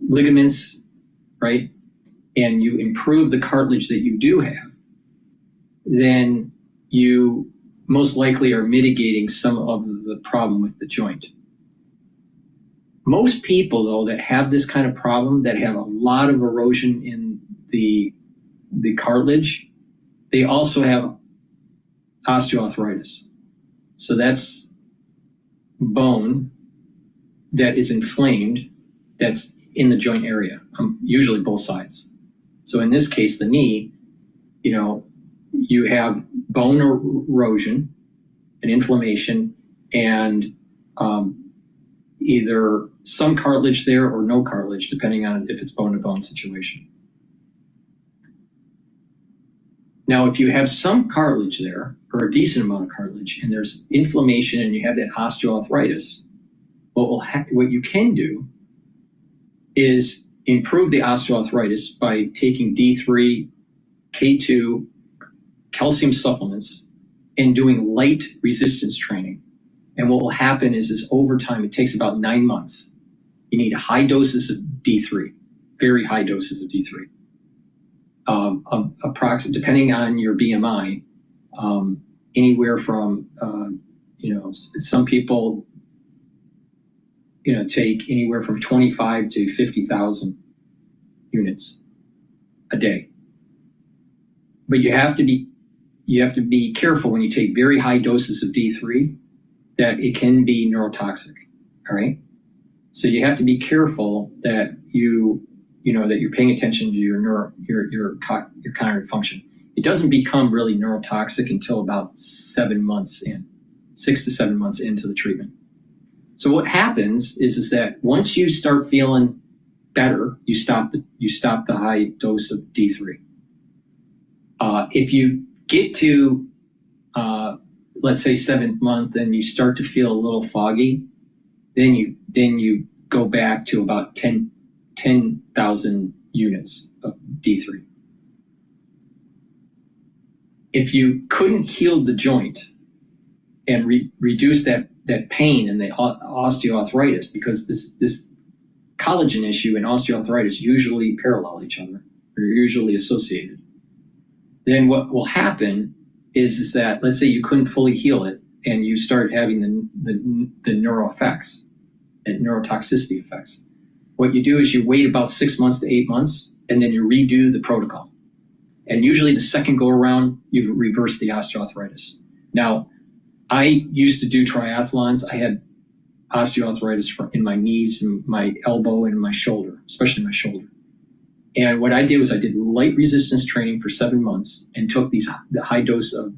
ligaments, right, and you improve the cartilage that you do have, then you most likely are mitigating some of the problem with the joint. Most people, though, that have this kind of problem, that have a lot of erosion in the cartilage, they also have osteoarthritis. So that's bone that is inflamed, that's in the joint area, usually both sides. So in this case, the knee, you have bone erosion and inflammation, and either some cartilage there or no cartilage, depending on if it's bone-to-bone situation. Now, if you have some cartilage there, or a decent amount of cartilage, and there's inflammation and you have that osteoarthritis, what you can do is improve the osteoarthritis by taking D3, K2, calcium supplements, and doing light resistance training. And what will happen is over time, it takes about 9 months. You need high doses of D3, very high doses of D3. Approximately, depending on your BMI, anywhere from, some people, take anywhere from 25 to 50,000 units a day. But you have to be careful when you take very high doses of D3 that it can be neurotoxic. All right. So you have to be careful that that you're paying attention to your cognitive function. It doesn't become really neurotoxic until about 7 months in, 6 to 7 months into the treatment. So what happens is that once you start feeling better, you stop the high dose of D3. If you get to, let's say 7th month, and you start to feel a little foggy, then you go back to about 10,000 units of D3. If you couldn't heal the joint and reduce that pain and the osteoarthritis, because this collagen issue and osteoarthritis usually parallel each other, or usually associated, then what will happen is that, let's say you couldn't fully heal it and you start having the neuro effects and neurotoxicity effects. What you do is you wait about 6 months to 8 months, and then you redo the protocol. And usually the second go around, you reverse the osteoarthritis. Now, I used to do triathlons. I had osteoarthritis in my knees and my elbow and my shoulder, especially my shoulder. And what I did was I did light resistance training for 7 months and took the high dose of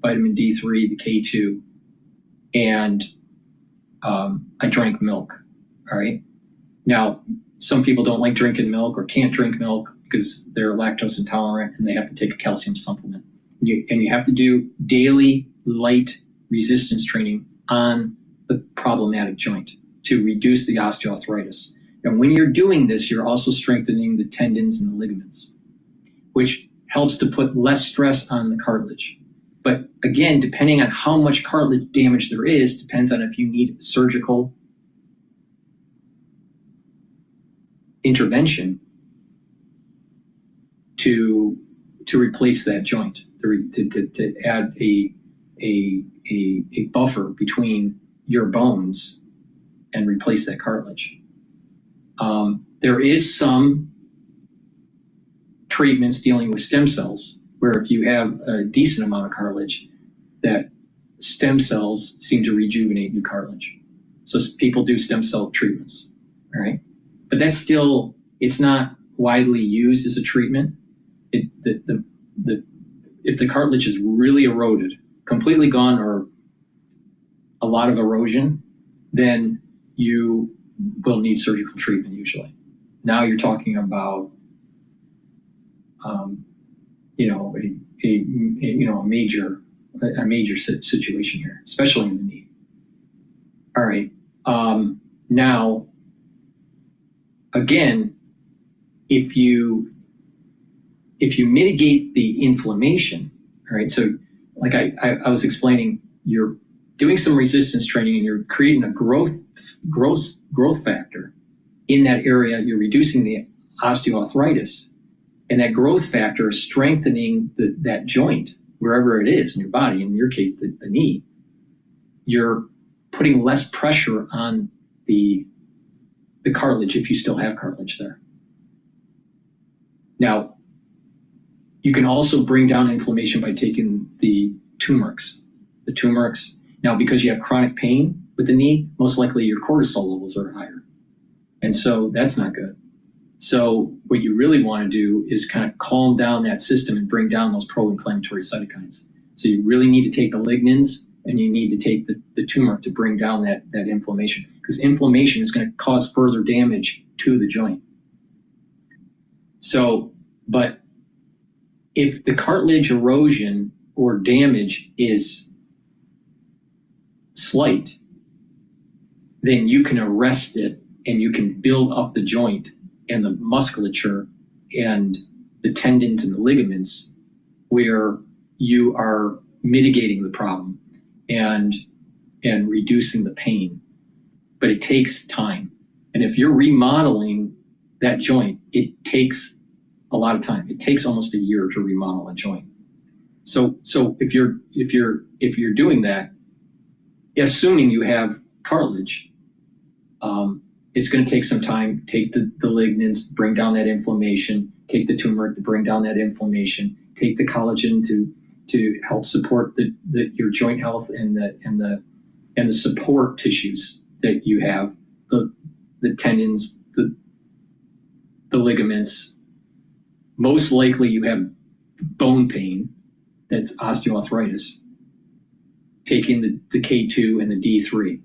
vitamin D3, the K2, and I drank milk. All right. Now, some people don't like drinking milk or can't drink milk because they're lactose intolerant and they have to take a calcium supplement. And you have to do daily light resistance training on the problematic joint to reduce the osteoarthritis. And when you're doing this, you're also strengthening the tendons and the ligaments, which helps to put less stress on the cartilage. But again, depending on how much cartilage damage there is, depends on if you need surgical intervention to replace that joint, to add a buffer between your bones and replace that cartilage. There is some treatments dealing with stem cells where if you have a decent amount of cartilage, that stem cells seem to rejuvenate new cartilage. So people do stem cell treatments, all right? But that's still, it's not widely used as a treatment. If the cartilage is really eroded, completely gone or a lot of erosion, then you will need surgical treatment usually. Now you're talking about, a major situation here, especially in the knee. All right. Now, again, if you mitigate the inflammation, all right. So, like I was explaining, you're doing some resistance training and you're creating a growth factor in that area. You're reducing the osteoarthritis, and that growth factor is strengthening that joint wherever it is in your body. In your case, the knee. You're putting less pressure on the cartilage if you still have cartilage there. Now, you can also bring down inflammation by taking the turmerics. The turmerics. Now, because you have chronic pain with the knee, most likely your cortisol levels are higher. And so that's not good. So what you really want to do is kind of calm down that system and bring down those pro-inflammatory cytokines. So you really need to take the lignans and you need to take the turmeric to bring down that inflammation, because inflammation is going to cause further damage to the joint. So, but if the cartilage erosion or damage is slight, then you can arrest it and you can build up the joint and the musculature and the tendons and the ligaments where you are mitigating the problem and reducing the pain. But it takes time. And if you're remodeling that joint, it takes a lot of time. It takes almost a year to remodel a joint. So if you're doing that, assuming you have cartilage, it's going to take some time. Take the lignans, bring down that inflammation. Take the turmeric to bring down that inflammation. Take the collagen to help support your joint health and the support tissues that you have, the tendons, the ligaments. Most likely you have bone pain, that's osteoarthritis. Taking the K2 and the D3.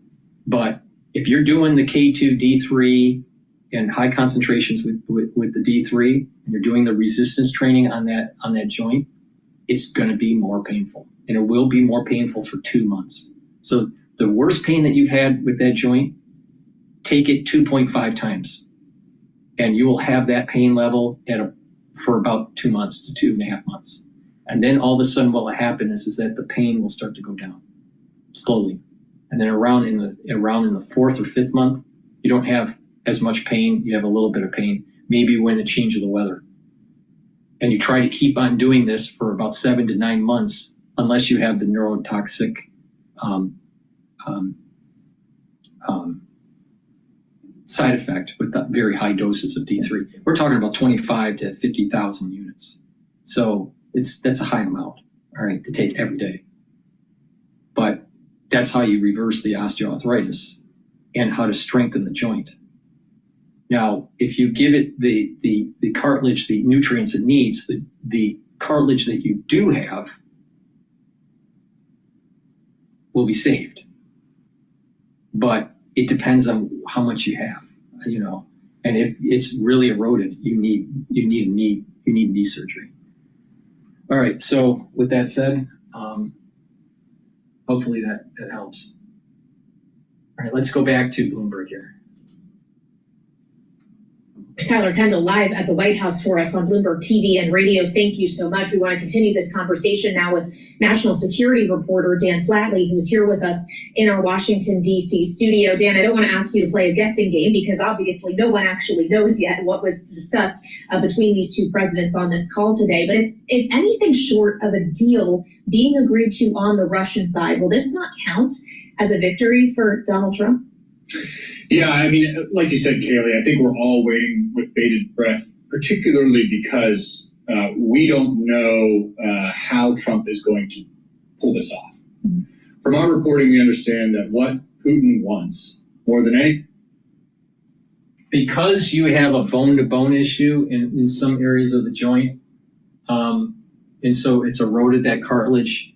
But if you're doing the K2, D3, and high concentrations with the D3, and you're doing the resistance training on that joint, it's going to be more painful. And it will be more painful for 2 months. So the worst pain that you've had with that joint, take it 2.5 times. And you will have that pain level for about 2 months to 2.5 months. And then all of a sudden what will happen is that the pain will start to go down slowly. And then around in the fourth or fifth month, you don't have as much pain. You have a little bit of pain, maybe when a change of the weather. And you try to keep on doing this for about 7 to 9 months, unless you have the neurotoxic side effect with the very high doses of D3. We're talking about 25 to 50,000 units. So that's a high amount, all right, to take every day. But that's how you reverse the osteoarthritis and how to strengthen the joint. Now, if you give it the cartilage, the nutrients it needs, the cartilage that you do have will be saved. But it depends on how much you have, and if it's really eroded, you need knee surgery. All right, so with that said, hopefully that helps. All right, let's go back to Bloomberg here. Tyler Kendall live at the White House for us on Bloomberg TV and radio. Thank you so much. We want to continue this conversation now with national security reporter Dan Flatley, who's here with us in our Washington, D.C. studio. Dan, I don't want to ask you to play a guessing game because obviously no one actually knows yet what was discussed between these two presidents on this call today. But if it's anything short of a deal being agreed to on the Russian side, will this not count as a victory for Donald Trump? Yeah, I mean, like you said, Kaylee, I think we're all waiting with bated breath, particularly because we don't know how Trump is going to pull this off. From our reporting, we understand that what Putin wants more than anything. Because you have a bone-to-bone issue in some areas of the joint, and so it's eroded that cartilage,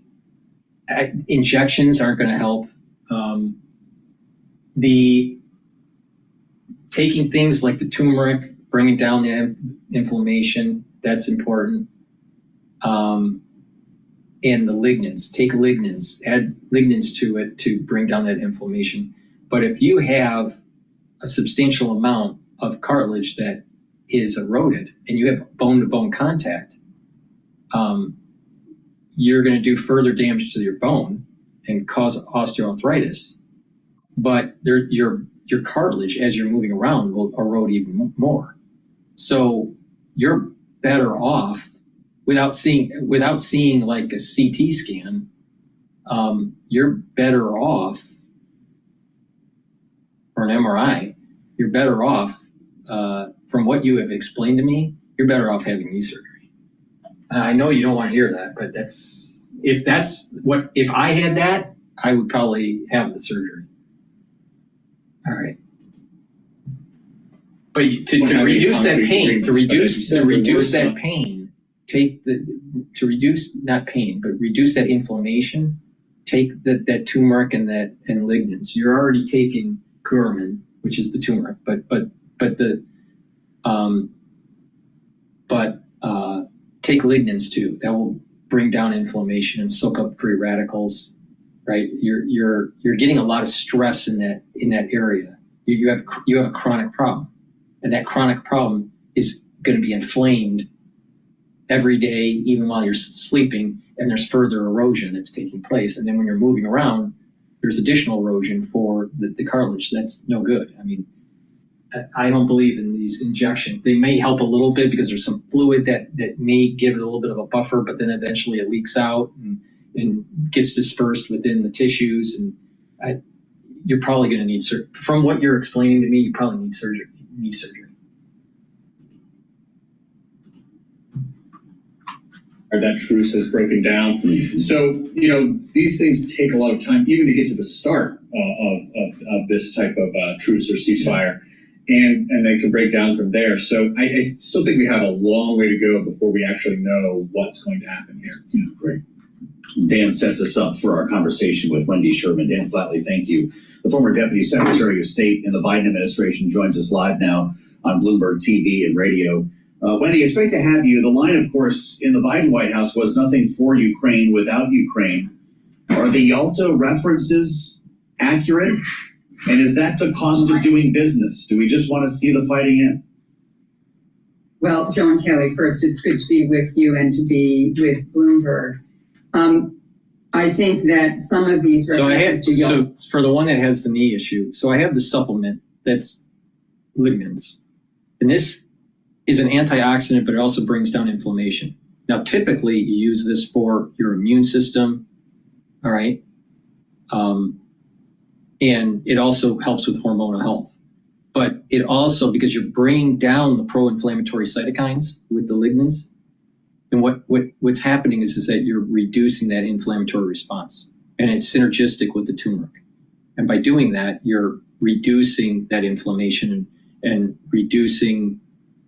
injections aren't going to help. The taking things like the turmeric, bringing down the inflammation, that's important. And the lignans, take lignans, add lignans to it to bring down that inflammation. But if you have a substantial amount of cartilage that is eroded and you have bone-to-bone contact, you're going to do further damage to your bone and cause osteoarthritis. But your cartilage, as you're moving around, will erode even more. So you're better off without seeing like a CT scan. You're better off, or an MRI. You're better off, from what you have explained to me. You're better off having knee surgery. I know you don't want to hear that, but if I had that, I would probably have the surgery. All right. But to reduce that pain, reduce that inflammation, take that turmeric and lignans. You're already taking curcumin, which is the turmeric, take lignans too. That will bring down inflammation and soak up free radicals. Right, you're getting a lot of stress in that area. You have a chronic problem, and that chronic problem is going to be inflamed every day, even while you're sleeping. And there's further erosion that's taking place. And then when you're moving around, there's additional erosion for the cartilage. That's no good. I mean, I don't believe in these injections. They may help a little bit because there's some fluid that may give it a little bit of a buffer, but then eventually it leaks out and gets dispersed within the tissues, and you're probably going to need surgery. From what you're explaining to me, you probably need surgery. That truce has broken down. So, these things take a lot of time, even to get to the start of this type of truce or ceasefire, and they can break down from there. So I still think we have a long way to go before we actually know what's going to happen here. Yeah, great. Dan sets us up for our conversation with Wendy Sherman. Dan Flatley, thank you. The former Deputy Secretary of State in the Biden administration joins us live now on Bloomberg TV and radio. Wendy, it's great to have you. The line, of course, in the Biden White House was nothing for Ukraine without Ukraine. Are the Yalta references accurate? And is that the cost of doing business? Do we just want to see the fighting end? Well, Joe and Kelly, first, it's good to be with you and to be with Bloomberg. I think that some of these references so for the one that has the knee issue, so I have the supplement that's lignans. And this is an antioxidant, but it also brings down inflammation. Now, typically you use this for your immune system, all right? And it also helps with hormonal health. But it also, because you're bringing down the pro-inflammatory cytokines with the lignans, and what's happening is that you're reducing that inflammatory response, and it's synergistic with the turmeric. And by doing that, you're reducing that inflammation and reducing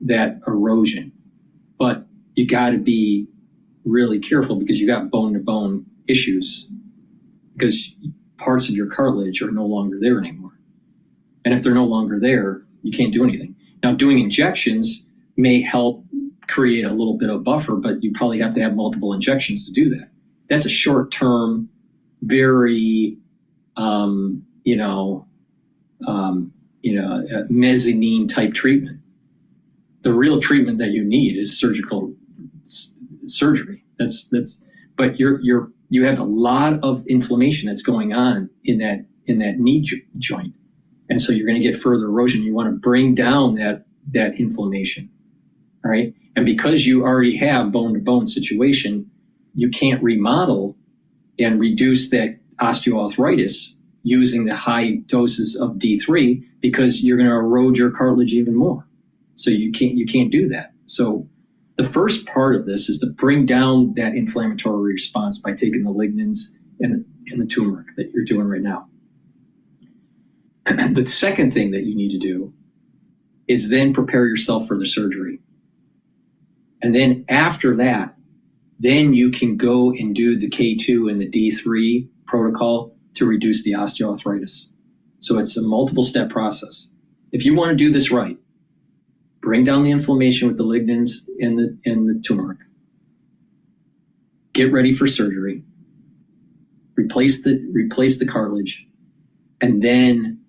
that erosion. But you got to be really careful because you got bone-to-bone issues because parts of your cartilage are no longer there anymore. And if they're no longer there, you can't do anything. Now, doing injections may help create a little bit of buffer, but you probably have to have multiple injections to do that. That's a short-term, very, mezzanine type treatment. the real treatment that you need is surgery. But you have a lot of inflammation that's going on in that knee joint. And so you're going to get further erosion. You want to bring down that inflammation. All right. And because you already have bone-to-bone situation, you can't remodel and reduce that osteoarthritis using the high doses of D3 because you're going to erode your cartilage even more. So you can't do that. So the first part of this is to bring down that inflammatory response by taking the lignans and the turmeric that you're doing right now. The second thing that you need to do is then prepare yourself for the surgery. And then after that, then you can go and do the K2 and the D3 protocol to reduce the osteoarthritis. So it's a multiple step process. If you want to do this right, bring down the inflammation with the lignans and the turmeric. Get ready for surgery. Replace the cartilage, and then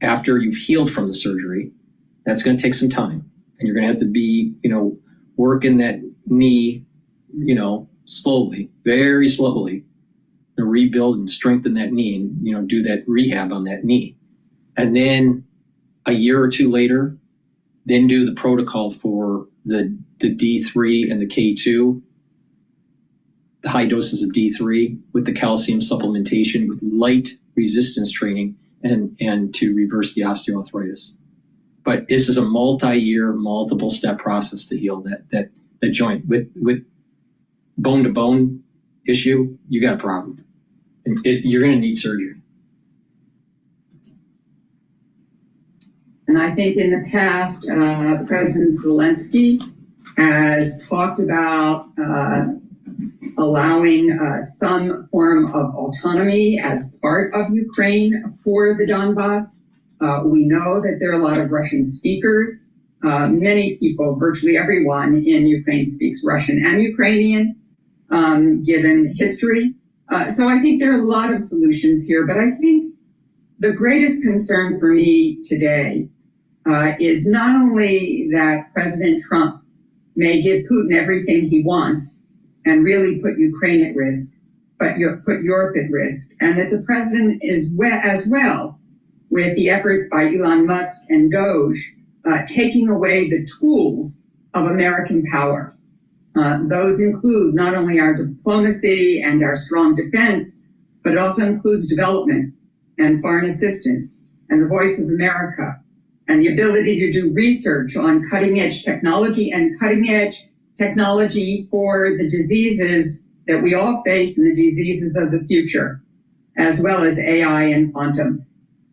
after you've healed from the surgery, that's going to take some time, and you're going to have to be, working that knee, slowly, very slowly, to rebuild and strengthen that knee, and do that rehab on that knee, and then a year or two later, then do the protocol for the D3 and the K2, the high doses of D3 with the calcium supplementation with light resistance training and to reverse the osteoarthritis. But this is a multi-year, multiple step process to heal that joint. With bone-to-bone issue, you got a problem. And you're going to need surgery. And I think in the past, President Zelensky has talked about allowing some form of autonomy as part of Ukraine for the Donbass. We know that there are a lot of Russian speakers. Many people, virtually everyone in Ukraine speaks Russian and Ukrainian, given history. So I think there are a lot of solutions here, but I think the greatest concern for me today is not only that President Trump may give Putin everything he wants and really put Ukraine at risk, but put Europe at risk, and that the president is as well with the efforts by Elon Musk and Doge taking away the tools of American power. Those include not only our diplomacy and our strong defense, but it also includes development and foreign assistance and the voice of America and the ability to do research on cutting-edge technology and cutting-edge technology for the diseases that we all face and the diseases of the future, as well as AI and quantum.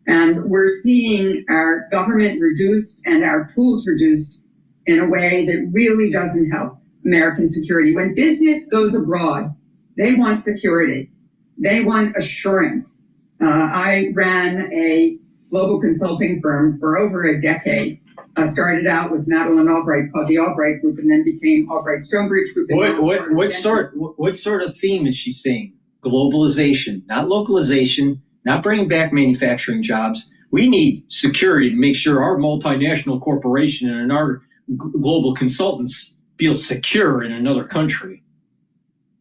And we're seeing our government reduced and our tools reduced in a way that really doesn't help American security. When business goes abroad, they want security. They want assurance. I ran a global consulting firm for over a decade. Started out with Madeleine Albright, called the Albright Group, and then became Albright Stonebridge Group. What sort of theme is she saying? Globalization, not localization, not bringing back manufacturing jobs. We need security to make sure our multinational corporation and our global consultants feel secure in another country.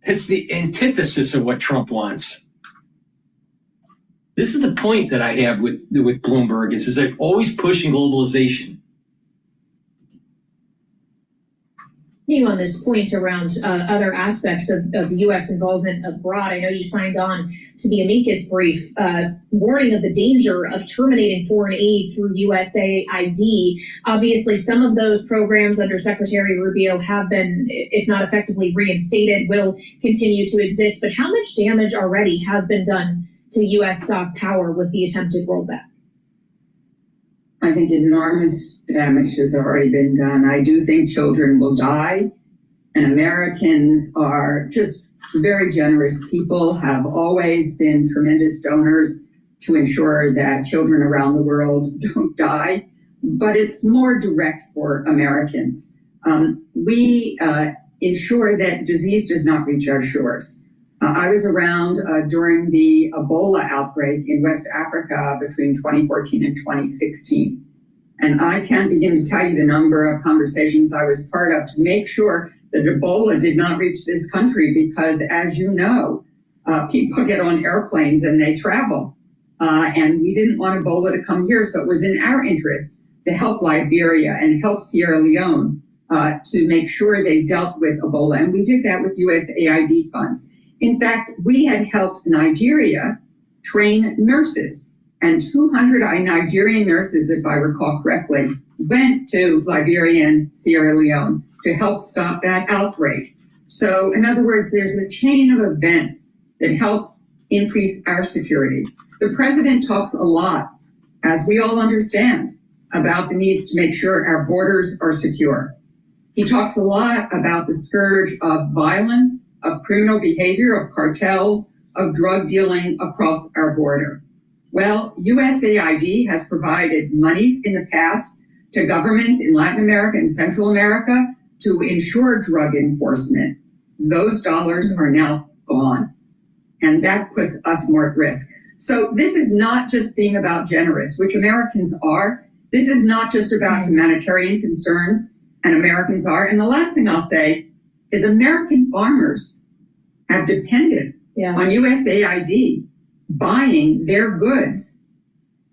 That's the antithesis of what Trump wants. This is the point that I have with Bloomberg is they're always pushing globalization. You on this point around other aspects of U.S. involvement abroad. I know you signed on to the amicus brief warning of the danger of terminating foreign aid through USAID. Obviously, some of those programs under Secretary Rubio have been, if not effectively reinstated, will continue to exist. But how much damage already has been done to U.S. soft power with the attempted rollback? I think enormous damage has already been done. I do think children will die, and Americans are just very generous people, have always been tremendous donors to ensure that children around the world don't die, but it's more direct for Americans. We ensure that disease does not reach our shores. I was around during the Ebola outbreak in West Africa between 2014 and 2016. And I can't begin to tell you the number of conversations I was part of to make sure that Ebola did not reach this country, because as you know, people get on airplanes and they travel. And we didn't want Ebola to come here, so it was in our interest to help Liberia and help Sierra Leone to make sure they dealt with Ebola. And we did that with USAID funds. In fact, we had helped Nigeria train nurses, and 200 Nigerian nurses, if I recall correctly, went to Liberia and Sierra Leone to help stop that outbreak. So in other words, there's a chain of events that helps increase our security. The president talks a lot, as we all understand, about the needs to make sure our borders are secure. He talks a lot about the scourge of violence, of criminal behavior, of cartels, of drug dealing across our border. Well, USAID has provided monies in the past to governments in Latin America and Central America to ensure drug enforcement. Those dollars are now gone, and that puts us more at risk. So this is not just being about generous, which Americans are. This is not just about humanitarian concerns, and Americans are. And the last thing I'll say is American farmers have depended on USAID buying their goods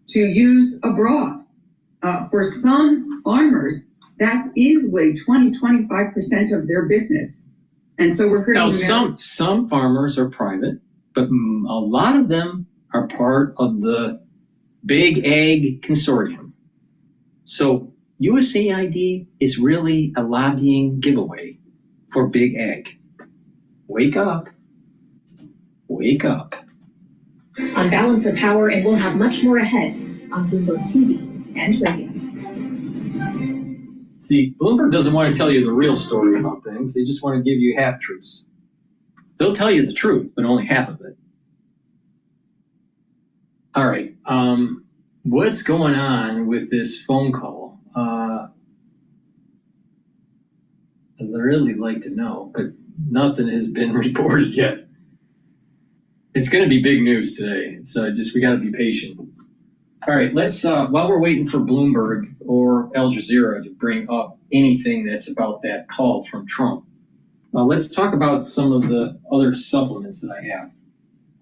to use abroad. For some farmers, that's easily 20-25% of their business. And so we're hurting. Now, some farmers are private, but a lot of them are part of the Big Ag Consortium. So USAID is really a lobbying giveaway for Big Ag. Wake up. Wake up. On Balance of Power, and we'll have much more ahead on Bloomberg TV and radio. See, Bloomberg doesn't want to tell you the real story about things. They just want to give you half-truths. They'll tell you the truth, but only half of it. All right. What's going on with this phone call? I'd really like to know, but nothing has been reported yet. It's going to be big news today, so we got to be patient. All right, let's, while we're waiting for Bloomberg or Al Jazeera to bring up anything that's about that call from Trump, let's talk about some of the other supplements that I have.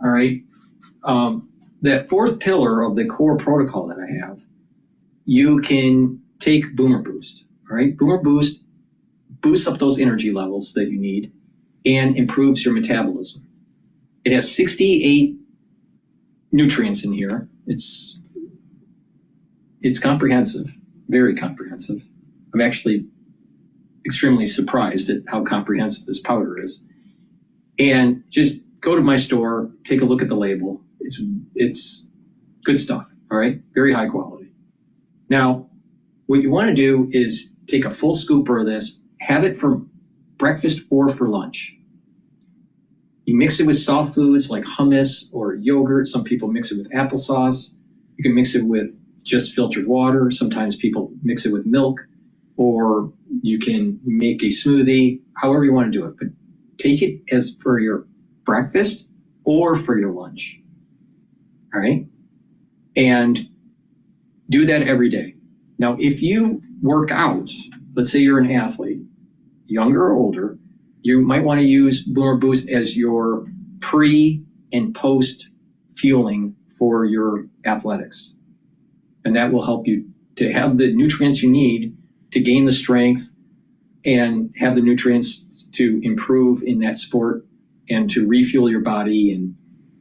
All right, that fourth pillar of the core protocol that I have, you can take Boomer Boost. All right, Boomer Boost boosts up those energy levels that you need and improves your metabolism. It has 68 nutrients in here. It's comprehensive, very comprehensive. I'm actually extremely surprised at how comprehensive this powder is. And just go to my store, take a look at the label. It's good stuff, all right? Very high quality. Now, what you want to do is take a full scooper of this, have it for breakfast or for lunch. You mix it with soft foods like hummus or yogurt. Some people mix it with applesauce. You can mix it with just filtered water. Sometimes people mix it with milk, or you can make a smoothie, however you want to do it. But take it as for your breakfast or for your lunch. All right? And do that every day. Now, if you work out, let's say you're an athlete, younger or older, you might want to use Boomer Boost as your pre and post fueling for your athletics. And that will help you to have the nutrients you need to gain the strength and have the nutrients to improve in that sport and to refuel your body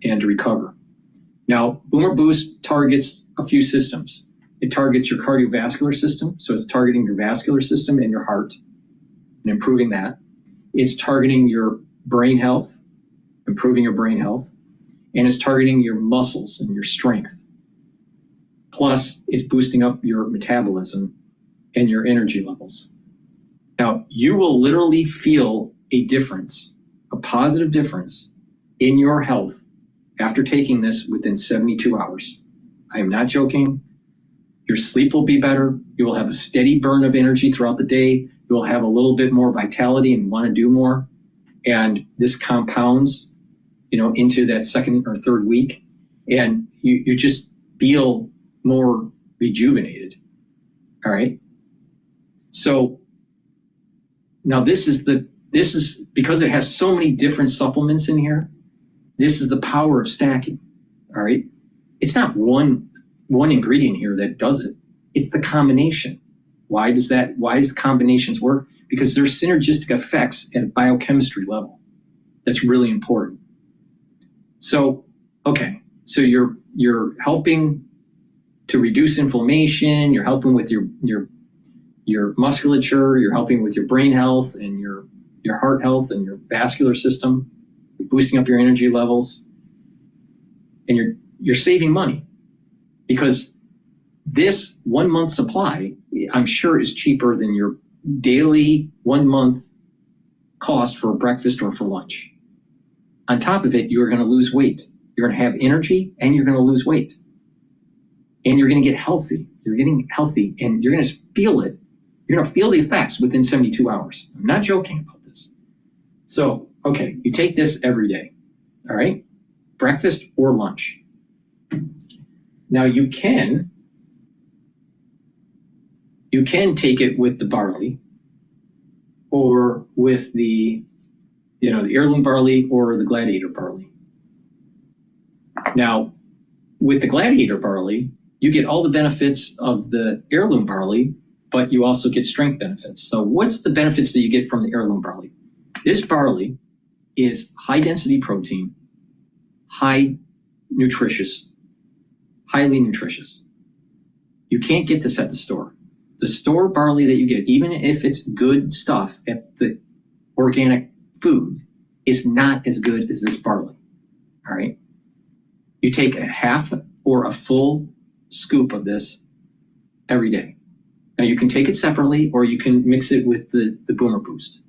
and to recover. Now, Boomer Boost targets a few systems. It targets your cardiovascular system, so it's targeting your vascular system and your heart and improving that. It's targeting your brain health, improving your brain health, and it's targeting your muscles and your strength. Plus, it's boosting up your metabolism and your energy levels. Now, you will literally feel a difference, a positive difference in your health after taking this within 72 hours. I am not joking. Your sleep will be better. You will have a steady burn of energy throughout the day. You will have a little bit more vitality and want to do more. And this compounds, into that second or third week. And you just feel more rejuvenated. All right. So now this is because it has so many different supplements in here. This is the power of stacking. All right. It's not one ingredient here that does it. It's the combination. Why does combinations work? Because there's synergistic effects at a biochemistry level. That's really important. So, okay. So you're helping to reduce inflammation. You're helping with your musculature. You're helping with your brain health and your heart health and your vascular system. You're boosting up your energy levels, and you're saving money, because this 1 month supply, I'm sure, is cheaper than your daily 1 month cost for breakfast or for lunch. On top of it, you're going to lose weight. You're going to have energy, and you're going to lose weight. And you're going to get healthy. You're getting healthy, and you're going to feel it. You're going to feel the effects within 72 hours. I'm not joking about this. So, okay, you take this every day, all right? Breakfast or lunch. Now you can take it with the barley, or with the heirloom barley or the gladiator barley. Now, with the gladiator barley, you get all the benefits of the heirloom barley, but you also get strength benefits. So what's the benefits that you get from the heirloom barley? This barley is high density protein, highly nutritious. You can't get this at the store. The store barley that you get, even if it's good stuff at the organic food, is not as good as this barley. All right. You take a half or a full scoop of this every day. Now you can take it separately, or you can mix it with the Boomer Boost.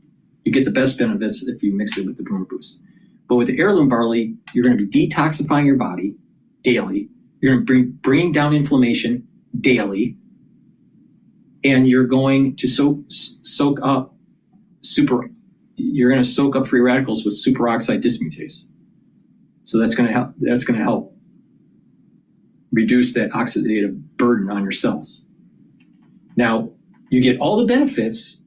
You get the best benefits if you mix it with the Boomer Boost. But with the heirloom barley, you're going to be detoxifying your body daily. You're going to be bringing down inflammation daily. And you're going to soak up free radicals with superoxide dismutase. So that's going to help reduce that oxidative burden on your cells. Now, you get all the benefits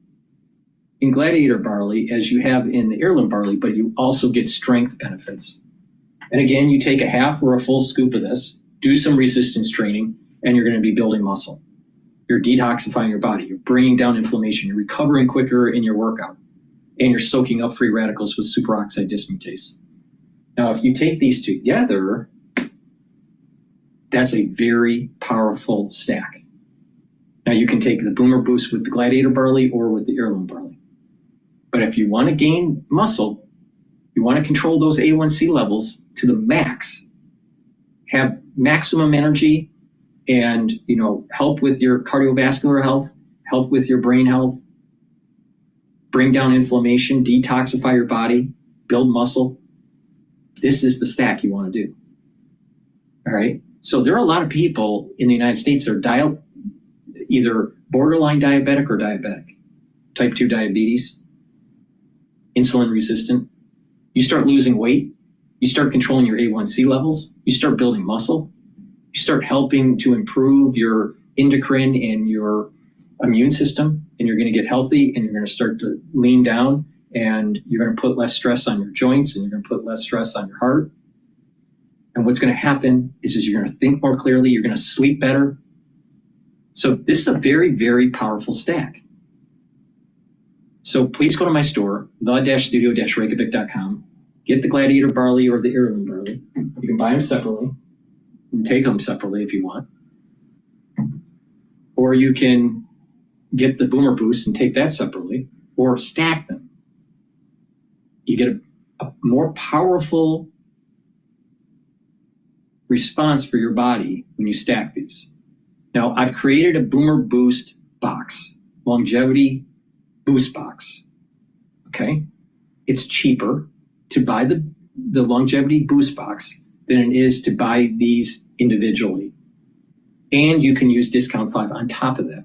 in gladiator barley as you have in the heirloom barley, but you also get strength benefits. And again, you take a half or a full scoop of this, do some resistance training, and you're going to be building muscle. You're detoxifying your body. You're bringing down inflammation. You're recovering quicker in your workout. And you're soaking up free radicals with superoxide dismutase. Now, if you take these two together, that's a very powerful stack. Now, you can take the Boomer Boost with the gladiator barley or with the heirloom barley. But if you want to gain muscle, you want to control those A1C levels to the max, have maximum energy, and help with your cardiovascular health, help with your brain health, bring down inflammation, detoxify your body, build muscle. This is the stack you want to do. All right. So there are a lot of people in the United States that are either borderline diabetic or diabetic, type 2 diabetes, insulin resistant. You start losing weight, you start controlling your A1C levels, you start building muscle, you start helping to improve your endocrine and your immune system, and you're going to get healthy, and you're going to start to lean down, and you're going to put less stress on your joints, and you're going to put less stress on your heart. And what's going to happen is you're going to think more clearly, you're going to sleep better. So this is a very, very powerful stack. So please go to my store, the-studio-reykjavik.com, get the gladiator barley or the heirloom barley. You can buy them separately and take them separately if you want. Or you can get the Boomer Boost and take that separately, or stack them. You get a more powerful response for your body when you stack these. Now, I've created a Boomer Boost box, longevity boost box. Okay? It's cheaper to buy the longevity boost box than it is to buy these individually. And you can use discount 5 on top of that.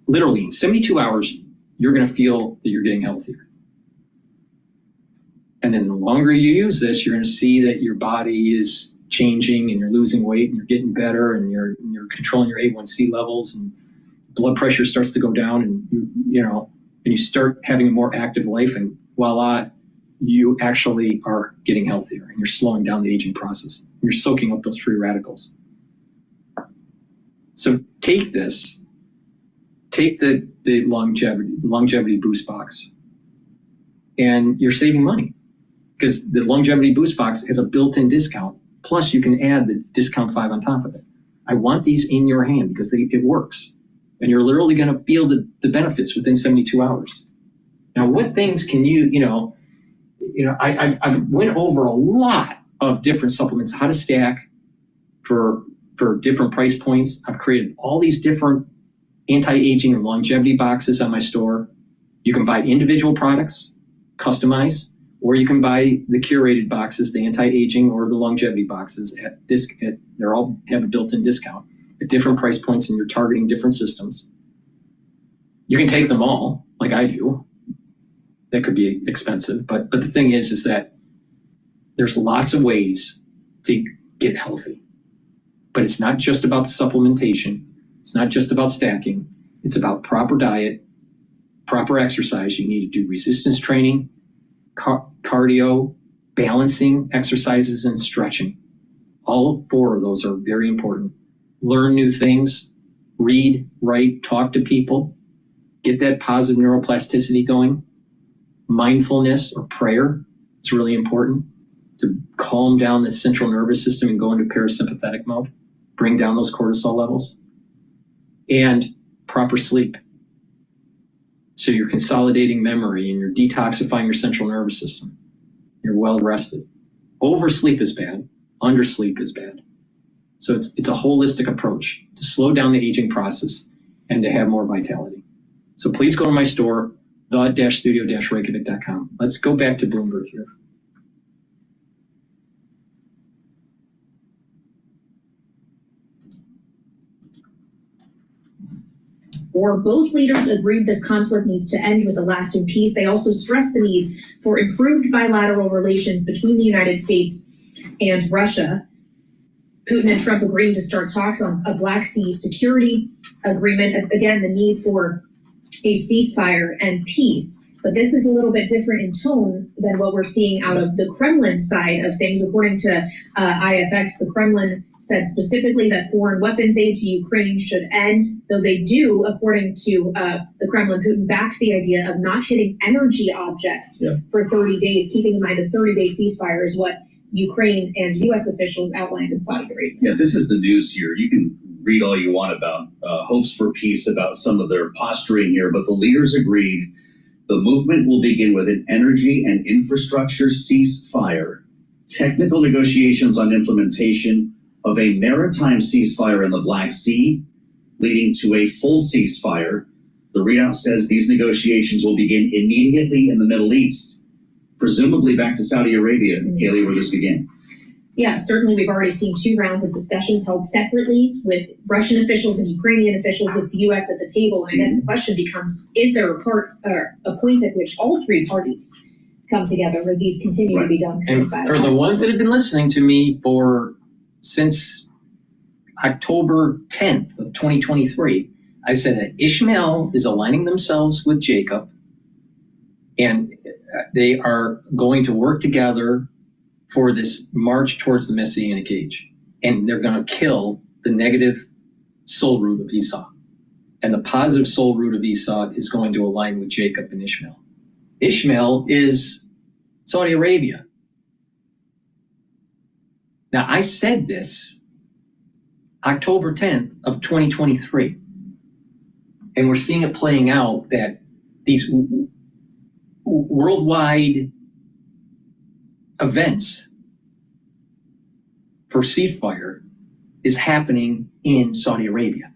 Literally in 72 hours, you're going to feel that you're getting healthier. And then the longer you use this, you're going to see that your body is changing and you're losing weight and you're getting better and you're controlling your A1C levels and blood pressure starts to go down and you start having a more active life, and voila, you actually are getting healthier and you're slowing down the aging process. You're soaking up those free radicals. So take this, take the longevity boost box, and you're saving money because the longevity boost box has a built-in discount. Plus you can add the discount 5 on top of it. I want these in your hand because it works. And you're literally going to feel the benefits within 72 hours. Now, what things can I went over a lot of different supplements, how to stack for different price points. I've created all these different anti-aging and longevity boxes on my store. You can buy individual products, customize, or you can buy the curated boxes, the anti-aging or the longevity boxes they all have a built-in discount at different price points, and you're targeting different systems. You can take them all, like I do. That could be expensive, but the thing is that there's lots of ways to get healthy. But it's not just about the supplementation. It's not just about stacking. It's about proper diet, proper exercise. You need to do resistance training, cardio, balancing exercises, and stretching. All 4 of those are very important. Learn new things, read, write, talk to people, get that positive neuroplasticity going. Mindfulness or prayer is really important to calm down the central nervous system and go into parasympathetic mode, bring down those cortisol levels, and proper sleep. So you're consolidating memory and you're detoxifying your central nervous system. You're well rested. Oversleep is bad. Undersleep is bad. So it's a holistic approach to slow down the aging process and to have more vitality. So please go to my store, the-studio-reykjavik.com. Let's go back to Bloomberg here. Or both leaders agreed this conflict needs to end with a lasting peace. They also stressed the need for improved bilateral relations between the United States and Russia. Putin and Trump agreeing to start talks on a Black Sea security agreement. Again, the need for a ceasefire and peace. But this is a little bit different in tone than what we're seeing out of the Kremlin side of things. According to IFX, the Kremlin said specifically that foreign weapons aid to Ukraine should end, though they do, according to the Kremlin, Putin backs the idea of not hitting energy objects for 30 days, keeping in mind a 30-day ceasefire is what Ukraine and U.S. officials outlined in Saudi Arabia. Yeah, this is the news here. You can read all you want about hopes for peace, about some of their posturing here, but the leaders agreed the movement will begin with an energy and infrastructure ceasefire, technical negotiations on implementation of a maritime ceasefire in the Black Sea, leading to a full ceasefire. The readout says these negotiations will begin immediately in the Middle East, presumably back to Saudi Arabia, Kaylee, where this began. Yeah, certainly we've already seen 2 rounds of discussions held separately with Russian officials and Ukrainian officials with the U.S. at the table. And I guess the question becomes, is there a point at which all 3 parties come together or these continue to be done? And for the ones that have been listening to me since October 10th of 2023, I said that Ishmael is aligning themselves with Jacob and they are going to work together for this march towards the Messianic age. And they're going to kill the negative soul root of Esau. And the positive soul root of Esau is going to align with Jacob and Ishmael. Ishmael is Saudi Arabia. Now, I said this October 10th of 2023. And we're seeing it playing out that these worldwide events for ceasefire is happening in Saudi Arabia.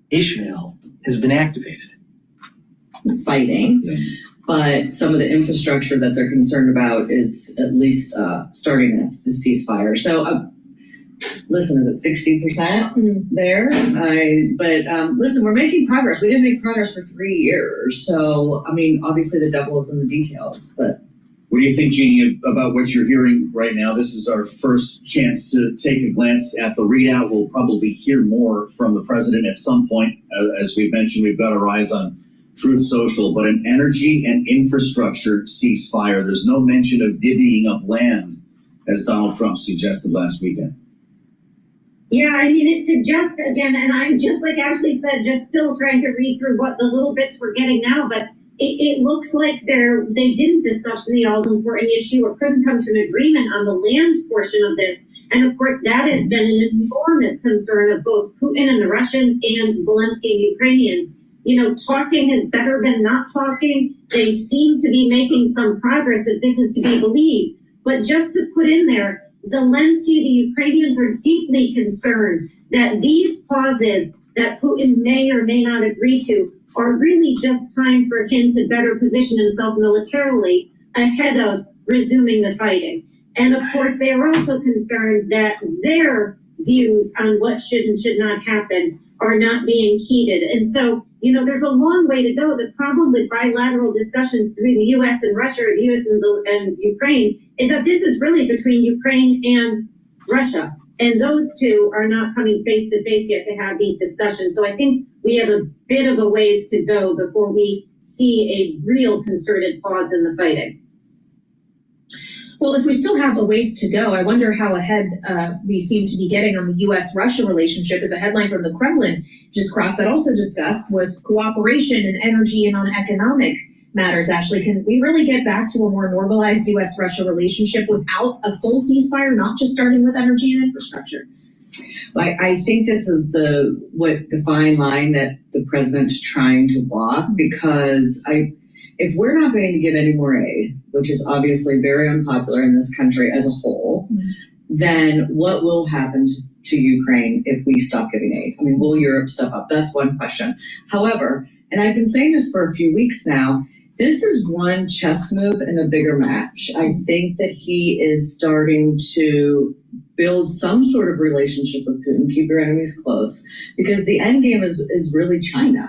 Ishmael has been activated. Fighting, but some of the infrastructure that they're concerned about is at least starting the ceasefire. So, listen, is it 60% there? Listen, we're making progress. We didn't make progress for 3 years. So, I mean, obviously the devil is in the details, but What do you think, Jeannie, about what you're hearing right now? This is our first chance to take a glance at the readout. We'll probably hear more from the president at some point. As we've mentioned, we've got our eyes on Truth Social, but an energy and infrastructure ceasefire. There's no mention of divvying up land, as Donald Trump suggested last weekend. Yeah, I mean, it suggests, again, and I'm just like Ashley said, just still trying to read through what the little bits we're getting now, but it looks like they didn't discuss the all-important issue or couldn't come to an agreement on the land portion of this. And of course, that has been an enormous concern of both Putin and the Russians and Zelensky and Ukrainians. You know, talking is better than not talking. They seem to be making some progress if this is to be believed. But just to put in there, Zelensky, the Ukrainians are deeply concerned that these pauses that Putin may or may not agree to are really just time for him to better position himself militarily ahead of resuming the fighting. And of course, they are also concerned that their views on what should and should not happen are not being heeded. And so, you know, there's a long way to go. The problem with bilateral discussions between the U.S. and Russia, or the U.S. and Ukraine, is that this is really between Ukraine and Russia. And those two are not coming face to face yet to have these discussions. So I think we have a bit of a ways to go before we see a real concerted pause in the fighting. Well, if we still have a ways to go, I wonder how ahead we seem to be getting on the U.S.-Russia relationship. As a headline from the Kremlin just crossed that also discussed was cooperation in energy and on economic matters. Ashley, can we really get back to a more normalized U.S.-Russia relationship without a full ceasefire, not just starting with energy and infrastructure? I think this is the fine line that the president's trying to walk, because if we're not going to give any more aid, which is obviously very unpopular in this country as a whole, then what will happen to Ukraine if we stop giving aid? I mean, will Europe step up? That's one question. However, and I've been saying this for a few weeks now, this is one chess move in a bigger match. I think that he is starting to build some sort of relationship with Putin, keep your enemies close, because the end game is really China.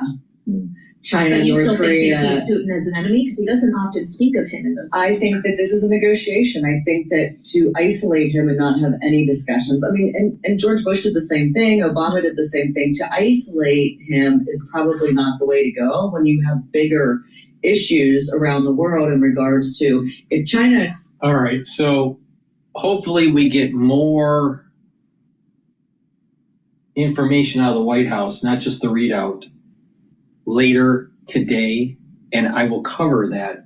China, but you North still Korea. think he sees Putin as an enemy? Because he doesn't often speak of him in those I think that this is a negotiation. I think that to isolate him and not have any discussions, I mean, and George Bush did the same thing, Obama did the same thing. To isolate him is probably not the way to go when you have bigger issues around the world in regards to if China. All right, so hopefully we get more information out of the White House, not just the readout, later today, and I will cover that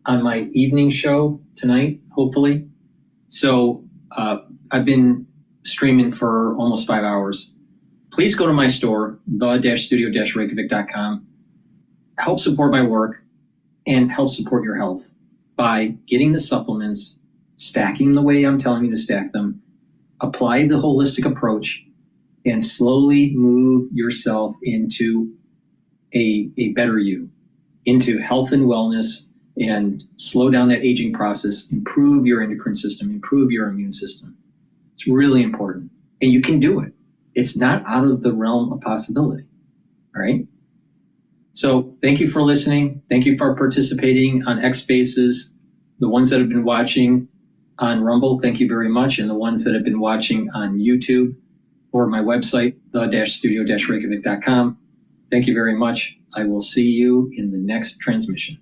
on my evening show tonight, hopefully. So I've been streaming for almost 5 hours. Please go to my store, the-studio-reykjavik.com. Help support my work and help support your health by getting the supplements, stacking the way I'm telling you to stack them, apply the holistic approach, and slowly move yourself into a better you, into health and wellness, and slow down that aging process, improve your endocrine system, improve your immune system. It's really important. And you can do it. It's not out of the realm of possibility. All right? So thank you for listening. Thank you for participating on X Spaces. The ones that have been watching on Rumble, thank you very much. And the ones that have been watching on YouTube or my website, the-studio-reykjavik.com, thank you very much. I will see you in the next transmission.